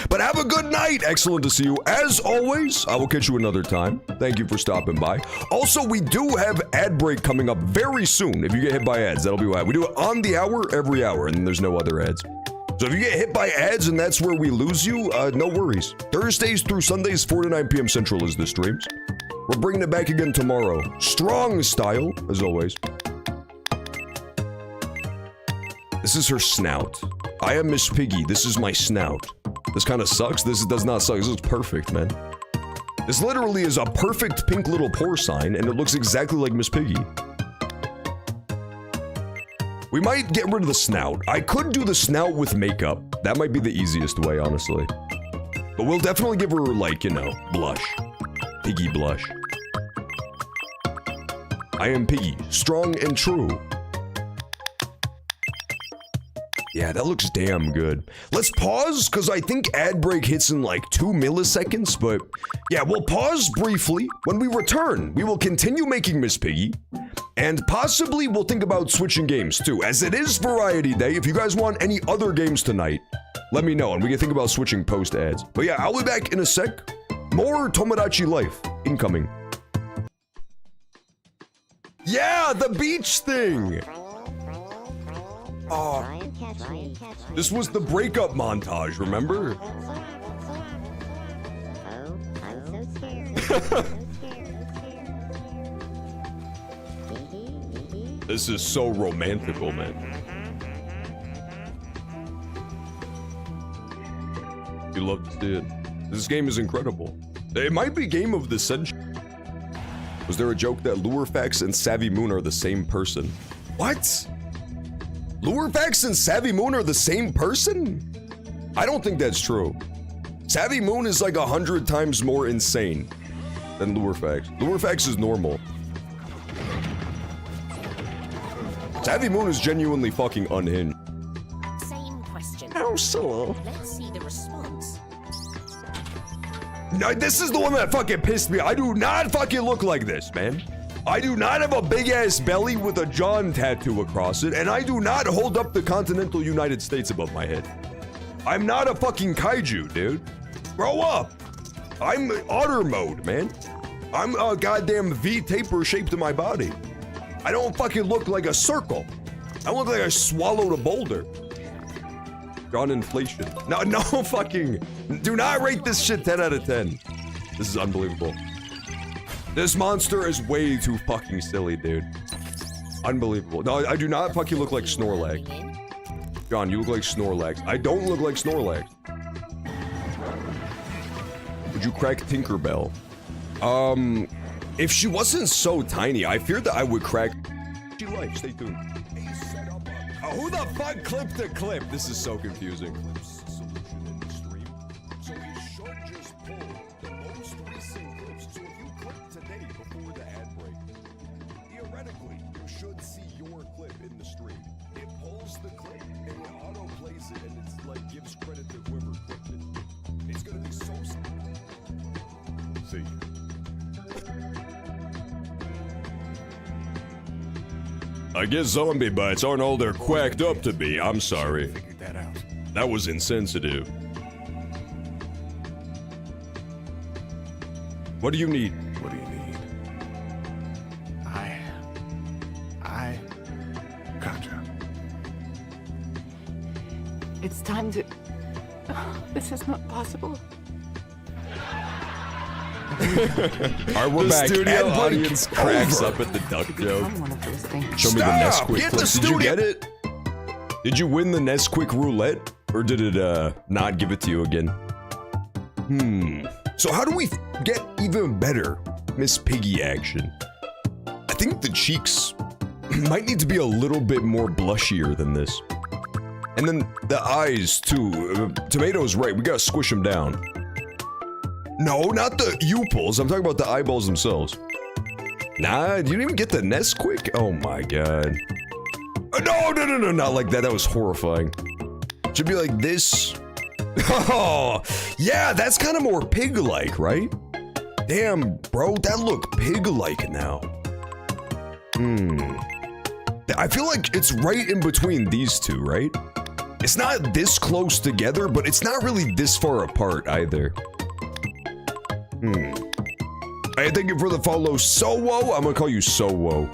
But have a good night. Excellent to see you. As always, I will catch you another time. Thank you for stopping by. Also, we do have ad break coming up very soon. If you get hit by ads, that'll be why. We do it on the hour, every hour, and there's no other ads. So if you get hit by ads and that's where we lose you, no worries. Thursdays through Sundays, 4 to 9 p.m. Central is the streams. We're bringing it back again tomorrow. Strong style, as always. This is her snout. I am Miss Piggy. This is my snout. This kind of sucks. This does not suck. This looks perfect, man. This literally is a perfect pink little porcine, and it looks exactly like Miss Piggy. We might get rid of the snout. I could do the snout with makeup. That might be the easiest way, honestly. But we'll definitely give her, like, you know, blush. Piggy blush. I am Piggy. Strong and true. Yeah, that looks damn good. Let's pause, because I think ad break hits in like 2 milliseconds, but yeah, we'll pause briefly. When we return, we will continue making Miss Piggy, and possibly we'll think about switching games too, as it is Variety Day. If you guys want any other games tonight, let me know, and we can think about switching post-ads. But yeah, I'll be back in a sec. More Tomodachi Life incoming. Yeah, the beach thing! Oh, this was the breakup montage, remember? Oh, I'm so scared. This is so romantical, man. You love to see it. This game is incredible. It might be game of the century. Was there a joke that Lurefax and Savvy Moon are the same person? What? Lurefax and Savvy Moon are the same person? I don't think that's true. Savvy Moon is like 100 times more insane than Lurefax. Lurefax is normal. Savvy Moon is genuinely fucking unhinged. Same question. How so? Let's see the response. No, this is the one that fucking pissed me. I do not fucking look like this, man. I do not have a big ass belly with a John tattoo across it, and I do not hold up the continental United States above my head. I'm not a fucking kaiju, dude. Grow up. I'm otter mode, man. I'm a goddamn V taper shaped in my body. I don't fucking look like a circle. I look like I swallowed a boulder. Gone inflation. No fucking, do not rate this shit 10 out of 10. This is unbelievable. This monster is way too fucking silly, dude. Unbelievable. No, I do not fucking look like Snorlax. John, you look like Snorlax. I don't look like Snorlax. Would you crack Tinkerbell? If she wasn't so tiny, I fear that I would crack. She life, stay tuned. Who the fuck clipped the clip? This is so confusing. So we should just pull the most recent clips. So if you click today before the ad break, theoretically, you should see your clip in the stream. It pulls the clip and it auto plays it, and it's like gives credit to whoever clipped it. It's gonna be so. See. I guess zombie bites aren't all they're quacked up to be. I'm sorry. That was insensitive. What do you need? What do you need? I gotcha. It's time to... This is not possible. Alright, we're back. Studio audience cracks up at the duck joke. Show me the Nesquik clip. Did you get it? Did you win the Nesquik roulette? Or did it not give it to you again? So how do we get even better Miss Piggy action? I think the cheeks might need to be a little bit more blushier than this. And then the eyes too. Tomato's right, we gotta squish them down. No, not the pupils. I'm talking about the eyeballs themselves. Nah, you didn't even get the Nesquik? Oh my god. No, not like that. That was horrifying. Should be like this. Oh, yeah, that's kind of more pig-like, right? Damn, bro, that look pig-like now. I feel like it's right in between these two, right? It's not this close together, but it's not really this far apart either. Hey, thank you for the follow, Sowo. I'm gonna call you Sowo.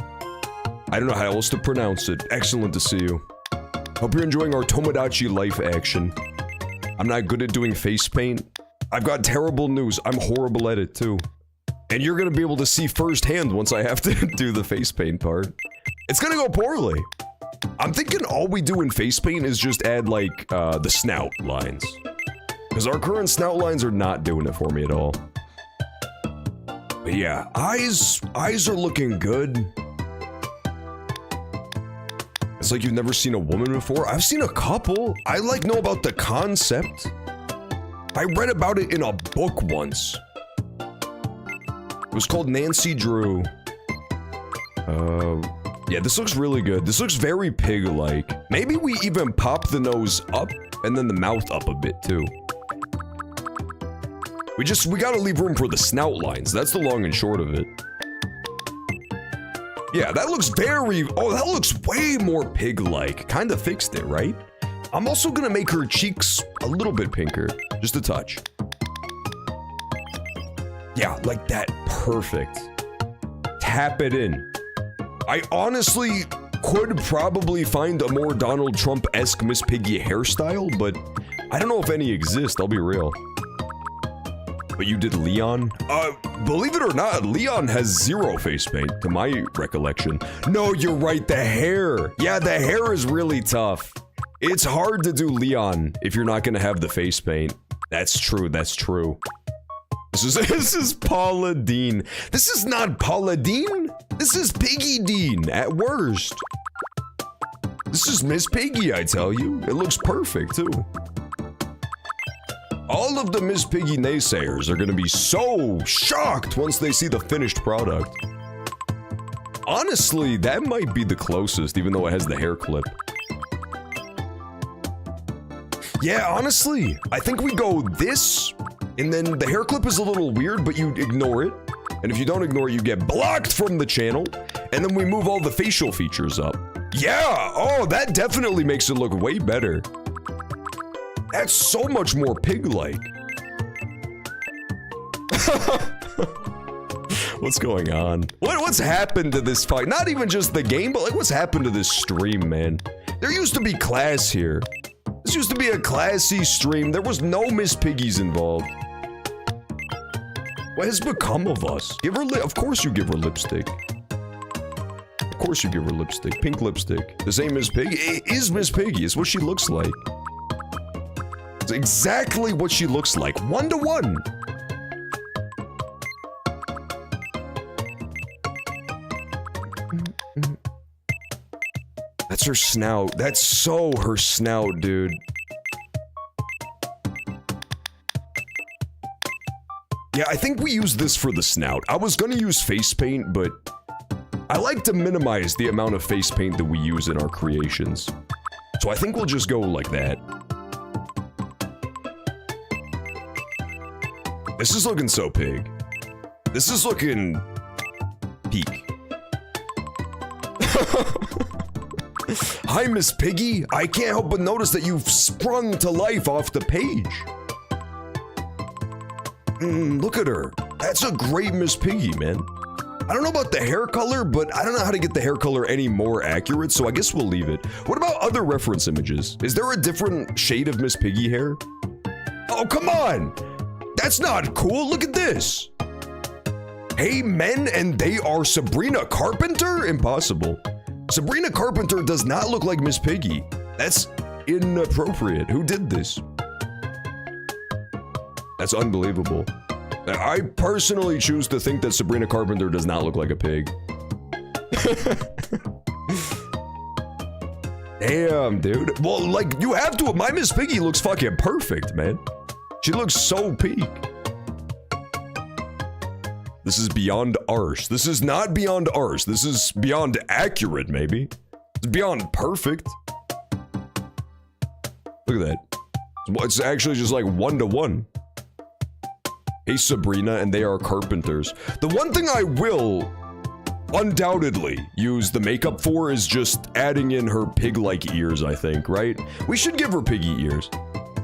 I don't know how else to pronounce it. Excellent to see you. Hope you're enjoying our Tomodachi life action. I'm not good at doing face paint. I've got terrible news. I'm horrible at it too. And you're gonna be able to see firsthand once I have to do the face paint part. It's gonna go poorly. I'm thinking all we do in face paint is just add like the snout lines. Because our current snout lines are not doing it for me at all. But yeah, eyes are looking good. It's like you've never seen a woman before. I've seen a couple. I like know about the concept. I read about it in a book once. It was called Nancy Drew. Yeah, this looks really good. This looks very pig-like. Maybe we even pop the nose up and then the mouth up a bit too. We gotta leave room for the snout lines. That's the long and short of it. Yeah, that looks that looks way more pig-like. Kinda fixed it, right? I'm also gonna make her cheeks a little bit pinker. Just a touch. Yeah, like that. Perfect. Tap it in. I honestly could probably find a more Donald Trump-esque Miss Piggy hairstyle, but I don't know if any exist, I'll be real. But you did Leon? Believe it or not, Leon has zero face paint, to my recollection. No, you're right, the hair. Yeah, the hair is really tough. It's hard to do Leon if you're not gonna have the face paint. That's true, that's true. This is Paula Dean. This is not Paula Dean. This is Piggy Dean, at worst. This is Miss Piggy, I tell you. It looks perfect, too. All of the Miss Piggy naysayers are gonna be so shocked once they see the finished product. Honestly, that might be the closest, even though it has the hair clip. Yeah, honestly, I think we go this, and then the hair clip is a little weird, but you ignore it. And if you don't ignore it, you get blocked from the channel, and then we move all the facial features up. Yeah, oh, that definitely makes it look way better. That's so much more pig-like. What's going on? What's happened to this fight? Not even just the game, but like what's happened to this stream, man? There used to be class here. This used to be a classy stream. There was no Miss Piggies involved. What has become of us? Give her of course you give her lipstick. Of course you give her lipstick. Pink lipstick. The same Miss Piggy. It is Miss Piggy. It's what she looks like. It's exactly what she looks like. 1-to-1. That's her snout. That's so her snout, dude. Yeah, I think we use this for the snout. I was gonna use face paint, but I like to minimize the amount of face paint that we use in our creations. So I think we'll just go like that. This is looking so pig. This is looking peak. Hi, Miss Piggy. I can't help but notice that you've sprung to life off the page. Look at her. That's a great Miss Piggy, man. I don't know about the hair color, but I don't know how to get the hair color any more accurate, so I guess we'll leave it. What about other reference images? Is there a different shade of Miss Piggy hair? Oh, come on! That's not cool. Look at this. Hey, men, and they are Sabrina Carpenter? Impossible. Sabrina Carpenter does not look like Miss Piggy. That's inappropriate. Who did this? That's unbelievable. I personally choose to think that Sabrina Carpenter does not look like a pig. Damn, dude. Well, like, you have to. My Miss Piggy looks fucking perfect, man. She looks so peak. This is beyond arse. This is not beyond arse. This is beyond accurate, maybe. It's beyond perfect. Look at that. It's actually just like 1-to-1. Hey, Sabrina, and they are carpenters. The one thing I will undoubtedly use the makeup for is just adding in her pig-like ears, I think, right? We should give her piggy ears.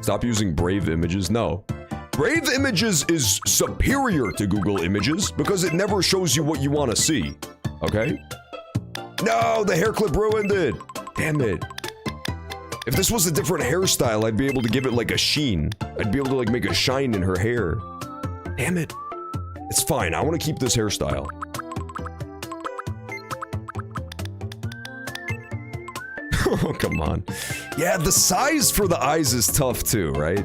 Stop using Brave Images. No. Brave Images is superior to Google Images because it never shows you what you want to see. Okay? No, the hair clip ruined it. Damn it. If this was a different hairstyle, I'd be able to give it like a sheen. I'd be able to like make a shine in her hair. Damn it. It's fine. I want to keep this hairstyle. Oh, come on. Yeah, the size for the eyes is tough too, right?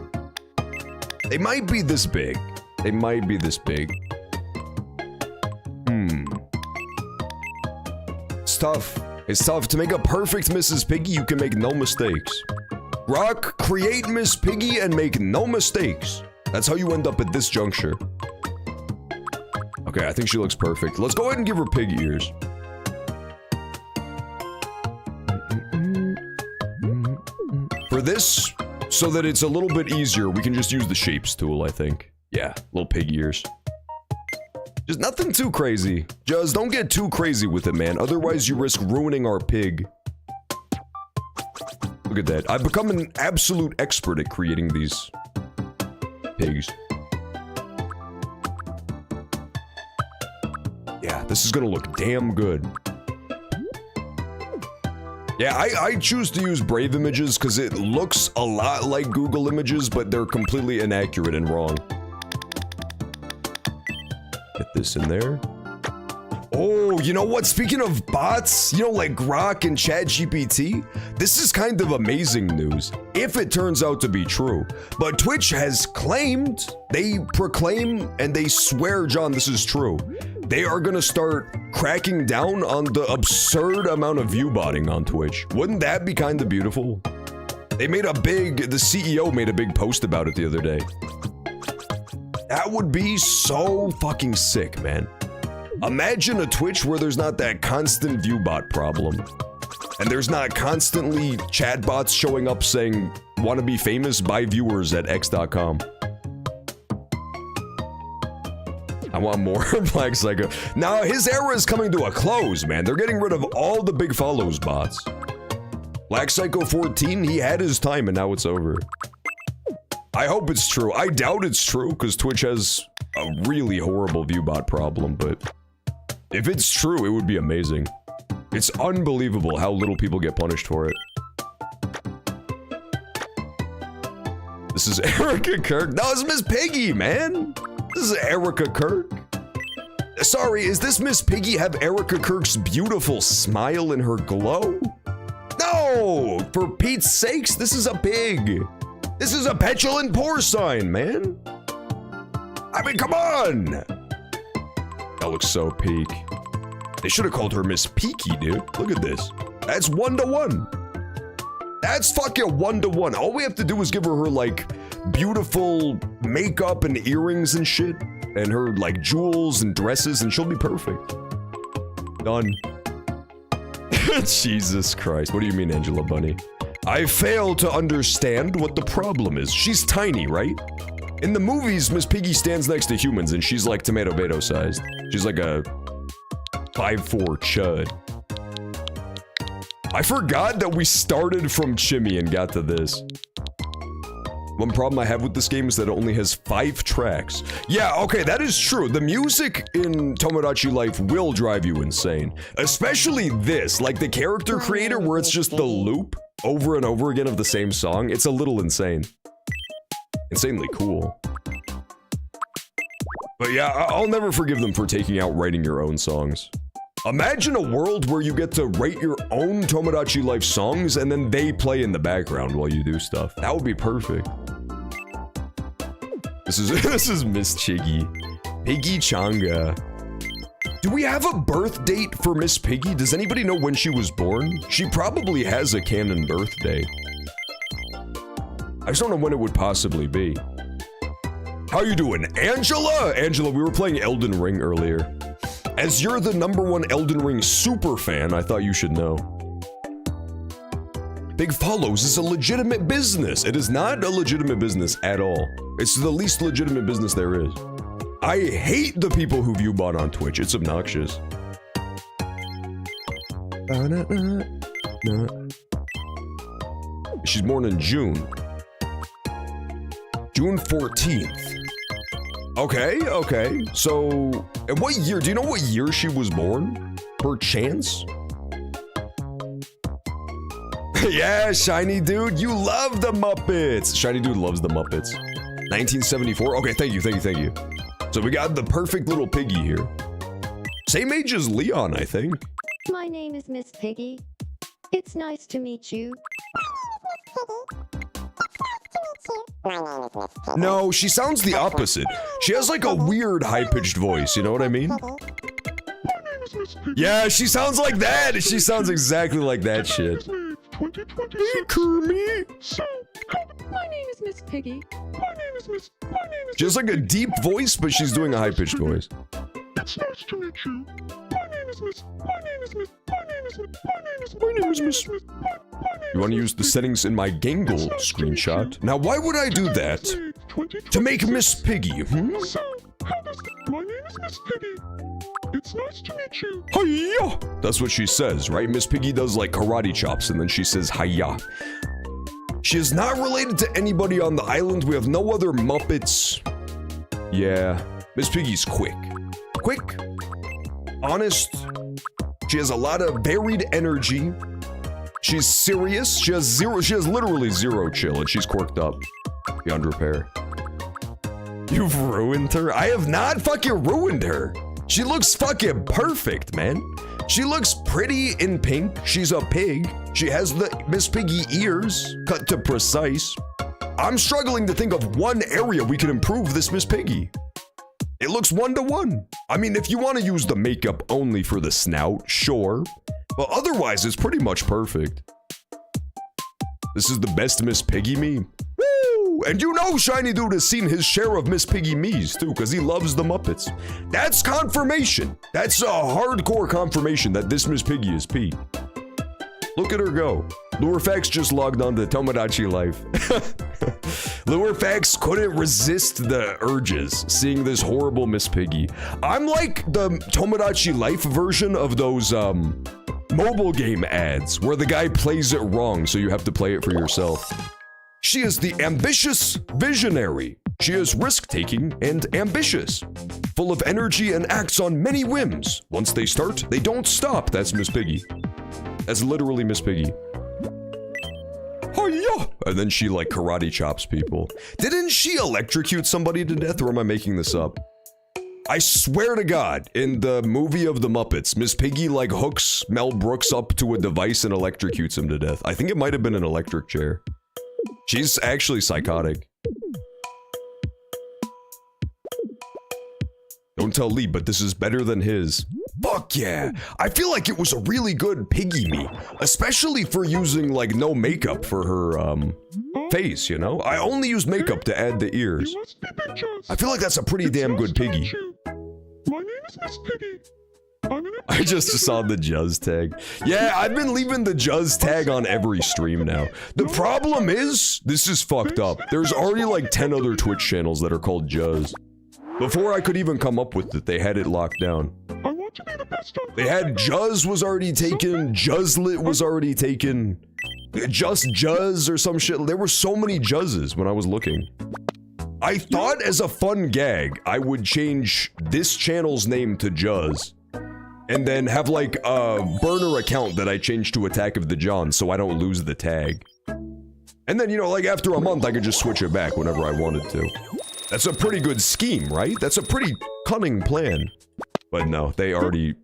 They might be this big. They might be this big. It's tough. It's tough. To make a perfect Mrs. Piggy, you can make no mistakes. Rock, create Miss Piggy and make no mistakes. That's how you end up at this juncture. Okay, I think she looks perfect. Let's go ahead and give her pig ears. For this, so that it's a little bit easier, we can just use the shapes tool, I think. Yeah, little pig ears. Just nothing too crazy. Just don't get too crazy with it, man. Otherwise, you risk ruining our pig. Look at that. I've become an absolute expert at creating these pigs. Yeah, this is gonna look damn good. Yeah, I choose to use Brave Images because it looks a lot like Google Images, but they're completely inaccurate and wrong. Get this in there. Oh, you know what? Speaking of bots, you know, like Grok and ChatGPT, this is kind of amazing news, if it turns out to be true. But Twitch has claimed, they proclaim, and they swear, John, this is true. They are gonna start cracking down on the absurd amount of view botting on Twitch. Wouldn't that be kind of beautiful? They made the CEO made a big post about it the other day. That would be so fucking sick, man. Imagine a Twitch where there's not that constant viewbot problem. And there's not constantly chatbots showing up saying, wanna be famous, buy viewers at x.com. I want more Black Psycho. Now, his era is coming to a close, man. They're getting rid of all the big follows bots. Black Psycho 14, he had his time and now it's over. I hope it's true. I doubt it's true, because Twitch has a really horrible viewbot problem, but if it's true, it would be amazing. It's unbelievable how little people get punished for it. This is Erica Kirk. No, it's Miss Piggy, man. This is Erica Kirk. Sorry, is this Miss Piggy have Erica Kirk's beautiful smile and her glow? No! For Pete's sakes, this is a pig. This is a petulant porcine, man. I mean, come on! That looks so peak. They should have called her Miss Peaky, dude. Look at this. That's 1-to-1. That's fucking 1-to-1. All we have to do is give her like beautiful makeup and earrings and shit, and her like jewels and dresses, and she'll be perfect. Done. Jesus Christ. What do you mean, Angela Bunny? I fail to understand what the problem is. She's tiny, right? In the movies, Miss Piggy stands next to humans and she's like tomato beta sized. She's like a 5'4" chud. I forgot that we started from Chimmy and got to this. One problem I have with this game is that it only has 5 tracks. Yeah, okay, that is true. The music in Tomodachi Life will drive you insane. Especially this, like the character creator where it's just the loop over and over again of the same song. It's a little insane. Insanely cool. But yeah, I'll never forgive them for taking out writing your own songs. Imagine a world where you get to write your own Tomodachi Life songs and then they play in the background while you do stuff. That would be perfect. This is Miss Chiggy. Piggy Changa. Do we have a birth date for Miss Piggy? Does anybody know when she was born? She probably has a canon birthday. I just don't know when it would possibly be. How you doing, Angela? Angela, we were playing Elden Ring earlier. As you're the #1 Elden Ring super fan, I thought you should know. Big Follows is a legitimate business. It is not a legitimate business at all. It's the least legitimate business there is. I hate the people who view bot on Twitch. It's obnoxious. She's born in June. June 14th. Okay, okay. So, and what year? Do you know what year she was born? Per chance? Yeah, Shiny Dude, you love the Muppets. Shiny Dude loves the Muppets. 1974. Okay, thank you, thank you, thank you. So we got the perfect little piggy here. Same age as Leon, I think. My name is Miss Piggy. It's nice to meet you. No, she sounds the opposite. She has like a weird high-pitched voice, you know what I mean? Yeah, she sounds like that. She sounds exactly like that shit. Hey, Kermit. My name is Miss Piggy. She has like a deep voice, but she's doing a high-pitched voice. It's nice to meet you. My name is Miss. You want to use the settings in my Gangle screenshot? Now, why would I do that? To make Miss Piggy, hmm? So, my name is Miss Piggy. It's nice to meet you. Hiya! That's what she says, right? Miss Piggy does like karate chops and then she says hiya. She is not related to anybody on the island. We have no other Muppets. Yeah, Miss Piggy's quick. Quick, honest. She has a lot of varied energy. She's serious. She has literally zero chill, and she's quirked up beyond repair. You've ruined her? I have not fucking ruined her. She looks fucking perfect, man. She looks pretty in pink. She's a pig. She has the Miss Piggy ears, cut to precise. I'm struggling to think of one area we could improve this Miss Piggy. It looks 1-to-1. I mean, if you want to use the makeup only for the snout, sure. But otherwise, it's pretty much perfect. This is the best Miss Piggy meme. Woo! And you know Shiny Dude has seen his share of Miss Piggy memes too, because he loves the Muppets. That's confirmation. That's a hardcore confirmation that this Miss Piggy is P. Look at her go. Lurefax just logged on to Tomodachi Life. Lurefax couldn't resist the urges seeing this horrible Miss Piggy. I'm like the Tomodachi Life version of those mobile game ads where the guy plays it wrong so you have to play it for yourself. She is the ambitious visionary. She is risk-taking and ambitious, full of energy and acts on many whims. Once they start, they don't stop. That's Miss Piggy. That's literally Miss Piggy. Hi-ya! And then she like karate chops people. Didn't she electrocute somebody to death, or am I making this up? I swear to God, in the movie of the Muppets, Miss Piggy like hooks Mel Brooks up to a device and electrocutes him to death. I think it might have been an electric chair. She's actually psychotic. Don't tell Lee, but this is better than his. Fuck yeah! I feel like it was a really good Piggy me, especially for using like no makeup for her face, you know? I only use makeup to add the ears. I feel like that's a pretty damn good Piggy. My name is Miss Piggy. I just saw the Juzz tag. Yeah, I've been leaving the Juzz tag on every stream now. The problem is, this is fucked up. There's already like 10 other Twitch channels that are called Juzz. Before I could even come up with it, they had it locked down. They had Juzz was already taken, Juzzlet was already taken, Just Juzz or some shit. There were so many Juzzes when I was looking. I thought as a fun gag, I would change this channel's name to Juzz. And then have like a burner account that I changed to Attack of the Johns so I don't lose the tag. And then, you know, like after a month, I could just switch it back whenever I wanted to. That's a pretty good scheme, right? That's a pretty cunning plan. But no, they already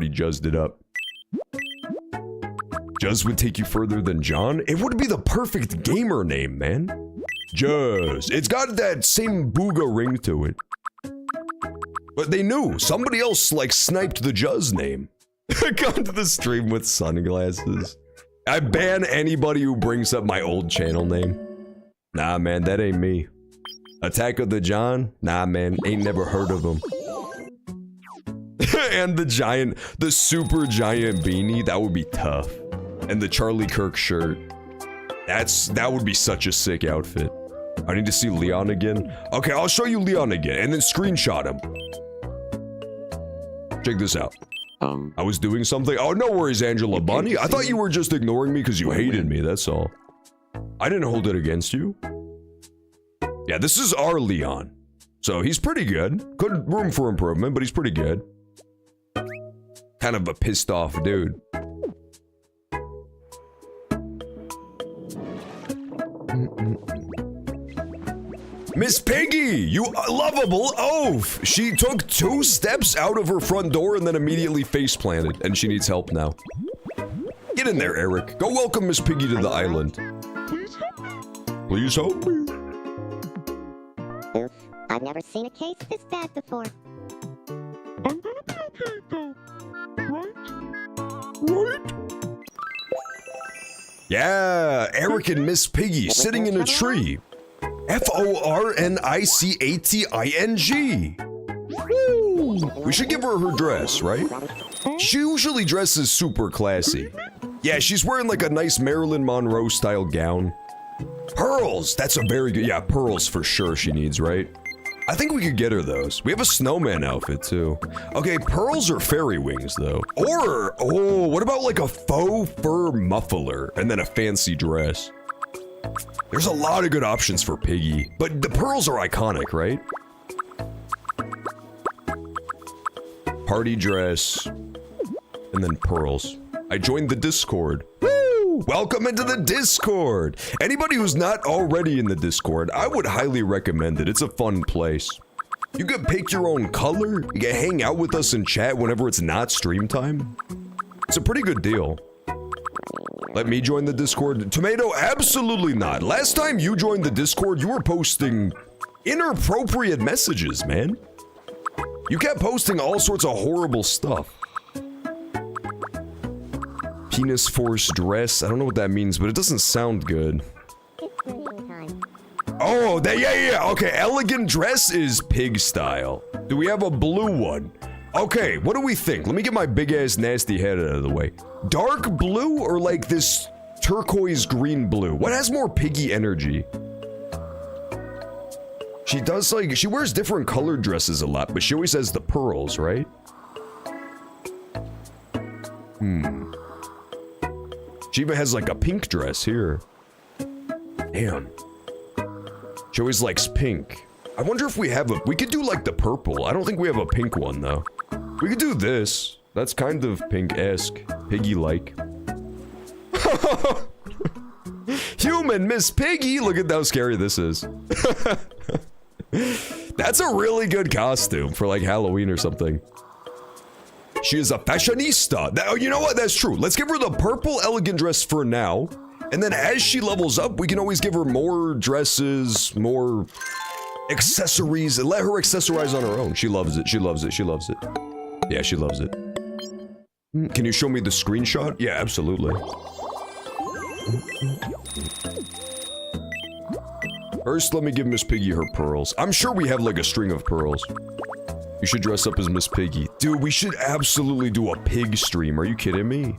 juzzed it up. Juzz would take you further than John? It would be the perfect gamer name, man. Juzz. It's got that same booga ring to it. But they knew. Somebody else, like, sniped the Juzz name. Come to the stream with sunglasses. I ban anybody who brings up my old channel name. Nah, man, that ain't me. Attack of the John? Nah, man, ain't never heard of him. And the super giant beanie, that would be tough. And the Charlie Kirk shirt. That would be such a sick outfit. I need to see Leon again. Okay, I'll show you Leon again, and then screenshot him. Check this out. I was doing something. Oh, no worries, Angela Bunny. I thought you were just ignoring me because you hated me, that's all. I didn't hold it against you. Yeah, this is our Leon. So he's pretty good. Good room for improvement, but he's pretty good. Kind of a pissed off dude. Miss Piggy, you lovable oaf! She took 2 steps out of her front door and then immediately face planted, and she needs help now. Get in there, Eric. Go welcome Miss Piggy to the island. Please help me. Oof, I've never seen a case this bad before. I'm gonna be okay though, right? Right? Yeah, Eric and Miss Piggy sitting in a tree. F-O-R-N-I-C-A-T-I-N-G. Woo! We should give her dress, right? She usually dresses super classy. Yeah, she's wearing like a nice Marilyn Monroe style gown. Pearls! That's a very good, yeah, pearls for sure she needs, right? I think we could get her those. We have a snowman outfit too. Okay, pearls or fairy wings though. Or, oh, what about like a faux fur muffler and then a fancy dress? There's a lot of good options for Piggy, but the pearls are iconic, right? Party dress, and then pearls. I joined the Discord. Woo! Welcome into the Discord! Anybody who's not already in the Discord, I would highly recommend it. It's a fun place. You can pick your own color. You can hang out with us and chat whenever it's not stream time. It's a pretty good deal. Let me join the Discord. Tomato, absolutely not. Last time you joined the Discord, you were posting inappropriate messages, man. You kept posting all sorts of horrible stuff. Penis force dress. I don't know what that means, but it doesn't sound good. Oh, yeah. Okay, elegant dress is pig style. Do we have a blue one? Okay, what do we think? Let me get my big ass nasty head out of the way. Dark blue or like this turquoise green blue? What has more piggy energy? She does like, she wears different colored dresses a lot, but she always has the pearls, right? She even has like a pink dress here. Damn. She always likes pink. I wonder if we have we could do like the purple. I don't think we have a pink one though. We could do this. That's kind of pink-esque. Piggy-like. Human Miss Piggy! Look at how scary this is. That's a really good costume for like Halloween or something. She is a fashionista. Oh, you know what? That's true. Let's give her the purple elegant dress for now. And then as she levels up, we can always give her more dresses, more accessories, and let her accessorize on her own. She loves it. She loves it. She loves it. Yeah, she loves it. Can you show me the screenshot? Yeah, absolutely. First, let me give Miss Piggy her pearls. I'm sure we have like a string of pearls. You should dress up as Miss Piggy. Dude, we should absolutely do a pig stream. Are you kidding me?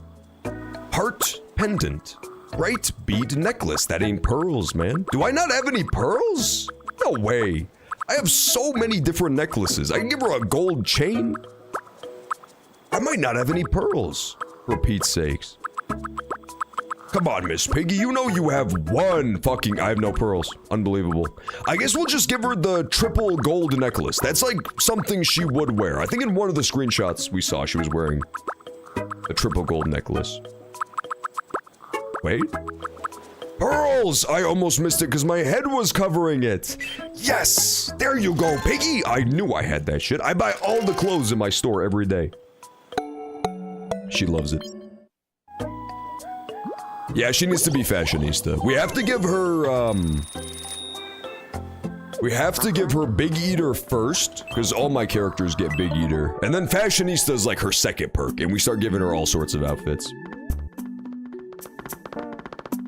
Heart pendant. Right bead necklace. That ain't pearls, man. Do I not have any pearls? No way. I have so many different necklaces. I can give her a gold chain. I might not have any pearls. For Pete's sakes. Come on, Miss Piggy. You know you have one fucking... I have no pearls. Unbelievable. I guess we'll just give her the triple gold necklace. That's like something she would wear. I think in one of the screenshots we saw she was wearing a triple gold necklace. Wait. Pearls! I almost missed it because my head was covering it. Yes! There you go, Piggy! I knew I had that shit. I buy all the clothes in my store every day. She loves it. Yeah, she needs to be fashionista. We have to give her, we have to give her Big Eater first, because all my characters get Big Eater. And then fashionista is like her second perk, and we start giving her all sorts of outfits.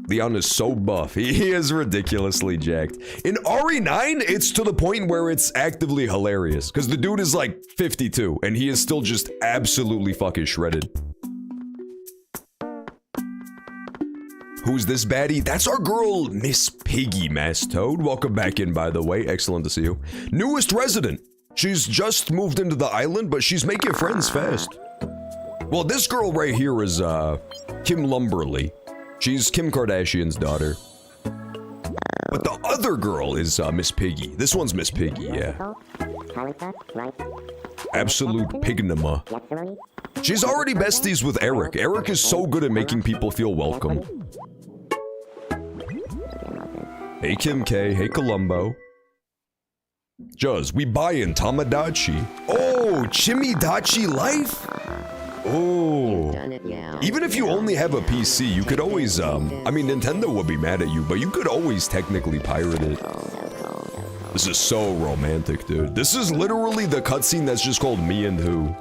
Leon is so buff. He is ridiculously jacked. In RE9, it's to the point where it's actively hilarious. Because the dude is like 52, and he is still just absolutely fucking shredded. Who's this baddie? That's our girl, Miss Piggy Toad. Welcome back in, by the way. Excellent to see you. Newest resident. She's just moved into the island, but she's making friends fast. Well, this girl right here is, Kim Lumberly. She's Kim Kardashian's daughter. But the other girl is, Miss Piggy. This one's Miss Piggy, yeah. Absolute pignema. She's already besties with Eric. Eric is so good at making people feel welcome. Hey Kim K, hey Columbo. Juz, we buy in Tomodachi. Oh, Chimidachi life? Oh. Even if you only have a PC, you could always, I mean, Nintendo would be mad at you, but you could always technically pirate it. This is so romantic, dude. This is literally the cutscene that's just called Me and Who.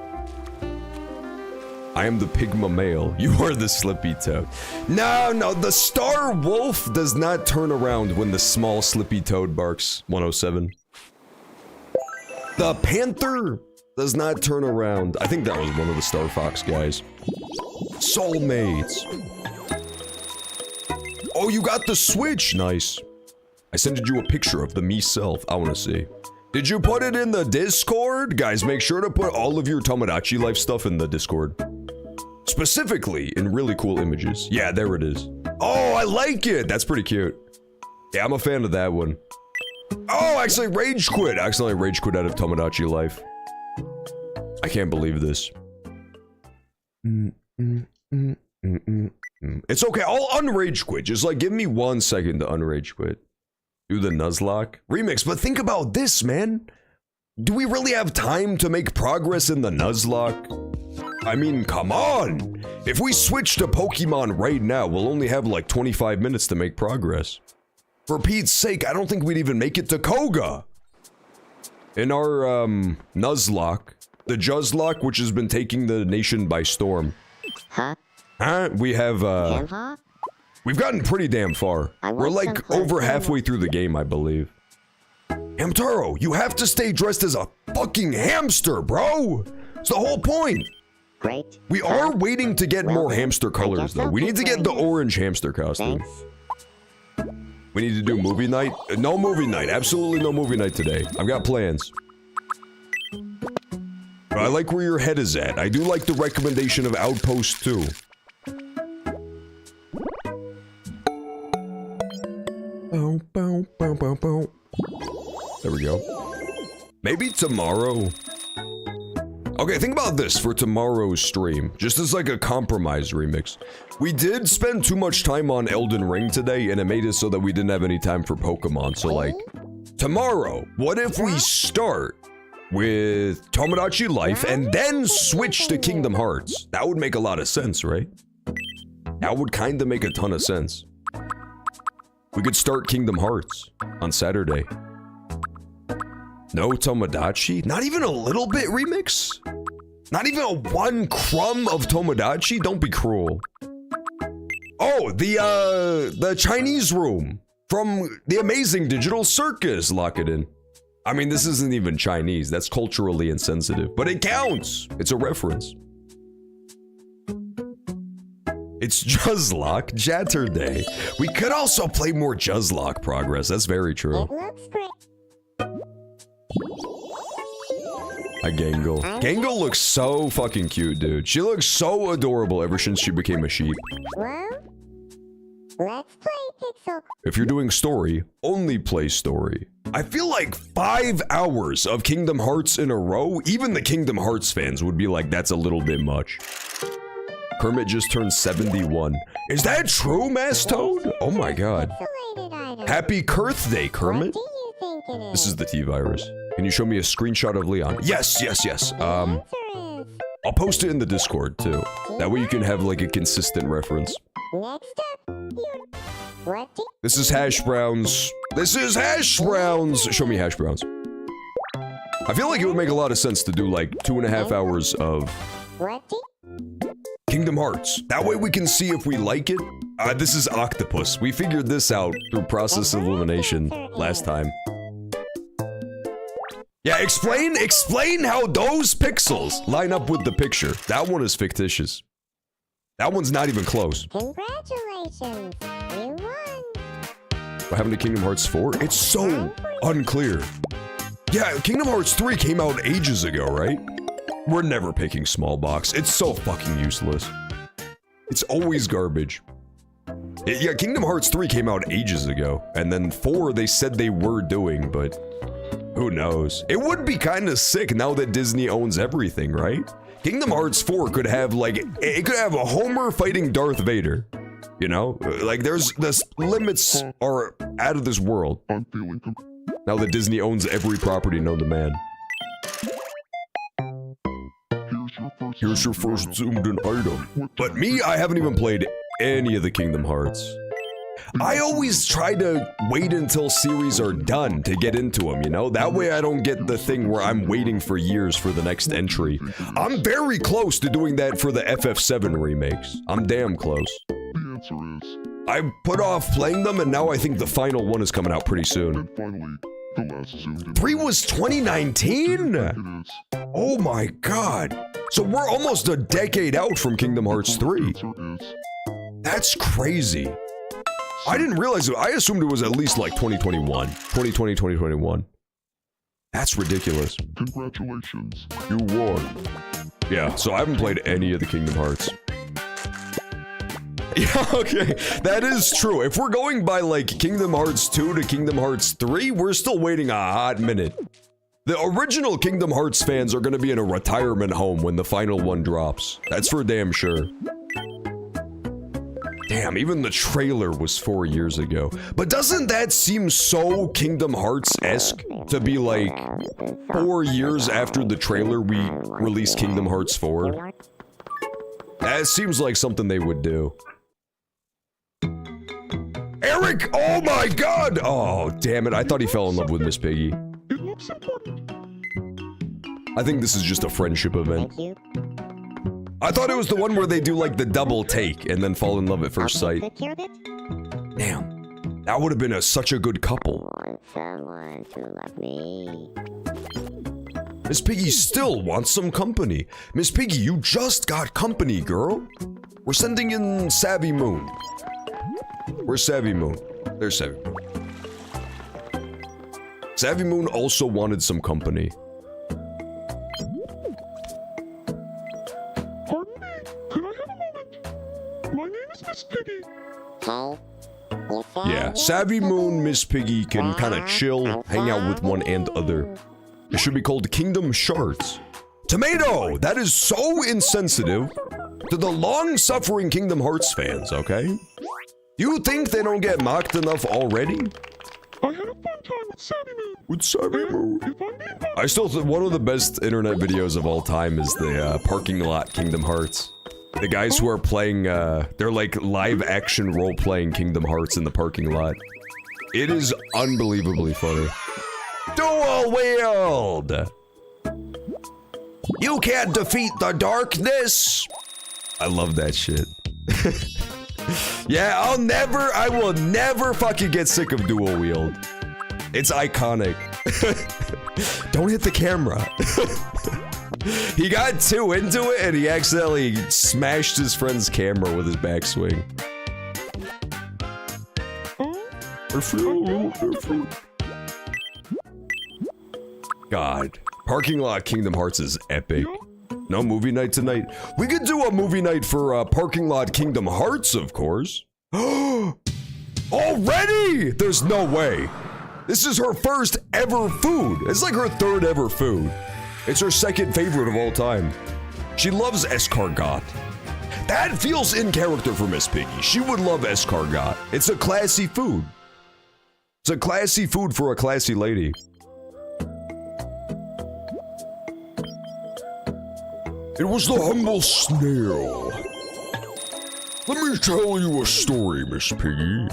I am the Pigma male. You are the Slippy Toad. No, the Star Wolf does not turn around when the small Slippy Toad barks. 107. The Panther does not turn around. I think that was one of the Star Fox guys. Soulmates. Oh, you got the Switch. Nice. I sent you a picture of the me-self. I want to see. Did you put it in the Discord? Guys, make sure to put all of your Tomodachi life stuff in the Discord. Specifically, in really cool images. Yeah, there it is. Oh, I like it! That's pretty cute. Yeah, I'm a fan of that one. Oh, actually rage quit. I accidentally rage quit out of Tomodachi life. I can't believe this. It's okay, I'll unrage quit. Just like, give me 1 second to unrage quit. Do the Nuzlocke remix, but think about this, man. do we really have time to make progress in the Nuzlocke? I mean, come on! If we switch to Pokemon right now, we'll only have like 25 minutes to make progress. For Pete's sake, I don't think we'd even make it to Koga! In our, Nuzlocke, the Juzlocke, which has been taking the nation by storm. Huh? We have, we've gotten pretty damn far. We're like over halfway through the game, I believe. Hamtaro, you have to stay dressed as a fucking hamster, bro! It's the whole point! Great. We are waiting to get more hamster colors, though. We need to get the orange hamster costume. Thanks. We need to do movie night? No movie night. Absolutely no movie night today. I've got plans. But I like where your head is at. I do like the recommendation of Outpost 2. Bow, bow, bow, bow, bow. There we go. Maybe tomorrow. Okay, think about this for tomorrow's stream, just as like a compromise remix. We did spend too much time on Elden Ring today, and it made it so that we didn't have any time for Pokemon, so like, tomorrow, what if we start with Tomodachi Life and then switch to Kingdom Hearts? That would make a lot of sense, right? That would kinda make a ton of sense. We could start Kingdom Hearts on Saturday. No Tomodachi? Not even a little bit remix? Not even a one crumb of Tomodachi? Don't be cruel. Oh, the Chinese room from the Amazing Digital Circus. Lock it in. I mean, this isn't even Chinese. That's culturally insensitive, but it counts. It's a reference. It's Juzlocke Jatterday. We could also play more Juzlocke progress. That's very true. It looks great. Hi, Gangle. Gangle looks so fucking cute, dude. She looks so adorable ever since she became a sheep. Well, let's play Pixel. If you're doing story, only play story. I feel like 5 hours of Kingdom Hearts in a row, even the Kingdom Hearts fans would be like, that's a little bit much. Kermit just turned 71. Is that true, Mass Toad? Oh my god. Happy Birthday, Kermit. What do you think it is? This is the T-Virus. Can you show me a screenshot of Leon? Yes, yes, yes. I'll post it in the Discord, too. That way you can have, like, a consistent reference. Next up, what do This is Hash Browns. This is Hash Browns! Show me Hash Browns. I feel like it would make a lot of sense to do, like, 2.5 hours of what do Kingdom Hearts. That way we can see if we like it. This is Octopus. We figured this out through process of elimination last time. Yeah, explain how those pixels line up with the picture. That one is fictitious. That one's not even close. Congratulations, you won. What happened to Kingdom Hearts 4? It's so unclear. Yeah, Kingdom Hearts 3 came out ages ago, right? We're never picking small box. It's so fucking useless. It's always garbage. Yeah, Kingdom Hearts 3 came out ages ago. And then 4 they said they were doing, but who knows? It would be kind of sick now that Disney owns everything, right? Kingdom Hearts 4 could have, like, it could have a Homer fighting Darth Vader. You know? Like, the limits are out of this world. Now that Disney owns every property known to man. Here's your first zoomed-in item. But me, I haven't even played any of the Kingdom Hearts. I always try to wait until series are done to get into them, you know? That way I don't get the thing where I'm waiting for years for the next entry. I'm very close to doing that for the FF7 remakes. I'm damn close. The answer is... I put off playing them, and now I think the final one is coming out pretty soon. And finally, the last zoomed-in 3 was 2019? Oh my god. So we're almost a decade out from Kingdom Hearts 3. That's crazy. I didn't realize it. I assumed it was at least like 2021. 2020, 2021. That's ridiculous. Congratulations. You won. Yeah, so I haven't played any of the Kingdom Hearts. Yeah, okay. That is true. If we're going by like Kingdom Hearts 2 to Kingdom Hearts 3, we're still waiting a hot minute. The original Kingdom Hearts fans are going to be in a retirement home when the final one drops. That's for damn sure. Damn, even the trailer was 4 years ago. But doesn't that seem so Kingdom Hearts-esque to be like 4 years after the trailer we released Kingdom Hearts 4? That seems like something they would do. Eric! Oh my god! Oh, damn it. I thought he fell in love with Miss Piggy. I think this is just a friendship event. I thought it was the one where they do like the double take and then fall in love at first sight. Damn. That would have been such a good couple. Someone to love me. Miss Piggy still wants some company. Miss Piggy, you just got company, girl. We're sending in Savvy Moon. Where's Savvy Moon? There's Savvy Moon. Savvy Moon also wanted some company. Yeah, Savvy Moon, Miss Piggy can kind of chill, hang out with one and other. It should be called Kingdom Shards. Tomato! That is so insensitive to the long-suffering Kingdom Hearts fans, okay? You think they don't get mocked enough already? I had a fun time with Savvy Moon. With Savvy Moon. I still think one of the best internet videos of all time is the parking lot Kingdom Hearts. The guys who are playing, they're like live-action role-playing Kingdom Hearts in the parking lot. It is unbelievably funny. Dual wield! You can't defeat the darkness! I love that shit. Yeah, I will never fucking get sick of dual wield. It's iconic. Don't hit the camera. He got too into it and he accidentally smashed his friend's camera with his backswing. God, parking lot Kingdom Hearts is epic. No movie night tonight. We could do a movie night for parking lot Kingdom Hearts, of course. Already? There's no way. This is her first ever food. It's like her third ever food. It's her second favorite of all time. She loves escargot. That feels in character for Miss Piggy. She would love escargot. It's a classy food. It's a classy food for a classy lady. It was the humble snail. Let me tell you a story, Miss Piggy.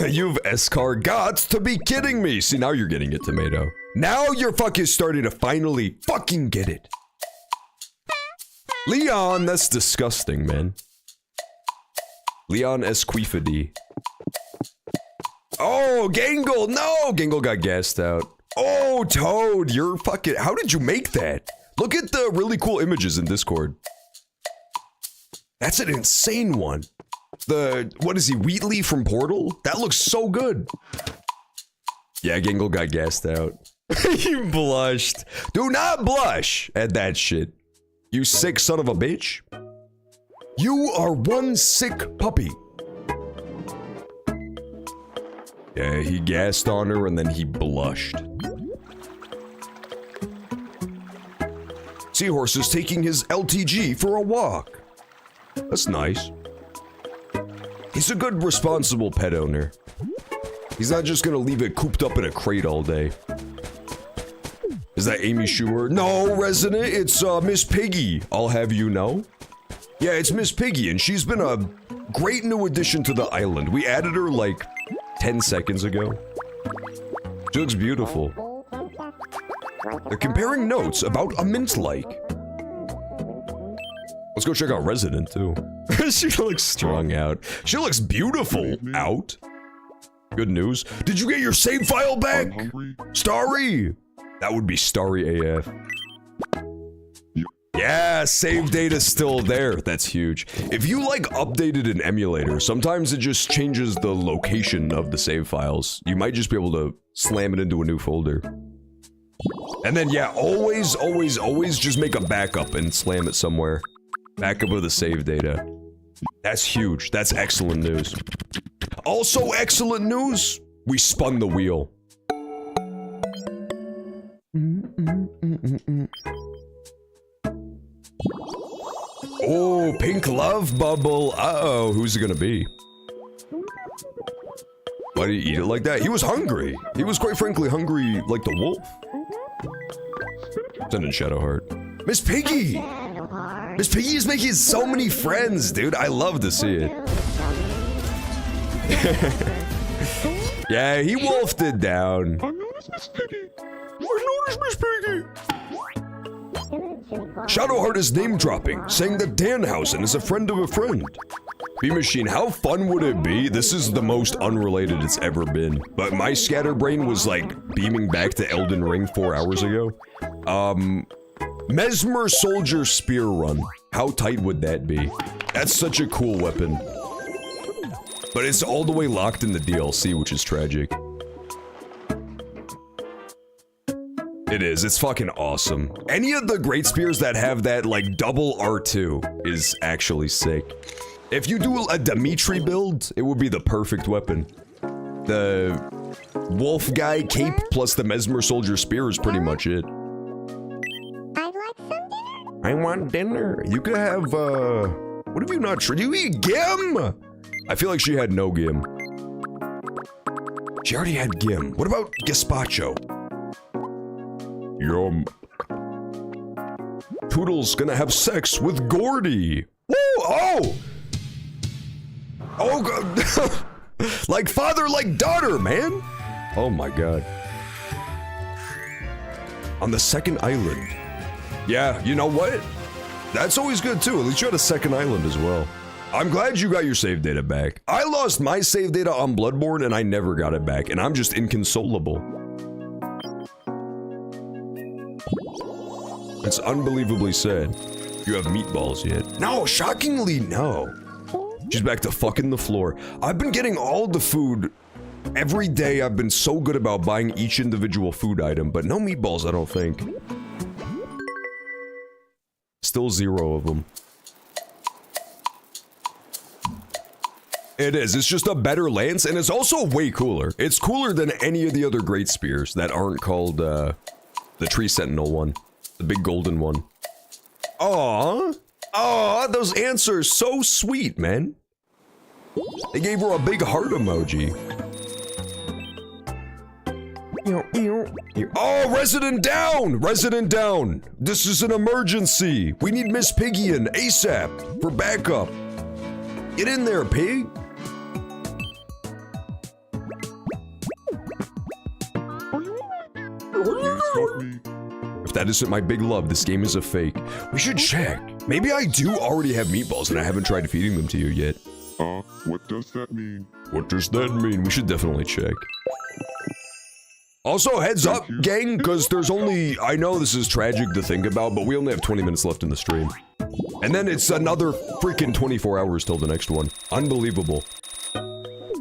You've escargots to be kidding me. See, now you're getting it, Tomato. Now you're fucking starting to finally fucking get it. Leon, that's disgusting, man. Leon Esquifidi. Oh, Gangle, no! Gangle got gassed out. Oh, Toad, you're fucking... How did you make that? Look at the really cool images in Discord. That's an insane one. What is he, Wheatley from Portal? That looks so good. Yeah, Gangle got gassed out. You blushed. Do not blush at that shit. You sick son of a bitch. You are one sick puppy. Yeah, he gassed on her and then he blushed. Seahorse is taking his LTG for a walk. That's nice. He's a good, responsible pet owner. He's not just gonna leave it cooped up in a crate all day. Is that Amy Schumer? No, Resident, it's Miss Piggy, I'll have you know. Yeah, it's Miss Piggy, and she's been a great new addition to the island. We added her like 10 seconds ago. She looks beautiful. They're comparing notes about a mint-like. Let's go check out Resident, too. She looks strung out. She looks beautiful out. Good news. Did you get your save file back? Starry! That would be Starry AF. Yeah, save data's still there. That's huge. If you, like, updated an emulator, sometimes it just changes the location of the save files. You might just be able to slam it into a new folder. And then, yeah, always just make a backup and slam it somewhere. Backup of the save data. That's huge. That's excellent news. Also excellent news, we spun the wheel. Oh, pink love bubble. Uh-oh, who's it gonna be? Why did he eat it like that? He was hungry. He was quite frankly hungry like the wolf. Send in Shadowheart. Miss Piggy! Miss Piggy is making so many friends, dude. I love to see it. Yeah, he wolfed it down. I noticed Miss Piggy. Shadowheart is name dropping, saying that Danhausen is a friend of a friend. B-Machine, how fun would it be? This is the most unrelated it's ever been. But my scatterbrain was like beaming back to Elden Ring 4 hours ago. Mesmer Soldier Spear Run. How tight would that be? That's such a cool weapon. But it's all the way locked in the DLC, which is tragic. It is, it's fucking awesome. Any of the great spears that have that like double R2 is actually sick. If you do a Dimitri build, it would be the perfect weapon. The wolf guy cape plus the Mesmer Soldier spear is pretty much it. I'd like some dinner. I want dinner. You could have, what have you not tried? You eat Gim? I feel like she had no Gim. She already had Gim. What about Gazpacho? Yum. Toodle's gonna have sex with Gordy. Woo! Oh! Oh, God. Like father, like daughter, man. Oh my god. On the second island. Yeah, you know what? That's always good too. At least you had a second island as well. I'm glad you got your save data back. I lost my save data on Bloodborne and I never got it back, and I'm just inconsolable. It's unbelievably sad. You have meatballs yet? No, shockingly no. She's back to fucking the floor. I've been getting all the food every day. I've been so good about buying each individual food item, but no meatballs, I don't think. Still 0 of them. It is. It's just a better lance, and it's also way cooler. It's cooler than any of the other great spears that aren't called, the Tree Sentinel one. The big golden one. Aww. Aww, those ants are so sweet, man. They gave her a big heart emoji. Oh, resident down! Resident down! This is an emergency! We need Miss Piggy in ASAP for backup. Get in there, pig! If that isn't my big love, this game is a fake. We should check. Maybe I do already have meatballs and I haven't tried feeding them to you yet. What does that mean? What does that mean? We should definitely check. Also, heads up, gang, because there's only... I know this is tragic to think about, but we only have 20 minutes left in the stream. And then it's another freaking 24 hours till the next one. Unbelievable.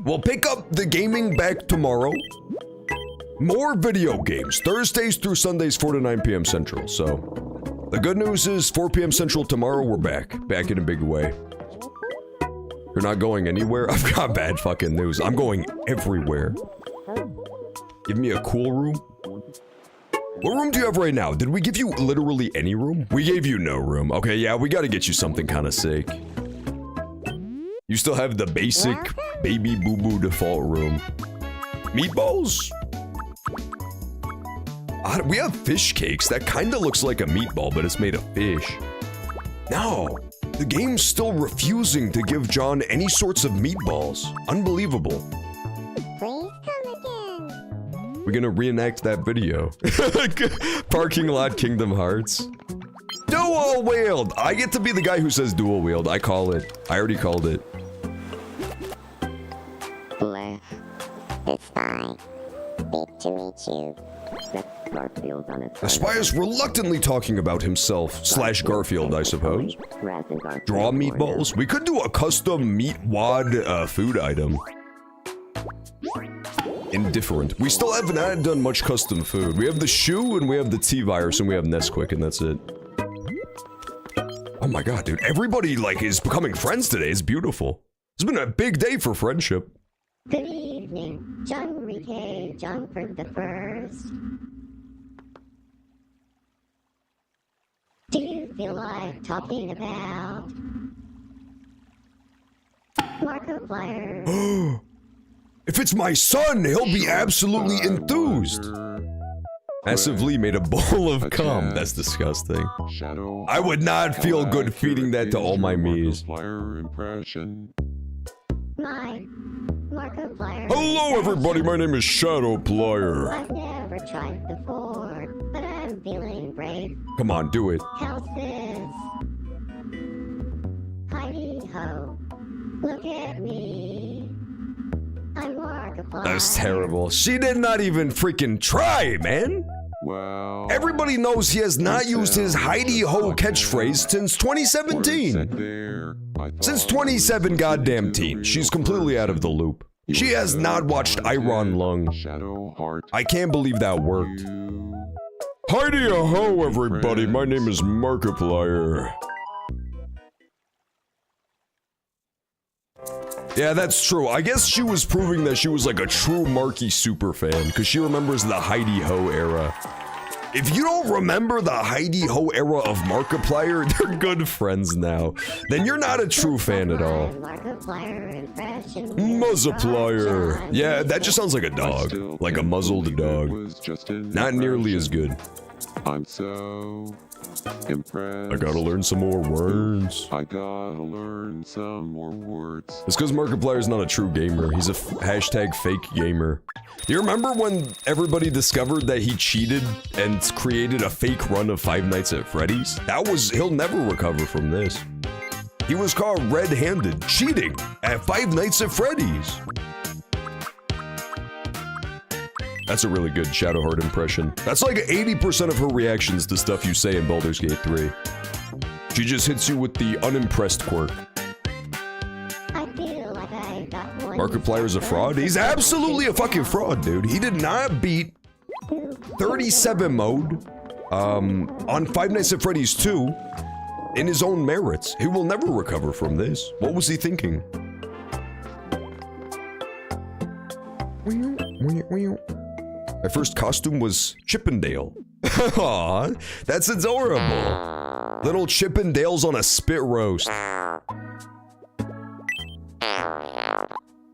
We'll pick up the gaming back tomorrow. More video games, Thursdays through Sundays, 4 to 9 p.m. Central, so... The good news is, 4 p.m. Central tomorrow, we're back. Back in a big way. You're not going anywhere? I've got bad fucking news. I'm going everywhere. Give me a cool room. What room do you have right now? Did we give you literally any room? We gave you no room. Okay, yeah, we gotta get you something kind of sick. You still have the basic baby boo-boo default room. Meatballs? We have fish cakes. That kind of looks like a meatball, but it's made of fish. No, the game's still refusing to give John any sorts of meatballs. Unbelievable. Please come again. We're gonna reenact that video. Parking lot Kingdom Hearts. Dual wield! I get to be the guy who says dual wield. I call it. I already called it. Bleh. It's fine. Big to meet you. Garfield on its The spy is reluctantly talking about himself, slash Garfield, I suppose. Draw meatballs? We could do a custom meat wad food item. Indifferent. We still haven't done much custom food. We have the shoe and we have the T-Virus and we have Nesquik and that's it. Oh my god, dude. Everybody, like, is becoming friends today. It's beautiful. It's been a big day for friendship. Good evening, Jungry Jumper the First. Do you feel like talking about Markiplier? If it's my son, he'll be absolutely enthused. Massively made a bowl of cum. That's disgusting. I would not feel good feeding that to all my Miis. My Markiplier. Hello, everybody. My name is Shadowplier. I've never tried before, but I'm feeling brave. Come on, do it. How's this? Heidi ho. Look at me. I'm Markiplier. That's terrible. She did not even freaking try, man. Wow. Everybody knows he has not used his Heidi Ho catchphrase since 2017. Since 27 goddamn teen. She's completely out of the loop. She has not watched Iron Lung. I can't believe that worked. Heidi Ho, everybody. My name is Markiplier. Yeah, that's true. I guess she was proving that she was like a true Marky super fan, because she remembers the Heidi Ho era. If you don't remember the Heidi Ho era of Markiplier, they're good friends now. Then you're not a true fan at all. Muzziplier. Yeah, that just sounds like a dog. Like a muzzled dog. Not nearly as good. I'm so impressed. I gotta learn some more words. I gotta learn some more words. It's because Markiplier's not a true gamer. He's a hashtag fake gamer. Do you remember when everybody discovered that he cheated and created a fake run of Five Nights at Freddy's? He'll never recover from this. He was caught red-handed cheating at Five Nights at Freddy's. That's a really good Shadowheart impression. That's like 80% of her reactions to stuff you say in Baldur's Gate 3. She just hits you with the unimpressed quirk. I feel like I got one. Markiplier's a fraud? He's absolutely a fucking fraud, dude. He did not beat 37 mode on Five Nights at Freddy's 2 in his own merits. He will never recover from this. What was he thinking? My first costume was Chippendale. Aw, that's adorable. Little Chippendales on a spit roast.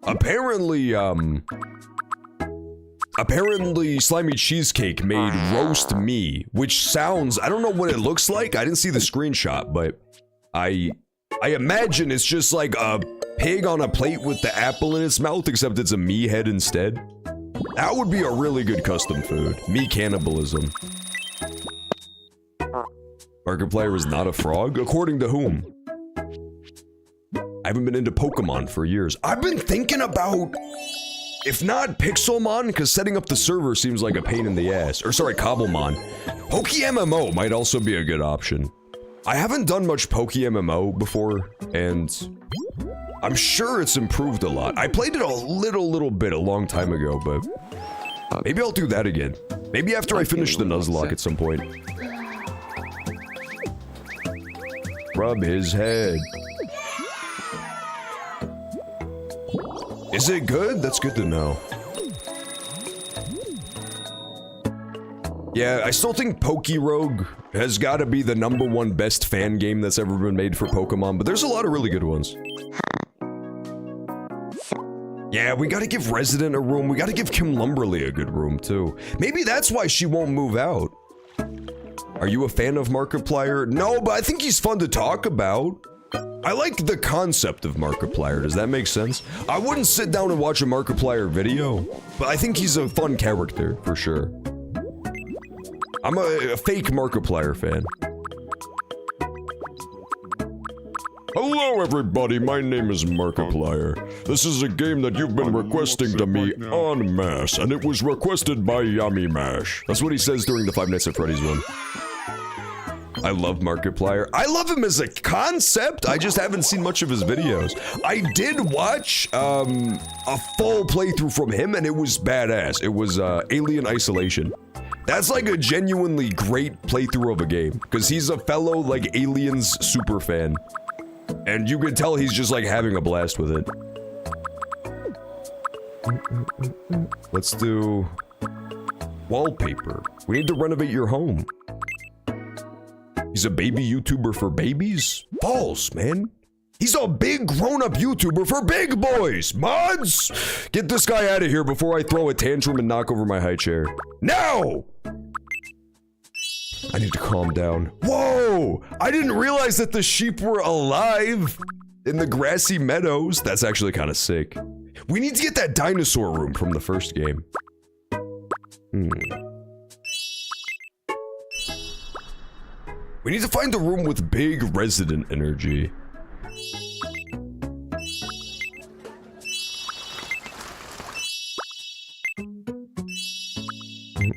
Apparently Slimy Cheesecake made roast me, which sounds, I don't know what it looks like. I didn't see the screenshot, but I imagine it's just like a pig on a plate with the apple in its mouth, except it's a me head instead. That would be a really good custom food. Me cannibalism. Markiplier is not a frog? According to whom? I haven't been into Pokemon for years. I've been thinking about, if not Pixelmon, because setting up the server seems like a pain in the ass. Or sorry, Cobblemon. PokeMMO might also be a good option. I haven't done much PokeMMO before, and I'm sure it's improved a lot. I played it a little bit a long time ago, but maybe I'll do that again. Maybe after I finish the Nuzlocke at some point. Rub his head. Is it good? That's good to know. Yeah, I still think Pokerogue has got to be the #1 best fan game that's ever been made for Pokemon, but there's a lot of really good ones. Yeah, we gotta give Resident a room. We gotta give Kim Lumberly a good room, too. Maybe that's why she won't move out. Are you a fan of Markiplier? No, but I think he's fun to talk about. I like the concept of Markiplier. Does that make sense? I wouldn't sit down and watch a Markiplier video, but I think he's a fun character, for sure. I'm a fake Markiplier fan. Hello everybody, my name is Markiplier. This is a game that you've been requesting to me en masse, and it was requested by Yummy Mash. That's what he says during the Five Nights at Freddy's one. I love Markiplier. I love him as a concept, I just haven't seen much of his videos. I did watch a full playthrough from him, and it was badass. It was Alien Isolation. That's like a genuinely great playthrough of a game, because he's a fellow, like, Aliens super fan. And you can tell he's just, like, having a blast with it. Let's do wallpaper. We need to renovate your home. He's a baby YouTuber for babies? False, man. He's a big grown-up YouTuber for big boys! Mods! Get this guy out of here before I throw a tantrum and knock over my high chair. Now! I need to calm down. Whoa! I didn't realize that the sheep were alive in the grassy meadows. That's actually kind of sick. We need to get that dinosaur room from the first game. We need to find the room with big resident energy.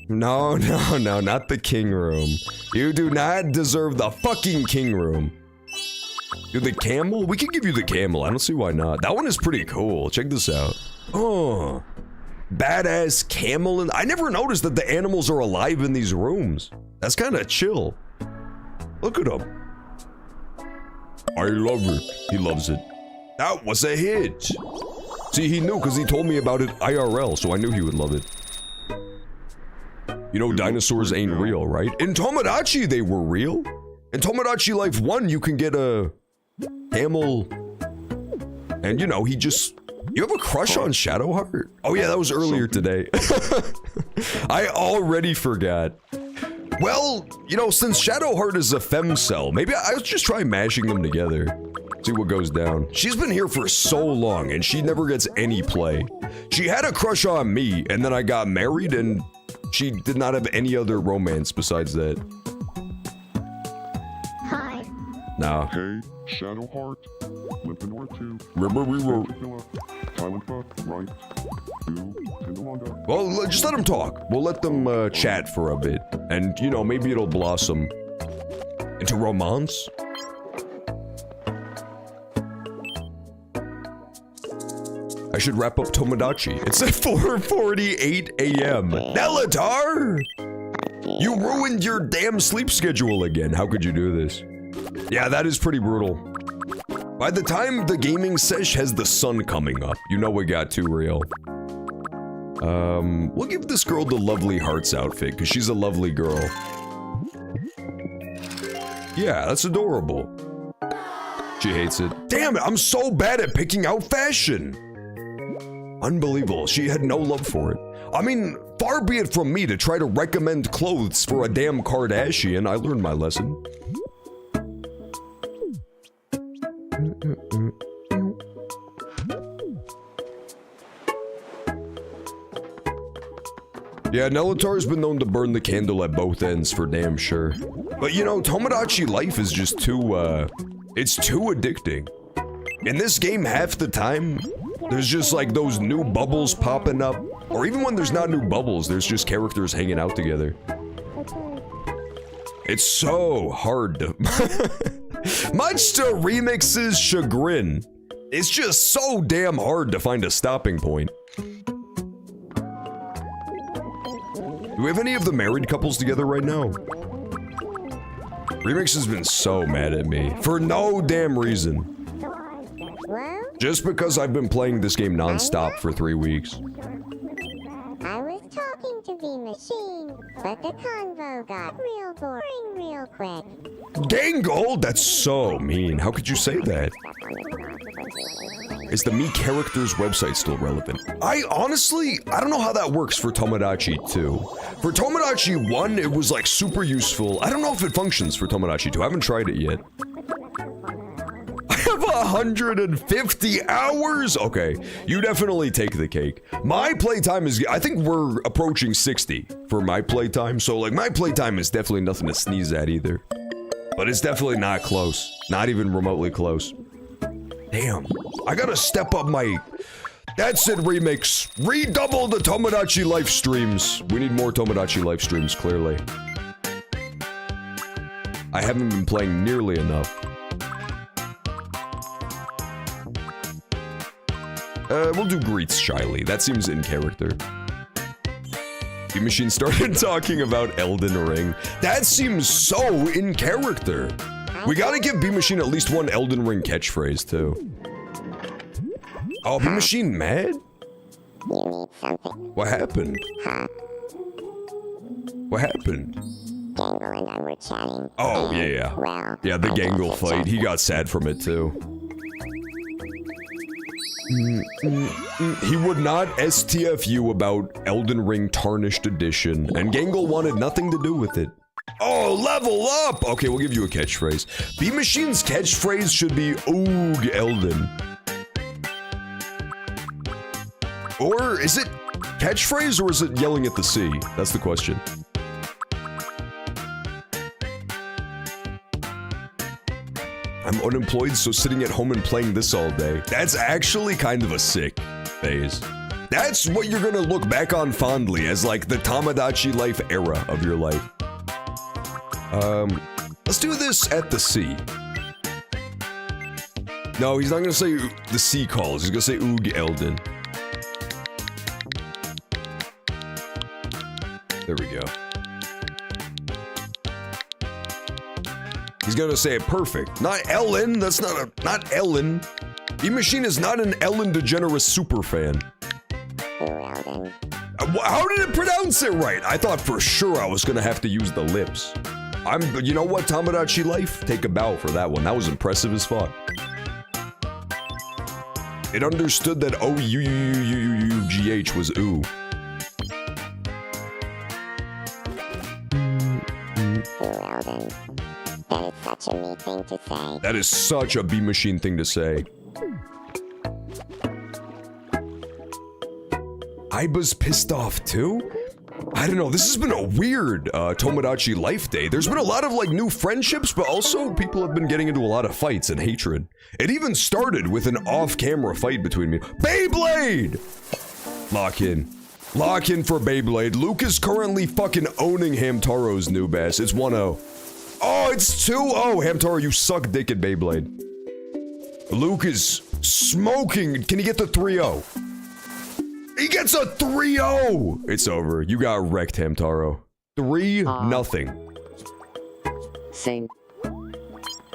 No, not the king room. You do not deserve the fucking king room. Dude, the camel? We can give you the camel. I don't see why not. That one is pretty cool. Check this out. Oh, badass camel. And I never noticed that the animals are alive in these rooms. That's kind of chill. Look at him. I love it. He loves it. That was a hit. See, he knew because he told me about it IRL, so I knew he would love it. You know, dinosaurs ain't real, right? In Tomodachi, they were real. In Tomodachi Life 1, you can get a camel. And, you know, you have a crush on Shadowheart? Oh, yeah, that was earlier today. I already forgot. Well, you know, since Shadowheart is a femcell, maybe I'll just try mashing them together. See what goes down. She's been here for so long, and she never gets any play. She had a crush on me, and then I got married, and she did not have any other romance besides that. Hi. Nah. Hey, Shadowheart. Limp North 2. Remember we were... right. Well, just let them talk. We'll let them chat for a bit. And, you know, maybe it'll blossom into romance. I should wrap up Tomodachi. It's at 4:48 a.m. Nelatar! You ruined your damn sleep schedule again. How could you do this? Yeah, that is pretty brutal. By the time the gaming sesh has the sun coming up, you know it got too real. We'll give this girl the lovely hearts outfit, because she's a lovely girl. Yeah, that's adorable. She hates it. Damn it, I'm so bad at picking out fashion! Unbelievable, she had no love for it. I mean, far be it from me to try to recommend clothes for a damn Kardashian. I learned my lesson. Yeah, Nelatar's been known to burn the candle at both ends for damn sure. But you know, Tomodachi Life is just too, it's too addicting. In this game, half the time, there's just like those new bubbles popping up. Or even when there's not new bubbles, there's just characters hanging out together. It's so hard to... Much to Remix's chagrin, it's just so damn hard to find a stopping point. Do we have any of the married couples together right now? Remix has been so mad at me, for no damn reason. Just because I've been playing this game non-stop for 3 weeks. I was talking to the machine, but the convo got real boring real quick. Dangle? That's so mean. How could you say that? Is the Me Characters website still relevant? I don't know how that works for Tomodachi 2. For Tomodachi 1, it was like super useful. I don't know if it functions for Tomodachi 2. I haven't tried it yet. I have 150 hours? Okay, you definitely take the cake. My playtime is, I think we're approaching 60 for my playtime. So like my playtime is definitely nothing to sneeze at either. But it's definitely not close. Not even remotely close. Damn, I gotta step up my... That's it, Remix. Redouble the Tomodachi live streams. We need more Tomodachi live streams, clearly. I haven't been playing nearly enough. We'll do greets shyly. That seems in character. The machine started talking about Elden Ring. That seems so in character. We gotta give B-Machine at least one Elden Ring catchphrase, too. Oh, B-Machine mad? You need something. What happened? Huh? What happened? Gangle and I were chatting. Oh, and, yeah. Well, Yeah, the I Gangle guess it fight. just- He got sad from it, too. He would not STFU about Elden Ring Tarnished Edition, and Gangle wanted nothing to do with it. Oh, level up! Okay, we'll give you a catchphrase. B-Machine's catchphrase should be Oog Elden. Or is it catchphrase or is it yelling at the sea? That's the question. I'm unemployed, so sitting at home and playing this all day. That's actually kind of a sick phase. That's what you're gonna look back on fondly as like the Tomodachi life era of your life. Let's do this at the sea. No, he's not gonna say the sea calls. He's gonna say Oog Elden. There we go. He's gonna say it perfect. Not Ellen, that's not Ellen. E-Machine is not an Ellen DeGeneres superfan. How did it pronounce it right? I thought for sure I was gonna have to use the lips. You know what, Tomodachi Life? Take a bow for that one. That was impressive as fuck. It understood that O-U-U-U-U-U-G-H was ooh. That is such a me thing to say. That is such a B-Machine thing to say. Aiba's pissed off too? I don't know, this has been a weird Tomodachi Life Day. There's been a lot of like new friendships, but also people have been getting into a lot of fights and hatred. It even started with an off-camera fight between me. Beyblade! Lock in. Lock in for Beyblade. Luke is currently fucking owning Hamtaro's new bass. It's 1-0. Oh, it's 2-0. Hamtaro, you suck dick at Beyblade. Luke is smoking. Can he get the 3-0? He gets a 3-0! It's over. You got wrecked, Hamtaro. 3-0. Same.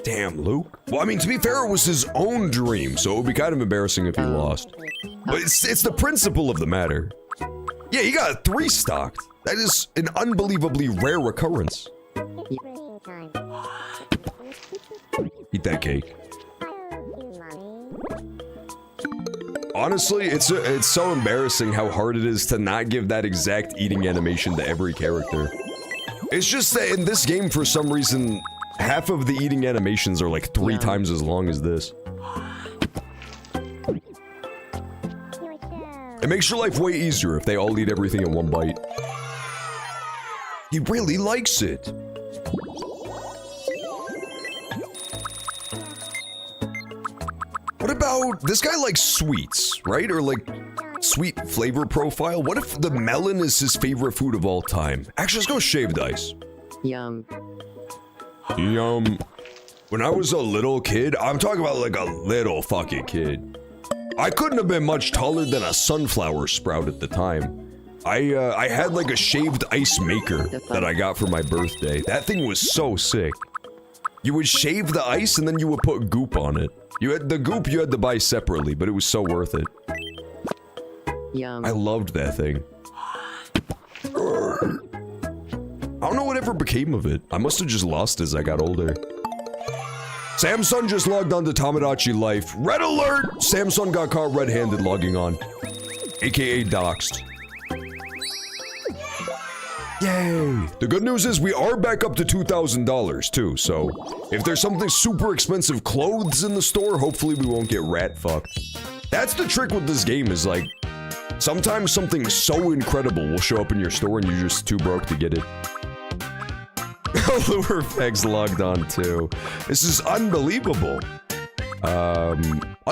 Damn, Luke. Well, I mean, to be fair, it was his own dream, so it would be kind of embarrassing if he lost. But it's the principle of the matter. Yeah, he got 3 stocked. That is an unbelievably rare occurrence. Eat that cake. Honestly, it's so embarrassing how hard it is to not give that exact eating animation to every character. It's just that in this game, for some reason, half of the eating animations are like 3 times as long as this. It makes your life way easier if they all eat everything in one bite. He really likes it. What about, this guy likes sweets, right? Or like, sweet flavor profile? What if the melon is his favorite food of all time? Actually, let's go shaved ice. Yum. Yum. When I was a little kid, I'm talking about like a little fucking kid. I couldn't have been much taller than a sunflower sprout at the time. I had like a shaved ice maker that I got for my birthday. That thing was so sick. You would shave the ice and then you would put goop on it. The goop you had to buy separately, but it was so worth it. Yum. I loved that thing. I don't know whatever became of it. I must have just lost as I got older. Samsung just logged on to Tomodachi Life. Red alert! Samsung got caught red-handed logging on. AKA doxed. Yay! The good news is we are back up to $2,000 too, so if there's something super expensive clothes in the store, hopefully we won't get rat fucked. That's the trick with this game is like, sometimes something so incredible will show up in your store and you're just too broke to get it. Lurefax logged on too. This is unbelievable. I'll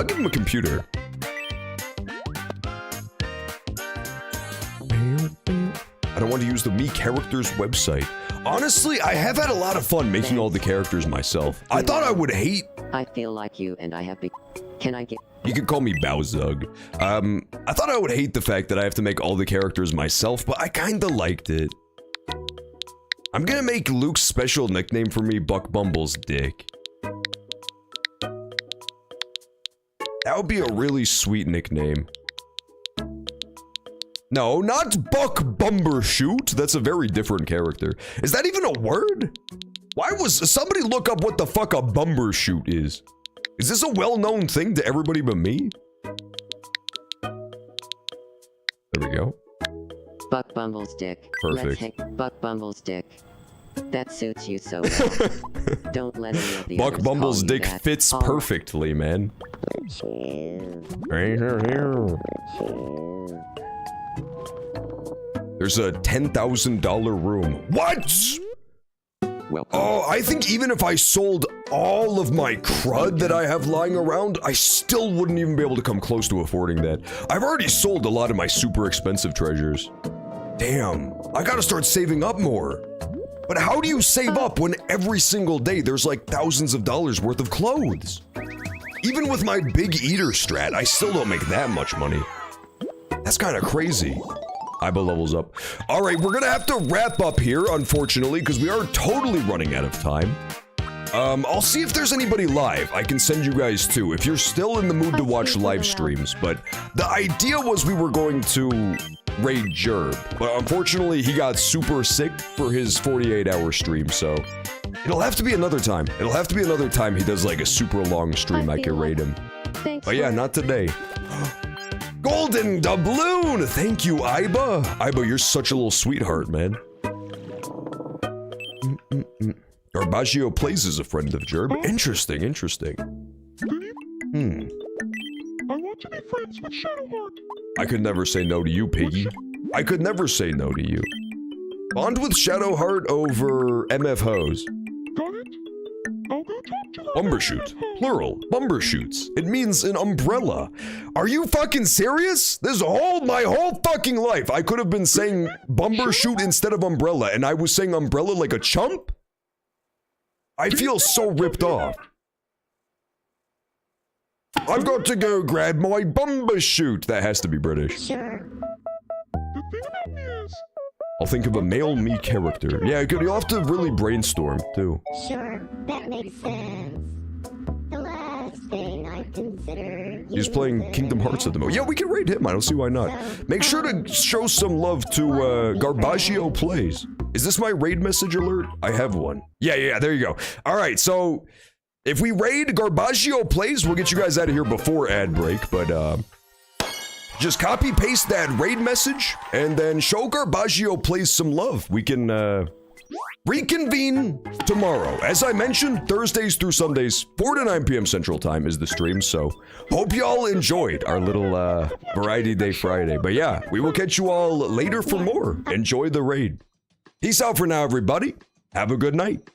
give him a computer. I don't want to use the Me Characters website. Honestly, I have had a lot of fun making all the characters myself. I thought I would hate... I feel like you and I have Can I get... You can call me Bowzug. I thought I would hate the fact that I have to make all the characters myself, but I kinda liked it. I'm gonna make Luke's special nickname for me Buck Bumble's Dick. That would be a really sweet nickname. No, not Buck Bumbershoot. That's a very different character. Is that even a word? Why was somebody look up what the fuck a Bumbershoot is? Is this a well-known thing to everybody but me? There we go. Buck Bumble's dick. Perfect. Buck Bumble's dick. That suits you so well. Don't let any of the Buck others Bumble's call you dick that. fits All right. perfectly, man. There's a $10,000 room. What? Welcome. Oh, I think even if I sold all of my crud that I have lying around, I still wouldn't even be able to come close to affording that. I've already sold a lot of my super expensive treasures. Damn, I gotta start saving up more. But how do you save up when every single day there's like thousands of dollars worth of clothes? Even with my big eater strat, I still don't make that much money. That's kind of crazy. Iba levels up. All right, we're gonna have to wrap up here, unfortunately, because we are totally running out of time. I'll see if there's anybody live I can send you guys to, if you're still in the mood to watch live streams. But the idea was we were going to raid Jerb, but unfortunately he got super sick for his 48-hour stream, so it'll have to be another time. It'll have to be another time he does like a super long stream I can raid him. But yeah, not today. Golden doubloon! Thank you, Iba. Iba, you're such a little sweetheart, man. Garbaggio Plays is a friend of Jerb. Interesting, interesting. I want to be friends with Shadowheart. I could never say no to you, Piggy. I could never say no to you. Bond with Shadowheart over MF Hose. Got it? I'll go talk to her. Bumbershoot. Plural. Bumbershoots. It means an umbrella. Are you fucking serious? My whole fucking life, I could have been saying Bumbershoot instead of umbrella, and I was saying umbrella like a chump? I feel so ripped off. I've got to go grab my Bumbershoot. That has to be British. Sure. The thing about me is, I'll think of a male me character. Yeah, you'll have to really brainstorm, too. Sure, that makes sense. The last thing I consider. He's playing Kingdom Hearts at the moment. Yeah, we can raid him. I don't see why not. Make sure to show some love to Garbaggio Plays. Is this my raid message alert? I have one. Yeah, there you go. All right, so if we raid Garbaggio Plays, we'll get you guys out of here before ad break, but just copy paste that raid message and then show Garbaggio Plays some love. We can reconvene tomorrow. As I mentioned, Thursdays through Sundays, 4 to 9 p.m. Central Time is the stream, so hope y'all enjoyed our little Variety Day Friday. But yeah, we will catch you all later for more. Enjoy the raid. Peace out for now, everybody. Have a good night.